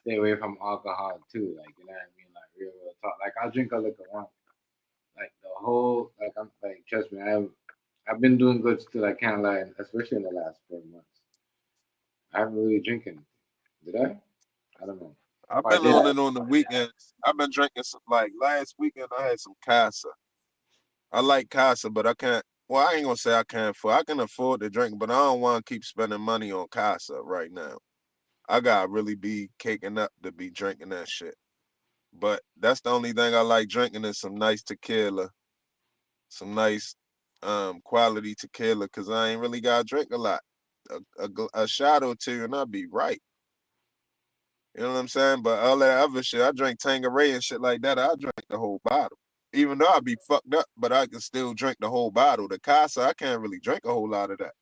stay away from alcohol too. Like you know what I mean? Like real talk. Like I'll drink a liquor once. Like the whole I'm like trust me, I've been doing good still. I can't lie, especially in the last 4 months. I haven't really drinking. Did I? I don't know. I've been on it on the weekends. I've been drinking some, like last weekend I had some Casa. I like Casa, but I can't. Well, I ain't gonna say I can't afford. I can afford to drink, but I don't want to keep spending money on Casa right now. I gotta really be caking up to be drinking that shit. But that's the only thing I like drinking is some nice tequila, some nice quality tequila, cause I ain't really gotta drink a lot. A shot or two and I'll be right. You know what I'm saying? But all that other shit, I drink Tanqueray and shit like that. I drink the whole bottle. Even though I be fucked up, but I can still drink the whole bottle. The Casa, I can't really drink a whole lot of that.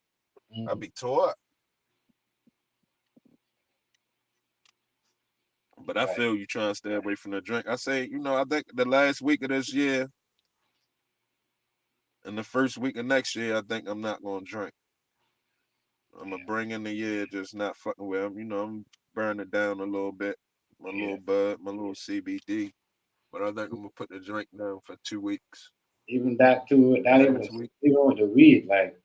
I be tore up. But I feel you trying to stay away from the drink. I say, I think the last week of this year and the first week of next year, I think I'm not going to drink. I'm going to bring in the year just not fucking with them. I'm burning it down a little bit. My little bud, my little CBD. But I think I'm going to put the drink down for 2 weeks. Even that too, even with the weed, like,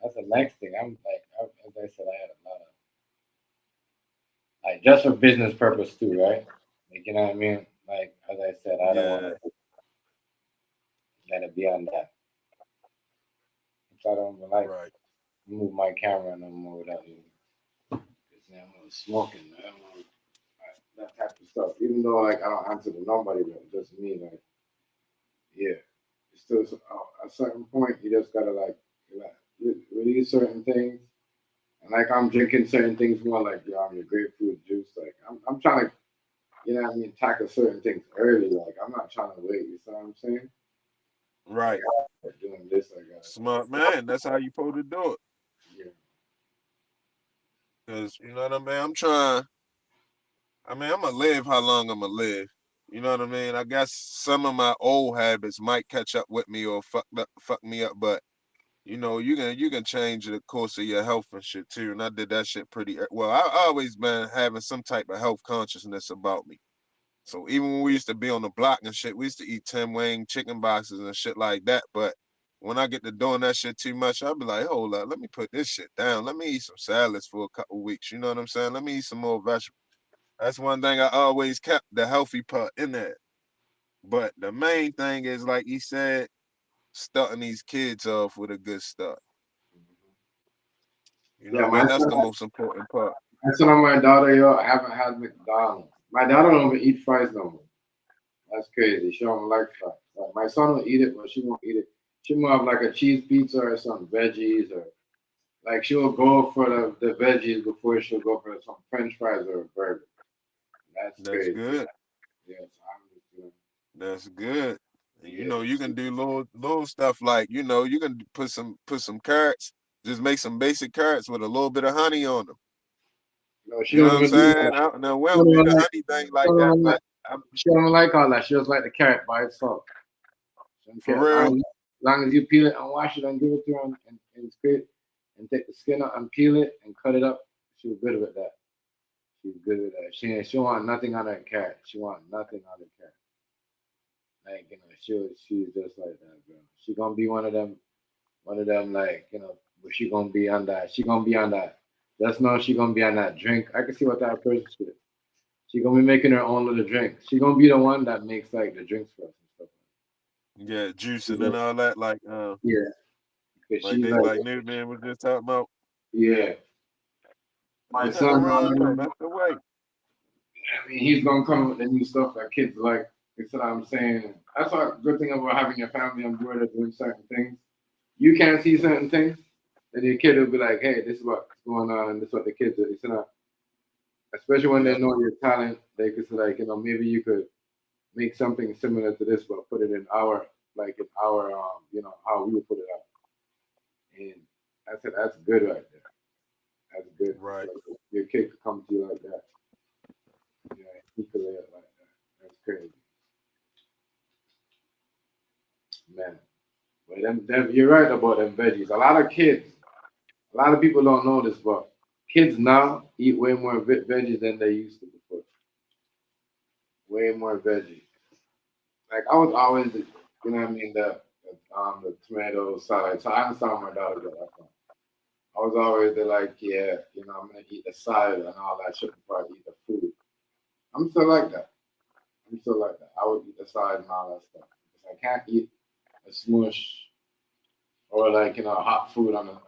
that's the next thing. I'm like, as I said, I had a lot of, like, just for business purpose too, right? Like, you know what I mean? Like, as I said, I don't want to let it be on that. I don't like move my camera no more without you. I'm smoking, man. That type of stuff. Even though like I don't answer to nobody, but it doesn't mean like, yeah. It's still at a certain point you just gotta like release certain things. And like I'm drinking certain things more like your grapefruit juice. Like I'm trying to, you know what I mean, tackle certain things early. Like I'm not trying to wait. You see what I'm saying? Right. Like, doing this, smart man. That's how you supposed to do it. Yeah. Cause you know what I mean. I'm gonna live how long I'm gonna live. You know what I mean. I guess some of my old habits might catch up with me or fuck me up, but you know, you can change the course of your health and shit too. And I did that shit pretty well. I always been having some type of health consciousness about me. So even when we used to be on the block and shit, we used to eat Tim Wing chicken boxes and shit like that. But when I get to doing that shit too much, I'll be like, hold up, let me put this shit down. Let me eat some salads for a couple weeks. You know what I'm saying? Let me eat some more vegetables. That's one thing I always kept the healthy part in there. But the main thing is, like he said, starting these kids off with a good start. You know, man, that's the most important part. I said on my daughter, yo, I haven't had McDonald's. My daughter don't even eat fries no more. That's crazy. She don't like fries. Like, my son will eat it, but she won't eat it. She more have like a cheese pizza or some veggies, or like she will go for the veggies before she'll go for some French fries or a burger. That's crazy. Good. Yes, that's good. You know, you can do little stuff like, you know, you can put some carrots, just make some basic carrots with a little bit of honey on them. No, she You know don't what I'm even do saying? that. Now, we don't do the honey thing like that, but she don't like all that. She just like the carrot by itself. For real? As long as you peel it and wash it and give it to her and scrape and take the skin out and peel it and cut it up, she was good with that. She's good with that. She want nothing on her carrot. She want nothing on the carrot. Like, you know, she's just like that, girl. She gonna be one of them, like, you know, but she gonna be on that. She gonna be on that. Just know she gonna be on that drink. I can see what that person is. She gonna be making her own little drink. She gonna be the one that makes like the drinks for us and stuff. Yeah, juicing and all that, like yeah. Like Newman was just talking about. Yeah. My son, that's the way. I mean, he's gonna come with the new stuff that kids like. That's what I'm saying. That's a good thing about having your family on board of doing certain things. You can't see certain things, and your kid will be like, "Hey, this is what's going on, and this is what the kids do." It's not. Especially when they know your talent, they could say, like, you know, maybe you could make something similar to this, but put it in our, you know, how we would put it out. And I said, that's good right there. That's good. Right. Like, your kid could come to you like that. Yeah, he could lay it like that. That's crazy. Man. But them, you're right about them veggies. A lot of people don't know this, but kids now eat way more veggies than they used to before. Way more veggies. Like I was always, you know what I mean, the tomato salad. So I understand where my daughter got that from. I was always like, yeah, you know, I'm gonna eat the salad and all that shit before I eat the food. I'm still like that. I would eat the salad and all that stuff. Because I can't eat a smush or like, you know, hot food on and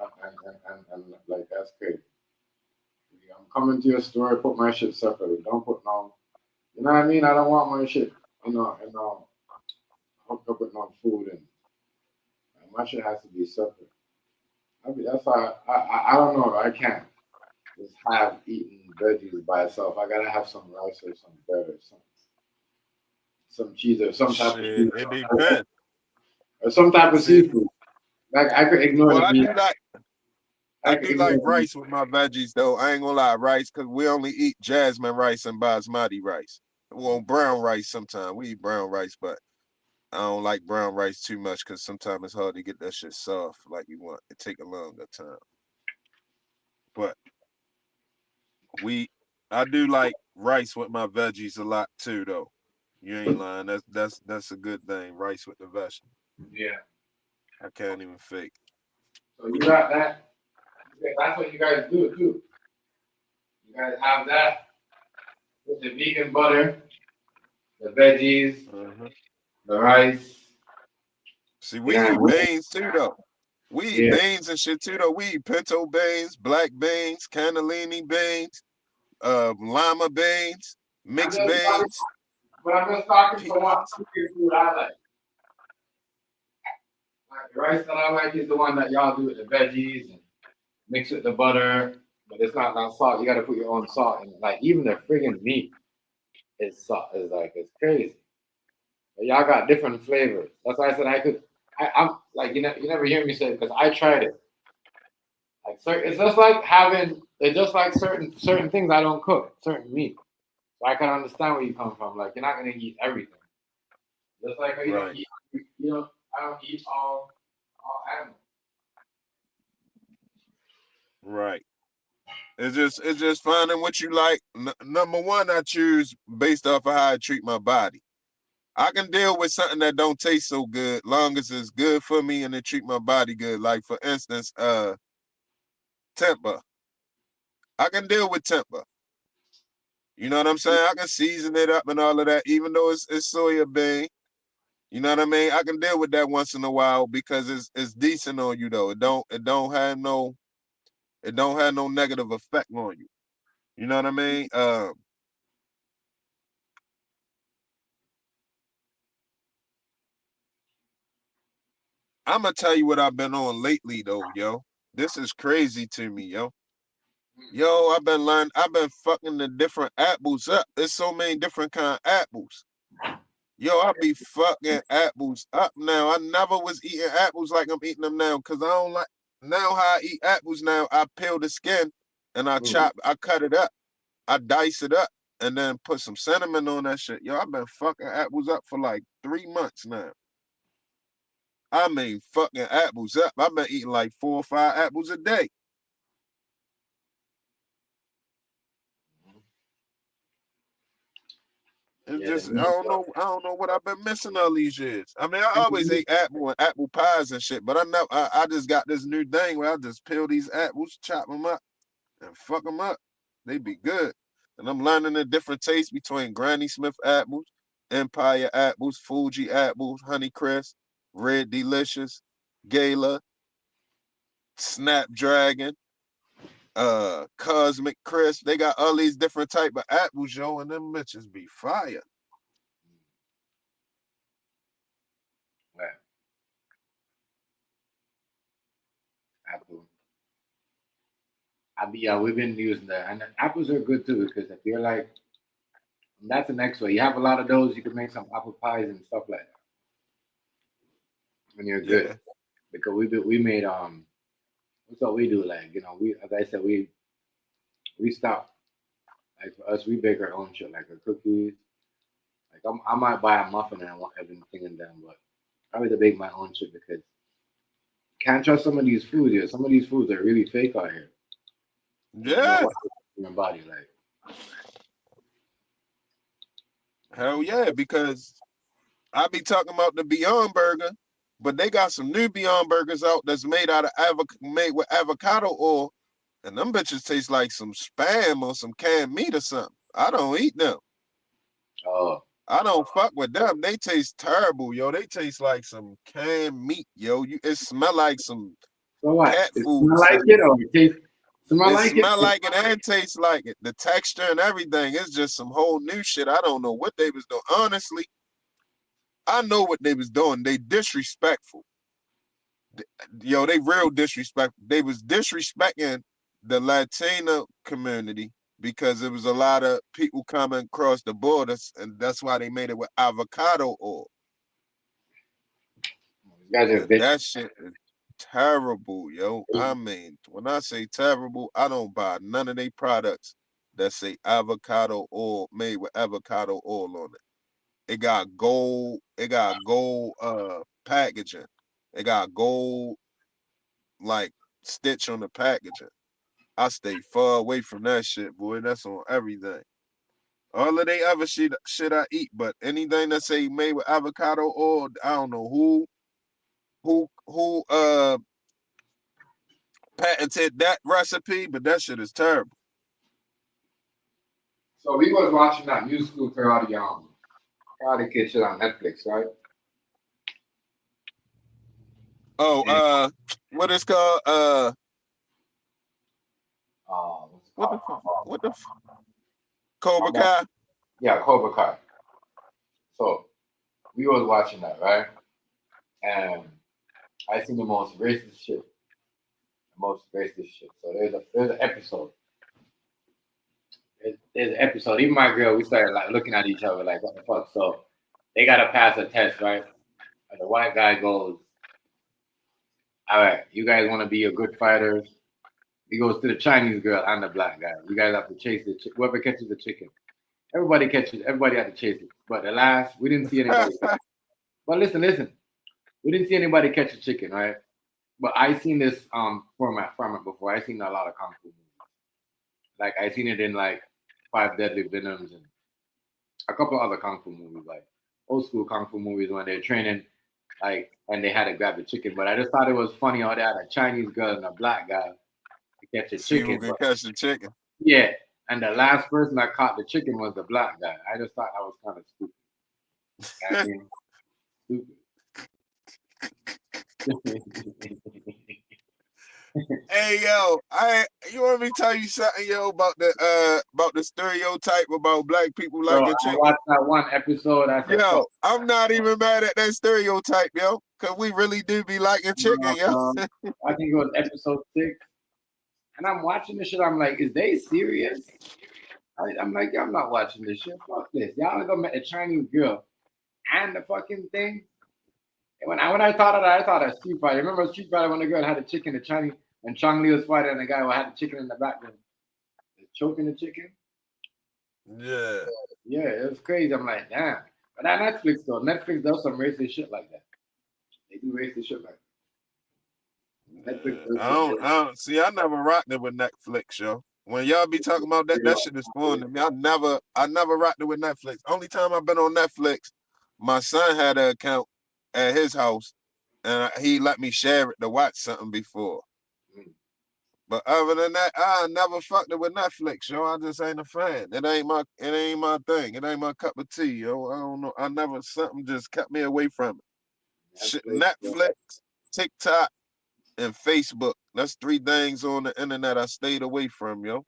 like that's crazy. I'm coming to your store, put my shit separately. Don't put no, you know what I mean? I don't want my shit, you know, hooked up with no food and my shit has to be separate. That's why I don't know. I can't just have eaten veggies by itself. I gotta have some rice or some bread or some cheese or some type of food. It depends. Or some type of seafood. Like I could ignore the meat. I do like rice with my veggies though. I ain't gonna lie, rice, because we only eat jasmine rice and basmati rice. Well, brown rice sometimes. We eat brown rice, but I don't like brown rice too much because sometimes it's hard to get that shit soft like you want. It take a longer time. But I do like rice with my veggies a lot too, though. You ain't lying. That's a good thing. Rice with the vegetables. Yeah. I can't even fake. So you got that. That's what you guys do too. You guys have that with the vegan butter the veggies, the rice. See, we eat beans too, though. We eat beans and shit too, though. We eat pinto beans, black beans, cannellini beans, lima beans, mixed beans. But I'm just talking for what food I like. Like the rice that I like is the one that y'all do with the veggies and mix with the butter, but it's not salt. You got to put your own salt in it. Like even the friggin' meat is salt. Is like it's crazy. But y'all got different flavors. That's why I said I'm like you never hear me say it because I tried it. Like it's just like certain things I don't cook, certain meat. So I can understand where you come from. Like you're not gonna eat everything. Just like you don't eat, I don't eat all animals. Right. It's just finding what you like. Number one, I choose based off of how I treat my body. I can deal with something that don't taste so good, long as it's good for me and it treat my body good. Like for instance, tempeh. I can deal with tempeh. You know what I'm saying? I can season it up and all of that, even though it's soya bean. You know what I mean? I can deal with that once in a while because it's decent on you though. It don't have no negative effect on you. You know what I mean? I'm gonna tell you what I've been on lately though, yo. This is crazy to me, yo. Yo, I've been fucking the different apples up. There's so many different kind of apples. Yo, I be fucking apples up now. I never was eating apples like I'm eating them now because I don't like now how I eat apples now. I peel the skin and I cut it up, I dice it up, and then put some cinnamon on that shit. Yo, I've been fucking apples up for like 3 months now. I mean, fucking apples up. I've been eating like 4 or 5 apples a day. It's just I don't know what I've been missing all these years. I mean, I always ate apple and apple pies and shit, but I just got this new thing where I just peel these apples, chop them up, and fuck them up. They be good. And I'm learning the different tastes between Granny Smith apples, Empire apples, Fuji apples, Honeycrisp, Red Delicious, Gala, Snapdragon, Cosmic Crisp. They got all these different type of apples, yo, and them bitches be fire. Right. Apple. We've been using that, and apples are good too because if you're like, that's the next way. You have a lot of those, you can make some apple pies and stuff like that. When you're good, because we made that's what we do. Like as I said, we stop. Like for us, we bake our own shit, like our cookies. Like I might buy a muffin and I want everything in them, but I rather bake my own shit because can't trust some of these foods here. Some of these foods are really fake out here. Yeah. In your body, like. Hell yeah, because I be talking about the Beyond Burger, but they got some new Beyond Burgers out that's made with avocado oil, and them bitches taste like some Spam or some canned meat or something. I don't eat them. Oh. I don't fuck with them. They taste terrible, yo. They taste like some canned meat, yo. It smell like some cat food. Smell like it or it tastes? Smell like it and taste like it. The texture and everything is just some whole new shit. I don't know what they was doing. Honestly, I know what they was doing. They disrespectful. Yo, they real disrespectful. They was disrespecting the Latino community because there was a lot of people coming across the borders, and that's why they made it with avocado oil. That shit is terrible, yo. I mean, when I say terrible, I don't buy none of their products that say avocado oil, made with avocado oil on it. It got gold packaging. It got gold like stitch on the packaging. I stay far away from that shit, boy. That's on everything. All of they other shit I eat, but anything that say made with avocado oil, I don't know who patented that recipe, but that shit is terrible. So we was watching that new school karate Karate Kid shit on Netflix, right? Oh, what is called? What's it What the Cobra Kai? Yeah, Cobra Kai. So we was watching that, right? And I seen the most racist shit. So there's an episode. There's an episode. Even my girl, we started like looking at each other like, what the fuck? So they gotta pass a test, right? And the white guy goes, all right, you guys want to be a good fighters? He goes to the Chinese girl and the black guy. You guys have to chase the whoever catches the chicken. Everybody had to chase it. But the last, we didn't see anybody. But listen. We didn't see anybody catch a chicken, right? But I seen this format from it before. I seen a lot of kung fu movies. Like I seen it in like Five Deadly Venoms and a couple other kung fu movies, like old school kung fu movies when they're training, like, and they had to grab the chicken. But I just thought it was funny how they had a Chinese girl and a black guy to catch a See chicken. who can catch the chicken. Yeah, and the last person that caught the chicken was the black guy. I just thought that was kind of stupid. I mean, stupid. Hey yo, you want me to tell you something, yo, about the stereotype about black people liking I chicken? watched that one episode. I said, Yo, I'm not even mad at that stereotype, yo, cause we really do be liking chicken, yo. I think it was episode 6, and I'm watching this shit. I'm like, is they serious? I'm like, I'm not watching this shit. Fuck this. Y'all gonna met a Chinese girl and the fucking thing. And when I thought of that, I thought of Street Fighter. Remember Street Fighter when the girl had a chicken, the Chinese, and Chong Li was fighting, and the guy who had the chicken in the background, choking the chicken. Yeah. Yeah, it was crazy. I'm like, damn. But that Netflix though, Netflix does some racist shit like that. They do racist shit like that. Netflix I don't see. I never rocked it with Netflix, yo. When y'all be talking about that shit is fun to me. I never rocked it with Netflix. Only time I've been on Netflix, my son had an account at his house, and he let me share it to watch something before. But other than that, I never fucked it with Netflix, yo. I just ain't a fan. It ain't my thing. It ain't my cup of tea, yo. I don't know. Something just kept me away from it. Netflix, TikTok, and Facebook. That's 3 things on the internet I stayed away from, yo.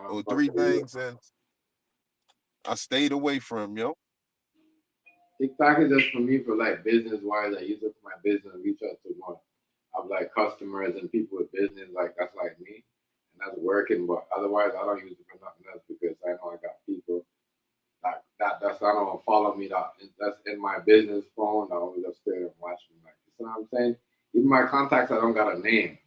Or 3 things and I stayed away from, yo. TikTok is just for me for like business wise. I use it for my business, reach out to more of like customers and people with business, like that's like me. And that's working, but otherwise I don't use it for nothing else because I know I got people like that's I don't follow me that's in my business phone. I always just stay and watch me, like, you know what I'm saying? Even my contacts I don't got a name.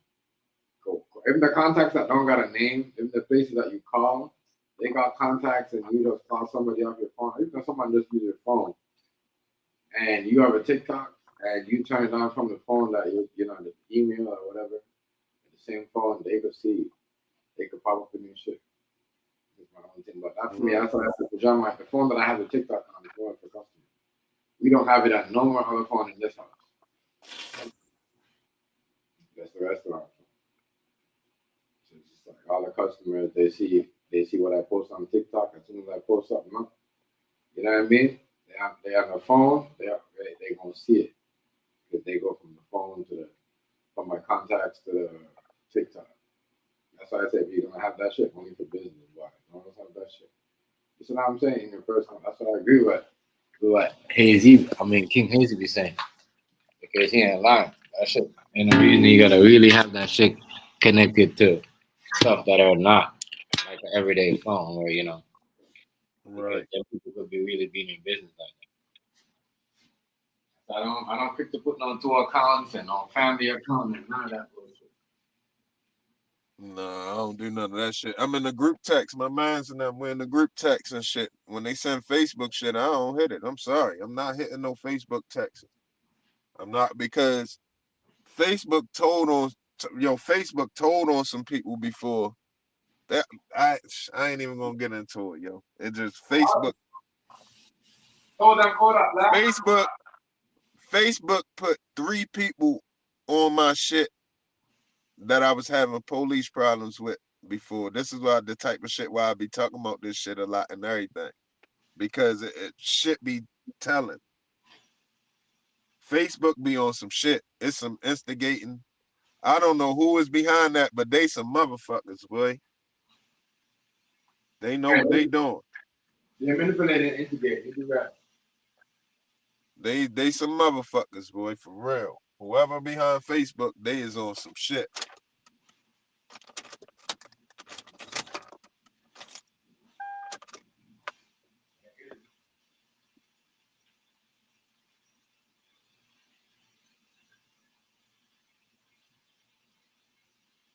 Even the contacts that don't got a name, even the places that you call, they got contacts and you just call somebody off your phone. Even someone just use your phone and you have a TikTok and you turn it on from the phone that you know, the email or whatever, the same phone, they could see, they could pop up in your shit. That's my own thing. But that for me, that's what I said to John, the phone that I have a TikTok on is for customers. We don't have it on no more other phone in this house. That's the restaurant. So it's just like all the customers, they see what I post on TikTok. As soon as I post something up, you know what I mean? They have a phone. They gonna see it because they go from the phone from my contacts to the TikTok. That's why I say if you're gonna have that shit, only for business. Why? Don't have that shit. You know what I'm saying? In your personal. That's what I agree with what King Hazy be saying, because he ain't lying. That shit. And the reason you gotta really have that shit connected to stuff that are not like an everyday phone, where you know. Right. People could be really being in business like that. So I don't pick to put on 2 accounts and on family account and none of that bullshit. No, I don't do none of that shit. I'm in the group text. My man's in them. We're in the group text and shit. When they send Facebook shit, I don't hit it. I'm sorry. I'm not hitting no Facebook texts. I'm not, because Facebook told on some people before. That I ain't even gonna get into it, yo. It just Facebook. Facebook put 3 people on my shit that I was having police problems with before. This is why the type of shit why I be talking about this shit a lot and everything. Because it should be telling. Facebook be on some shit. It's some instigating. I don't know who is behind that, but they some motherfuckers, boy. They know what they doing. They're manipulating and instigating. They do that. They some motherfuckers, boy, for real. Whoever behind Facebook, they is on some shit.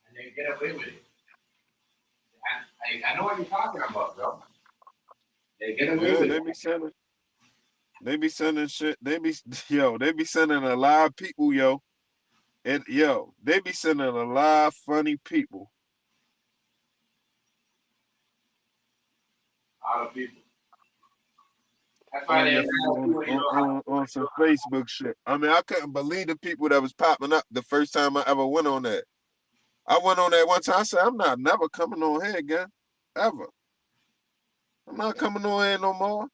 And they get away with it. I know what you're talking about, bro. They get away with it. They be sending shit. They be sending a lot of people, yo. And they be sending a lot of funny people. A lot of people. That's why they on some Facebook shit. I mean, I couldn't believe the people that was popping up the first time I ever went on that. I went on that one time. I said, I'm not never coming on here again. Ever. I'm not coming on here no more.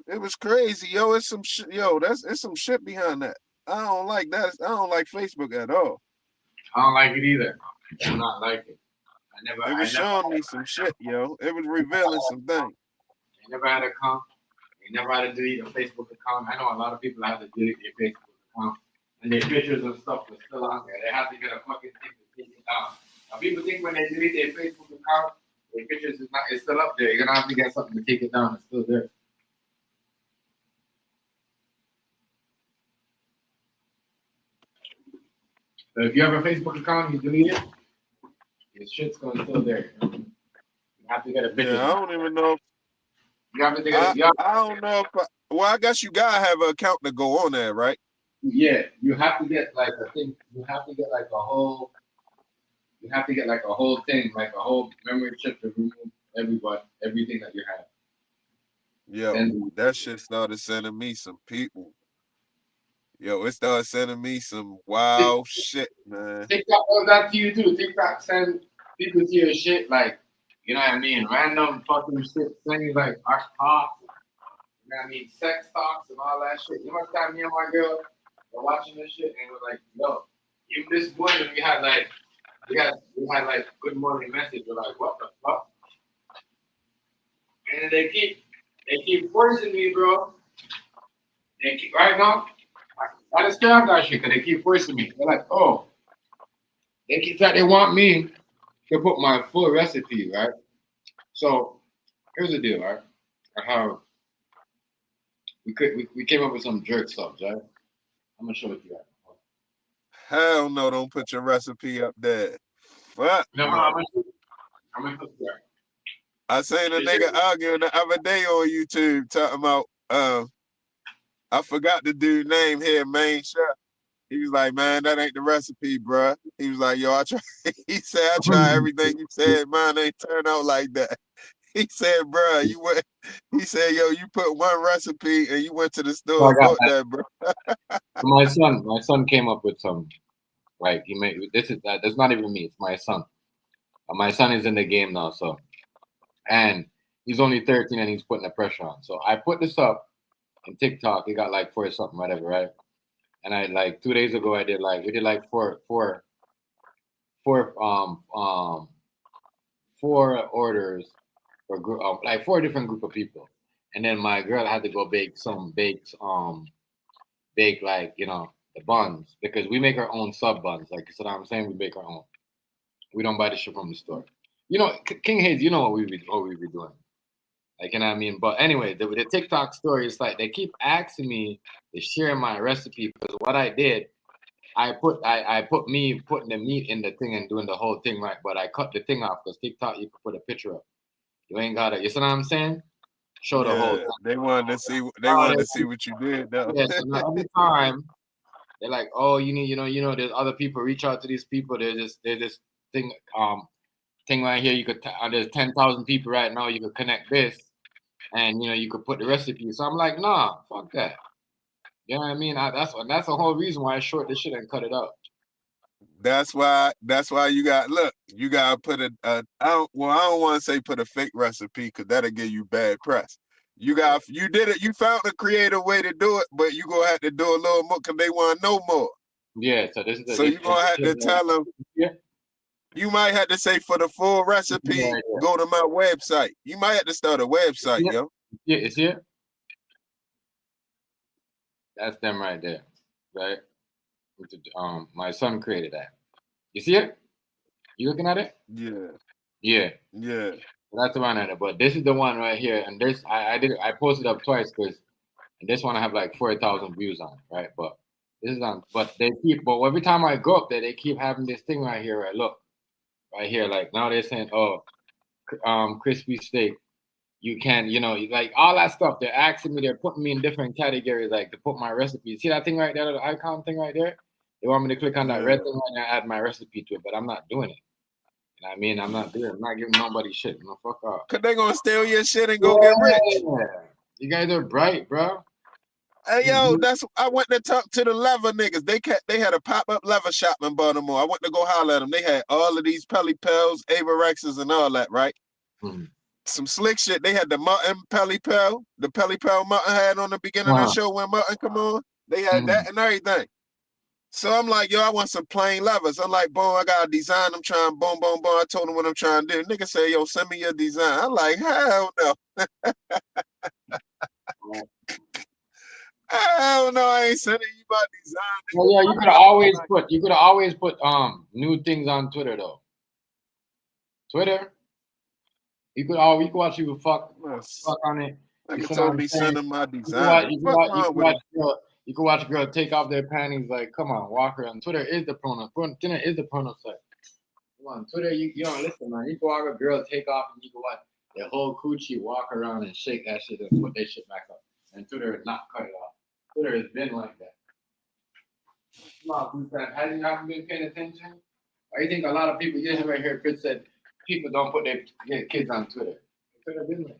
It was crazy, yo. It's some shit, yo. It's some shit behind that. I don't like that. I don't like Facebook at all. I don't like it either. I do not like it. It was showing me some shit, yo. It was revealing some things. They never had an account. They never had to delete a Facebook account. I know a lot of people have to delete their Facebook account. And their pictures and stuff are still on there. They have to get a fucking thing to take it down. Now people think when they delete their Facebook account, their pictures is still up there. You're gonna have to get something to take it down. It's still there. So if you have a Facebook account and you delete it, your shit's going still there. You have to get a picture. Yeah, I don't even know. You have to take I don't know if well, I guess you gotta have an account to go on there, right? Yeah, you have to get like a thing. You have to get like a whole. You have to get like a whole thing, like a whole memory chip to remove everything that you have. Yo, that shit started sending me some people. Yo, it started sending me some wild shit, man. TikTok does that to you too. TikTok send people to your shit like, you know what I mean, random fucking shit, sending like our talks, you know what I mean, sex talks and all that shit. You know what time me and my girl were watching this shit and we're like, yo, even this morning we had like good morning message. We're like, what the fuck? And they keep forcing me, bro. They keep right now. I understand that shit because they keep forcing me. They're like, oh, they want me to put my full recipe, right? So here's the deal, right? I have we came up with some jerk subs, right? I'm gonna show it to you. Hell no, don't put your recipe up there. Fuck. No, I'm gonna put that. I seen a nigga arguing the other day on YouTube talking about I forgot the dude's name here, main chef. He was like, man, that ain't the recipe, bruh. He was like, yo, I try. He said, I try everything you said, mine ain't turn out like that. He said, bruh, you went. He said, yo, you put one recipe and you went to the store and bought that, bro. My son came up with some. Like he made that's not even me. It's my son. My son is in the game now, so and he's only 13 and he's putting the pressure on. So I put this up on TikTok. It got like 4 something, whatever, right? And I like 2 days ago we did like four orders for group like 4 different group of people. And then my girl had to go bake like, you know, the buns because we make our own sub buns. Like you said, I'm saying we make our own. We don't buy the shit from the store. You know, King Hayes, you know what we be doing. Like, you know what I mean? But anyway, the TikTok story is like they keep asking me to share my recipe because what I did, I put me putting the meat in the thing and doing the whole thing right, but I cut the thing off because TikTok you can put a picture up. You ain't gotta. You see what I'm saying? Show the whole thing. They wanted to see. They wanted to see what you did, though. Yeah, so now every time they're like, oh, you need, you know, there's other people. Reach out to these people. There's this thing right here. You could there's 10,000 people right now. You could connect this, and you know you could put the recipe. So I'm like, nah, fuck that. You know what I mean? That's the whole reason why I short this shit and cut it up. That's why you got you gotta put I don't want to say put a fake recipe because that'll give you bad press. You did it. You found a creative way to do it, but you gonna have to do a little more because they want to know more. Yeah. So this is the. So you gonna have to tell them. Yeah. You might have to say for the full recipe, go to my website. You might have to start a website, yo. Yeah, it's here. That's them right there, right? My son created that. You see it? You looking at it? Yeah. Yeah. Yeah. That's the one at it. But this is the one right here, and this I posted up twice because this one I have like 40,000 views on, right? But this is on. But every time I go up there, they keep having this thing right here. Right, look, right here. Like now they're saying, oh, crispy steak. You can, like all that stuff. They're asking me. They're putting me in different categories, like to put my recipe. See that thing right there, the icon thing right there? They want me to click on that red thing right there, add my recipe to it, but I'm not doing it. You know what I mean? I'm not giving nobody shit. No, fuck off. Cause they gonna steal your shit and go get rich. You guys are bright, bro. Hey yo, I went to talk to the leather niggas. They had a pop-up leather shop in Baltimore. I went to go holler at them. They had all of these Pelly Pels, Avorexes, and all that, right? Mm-hmm. Some slick shit. They had the mutton Pelly Pel, the Pelly Pel mutton had on the beginning of the show when mutton come on. They had that and everything. So I'm like, yo, I want some plain levers. I'm like, boom, I got a design. I'm trying, boom, boom, boom. I told him what I'm trying to do. Nigga say, yo, send me your design. I'm like, hell no. Hell no, I ain't sending you my design. Well, yeah, you could always put new things on Twitter though. Twitter, you could watch you fuck on it. You told me send them my design. You can watch a girl take off their panties. Like, come on, walk around. Twitter is the porno. Twitter is the porno site. Come on, Twitter. You don't listen, man. You can watch a girl take off, and you can watch their whole coochie walk around and shake that shit and put their shit back up. And Twitter is not cut it off. Twitter has been like that. Come on, have you not been paying attention? Why do you think a lot of people? You didn't ever hear Chris said people don't put their kids on Twitter. Twitter been like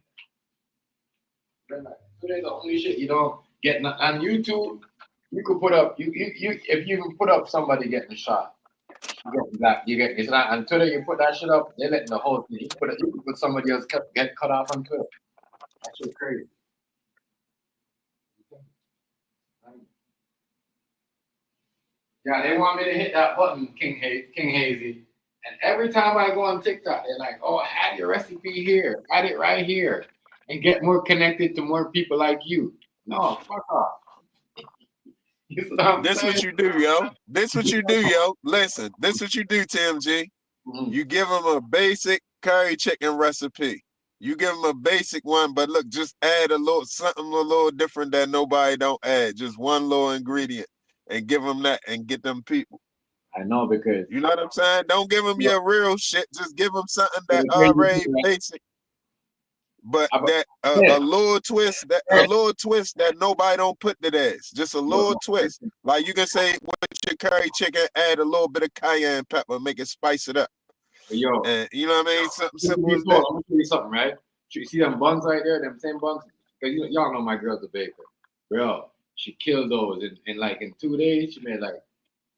that. Twitter is the only shit you don't. Getting on YouTube, you could put up if you put up somebody getting shot, it's not on Twitter. You put that shit up, they're letting the whole thing. You could put somebody else get cut off on Twitter. That shit crazy. Yeah, they want me to hit that button, King Hazy, and every time I go on TikTok, they're like, "Oh, add your recipe here, add it right here, and get more connected to more people like you." No, fuck off. This what you do, yo. This what you do, yo. Listen, this what you do, TMG. You give them a basic curry chicken recipe. You give them a basic one, but look, just add something a little different that nobody don't add. Just one little ingredient, and give them that, and get them people. I know, because you know what I'm saying. Don't give them your real shit. Just give them something that already basic. But that a little twist, that nobody don't put to this. Just a little twist. Like you can say with your curry chicken, add a little bit of cayenne pepper, make it spice it up. Yo, and you know what I mean? Something simple as that. Let me tell you something, right? You see them buns right there, them same buns? Because y'all know my girl's a baker. Bro, she killed those. In 2 days, she made like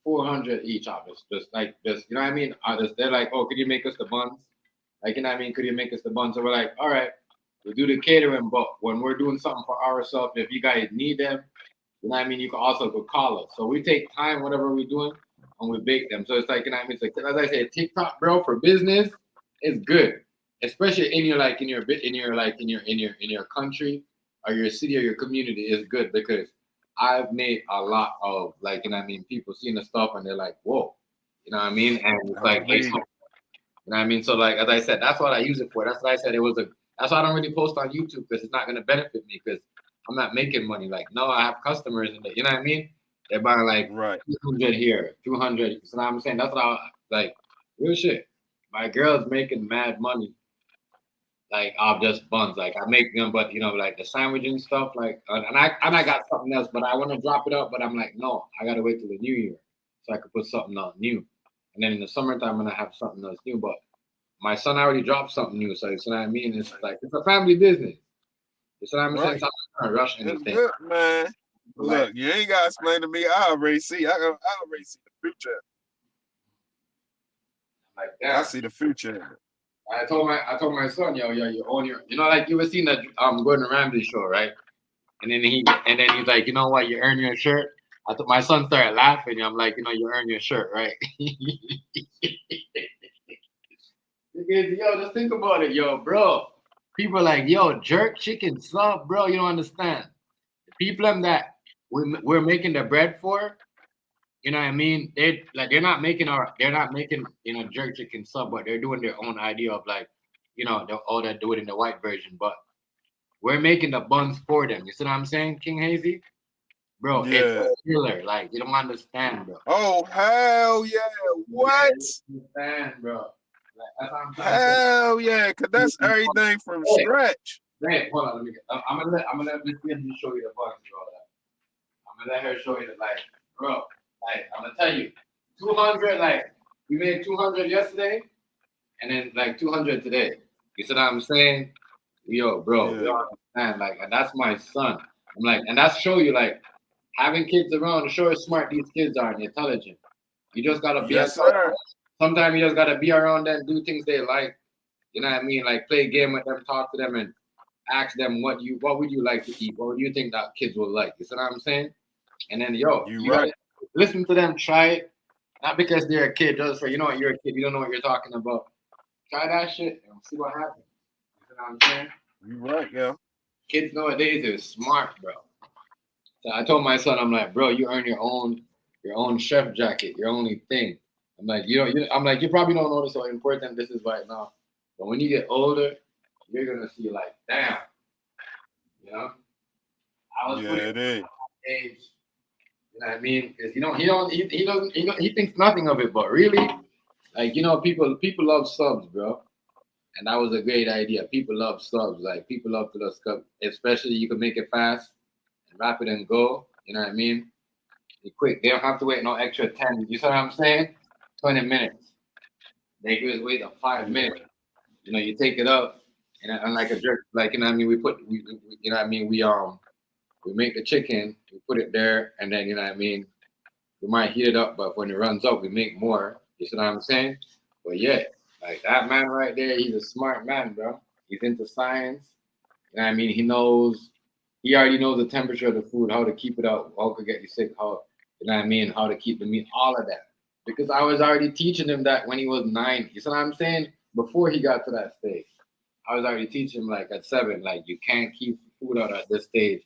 400 each of us. Just you know what I mean? They're like, oh, could you make us the buns? Like, you know what I mean? Could you make us the buns? So we're like, all right. We do the catering, but when we're doing something for ourselves, if you guys need them, you know what I mean, you can also go call us. So we take time, whatever we're doing, and we bake them. So it's like, you know what I mean? It's like, as I say, TikTok, bro, for business is good, especially in your country or your city or your community is good, because I've made a lot of, like, you know what I mean, people seeing the stuff and they're like, whoa, you know what I mean? And it's like, hey, you know what I mean? So like, as I said, that's what I use it for. That's what I said. That's why I don't really post on YouTube, because it's not going to benefit me, because I'm not making money. Like, no, I have customers, and you know what I mean? They're buying like 200 here, 200. You know what I'm saying? That's what I like. Real shit. My girl's making mad money, like off just buns. Like I make them, but like the sandwich and stuff. Like, and I got something else, but I want to drop it up. But I'm like, no, I gotta wait till the new year so I could put something else new. And then in the summertime, I'm gonna have something else new. But my son already dropped something new, so you know what I mean? It's like, it's a family business. You know what I'm saying? So I'm not trying to rush anything. Good, man. Look, you ain't gotta explain to me. I already see. I already see the future. Like that. I see the future. I told my son, yo, you own your, like you ever seen that Gordon Ramsay show, right? And then he's like, you know what, you earn your shirt. My son started laughing. I'm like, you earn your shirt, right? Because, yo, just think about it, yo, bro. People are like, yo, jerk chicken sub, bro. You don't understand. The people that we're making the bread for, you know what I mean? They're not making jerk chicken sub, but they're doing their own idea of like, they do it in the white version, but we're making the buns for them. You see what I'm saying, King Hazy? Bro, Yeah. it's a killer. Like, you don't understand, bro. Oh, hell yeah. What? You understand, bro. Like, that's what I'm trying Hell yeah, because that's everything from scratch. Hey, hold on, I'm gonna let Miss Lindsay show you the buns, bro. I'm gonna let her show you the, like, bro. Like, I'm gonna tell you, 200, like, we made 200 yesterday, and then like 200 today. You see what I'm saying? Yo, bro, you don't understand. Like, and that's my son. I'm like, and that's show you, like, having kids around to show how smart these kids are and intelligent. You just gotta be sometimes you just gotta be around them, do things they like. You know what I mean? Like, play a game with them, talk to them, and ask them what would you like to eat? What would you think that kids will like? You see what I'm saying? And then, yo, you gotta listen to them, try it. Not because they're a kid, just for, you're a kid, you don't know what you're talking about. Try that shit and see what happens. You know what I'm saying? You right, yeah. Kids nowadays are smart, bro. So I told my son, I'm like, bro, you earn your own chef jacket, your only thing. I'm like, you probably don't notice how important this is right now. But when you get older, you're gonna see like, damn. I was it is. Age. You know what I mean? Because he thinks nothing of it, but really, like, people love subs, bro. And that was a great idea. People love subs. Like, people love to love subs, especially you can make it fast and rapid and go. You know what I mean? Be quick. They don't have to wait no extra 10. You see what I'm saying? 20 minutes. They just wait 5 minutes. You take it up, and like a jerk, like, you know what I mean? We make the chicken, we put it there, and then, you know what I mean? We might heat it up, but when it runs out, we make more. You see what I'm saying? But yeah, like that man right there, he's a smart man, bro. He's into science. You know what I mean? He already knows the temperature of the food, how to keep it out, how to get you sick, how to keep the meat, all of that. Because I was already teaching him that when he was 9. You see what I'm saying? Before he got to that stage. I was already teaching him, like, at 7, like, you can't keep food out at this stage.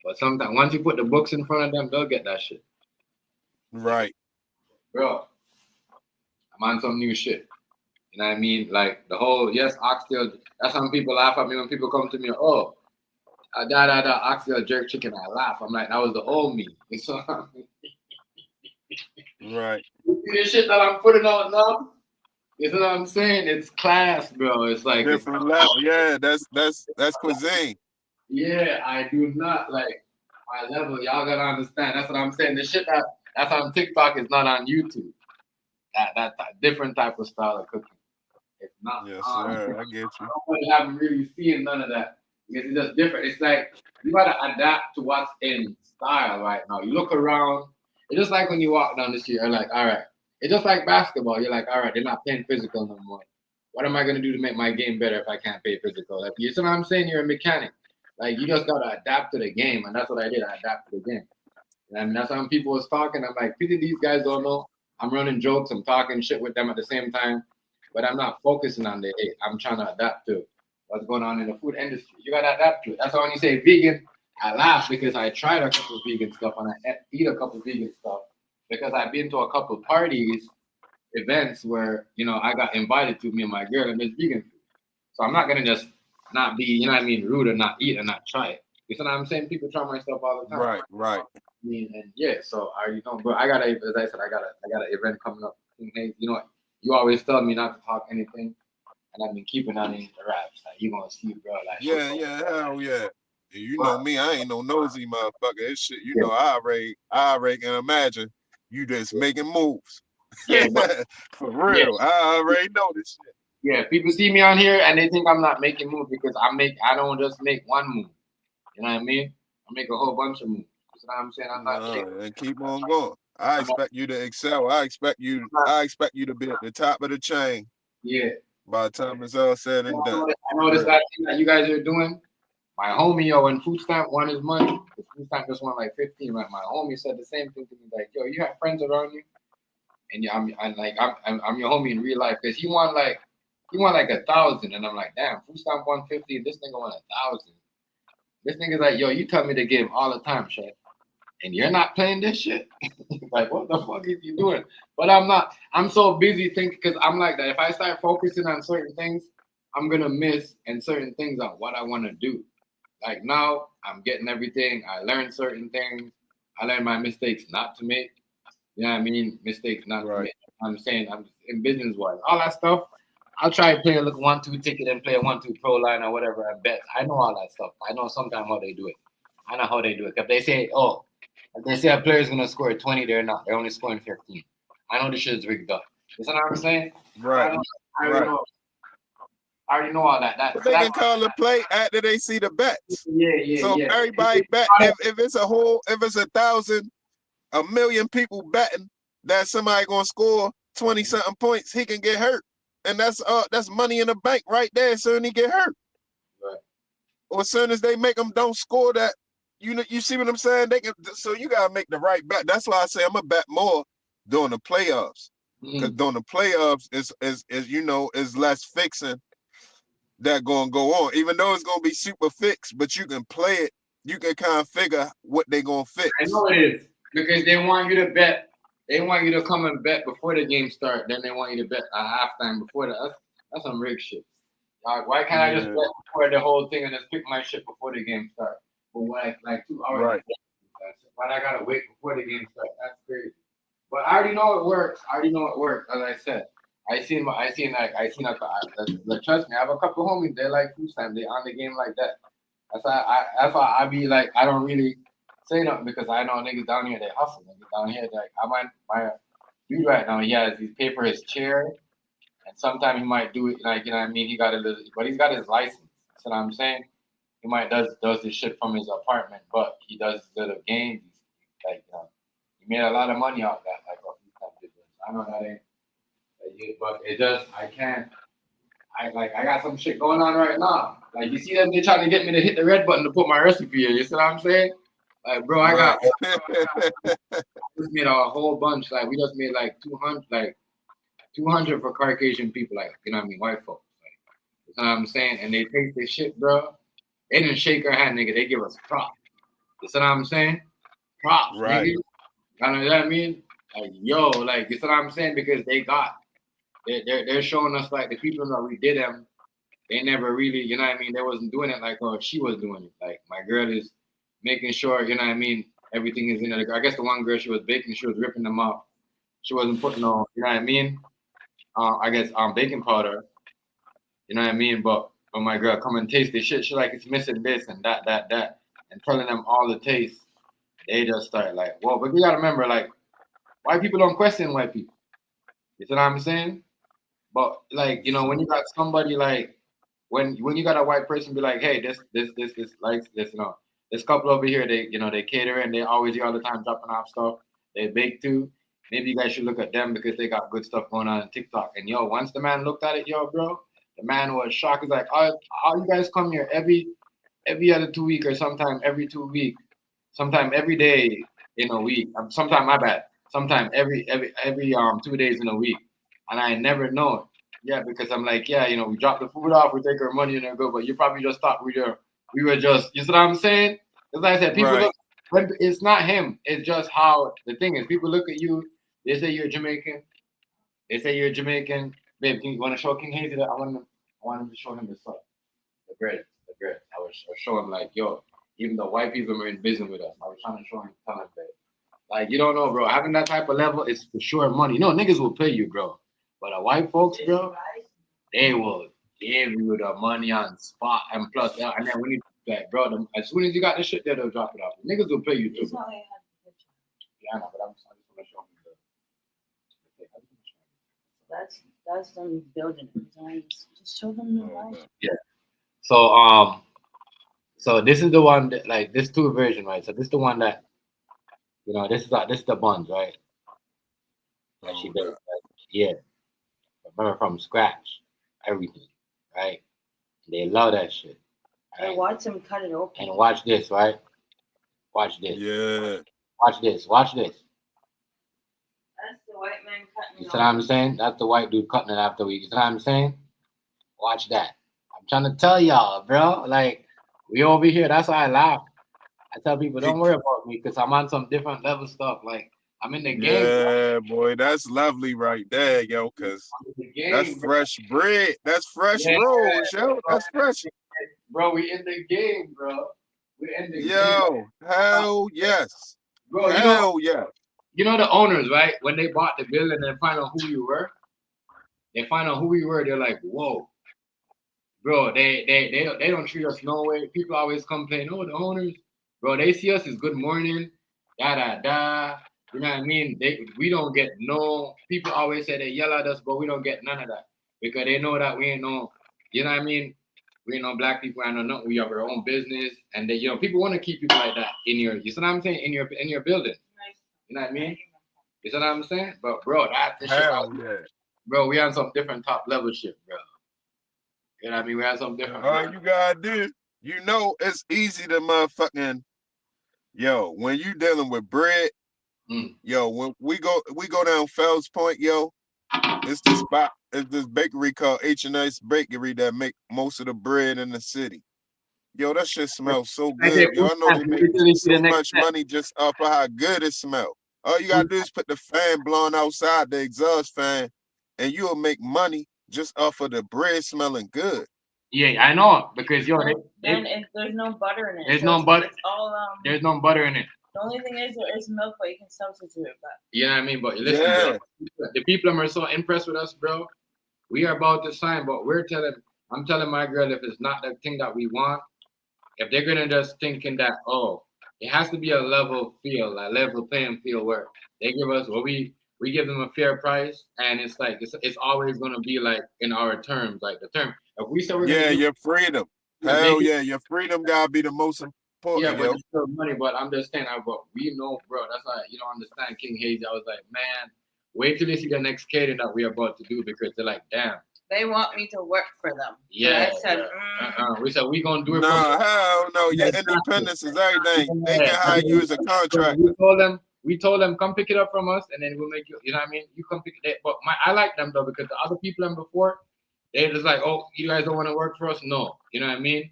But sometimes, once you put the books in front of them, they'll get that shit. Right. Bro, I'm on some new shit. You know what I mean? Like, the whole, oxtail, that's how people laugh at me when people come to me, oxtail jerk chicken, I laugh. I'm like, that was the old me. You see what I mean? Right. You see the shit that I'm putting out now? You know what I'm saying? It's class, bro. It's like different level. Yeah, that's cuisine. Yeah, I do not like my level. Y'all gotta understand. That's what I'm saying. The shit that's on TikTok is not on YouTube. That different type of style of cooking. It's not. Yes, sir. I get you. Nobody haven't really seen none of that because it's just different. It's like you gotta adapt to what's in style right now. You look around. It's just like when you walk down the street. You're like, all right. It's just like basketball. You're like, all right, they're not playing physical no more. What am I gonna do to make my game better if I can't play physical? Like, you see what I'm saying? You're a mechanic. Like, you just gotta adapt to the game, and that's what I did. I adapted to the game. And that's how people was talking. I'm like, these guys don't know. I'm running jokes. I'm talking shit with them at the same time, but I'm not focusing on the hate. I'm trying to adapt to what's going on in the food industry. You gotta adapt to it. That's why when you say vegan, I laugh because I tried a couple of vegan stuff and I eat a couple of vegan stuff because I've been to a couple of parties, events where, I got invited to, me and my girl, and there's vegan food. So I'm not gonna just not be, rude or not eat and not try it. You know what I'm saying? People try my stuff all the time. Right. I mean, and yeah, so I already know, bro. As I said, I got an event coming up. Hey, you always tell me not to talk anything, and I've been keeping on the raps. Like, you gonna see, bro. Like, hell yeah. You know me, I ain't no nosy motherfucker. This shit, I already can imagine you just making moves. Yeah, for real. Yeah. I already know this shit. Yeah, people see me on here and they think I'm not making moves because I don't just make one move. You know what I mean? I make a whole bunch of moves. You know what I'm saying? I'm not and keep on going. I expect you to excel. I expect you to be at the top of the chain. Yeah. By the time it's all said and done. I know this last thing that you guys are doing. My homie, yo, when food stamp won his money, the food stamp just won like 15. Right? My homie said the same thing to me, like, yo, you have friends around you, and I'm your homie in real life, because he won like 1,000, and I'm like, damn, food stamp 150, this nigga won 1,000. This nigga's like, yo, you tell me the game all the time, Shaq, and you're not playing this shit. Like, what the fuck is you doing? But I'm not. I'm so busy thinking, because I'm like that. If I start focusing on certain things, I'm gonna miss and certain things on what I want to do. Like now, I'm getting everything. I learned certain things. I learned my mistakes not to make. You know what I mean? Mistakes not to make. I'm saying I'm in business wise, all that stuff. I'll try to play a little 1-2 ticket and play a 1-2 pro line or whatever. I bet I know all that stuff. I know sometimes how they do it. I know how they do it. If they say, if they say a player is gonna score 20, they're not. They're only scoring 15. I know this shit is rigged up. You know what I'm saying? Right. I already know all that. But they can call a play after they see the bets. Yeah. So everybody bet. If it's 1,000, 1,000,000 people betting that somebody gonna score 20-something points, he can get hurt, and that's money in the bank right there. As soon as he get hurt, right. Or as soon as they make them don't score that, you see what I'm saying? They can. So you gotta make the right bet. That's why I say I'm gonna bet more during the playoffs, because during the playoffs is less fixing that gonna go on, even though it's gonna be super fixed, but you can play it. You can kind of figure what they gonna fix. I know it is, because they want you to bet. They want you to come and bet before the game start. Then they want you to bet at halftime before that's some rigged shit. Why can't I just bet before the whole thing and just pick my shit before the game start? But like 2 hours. Right. Why I gotta wait before the game start? That's crazy. But I already know it works. As I said. I seen trust me, I have a couple of homies, they like food stamp, they on the game like that. That's why I be like, I don't really say nothing, because I know niggas down here, they hustle. Niggas down here, like, my dude right now, he's paid for his chair, and sometimes he might do it, like, you know what I mean, but he's got his license. That's what I'm saying. He might does this shit from his apartment, but he does little games, like, he made a lot of money off that, like what food stamp did. I know that ain't. But it just, I got some shit going on right now. Like, you see them, they trying to get me to hit the red button to put my recipe in. You see what I'm saying? Like, bro, I just made a whole bunch. Like, we just made like 200 for Caucasian people, like, you know what I mean, white folks. Like, you know what I'm saying? And they take this shit, bro. They didn't shake our hand, nigga. They give us props. You see what I'm saying? Props, right. Nigga. You know what I mean? Like, yo, like, you see what I'm saying? Because they're showing us, like, the people that we did them, they never really, you know what I mean, they wasn't doing it like she was doing it. Like, my girl is making sure, you know what I mean, everything is in there. I guess the one girl, she was baking, she was ripping them off. She wasn't putting no, you know what I mean, baking powder, you know what I mean, but my girl come and taste the shit, she like, it's missing this and that, and telling them all the taste. They just start like, whoa, but you gotta remember, like, white people don't question white people. You see what I'm saying? But, like, you know, when you got somebody like, when you got a white person be like, hey, this, like this, you know, this couple over here, they cater and they always here all the time dropping off stuff. They bake too. Maybe you guys should look at them, because they got good stuff going on TikTok. And yo, once the man looked at it, yo, bro, the man was shocked. He's like, oh, you guys come here every other 2 weeks, or sometime every 2 weeks, sometime every day in a week. Sometime every 2 days in a week. And I never know it. Yeah, because I'm like, yeah, you know, we drop the food off, we take our money and go, but you probably just thought we were just, you see what I'm saying? Because like I said, people look, it's not him, it's just how the thing is. People look at you, they say you're Jamaican. Babe, you want to show King Hazy that? I want him to show him the stuff. The bread. I was show him, like, yo, even the white people are in business with us. I was trying to show him, tell him, babe. Like, you don't know, bro. Having that type of level is for sure money. No, niggas will pay you, bro. But the white folks, bro, they will give you the money on spot. And plus, and then when you, like, bro, as soon as you got the shit there, they'll drop it off. Niggas will pay you too, bro. Yeah, I know, but I just want to show them That's them building designs. Just show them the light. Yeah. So this is the one that, like, this 2 version, right? So this is the one that, you know, this is the buns, right? That she did. Yeah. Remember, from scratch. everything, right? They love that shit. I watch them cut it open. And watch this, right? Watch this. Yeah. Watch this. Watch this. That's the white man cutting You it see what I'm saying? That's the white dude cutting it after we. You see what I'm saying? Watch that. I'm trying to tell y'all, bro. Like, we over here. That's why I laugh. I tell people, don't worry about me because I'm on some different level stuff. Like, I'm in the game. Yeah, boy, that's lovely right there, yo, because that's fresh bread. That's fresh rolls, yo. That's fresh. Bro, we in the game, bro. We in the game. Yo, hell yes. Bro, hell yeah. You know the owners, right? When they bought the building and find out who you were, they're like, whoa. Bro, they don't treat us no way. People always complain, oh, the owners. Bro, they see us as good morning, da. You know what I mean? We don't get no. People always say they yell at us, but we don't get none of that because they know that we ain't no. You know what I mean? We ain't no black people. I know nothing. We have our own business, and they, people want to keep people like that in your. You see what I'm saying? In your building. You know what I mean? You see what I'm saying? But bro, that's the shit. Yeah. Bro, we on some different top level shit, bro. You know what I mean? We have some different. All you gotta do, it's easy to motherfucking. Yo, when you dealing with bread. Yo, when we go down Fells Point, yo, it's the spot. It's this bakery called H&S Bakery that make most of the bread in the city. Yo, that shit smells so good. Yo, I know they make so much money just off of how good it smells. All you gotta do is put the fan blowing outside, the exhaust fan, and you'll make money just off of the bread smelling good. Yeah, I know because yo, and there's no butter in it. There's no butter. It's all There's no butter in it. The only thing is there is milk, but you can substitute it. But you know what I mean? But listen, bro, the people are so impressed with us, bro. We are about to sign, but I'm telling my girl if it's not the thing that we want, if they're gonna just thinking that, oh, it has to be a level field, a level playing field where they give us we give them a fair price, and it's like it's always gonna be like in our terms, like the term. If we say we're gonna your freedom. Hell yeah, your freedom gotta be the most important. Yeah, but it's still money. But I'm just saying, we know, bro. That's why you don't understand King Hazy. I was like, man, wait till they see the next catering that we're about to do because they're like, damn. They want me to work for them. Yeah. I said, we said we gonna do it. No, hell no. Your independence is everything. They can hire you as a contractor. We told them, come pick it up from us, and then we'll make you. You know what I mean? You come pick it up. But I like them though because the other people them before, they just like, oh, you guys don't want to work for us? No. You know what I mean?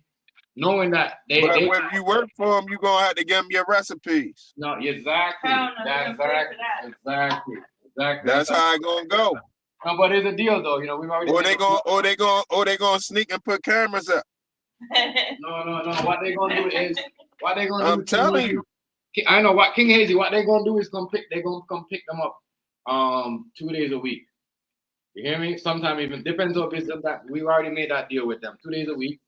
Knowing that when you work for them, you're gonna have to give them your recipes. No, exactly. Exactly. That's how it's gonna go. No, but it's a deal though. You know, we've already. Or they gonna sneak and put cameras up. No. What they gonna do is I'm telling you. I know what King Hazy. What they gonna do is come pick them up 2 days a week. You hear me? Sometimes even depends on business that we've already made that deal with them 2 days a week.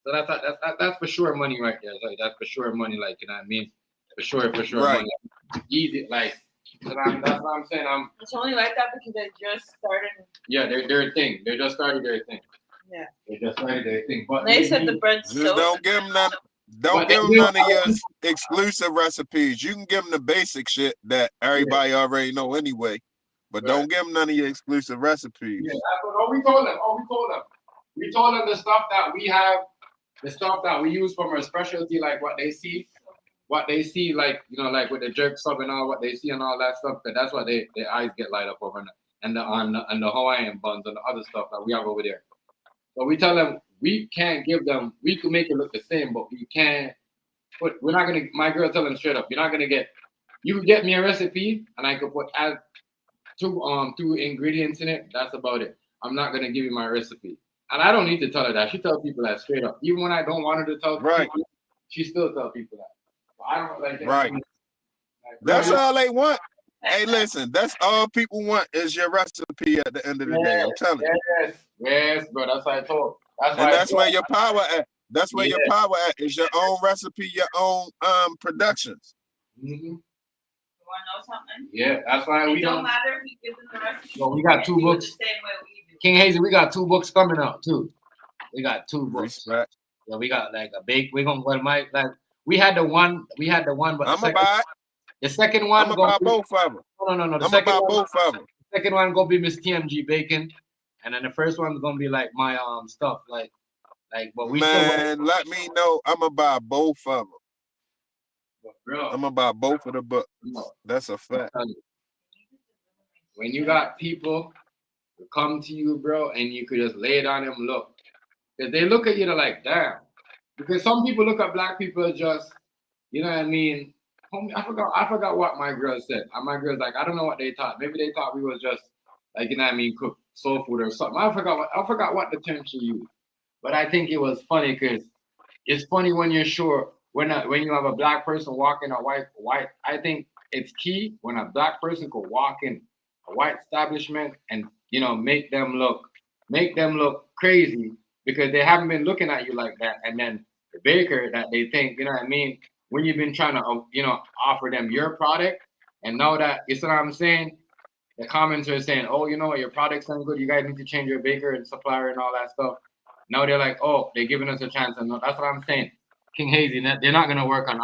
So that's for sure money right there. Like that's for sure money. Like you know what I mean? For sure right. Money. Easy. Like that's what I'm saying. It's only like that because they just started. Yeah, they're a thing. They just started their thing. Yeah. They just started their thing. But they said the bread's so. Don't give them none. Don't give them none of your exclusive recipes. You can give them the basic shit that everybody already know anyway. But don't give them none of your exclusive recipes. Yeah, we told them. We told them the stuff that we have. The stuff that we use from our specialty, like what they see, like you know, like with the jerk sub and all what they see and all that stuff. But that's what their eyes get light up over, and the Hawaiian buns and the other stuff that we have over there. So we tell them we can't give them. We can make it look the same, but we can't. We're not gonna. My girl tell them straight up, you're not gonna get. You can get me a recipe, and I could add two ingredients in it. That's about it. I'm not gonna give you my recipe. And I don't need to tell her that. She tells people that straight up. Even when I don't want her to tell people, she still tells people that. So I don't like that. Right. That's all they want. Hey, listen, that's all people want is your recipe at the end of the day. I'm telling you. Yes, bro. That's what I told. That's where your power at. That's where your power at is your own recipe, your own productions. You want to know something? Yeah, that's why we don't matter if we give them the recipe. No, we got 2 books. The same way we do. King Hazy, we got 2 books coming out too. We got 2 books. Respect. Yeah, we got like a bake. We're gonna go we had the one, but I'm about the second one. I'm about both of them. No. I'm about both of them. The second one gonna be Miss TMG Bacon, And then the first one's gonna be like my stuff, like but we Man, let me know. I'm gonna buy both of them. Bro, I'm gonna buy both of the books. That's a fact. When you got people who come to you, bro, and you could just lay it on them, look. If they look at you, they're like, damn. Because some people look at black people as just, you know what I mean? Homie, I forgot what my girl said. And my girl's like, I don't know what they thought. Maybe they thought we was just like, you know what I mean, cook soul food or something. I forgot what the term she used. But I think it was funny because it's funny when you're sure when you have a black person walking a white. I think it's key when a black person could walk in a white establishment and make them look crazy because they haven't been looking at you like that. And then the baker that they think, you know what I mean, when you've been trying to offer them your product, and now that you see what I'm saying, the comments are saying, oh, you know what, your product's not good, you guys need to change your baker and supplier and all that stuff. Now they're like, oh, they're giving us a chance. And that's what I'm saying. King Hazy, they're not gonna work on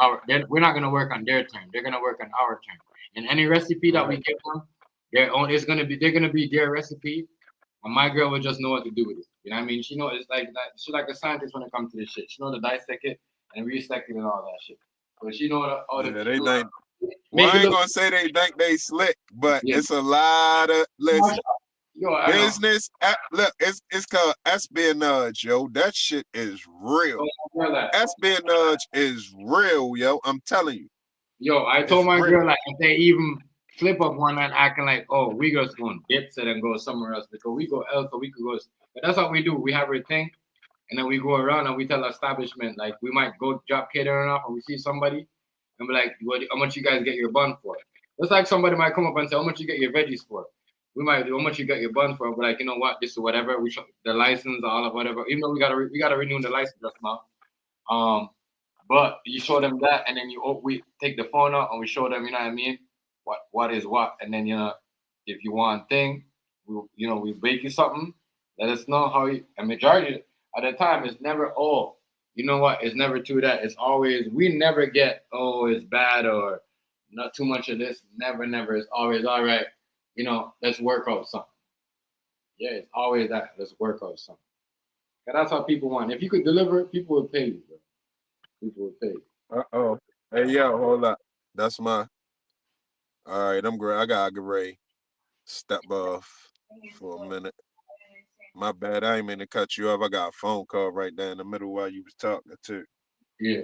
we're not gonna work on their term. They're gonna work on our term. And any recipe that we give them, they're gonna be their recipe. And my girl would just know what to do with it. You know what I mean? She knows it's like that. She's like a scientist when it comes to this shit. She knows to dissect it and resect it and all that shit. But she know all the they think. Well, I ain't gonna say they think they slick, but it's a lot of business. Look, it's called espionage, yo. That shit is real. Espionage is real, yo. I'm telling you. Yo, I told my girl like if they even flip up one night acting like, oh, we just going to dip it and go somewhere else because we go else or we could go. But that's what we do. We have our thing, and then we go around and we tell the establishment like we might go drop catering off and we see somebody and be like, how much you guys get your bun for? It's like somebody might come up and say, how much you get your veggies for? We might do how much you get your bun for, but like, you know what, this is whatever. We show the license, all of whatever. Even though we gotta renew the license just now. But you show them that, and then we take the phone out and we show them, you know what I mean, what is what, and then if you want thing, we bake you something. Let us know how you. A majority at the time it's never you know what, it's never to that. It's always we never get it's bad or not too much of this. Never. It's always all right. Let's work out something. Yeah, it's always that. Let's work out something. And that's how people want. If you could deliver it, people would pay you, bro. People would pay you. Hey, yo, hold up. That's my. All right, I'm great. I gotta get ready. Step off for a minute. My bad. I ain't mean to cut you off. I got a phone call right there in the middle while you was talking too. Yeah.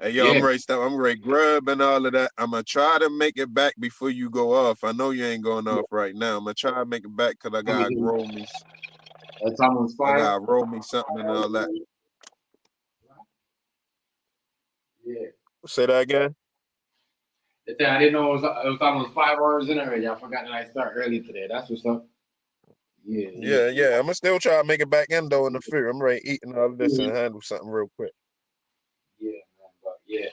Hey, yo, I'm ready. I'm ready. Grub and all of that. I'm gonna try to make it back before you go off. I know you ain't going off right now. I'm gonna try to make it back because I gotta roll me. That's almost 5. I gotta roll me something and all that. Yeah. Say that again. I didn't know it was almost 5 hours in already. I forgot that I start early today. That's what's up. Yeah. I'm gonna still try to make it back in though in the food. I'm ready eating all of this and handle something real quick. Yeah, man. But yeah.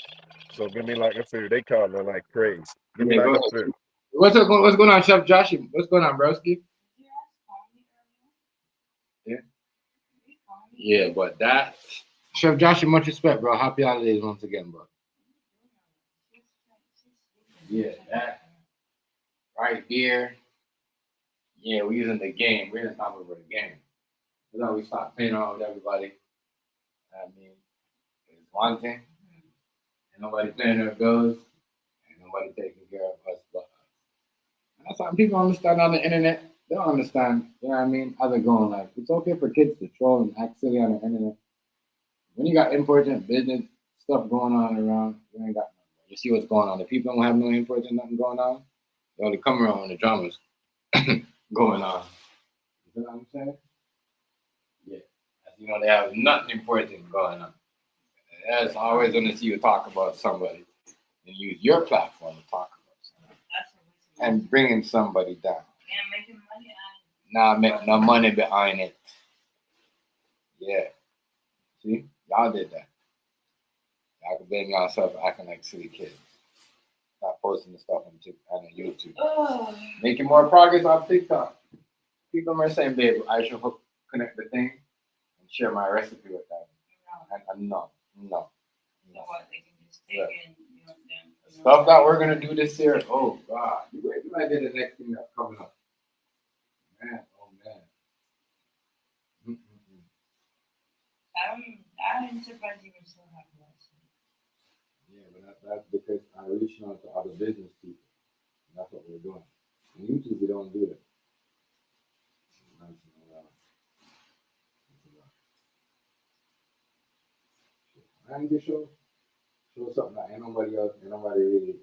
So give me like a food. They call it like crazy. Give me like a food. What's going on, Chef Josh? What's going on, broski? Yeah. Yeah, but that Chef Josh, much respect, bro. Happy holidays once again, bro. Yeah, that right here. Yeah, we using the game. We're not talking about the game. You know, we start playing around with everybody. I mean, it's one thing. And nobody paying their bills. And nobody taking care of us but us. That's why people understand on the internet. They don't understand, you know what I mean, how they're going. Like, it's okay for kids to troll and act silly on the internet. When you got important business stuff going on around, you ain't got nothing. You see what's going on. The people don't have no important nothing going on. They only come around when the drama's going on. You know what I'm saying? Yeah. They have nothing important going on. That's always going to see you talk about somebody and use your platform to talk about somebody. And bringing somebody down. And making money on it. Not making no money behind it. Yeah. See? Y'all did that. Y'all can blame yourself for acting like silly kids. Not posting the stuff on YouTube. Oh. Making more progress on TikTok. People are saying, babe, I should connect the thing and share my recipe with them. No. What, they can just take it and stuff that we're gonna do this year. Oh God, you wait till I get the next thing that's coming up. Man, oh I'm surprised you still have lessons. Yeah, but that's because I'm reaching out to other business people. That's what we're doing. On YouTube, we don't do that. I need to show something that ain't nobody else, ain't nobody really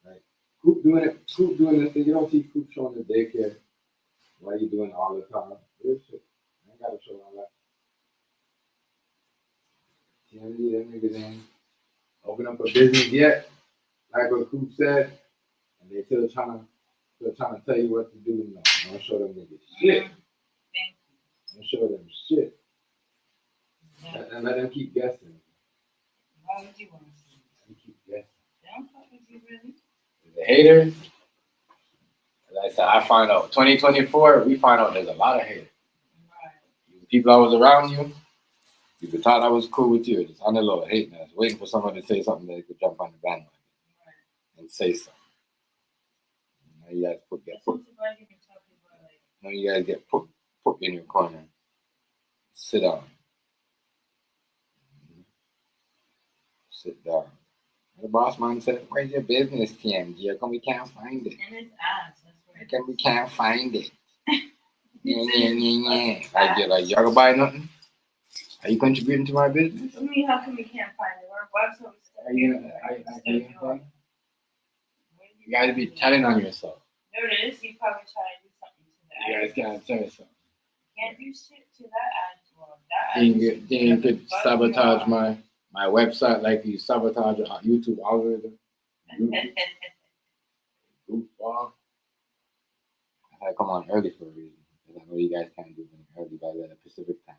like Coop doing it. Coop doing this thing. You don't see Coop showing the daycare. Why you doing it all the time? This shit. I ain't gotta show all that. TMZ, them niggas ain't open up a business yet. Like what Coop said, and they still trying to tell you what to do. No, don't show them niggas shit. Don't show them shit. And let them keep guessing. Why would you want to see? Let them keep guessing. They don't fuck with you, really. The haters, as I said, I find out 2024, we find out there's a lot of haters. Right. People that was around you, people thought I was cool with you, just on the low, hating us, waiting for somebody to say something that they could jump on the bandwagon and say something. Now you guys get put in your corner. Sit down. Sit down. The boss man said, "Where's your business, TMG? How come we can't find it? And it's ass. How come we can't find it?" Yeah. Like, y'all gonna buy nothing? Are you contributing to my business? I mean, how come we can't find it? We're website. Are you gotta be telling on yourself. There it is. You probably try to do something to that. You guys gotta tell yourself. Can't do shit to that ad. Well, that ad. Then you could sabotage my website like you sabotage YouTube algorithm. Goofball. I had to come on early for a reason. Because I know you guys can't do it early by the Pacific time.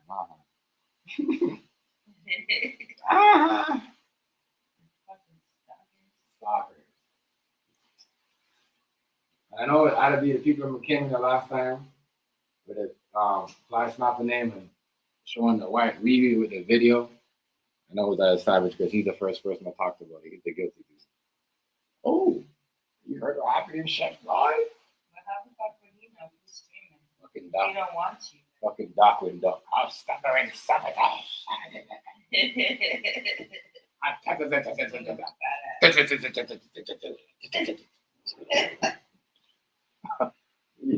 Stalkers. I know it ought to be the people who came in the last time with a fly snapping name and showing the white weavy with the video. I know it was at a Savage because he's the first person I talked about. He's the guilty dude. Oh, you heard what happened in Chef Live? But how the fuck would he know who's streaming? Fucking He Doc. don't want you. Fucking Doc with Doc. I'll stop her and sabotage.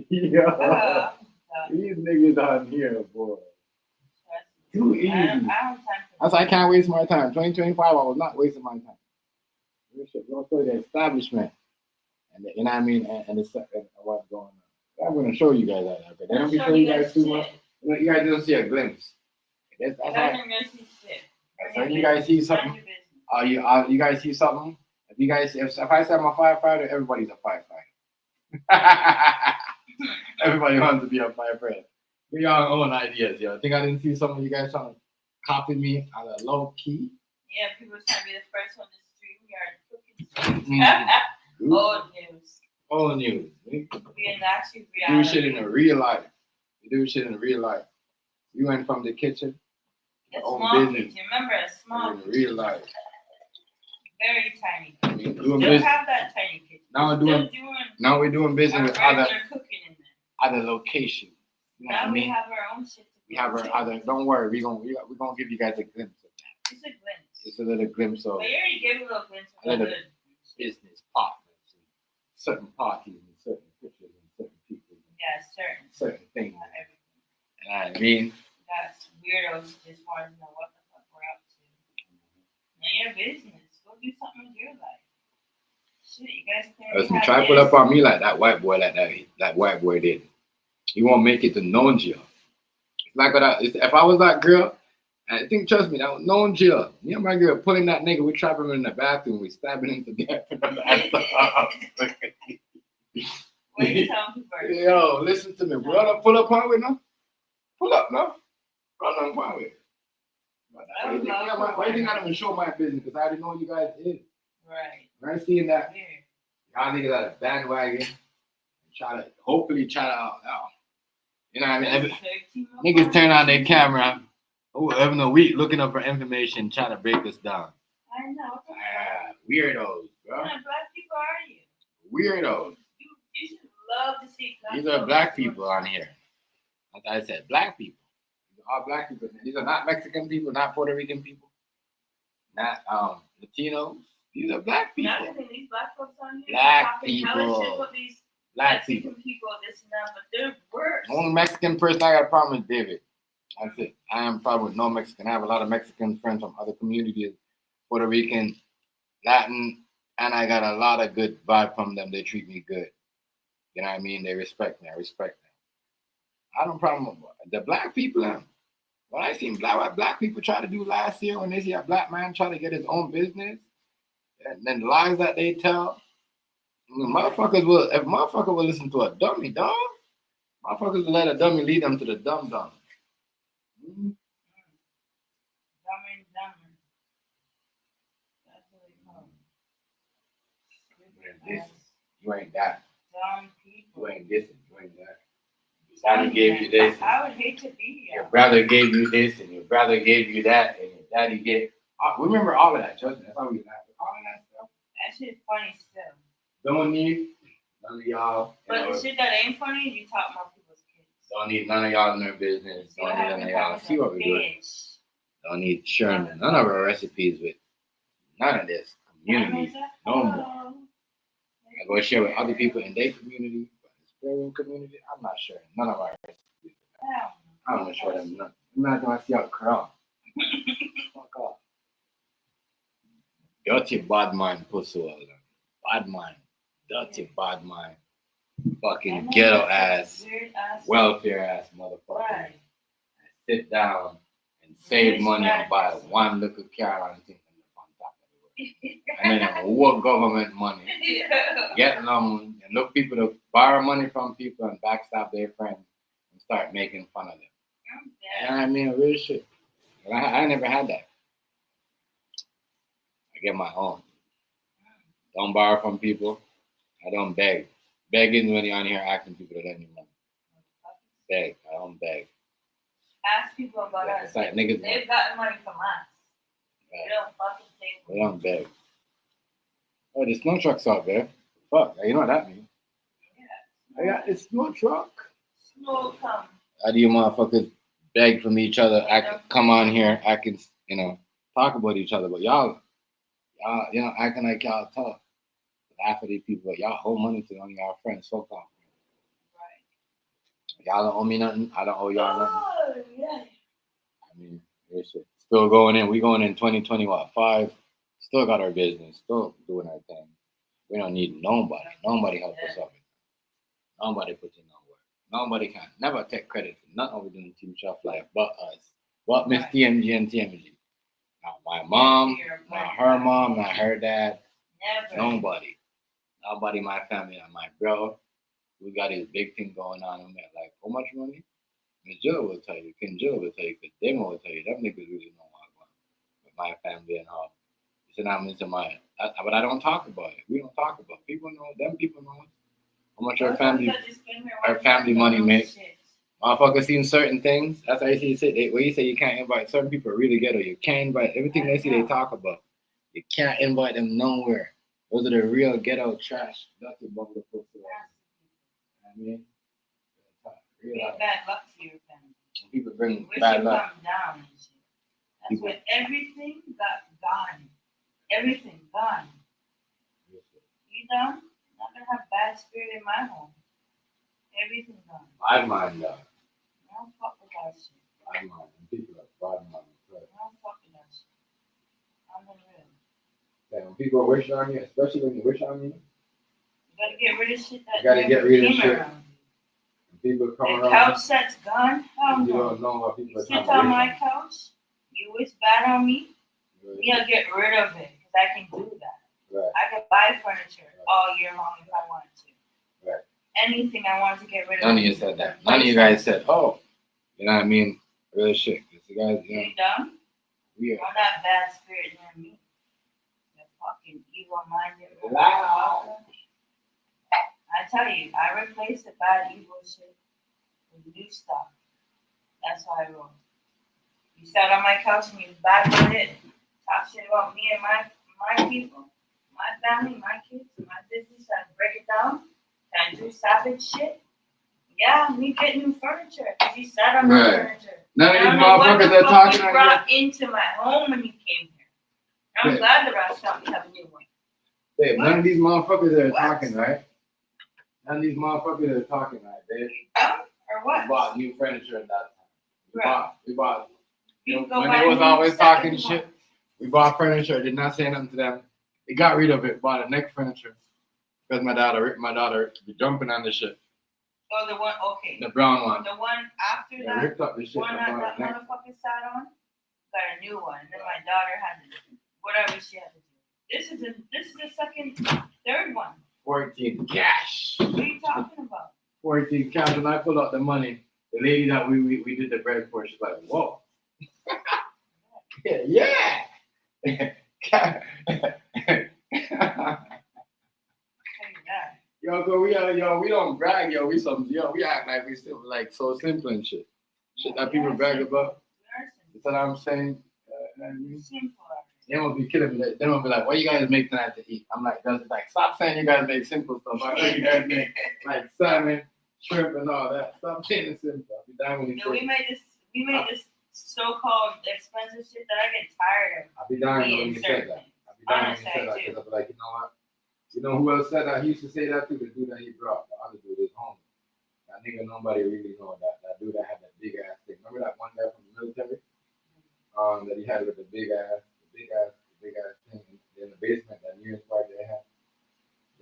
Yeah. These niggas on here, boy. Too easy. That's why I can't waste my time. 2025, I was not wasting my time. We should go for the establishment. And you know what I mean? And what's going on. I'm going to show you guys that. But they don't be showing you guys too much. You guys don't see a glimpse. That's how you guys see something. You guys see something? If I say I'm a firefighter, everybody's a firefighter. Everybody wants to be a firefighter. We y'all own ideas, yo. I think I didn't see some of you guys trying to copy me on a low key. Yeah, people trying to be the first one to stream. We are cooking. Old news. Old news. We actually do shit in the real life. We do shit in the real life. We went from the kitchen to a own small business. kitchen. Remember, a small in real life. Very tiny. I mean, Still have that tiny kitchen. Now we're doing business with other cooking in there. Other locations. You know now what I mean? we have our own shit. We have our other. Don't worry, we're gonna give you guys a glimpse of that. It's a glimpse. It's a little glimpse of But you already gave a little glimpse of a little good business partners, and certain parties, and certain pictures, and certain people. Yeah, certain things. Not everything. You know what I mean? That's weirdos just want to know what the fuck we're up to. None of your business. Go do something with your life. Shit, you guys Listen, try to pull up on me like that white boy, that white boy did. You won't make it to known jail. Like if I was that girl, I think, trust me, that was known jail. Me and my girl pulling that nigga, we trap him in the bathroom, we stabbing him to death. What are you telling people? Yo, listen to me. Brother, pull up on with now. Pull up now. Brother, I'm fine with it. Why do you think I don't even show my business? Because I already know you guys is. Right. When I seen that, y'all niggas at a bandwagon, try to you know what I mean? Niggas turn on their camera, having a week looking up for information, trying to break us down. I know. Weirdos, bro. What kind of black people are you? Weirdos. You should love to see black These are black people on here. Like I said, black people. All black people. These are not Mexican people, not Puerto Rican people, not Latinos. These are black people. Not even these black folks on here. Black talking hella shit people. about these Black Mexican people, this and that, but they're worse. The only Mexican person I got a problem with David. That's it. I am problem with no Mexican. I have a lot of Mexican friends from other communities, Puerto Rican, Latin, and I got a lot of good vibe from them. They treat me good. You know what I mean? They respect me. I respect them. I don't problem with the black people. What I seen black people try to do last year when they see a black man try to get his own business, and then the lies that they tell, motherfuckers will. If motherfucker will listen to a dummy, dog, motherfuckers will let a dummy lead them to the dumb. Dumber and dumber. That's what they call them. You ain't that. Dumb people. You ain't this. You ain't that. Your daddy gave you this. I would hate to be Your brother gave you this, and your brother gave you that, and your daddy gave. Remember all of that, trust me. That's how we laugh. All of that stuff. That shit's funny still. Don't need none of y'all. But the shit that ain't funny, you talk about people's kids. Don't need none of y'all in their business. Don't need none of y'all. See what we're doing. Don't need sharing none of our recipes with none of this community. No more. I go share with other people in their community, but the Spring community, I'm not sharing none of our recipes. I don't want to show them nothing. Imagine I see y'all crowd. Fuck off. Dirty bad mind pussy. Bad mind. Dirty bad mind. Fucking ghetto ass, welfare ass motherfucker. Sit down and save money and buy one little car and thing on top of it. And then work government money. Get loans and look people to borrow money from people and backstab their friends and start making fun of them. You know what I mean? Real shit. I never had that. I get my own. Don't borrow from people. I don't beg. Begging when you're on here asking people to lend you money. Beg. I don't beg. Ask people about us. It's like niggas. They've gotten money from us. They don't fucking take They don't beg. Oh, there's no trucks out there. Fuck, you know what that means. I got this snow truck. Snow come. How do you motherfuckers beg from each other? Come on here, acting, talk about each other, but y'all, acting like y'all tough. Half of these people, but y'all owe money to one of y'all friends, so confident. Right. Y'all don't owe me nothing. I don't owe y'all nothing. Oh, yeah. I mean, this shit. Still going in. We going in 2020, 5. Still got our business. Still doing our thing. We don't need nobody. Nobody help us up. Nobody put in no work. Nobody can never take credit for nothing we doing in Team Shelf Life but us. But Miss TMG and TMG. Not my mom, not her mom, not her dad. Never. Nobody. Nobody in my family, not my bro. We got this big thing going on. I'm like, how much money? Miss Jill will tell you. Ken Jill will tell you. Because Demo will tell you. Them niggas really know what I'm going with my family and all. So now I'm into my, but I don't talk about it. We don't talk about it. People know. Them people know how much our family money makes. Motherfuckers seen certain things. That's why you say where you say you can't invite certain people really ghetto. You can't invite everything they see they talk about. You can't invite them nowhere. Those are the real ghetto trash. That's the bubble of I mean, Bring bad luck to your family. People bring bad luck. Come down and shit. That's when everything got gone. Everything gone. You know? I'm not gonna have bad spirit in my home. Everything gone. Bad mind, though. Don't fuck with that shit. Bad mind. People are bad mind. Don't fuck with that shit. I'm the real. Yeah, when people wish on you, especially when you wish on me, you gotta get rid of shit that you gotta get rid of shit. Around. People come the around. Couch set's gone. Hell you no. don't know what people you are trying sit to on wish my on. couch. You wish bad on me. We gotta get rid of it because I can do that. Right. I could buy furniture all year long if I wanted to. Right. Anything I wanted to get rid of. None of you said that. None of you guys said, "Oh, you know what I mean." Real shit. You guys, You dumb? Yeah. I'm not bad spirit near me. You're fucking evil-minded. Wow. I tell you, I replaced the bad evil shit with new stuff. That's how I roll. You sat on my couch and you bad with it. Talk shit about me and my people, my family, my kids, my business. I break it down. Can I do savage shit? Yeah, me get new furniture. Because you sat on my furniture. None of I these don't know what motherfuckers the are fuck talking you on brought into my home when you came here. I'm Yeah. glad the rest of you have a new one. Babe, none of these motherfuckers are What? talking, right? None of these motherfuckers are talking, right, babe? Or We what? bought new furniture at that time. Right. We bought. You You can know, go when buy they was new always stuff talking if you shit, we bought furniture. Did not say nothing to them. They got rid of it. Bought a neck furniture because my daughter be jumping on the shit. Oh, the one, okay. The brown one. The one after They that, ripped up the shit. one and that bought that a neck. motherfucker sat on, got a new one. And then my daughter had to do whatever she had to do. This is the third one. 14 cash. What are you talking about? 14 cash. When I pulled out the money, the lady that we did the bread for, she's like, whoa. yeah. We don't brag, we act like we still like so simple and shit. Shit that people brag about. That's what I'm saying. They won't be killing me. They won't be like, what you guys make tonight to eat? I'm like, that's like, stop saying you guys make simple stuff. I know you guys make like salmon, shrimp, and all that. Stop saying it's simple. I'll be down with you. No, we made this so-called expensive shit that I get tired of. I'll be dying when you said that. I'll be dying when you said that because I'll be like, you know what? You know who else said that? He used to say that too. The dude that he brought, the other dude, his home. That nigga, nobody really know that. That dude that had that big ass thing. Remember that one guy from the military? That he had with the big ass thing in the basement. That New Year's party they had.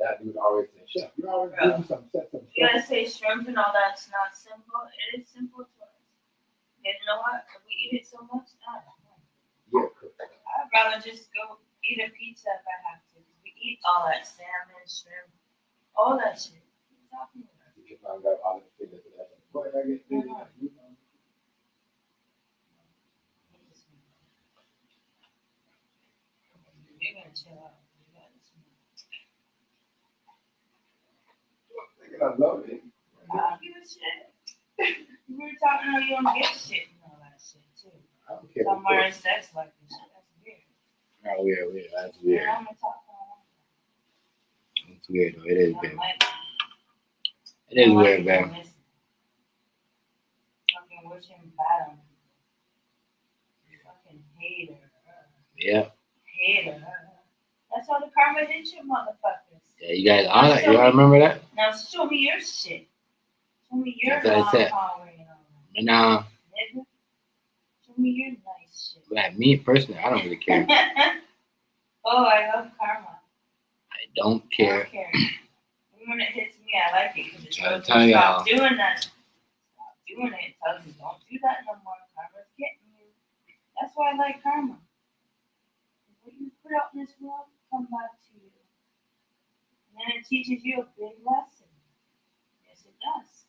That dude always said, "Chef, you always doing some You gotta say shrimp and all that's not simple. It is simple to us. And you know what? If we eat it so much, I don't know. Yeah. I'd rather just go eat a pizza if I have to. We eat all that salmon, shrimp, all that shit. What are you talking about? You can find out all the figures of that. Boy, I get busy. You're gonna chill out. I love it. I don't give a shit. We were talking how you don't get shit and all that shit too. I don't care. Somewhere in sex like this shit. That's weird. Oh, weird. That's weird. I'm gonna talk about It's weird though. It is, it. baby. It is weird, man. Fucking wishing bad on me. Fucking hater. Yeah. Hater. That's all the karma did, you motherfuckers. Yeah, you guys on it. You all remember that? Now show me your shit. Show me your That's what I said. power and all And now, that. Nigga. Show me your nice shit. like me personally, I don't really care. Oh, I love karma. I don't I care. don't care. When it hits me, I like it because it's Try to real. tell y'all. Stop doing that. Stop doing it. It tells me don't do that no more. Karma's getting you. That's why I like karma. What you put out in this world come back to you. And then it teaches you a big lesson. Yes, it does.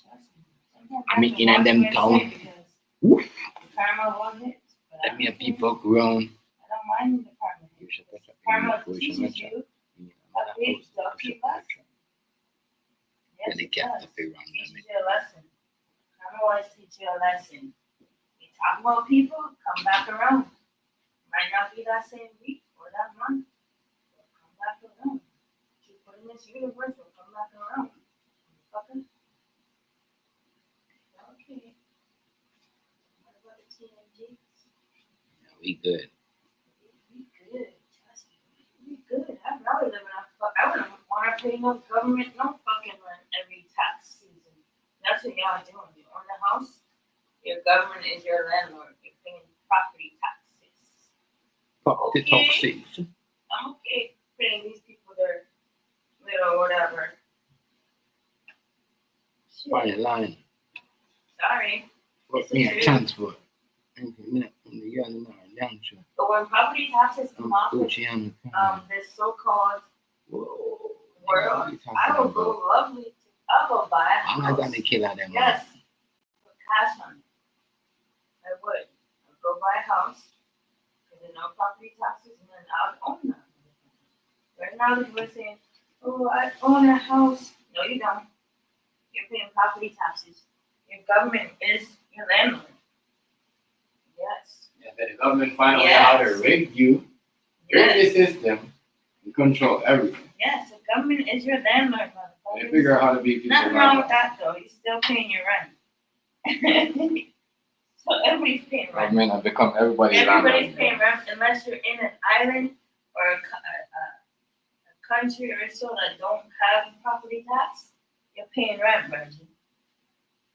Trust me. Sometimes I mean, have to in a walk them away town. because Karma was it. But I Let me don't have people grown. I don't mind the karma. Karma teaches you a big lucky lesson. Yes, Really it can't does. figure out Teaches you a lesson. Karma always teach you a lesson. You talk about people, come back around. Might not be that same week or that month. But come back around. You put in this universe will come back around. Fucker. Okay. What about the TNG? We good. We good. Trust me. We good. I'm not living on I wouldn't want to pay no government no fucking rent every tax season. That's what y'all doing. You own the house, your government is your landlord. You're paying property taxes. Property taxes. I'm okay paying these people their little whatever. Shit. Fine line. Sorry. What me a chance for? But when property taxes come off of this so-called world, I will go lovely. I will buy a I'm house. not gonna kill out them. Yes. Put cash on it. I would. I'd go buy a house. Because no property taxes, and then I would own that. Right now, people are saying, oh, I own a house. No, you don't. You're paying property taxes. Your government is your landlord. Yes. Yeah, the government find out how to rig you, rig the system, and control everything. Yes, the government is your landlord, They motherfucker. figure out how to be people. Nothing wrong with that, though. You're still paying your rent. So everybody's paying rent. Government have become everybody's Everybody's paying rent unless you're in an island or a country or so that don't have property tax. You're paying rent, Reggie.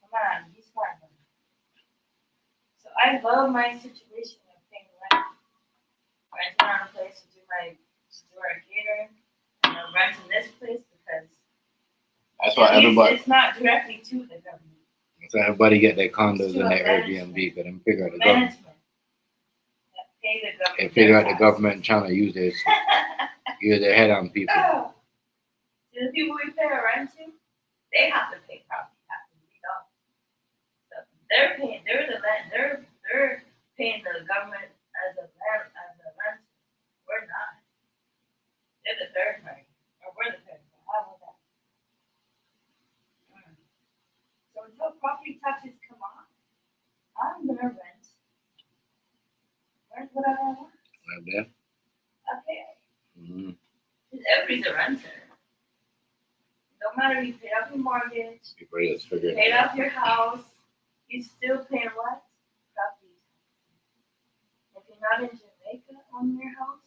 Come on, be smart. So I love my situation of paying rent. Renting out a place to do our catering, and I'm renting this place because That's why at least everybody. it's not directly to the government. So everybody get their condos To and their a Airbnb because them figure out the government. Management that pay the government. They figure out the tax. government trying to use their head on people. Oh. So the people we pay our rent to, they have to pay property taxes. We don't. So they're paying. They're the land. They're paying the government as a rent. We're not. They're the third party, or we're the third party. How about that? So until property taxes come off, I'm gonna rent. Rent whatever I want. Right there. Okay. Mm-hmm. Everybody's a renter. No matter if you paid off your mortgage, Everybody is figuring paid it out. off your house, you still paying what? Property tax. If you're not in Jamaica on your house,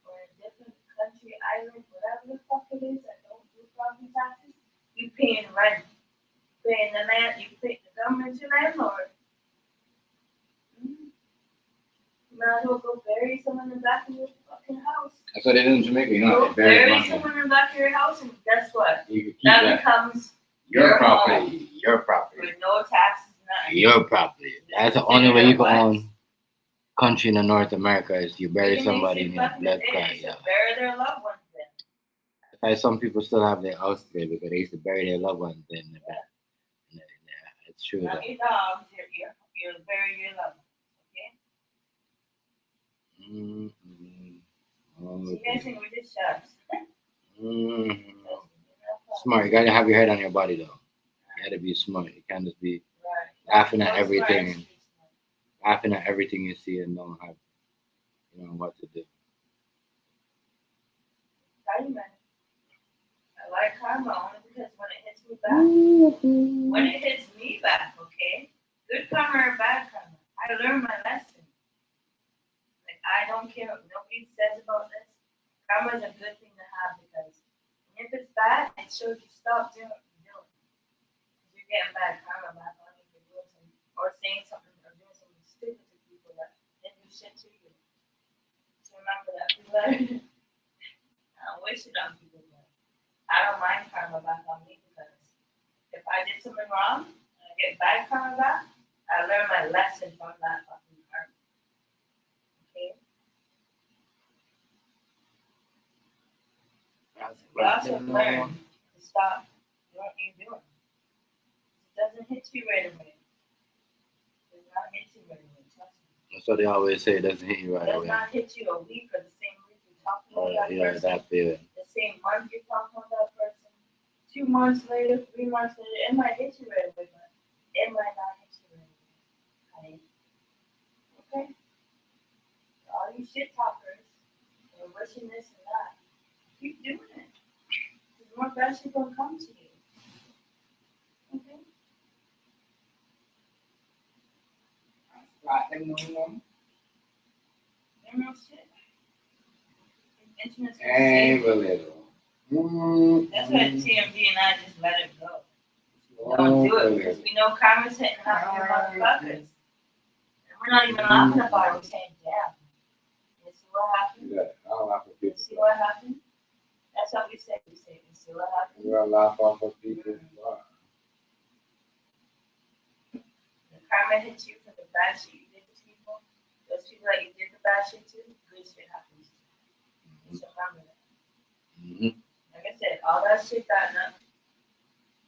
or a different country, island, whatever the fuck it is that don't do property taxes, you paying rent. Paying the land, you pay the government your landlord. You might as well go bury someone in the back of your fucking house. That's what they do in Jamaica. You know, Go they bury bury money. someone in the back of your house, and guess what? You can keep That that. becomes Your home property. Your property. with no taxes, nothing. Your property. That's the only way you can own country in North America is you bury Even if somebody you in your fucking blood did, clot. you Yeah. should bury their loved ones then. That's why some people still have their house there because they used to bury their loved ones in the back. Yeah, it's true. Not Though. your dogs, you're bury your loved ones, okay? Mm-hmm. So you guys think we're just sharks? Mm-hmm. Smart. You gotta have your head on your body though. You gotta be smart. You can't just be laughing at everything you see and don't have what to do. Karma. I like karma only because when it hits me back, when it hits me back, okay? Good karma or bad karma, I learned my lesson. Like, I don't care what nobody says about this. Karma is a good thing to have because if it's bad, it shows you stop doing what you're doing. You're getting bad karma back on you for doing something or saying something or doing something stupid to people that didn't do shit to you. So remember that. I don't wish it on people, but I don't mind karma back on me because if I did something wrong and I get bad karma back, I learned my lesson from that fucking karma. Okay? You also learn to stop doing what you're doing. It doesn't hit you right away. It does not hit you right away. Trust me. That's what they always say. It doesn't hit you It right does away. not hit you a week or the same week you're talking about that Yeah, person. that feeling. The same month you're talking about that person. 2 months later, 3 months later, it might hit you right away, but it might not hit you right away. Okay? All you shit talkers are wishing this and that. Keep doing it. Because more bad shit gonna come to you. Okay? Right, no shit. Internet's gonna Ain't save you. believable. That's why TMD and I just let it go. Don't do it because we know karma's hitting half of your motherfuckers. And we're not even laughing about it. We're saying, damn. You see what happened? Yeah, I don't laugh at You people. see what happened? That's what we say. We say, you see what happened? You gotta laugh off of people. Wow. The karma hits you for the bad shit you did to people. Those people that you did the bad shit to, good shit happens to you. Just remember that. Mm-hmm. Like I said, all that shit that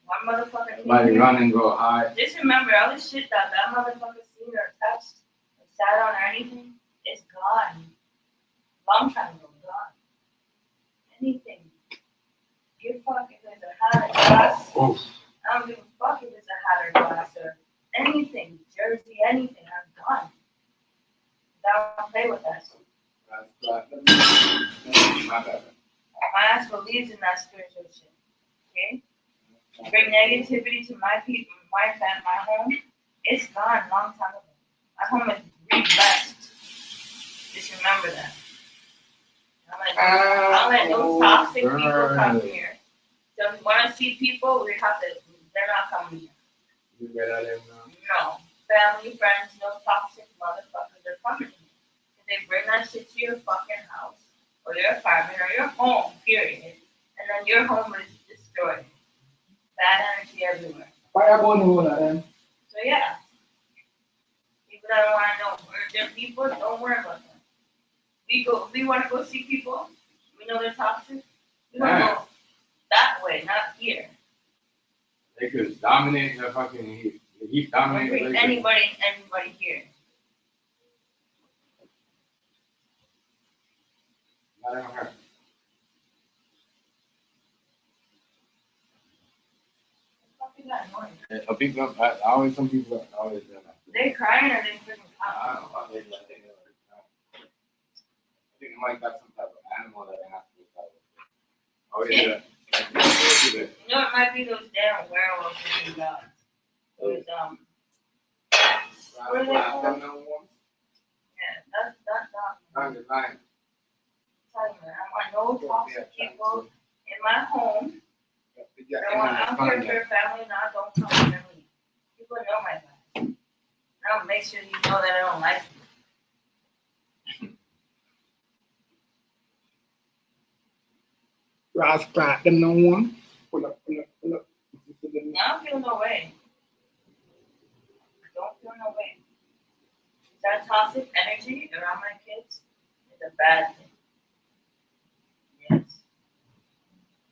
one motherfucker came Somebody here. run and go high. Just remember, all the shit that motherfucker seen or touched or sat on or anything, it's gone. Long time ago, gone. Anything. Give a fuck if there's a hat or glass. I don't give a fuck if there's a hat or glass or anything. Jersey, anything, I'm gone. Don't play with that shit. My ass believes in that spiritual shit. Okay? Bring negativity to my people, my home. It's gone a long time ago. My home is re-blessed. Just remember that. I'll let no toxic people come here. So if you want to see people, they're not coming here. No. Family, friends, no toxic motherfuckers are coming here. If they bring that shit to your fucking house, or your apartment, or your home, period, and then your home is destroyed. Bad energy everywhere. So yeah. People that don't want to know urgent people, don't worry about them. We want to go see people. We know they're toxic. We want to go that way, not here. They could dominate the fucking heat. The heat dominates Anybody here. Not even her. People, always some people always do that. They crying or they freaking I crying? don't know. I think it might got some type of animal that they have to do. Always do that. You know, it might be those damn werewolves that you got. Those, what are they called? Yeah, that's I'm just lying. telling you, I want no toxic people in my home. I don't care if you're family or not, don't come near me. People know my life. I'll make sure you know that I don't like you. Ross Pratt, them no one. I don't feel no way. Don't feel no way. That toxic energy around my kids is a bad thing. Yes.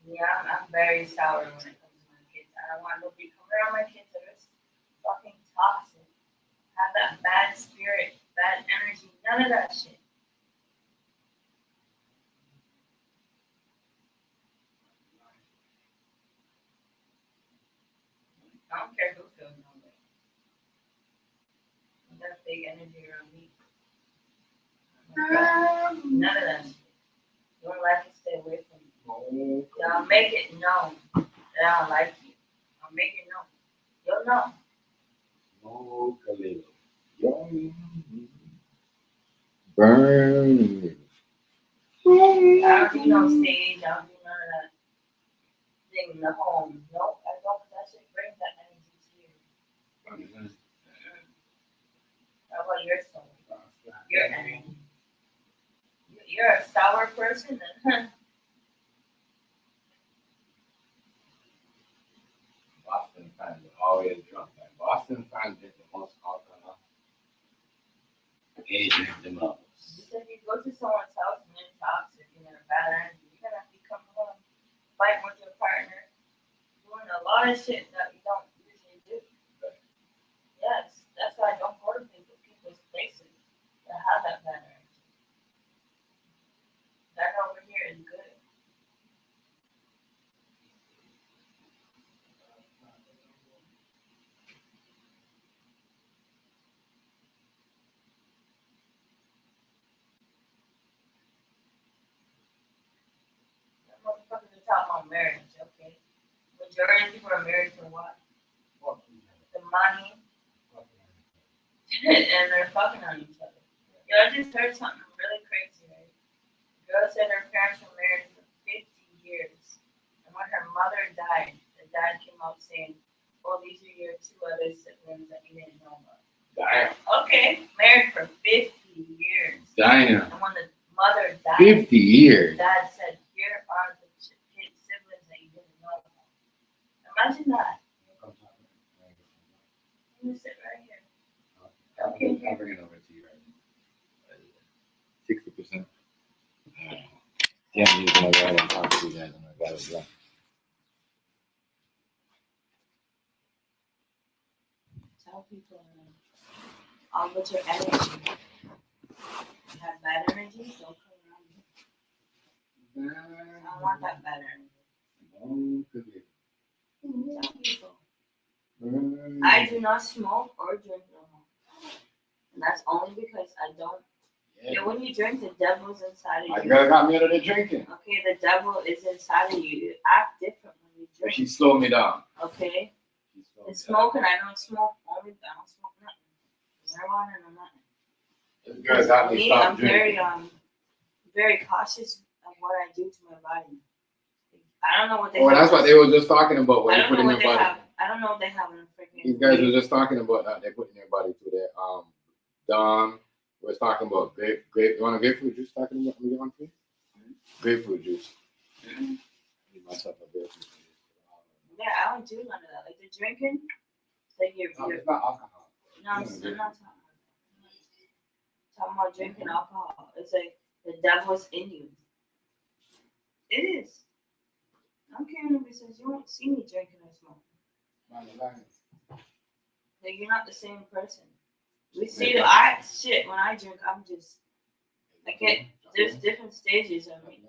Yeah, I'm very sour when it comes to my kids. I don't want nobody coming around my kids that are fucking toxic. Have that bad spirit, bad energy, none of that shit. I don't care who feels no way. That big energy around me. None of that shit. You don't like it, stay away from me. I'll make it known that I don't like you. I'll make it known. You'll know. Burn. I don't do no stage. I don't do none of that thing in the home. Nope, I don't. That shit brings that energy to you. How about your soul? Your energy. You're a sour person, then. Boston fans are always drunk. Like Boston fans get the most alcohol. They drink the most. If you go to someone's house and they're toxic and they're bad energy, you're gonna have to come home, fight with your partner, doing a lot of shit that you don't usually do. Yes, that's why I don't go to people's places that have that bad energy. That over here is good. That motherfuckers are talking about marriage, okay? Majority of people are married for what? The money. And they're fucking on each other. Yo, I just heard something really crazy, right? The girl said her parents were married for 50 years. And when her mother died, the dad came out saying, "Oh, these are your two other siblings that you didn't know about." Damn. Okay, married for 50 years. Damn. And when the mother died, 50 years. the dad said, "Here are the siblings that you didn't know about." Imagine that. You sit right here. Okay. I'll bring it over to you right now. 60%. Yeah, he's gonna go ahead and talk to you guys and I got it done. Tell people all with your energy. You have bad energy, don't come around me. I don't want that bad energy. Tell people. I do not smoke or drink no more. And that's only because I don't. Yeah, when you drink, the devil's inside of you. My girl got me out of the drinking. Okay, the devil is inside of you. You act different when you drink. She slowed me down. Okay? And smoking, I don't smoke. I don't smoke marijuana, and I'm not. This girl got me Me, stop I'm drinking. very cautious of what I do to my body. I don't know what they. Oh, have. that's what they were just talking about. What I they don't put know in what your they body. have. I don't know what they have in the freaking. These guys were just talking about that they put in your body through that. Dom was talking about grape. You want a grapefruit juice? Talking about me one for you? Grapefruit juice. Give myself a grapefruit juice. Yeah, I don't do none of that. Like the drinking, like you're. No, it's not alcohol. No, I'm not talking about drinking alcohol. It's like the devil's in you. It is. I'm cannabis says you won't see me drinking or smoking. Like you're not the same person. We see the shit when I drink. I'm just. I get. There's different stages of me.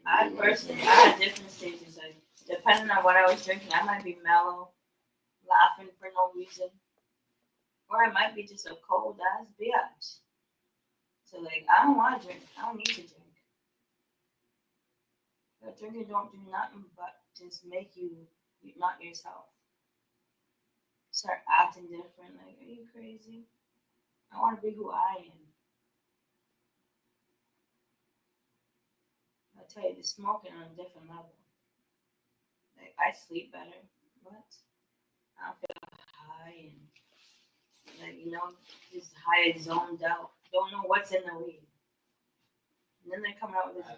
I personally, I have different stages. Like depending on what I was drinking, I might be mellow, laughing for no reason, or I might be just a cold ass bitch. So like, I don't want to drink. I don't need to drink. But drinking don't do nothing but just make you not yourself. Start acting different. Like, are you crazy? I want to be who I am. I'll tell you, the smoking on a different level. Like, I sleep better. What? I don't feel high and, like, just high and zoned out. Don't know what's in the weed. And then they're coming out with this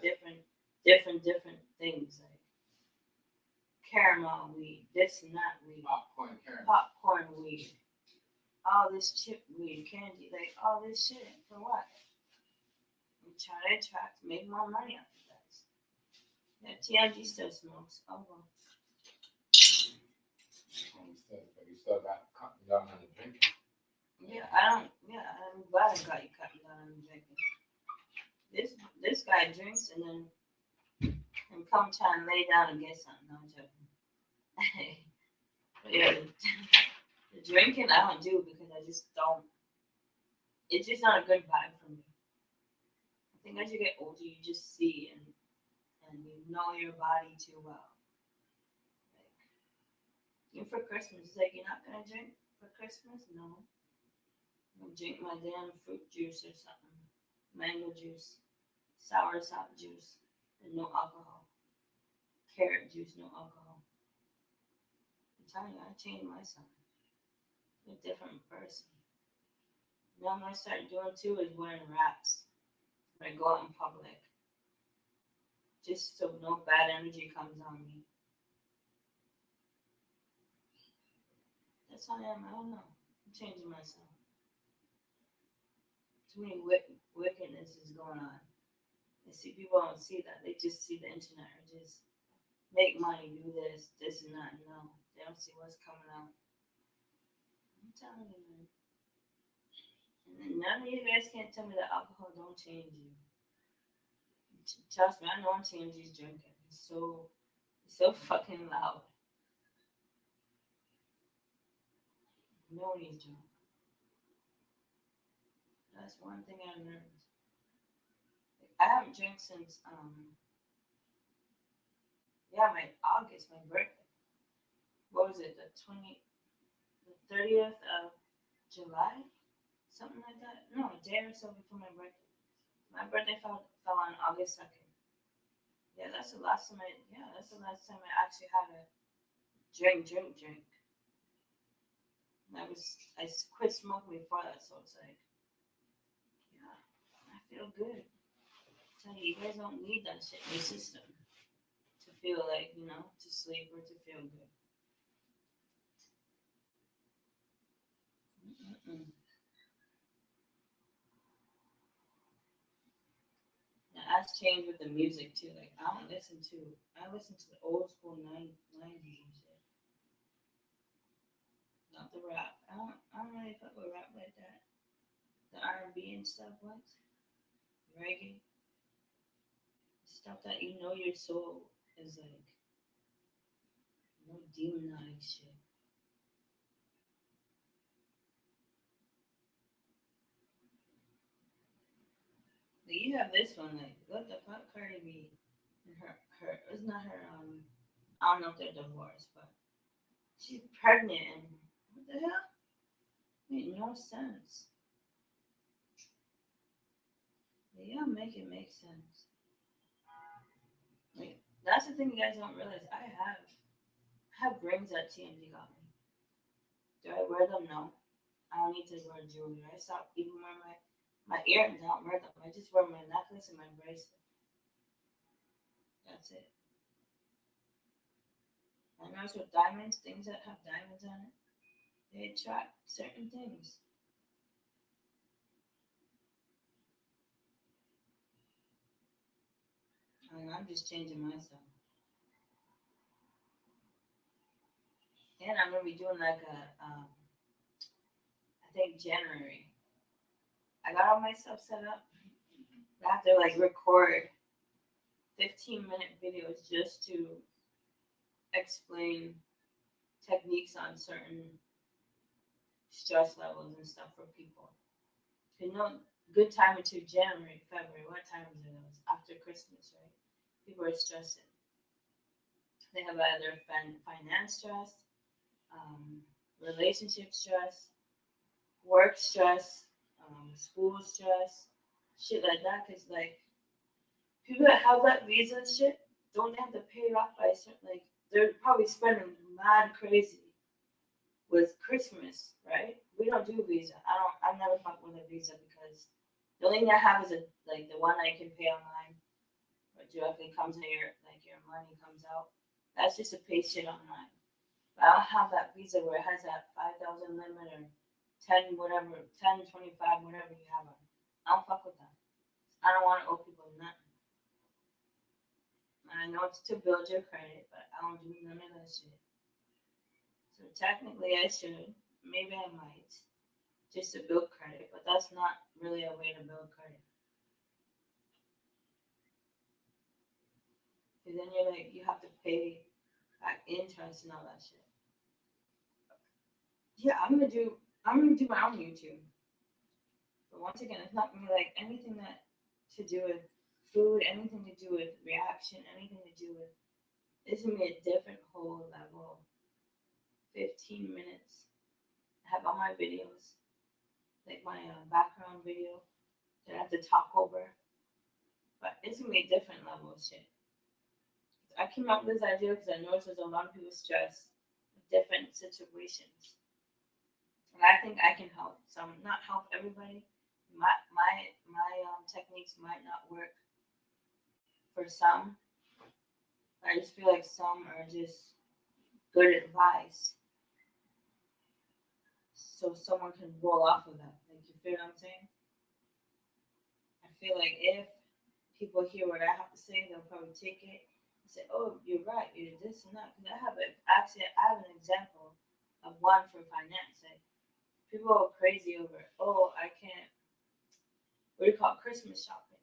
different things. Like, caramel weed, this and that weed. Popcorn weed. All this chip weed, candy. Like, all this shit. For what? I'm trying to attract, make more money off of that. Yeah, TMG still smokes. Oh, well. You still got cutting down on the drinking. I'm glad I got you cutting down on the drinking. This guy drinks and then come try and lay down and get something. No, I'm joking. But yeah, the drinking I don't do because I just don't. It's just not a good vibe for me. I think as you get older, you just see and you know your body too well. Like, even for Christmas, it's like you're not gonna drink for Christmas? No. I'm gonna drink my damn fruit juice or something. Mango juice, soursop juice, and no alcohol. Carrot juice, no alcohol. I'm telling you, I changed myself. I'm a different person. Now what I start doing too is wearing wraps when I go out in public. Just so no bad energy comes on me. That's how I am. I don't know. I'm changing myself. Too many wickedness is going on. I see people don't see that. They just see the internet or just make money, do this and that. No, they don't see what's coming out. I'm telling you, man. And then none of you guys can't tell me that alcohol don't change you. Trust me, I know I'm changing these drinking. It's so fucking loud. No one is drunk. That's one thing I learned. I haven't drank since my August, my birthday. What was it? The 30th of July? Something like that. No, a day or so before my birthday. My birthday fell on August 2nd. Yeah, that's the last time I actually had a drink. And I quit smoking before that, so it's like, yeah, I feel good. I tell you, you guys don't need that shit in your system to feel like, to sleep or to feel good. Now, that's changed with the music too. Like, I listen to the old school 90s and shit. Not the rap. I don't really fuck with rap like that. The R&B and stuff, what? Reggae. Stuff that your soul is like. No demonized shit. Like, you have this one, like, what the fuck, Cardi B? And her, it's not her, I don't know if they're divorced, but she's pregnant and the hell? Made no sense. But yeah, make it make sense. Like, that's the thing you guys don't realize. I have rings that TMZ got me. Do I wear them? No. I don't need to wear jewelry. I stopped even wearing my earrings. I don't wear them. I just wear my necklace and my bracelet. That's it. I notice with diamonds, things that have diamonds on it, they attract certain things. I mean, I'm just changing myself. And I'm gonna be doing like a, I think January. I got all my stuff set up. I have to like record 15-minute videos just to explain techniques on certain stress levels and stuff for people. You know, good time into January, February. What time is it? It was after Christmas, right? People are stressing. They have either finance stress, relationship stress, work stress, school stress, shit like that. Cause like people that have that visa and shit don't have to pay it off by a certain, like they're probably spending mad crazy with Christmas, right? We don't do visa. I never fuck with a visa because the only thing I have is like the one I can pay online, or directly comes in your money comes out. That's just to pay shit online. But I don't have that visa where it has that 5,000 limit or 10 whatever, 10, 25, whatever you have on. I don't fuck with that. I don't want to owe people nothing. I know it's to build your credit, but I don't do none of that shit. So technically I should, maybe I might, just to build credit, but that's not really a way to build credit. Because then you're like, you have to pay back interest and all that shit. Yeah, I'm gonna do my own YouTube. But once again, it's not gonna be like anything that to do with food, anything to do with reaction, anything to do with, it's gonna be a different whole level. 15 minutes. I have all my videos, like my background video that I have to talk over. But it's gonna be a different level of shit. I came up with this idea because I noticed there's a lot of people stressed with different situations. And I think I can help some, not help everybody. My techniques might not work for some. I just feel like some are just good advice. So someone can roll off of that. Like, you feel what I'm saying? I feel like if people hear what I have to say, they'll probably take it and say, oh, you're right, you're this and that. Because I have an example of one for finance. Like, people are crazy over, oh, I can't, what do you call it, Christmas shopping.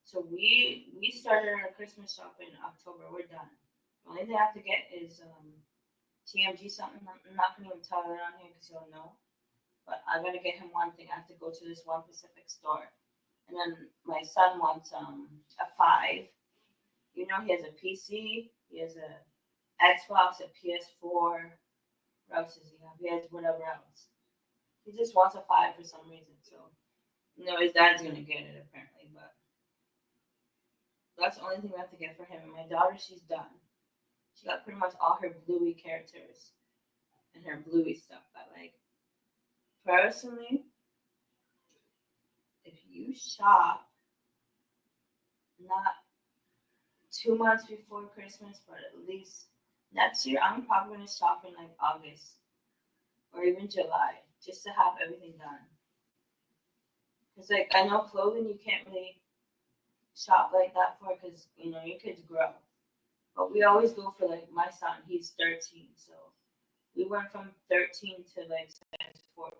So we started our Christmas shopping in October. We're done. The only thing I have to get is TMG something. I'm not going to even tell it on here because you'll know. But I got to get him one thing. I have to go to this one specific store. And then my son wants a 5. You know, he has a PC. He has a Xbox, a PS4. What else does he have? He has whatever else. He just wants a 5 for some reason. So, you know, his dad's going to get it apparently. But that's the only thing we have to get for him. And my daughter, she's done. She got pretty much all her Bluey characters and her Bluey stuff. But like, personally, if you shop not 2 months before Christmas, but at least next year, I'm probably gonna shop in like August or even July just to have everything done. Cause like I know clothing you can't really shop like that for because you know your kids grow. But we always go for like my son, he's 13, so we went from 13 to like 14.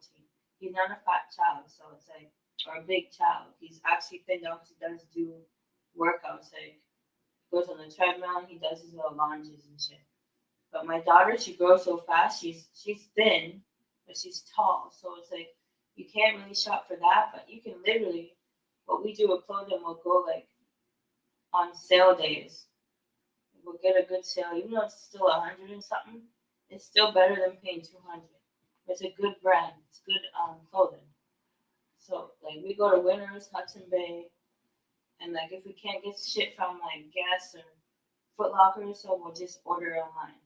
He's not a fat child, so it's like, or a big child. He's actually thin now because he does do workouts, like goes on the treadmill and he does his little lunges and shit. But my daughter, she grows so fast, she's thin, but she's tall. So it's like you can't really shop for that, but you can literally, what we do with clothing, we'll go like on sale days. We'll get a good sale, even though it's still 100 and something. It's still better than paying 200. It's a good brand. It's good clothing. So like we go to Winners, Hudson Bay, and like if we can't get shit from like Guess or Foot Locker, so we'll just order it online.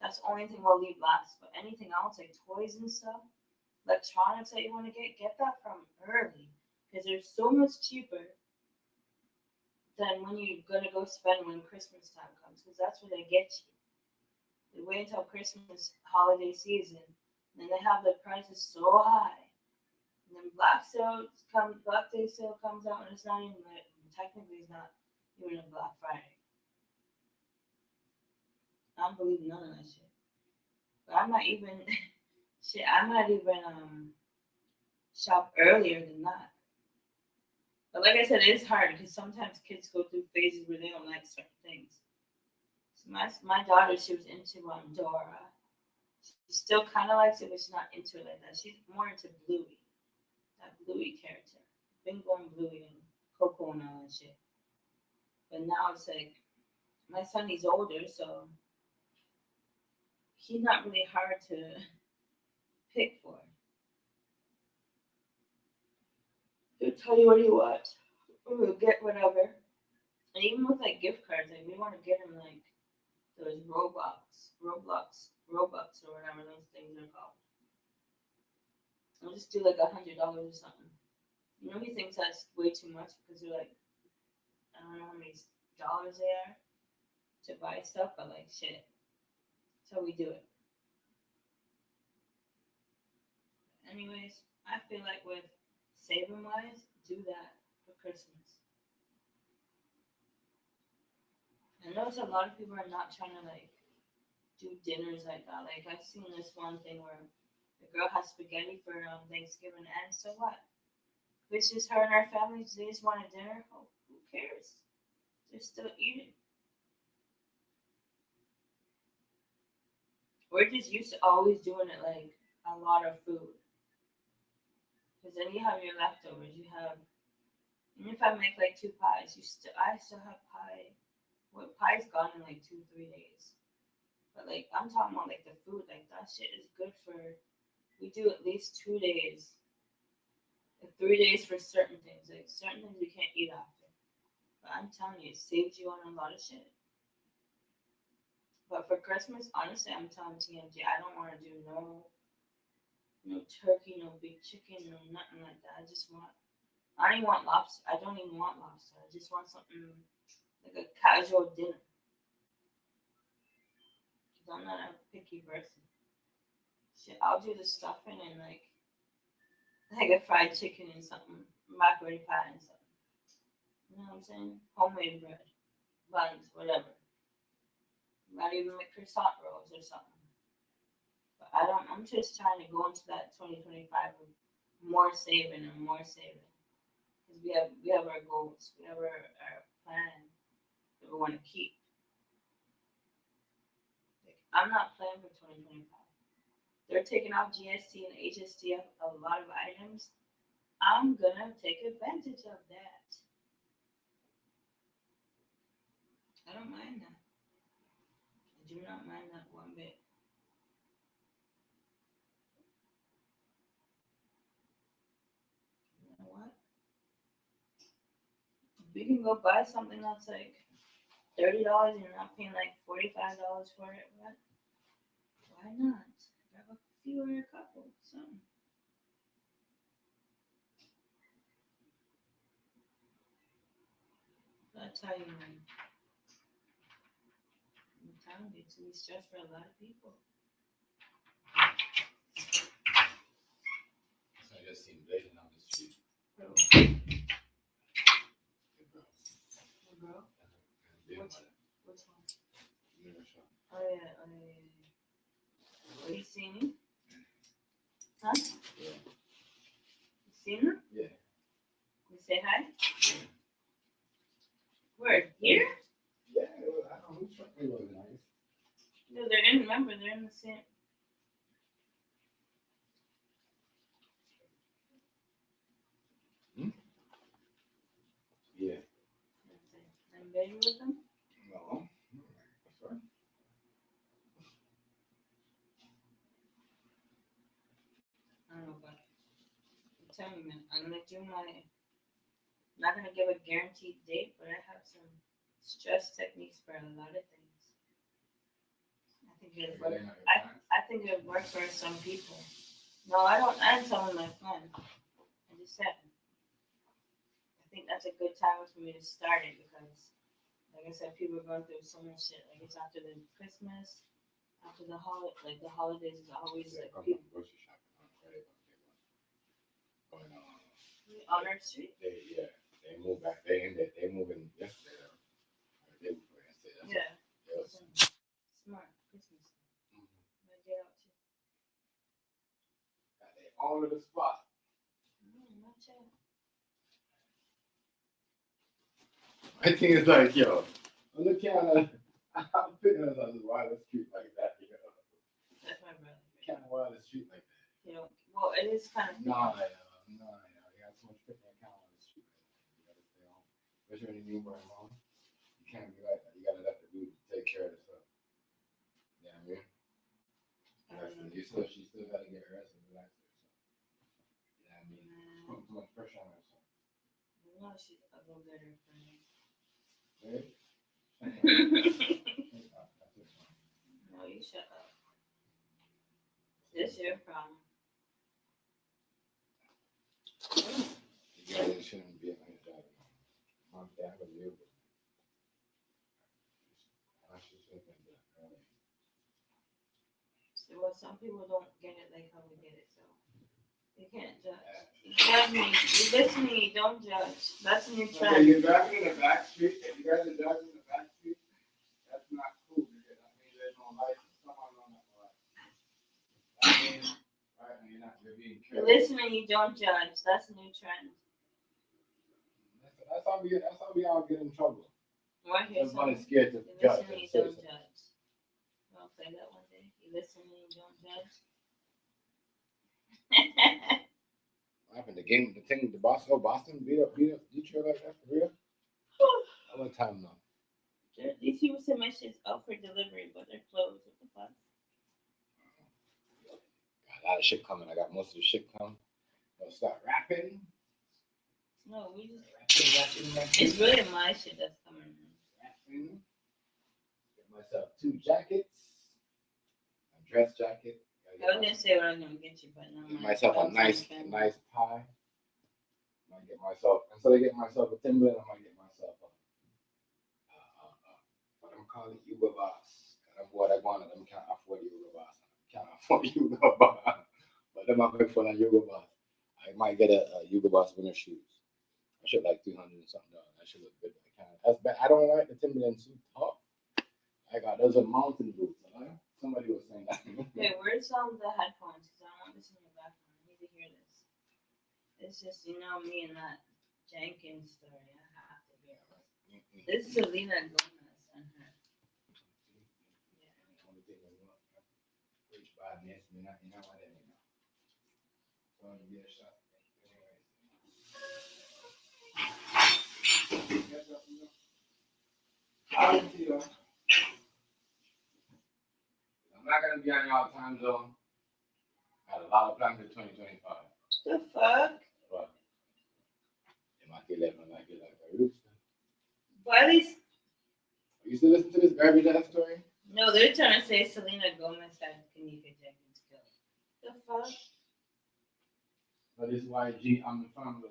That's the only thing we'll leave last. But anything else like toys and stuff, electronics that you want to get that from early because they're so much cheaper than when you're gonna go spend when Christmas time comes because that's where they get you. They wait until Christmas holiday season, and then they have the prices so high. And then Black Day sale comes out, and it's not even technically it's not even a Black Friday. I don't believe none of that shit. But I might even shop earlier than that. But like I said, it is hard because sometimes kids go through phases where they don't like certain things. So my daughter, she was into Dora. She still kind of likes it, but she's not into it like that. She's more into Bluey, that Bluey character. Bingo and Bluey and Coco and all that shit. But now it's like, my son, he's older, so he's not really hard to pick for. He'll tell you what he wants. We'll get whatever. And even with like gift cards, like we want to get him like those Robux or whatever those things are called. I'll just do like $100 or something. You know, he thinks that's way too much because they're like, I don't know how many dollars they are to buy stuff, but like shit. That's how we do it. Anyways, I feel like with saving wise, do that for Christmas. I notice a lot of people are not trying to like do dinners like that. Like I've seen this one thing where the girl has spaghetti for Thanksgiving, and so what? If it's just her and her family, they just want a dinner. Oh, who cares? They're still eating. We're just used to always doing it like a lot of food. Because then you have your leftovers. You have, even if I make like 2 pies, I still have pie. Well, pie's gone in like 2-3 days. But like I'm talking about like the food, like that shit is good for. We do at least 2 days, like 3 days for certain things. Like certain things you can't eat after. But I'm telling you, it saves you on a lot of shit. But for Christmas, honestly, I'm telling TMG, I don't want to do no turkey, no big chicken, no nothing like that. I don't even want lobster. I don't even want lobster. I just want something like a casual dinner. Because I'm not a picky person. Shit, I'll do the stuffing and like a fried chicken and something, macaroni pie and something. You know what I'm saying? Homemade bread, buns, whatever. Might even make croissant rolls or something. But I'm just trying to go into that 2025 with more saving and more saving. Because we have our goals. We have our plan that we want to keep. Like, I'm not planning for 2025. They're taking off GST and HST of a lot of items. I'm going to take advantage of that. I don't mind that. I do not mind that one bit. You know what? If we can go buy something that's like $30 and you're not paying like $45 for it, what? Why not? Grab a few or a couple, something. That's how you win. I'm telling you, it's gonna be stress for a lot of people. So I just seen blazing on the street. Bro. Bro? Which one? Oh yeah. Oh, you seen him? Huh? Yeah. You seen him? Yeah. You say hi? Where? Here? Yeah, I don't know who's fucking was nice. No, they're in the same. Yeah. I'm baby with them? No. Sorry. do my. Not gonna give a guaranteed date, but I have some stress techniques for a lot of things. I think it. I think it works for some people. No, I don't. I didn't tell my friend. I just said. I think that's a good time for me to start it because, like I said, people are going through so much shit. Like it's after the Christmas, after the holidays is always like people on our street. They moved back. They moving yesterday. They before yesterday. Yeah. Smart Christmas. Might get out too. They all in the spot. Not yet. I think it's like, yo, look at I'm putting it on the wireless street like that, you know. That's my brother. Kind of wireless street like that. You know, well, it is kind of. No, you got so much picking account on the street. You gotta stay home. Especially when you're newborn mom. You can't be like that. You gotta let the dude take care of the stuff. You know what I mean? She still gotta get rest and relax herself. You know what I mean? Putting too much pressure on herself. No, she's a little better for me. Right? No, you shut up. This your problem. You guys shouldn't be on your job. Mom, dad was you. I should say that early. So, well, some people don't get it like how we get it, so you can't judge. You judge me. You listen to me. Don't judge. That's a new trend. Okay, you're driving in the back street. If you guys are driving in the back street, that's not cool because that means there's no license. Someone on that license. That means, right, you're being You careful. listen and you don't judge. That's a new trend. That's how we all get in trouble. Right here, Everybody's scared to you judge. listen and you don't judge. I'll play that one day. You listen and you don't judge. What happened? The Boston beat up Detroit like that for real? How much time now? These people send my shit out for delivery, but they're closed. What the fuck? Got a lot of shit coming. I got most of the shit coming. I'll start rapping. No, we just. Rapping. It's really my shit that's coming. Rapping. Get myself 2 jackets. A dress jacket. I was gonna say what I was gonna get you, but no. Get myself a nice tie. I might get myself, instead of getting myself a Timberland, I might get myself what I'm calling Hugo Boss. I'm what I want, them can't afford Hugo Boss. Can't afford Hugo Boss. But them are big for a Hugo Boss. I might get a Hugo Boss winter shoes. I should like $300 and something. I should look good. That's bad. I don't like the Timberland too tough. I got those are mountain boots. Right? Somebody was saying that. Okay, where's the headphones? Because I want this in the background. I need to hear this. It's just, you know, me and that Jenkins story. I have to hear it. This is Selena Gomez and her. Rich badness, you know what I mean. So you get a shot. I'll see you. I'm not gonna be on y'all time zone. I had a lot of plans for 2025. The fuck? But it might get left, it might get like a rooster. Why these? You still listen to this garbage ass story? No, they're trying to say Selena Gomez had Kanika Jenkins killed. The fuck? But it's YG, I'm the family.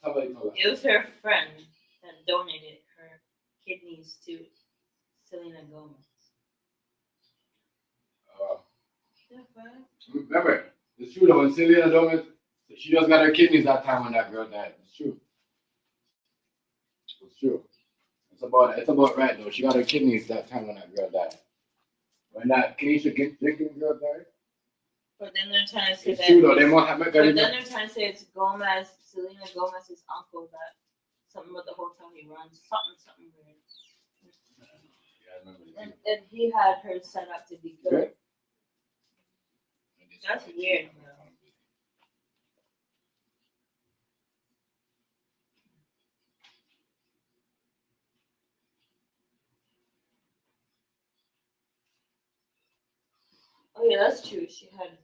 Somebody told us. It was her friend that donated her kidneys to Selena Gomez. The fuck? Remember, it's true though, when Selena Gomez, she just got her kidneys that time when that girl died. It's true. It's true. It's about right though. She got her kidneys that time when that girl died. When that Kanisha Jenkins girl died. But then they're trying to say It's that. true though. They might have But then they're trying to say it's Gomez, Selena Gomez's uncle that something with the hotel he runs, something weird. Yeah, I remember. And he had her set up to be killed. Good. That's weird, bro. Oh yeah, that's true. She had.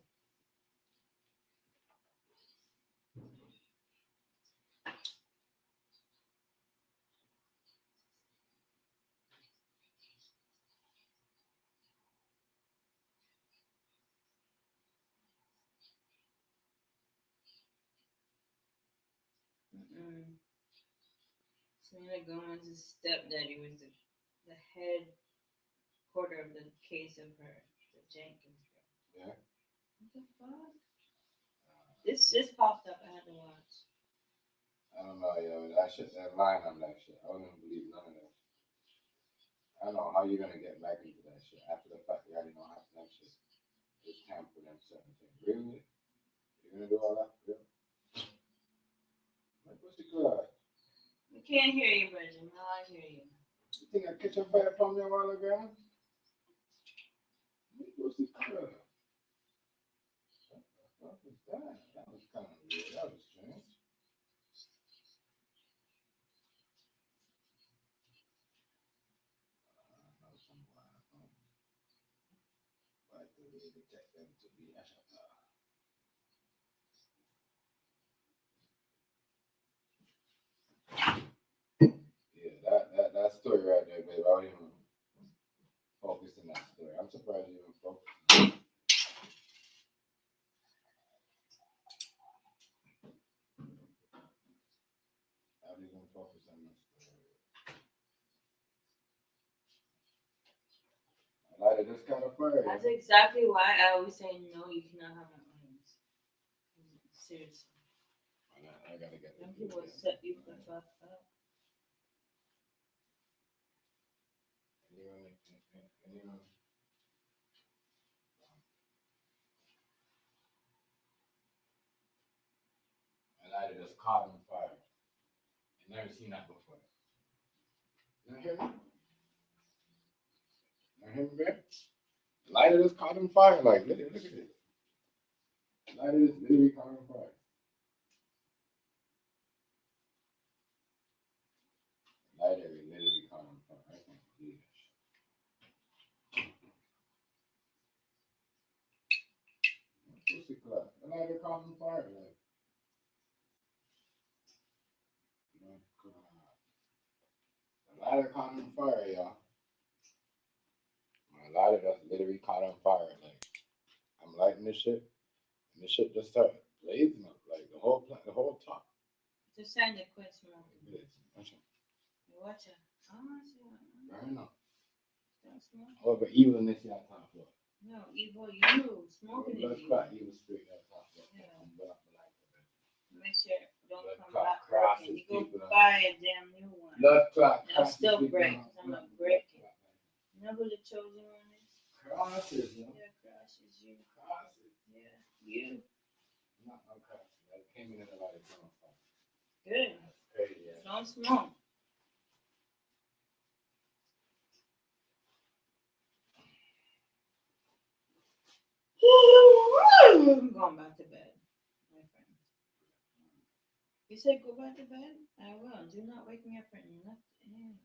Selena Gomez's stepdaddy was the head quarter of the case of her, the Jenkins girl. Yeah. What the fuck? This just popped up. I had to watch. I don't know, yo. That shit, that line on that shit. I wouldn't believe none of that. I don't know how you're gonna get back into that shit after the fact. You already know how that shit is tampered and certain things. Really? You're gonna do all that? Yeah. Like, what's the good? We can't hear you, Bridget. No, I hear you. You think I catch a fire from there a while ago? What's the good? What was that? That was kind of weird. That was strange. Like the way they take them to be yeah, that story right there, babe. I don't even focus on that story. I'm surprised you even focused. How do you even focus on that story? I like it. This kind of fire. That's exactly why I always say no. You cannot have my onions. Seriously. I gotta get. Some people set you the fuck up. I lighted this caught on fire. I've never seen that before. You hear me? You hear me, man? Lighted this caught on fire. Like, look at this. Lighted this literally caught on fire. Lighter literally caught on fire. I can't believe it. What's the club? The lighter caught on fire. Like, the lighter caught on fire, y'all. My lighter just literally caught on fire. Like, I'm lighting this shit, and this shit just started blazing up. Like, the whole top. Just saying to quit smoking. Watch it. Burn up. Don't smoke. Oh, but evil in this y'all top floor. No, evil you. Smoking Blood is clot, evil. evil spirit y'all top floor. Yeah. Blood. Make sure don't Blood come clot, back crosses, broken. You go people, buy a damn new one. Blood clot. They'll crosses, still people, break. I'm not breaking. You know who the chosen one is? Crosses, yo. Yeah, crosses you. Crosses. Yeah, you. Not no crosses. I came in a lot of time. Good. That's crazy, yeah. Don't smoke. I'm going back to bed, my friend. You said go back to bed? I will. Do not wake me up for nothing.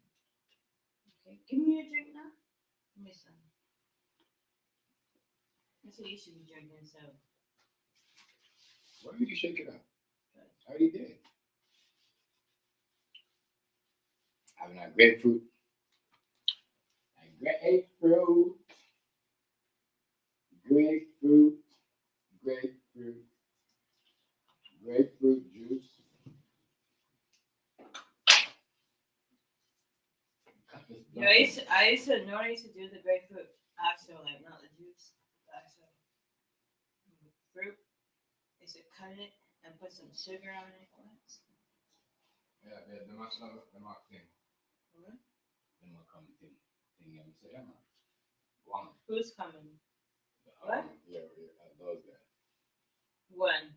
Okay, give me a drink now. Give me some. That's what you should be drinking, so. Why did you shake it up? I already did. Having a grapefruit. Grapefruit juice. Yeah, I used to know I used to do the grapefruit actual, like not the juice, the actual fruit. I used to cut it and put some sugar on it. Yeah, the much love, the much thing. What? The much coming thing. Thing, I'm saying, one. Who's coming? What? Yeah, those guys. When?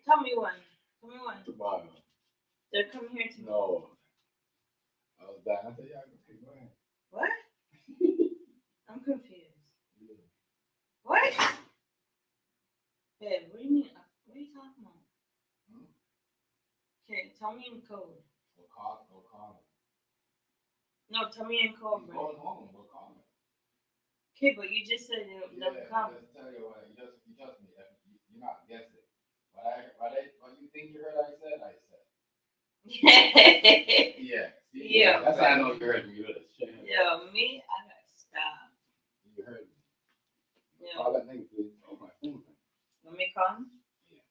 Tell me when. Tell me when. Tomorrow. They're coming here tomorrow. No. I was dying. I said, yeah, okay, go ahead. What? I'm confused. What? Babe, what do you mean? What are you talking about? Okay, tell me in code. We'll call it. No, tell me in code, We're bro. going home. We'll call it. Okay, but you just said they'll come. Just tell you what, you trust me. You're not guessing. What you think you heard I said, I said. Yeah. See, Yeah. That's how I know you heard me. You Yo, me, I gotta stop. You heard me. Yeah. Call that nigga, please. Oh, my phone. Let me call him? Yeah.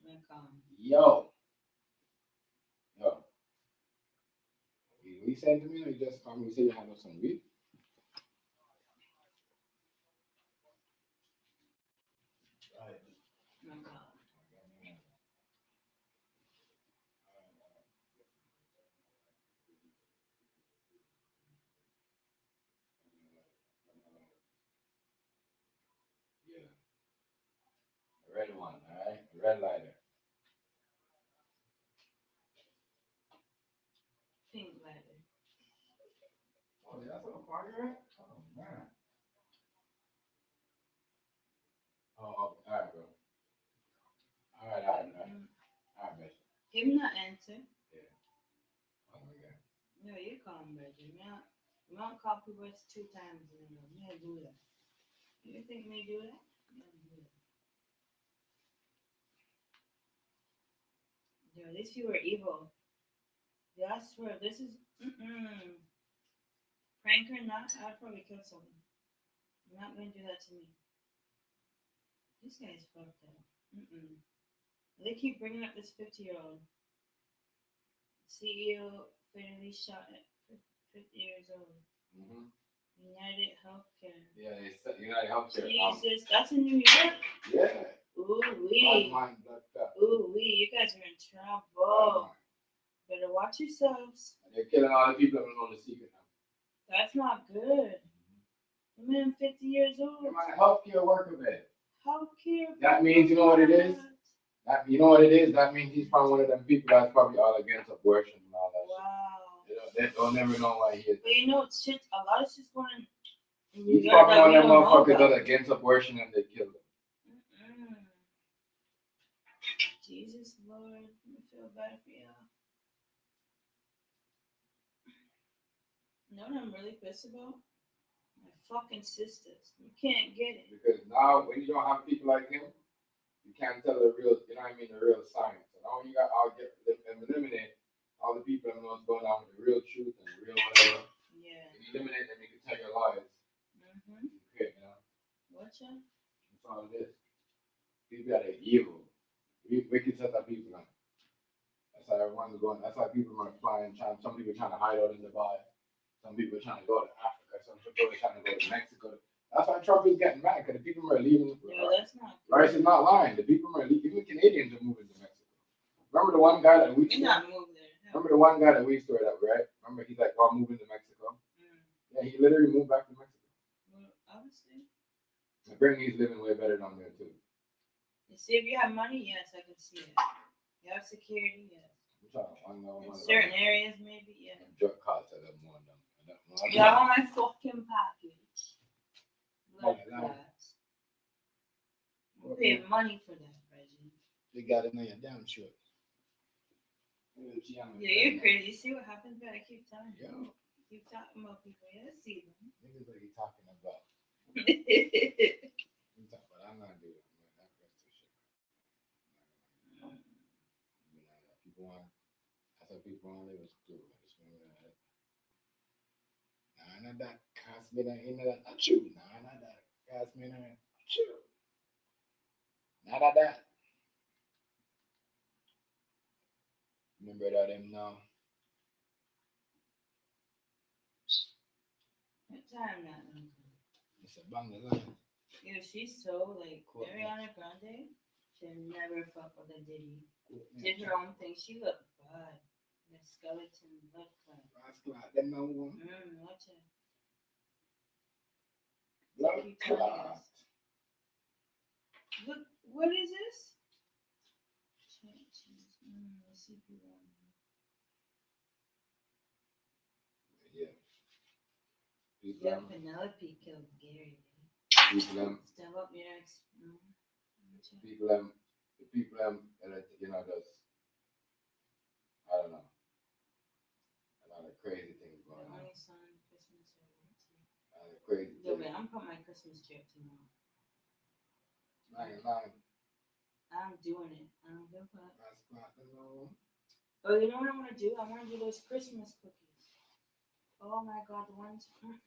Let me call him. Yo. You sent to me or you just called me and said you had some weed? Yeah. Red one, alright? Red lighter. Pink lighter. Oh, that's what a party, right? Oh, man. Oh, alright, bro. Alright. Alright, bitch. Give him the answer. Yeah. Oh, my God. No, you call him Reggie. You don't call people 2 times in a row. You don't do that. You think me do that? You don't do that. Yo, these people are evil. Yeah, I swear, this is prank or not, I'd probably kill someone. You're not gonna do that to me. This guy's fucked up. They keep bringing up this 50-year-old. CEO fatally shot at 50 years old. United Healthcare. Yeah, they said United Healthcare. Jesus, that's in New York? Yeah. Ooh wee. Ooh wee, you guys are in trouble. Better watch yourselves. They're killing all the people that know the secret now. That's not good. The man 50 years old. Come on, healthcare worker, man. Healthcare. That means, you know what it is? You know what it is? That means he's probably one of them people that's probably all against abortion and all that shit. They don't never know why he is. But you know, shit, a lot of shit's going on. He's probably one of them motherfuckers that are against abortion and they kill them. Jesus, Lord, I feel bad for you. You know what I'm really pissed about? My fucking sisters. You can't get it. Because now, when you don't have people like him, you can't tell the real, you know what I mean, the real science. And now you got, eliminate all the people that know what's going on with the real truth and the real whatever. Yeah. And eliminate them, you can tell your lies. Okay, you know? Whatcha? That's all it is. People that are evil. Wicked set of people, man. That's how everyone's going. That's why people are flying. Some people are trying to hide out in Dubai. Some people are trying to go to Africa. Some people are trying to go to Mexico. That's why Trump is getting mad, because the people are leaving. No, that's not. Rice is not lying. The people are leaving. Even Canadians are moving to Mexico. Remember the one guy that we You're not moving there. No. Remember the one guy that we stored up, right? Remember he's like, oh, I'm moving to Mexico. Yeah, he literally moved back to Mexico. Well, obviously. Apparently he's living way better down there too. You see, if you have money, yes, I can see it. You have security, yes. In certain areas, maybe, yeah. Drug cartel, them one. Yeah, I want my fucking package. Blood clots. You pay money for that, Reggie. They got it in your damn short. Yeah, you're crazy. You see what happens, but I keep telling you. Yeah. Keep talking about people. Yeah, I see them. Niggas what you talking about. I'm not doing it. People want, that's what people want to live is cool. Nah, not that. Cast me that. Not true. Nah, not that. Cast me that. True. Not that. Remember that him now. What time now? It's a bangla. Yeah, she's so like Ariana Grande. She'll never fuck with a Diddy. Did her own thing. She looked bad. The skeleton blood clot. Them no one. Watch it. Blood clot. Look, what is this? Yeah. Penelope killed Gary. People Step up your next. People the people you know, does, I don't know, a lot of crazy things going on. Crazy Yo, things. man, I'm putting my Christmas tree up tomorrow. Lying. I'm doing it. I don't give a fuck. Oh, you know what I want to do? I want to do those Christmas cookies. Oh my God, the ones. I want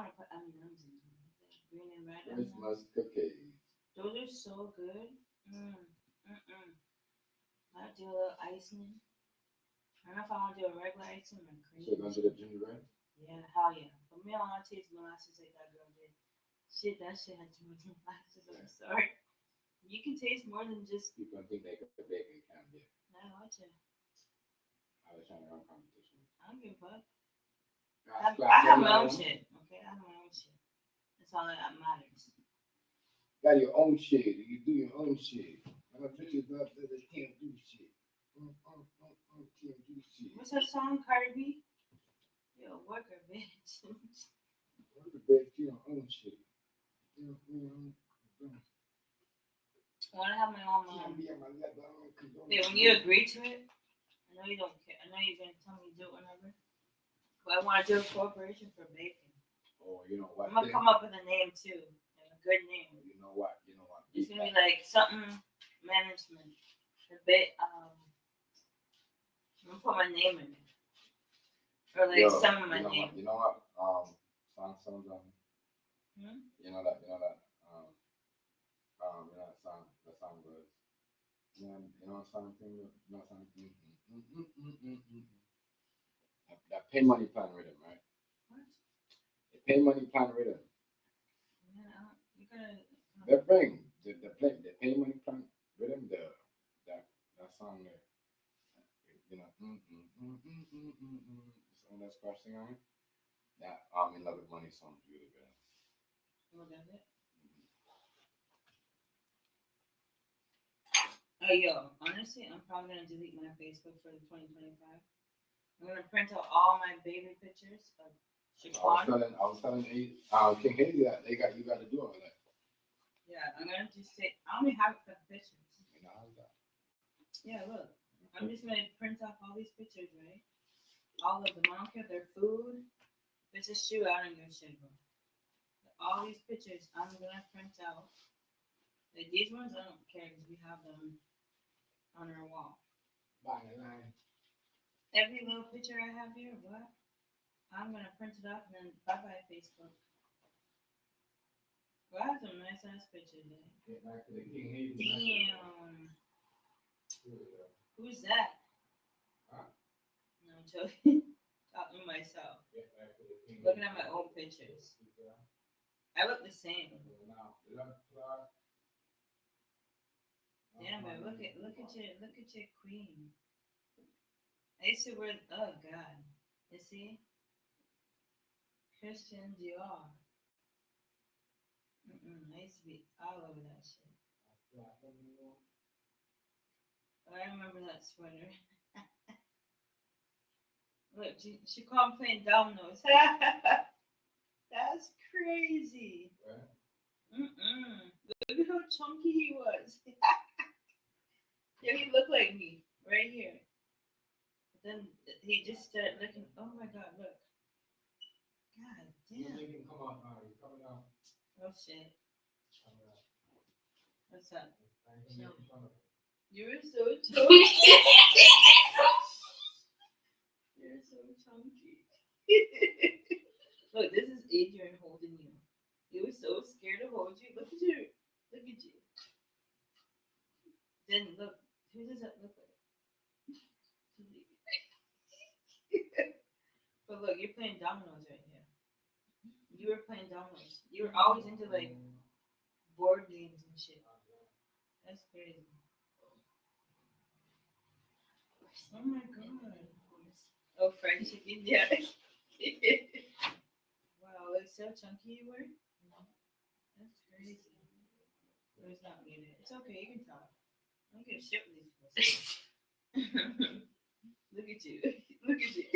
to put M&M's in them. Green and red. Christmas cookies. Those are so good. I do a little icing. I don't know if I want to do a regular icing or cream. So gonna do the gingerbread? Yeah, hell yeah. But me, I want to taste molasses like that girl did. Shit, that shit had too much molasses. I'm sorry. You can taste more than just. People think they could bake and can't bake. No, watch it. I was trying to run competition. I don't give a fuck. I have my own shit. Okay, I have my own shit. That's all that matters. Got your own shit. You do your own shit. I'm gonna put you up there that can't do shit. Can't do shit. What's that song, Cardi B? Yo, worker, bitch. Worker, bitch, do your own shit. I want to have my own. Yeah, when you agree to it, I know you don't care. I know you're gonna tell me to do it whenever. But I want to do a corporation for baking. Oh, you know what? I'm gonna come up with a name too, and a good name. You know what? It's gonna be like something management. The bit. I'm gonna put my name in it, or like some of my name. You know what? Songs. You know that. That song was. You know song thing. No song. That pay money plan rhythm, right? What? The pay money plan rhythm. Yeah, you gotta. The thing, the pay money plan rhythm, that song there. You know, some of that scratch thing on it. That I'm in love with money song really good. Oh, that's it. Oh, yo, honestly, I'm probably gonna delete my Facebook for the 2025. I'm gonna print out all my baby pictures of Shaquan. I was telling King Hazy that you got to do all that. Yeah, I'm gonna just say I only have it for the pictures. You know how's that? Yeah, look, I'm just gonna print off all these pictures, right? All of them. I don't care if they're food. If it's a shoe, I don't give a shit about. All these pictures, I'm gonna print out. Like these ones, I don't care because we have them on our wall. Every little picture I have here, what? I'm gonna print it up and then bye-bye Facebook. Well, I have some nice ass pictures there. Get back to the King Hazy. Damn. Who's that? Huh? No, I'm talking to myself. Looking at my old pictures. I look the same. Damn, but look at your queen. I used to wear. Oh God, you see, Christian Dior. I used to be all over that shit. I remember that sweater. Look, she called me playing dominoes. That's crazy. Look at how chunky he was. Yeah, he looked like me right here. But then he just started looking. Oh my God! Look. God damn. You can come out now. You're coming out. Oh shit. What's up? You were so chunky. You're so chunky. Look, this is Adrian holding you. He was so scared to hold you. Look at you. Look at you. Then look. Who does that look like? But look, you're playing dominoes right here. You were playing dominoes. You were always into like board games and shit. That's crazy. Oh my God. Oh, fried chicken, yeah. Wow, look so chunky you were. That's crazy. It was not muted. It's okay, you can talk. I don't give a shit with these people. Look at you. Look at you.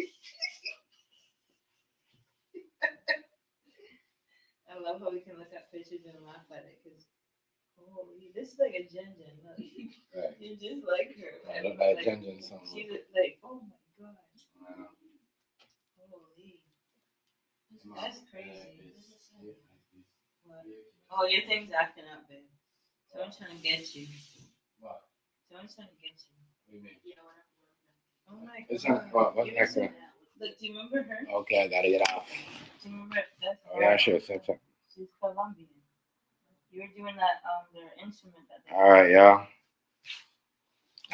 I love how we can look at pictures and laugh at it because, holy, this is like a Jen. Look. Right. You're just like her. I look like Jen somewhere. She's like, oh my God. I know. Holy. That's crazy. What? Oh, your thing's acting up, babe. Someone's trying to get you. What? Someone's trying to get you. What do you mean? Oh my It's God. not, what You next were one? Look, do you remember her? Okay, I gotta get off. Do you remember? That's Oh, yeah, sure. So. She's Colombian. You were doing that their instrument that they All right, y'all.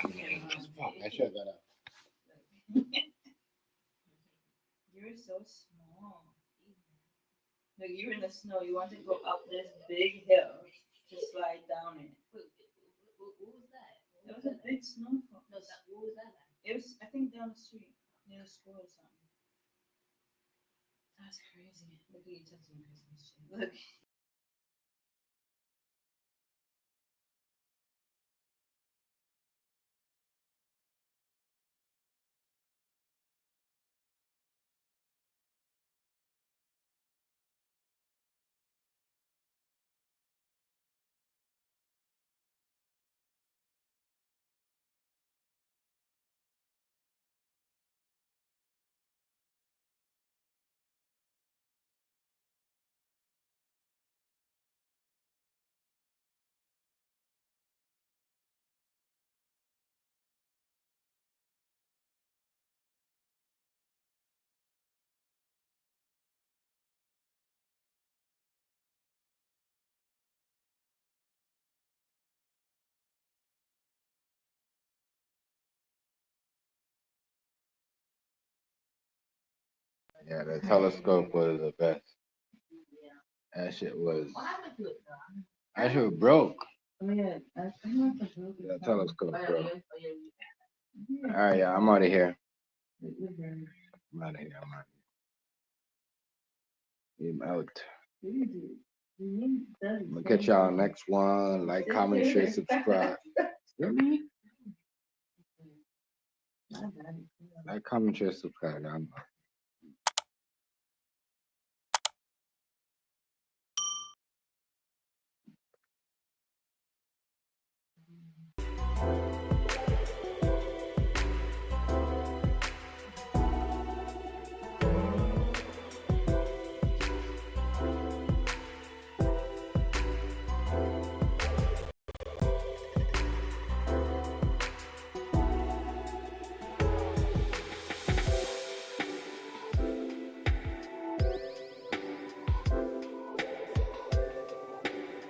Fuck, I should have got up. You were so small. Like you were in the snow. You wanted to go up this big hill to slide down it. What was that? It was a big snowfall. No, what was that? It was, I think, down the street near the school or something. That's crazy. Look at you touching Christmas tree. Look. Yeah, the telescope was the best. That shit was. That shit was broke. The telescope broke. All right, yeah, I'm out of here. I'm out of here. I'm out. I'm gonna catch y'all next one. Like, comment, share, subscribe. Like, comment, share, subscribe. I'm out.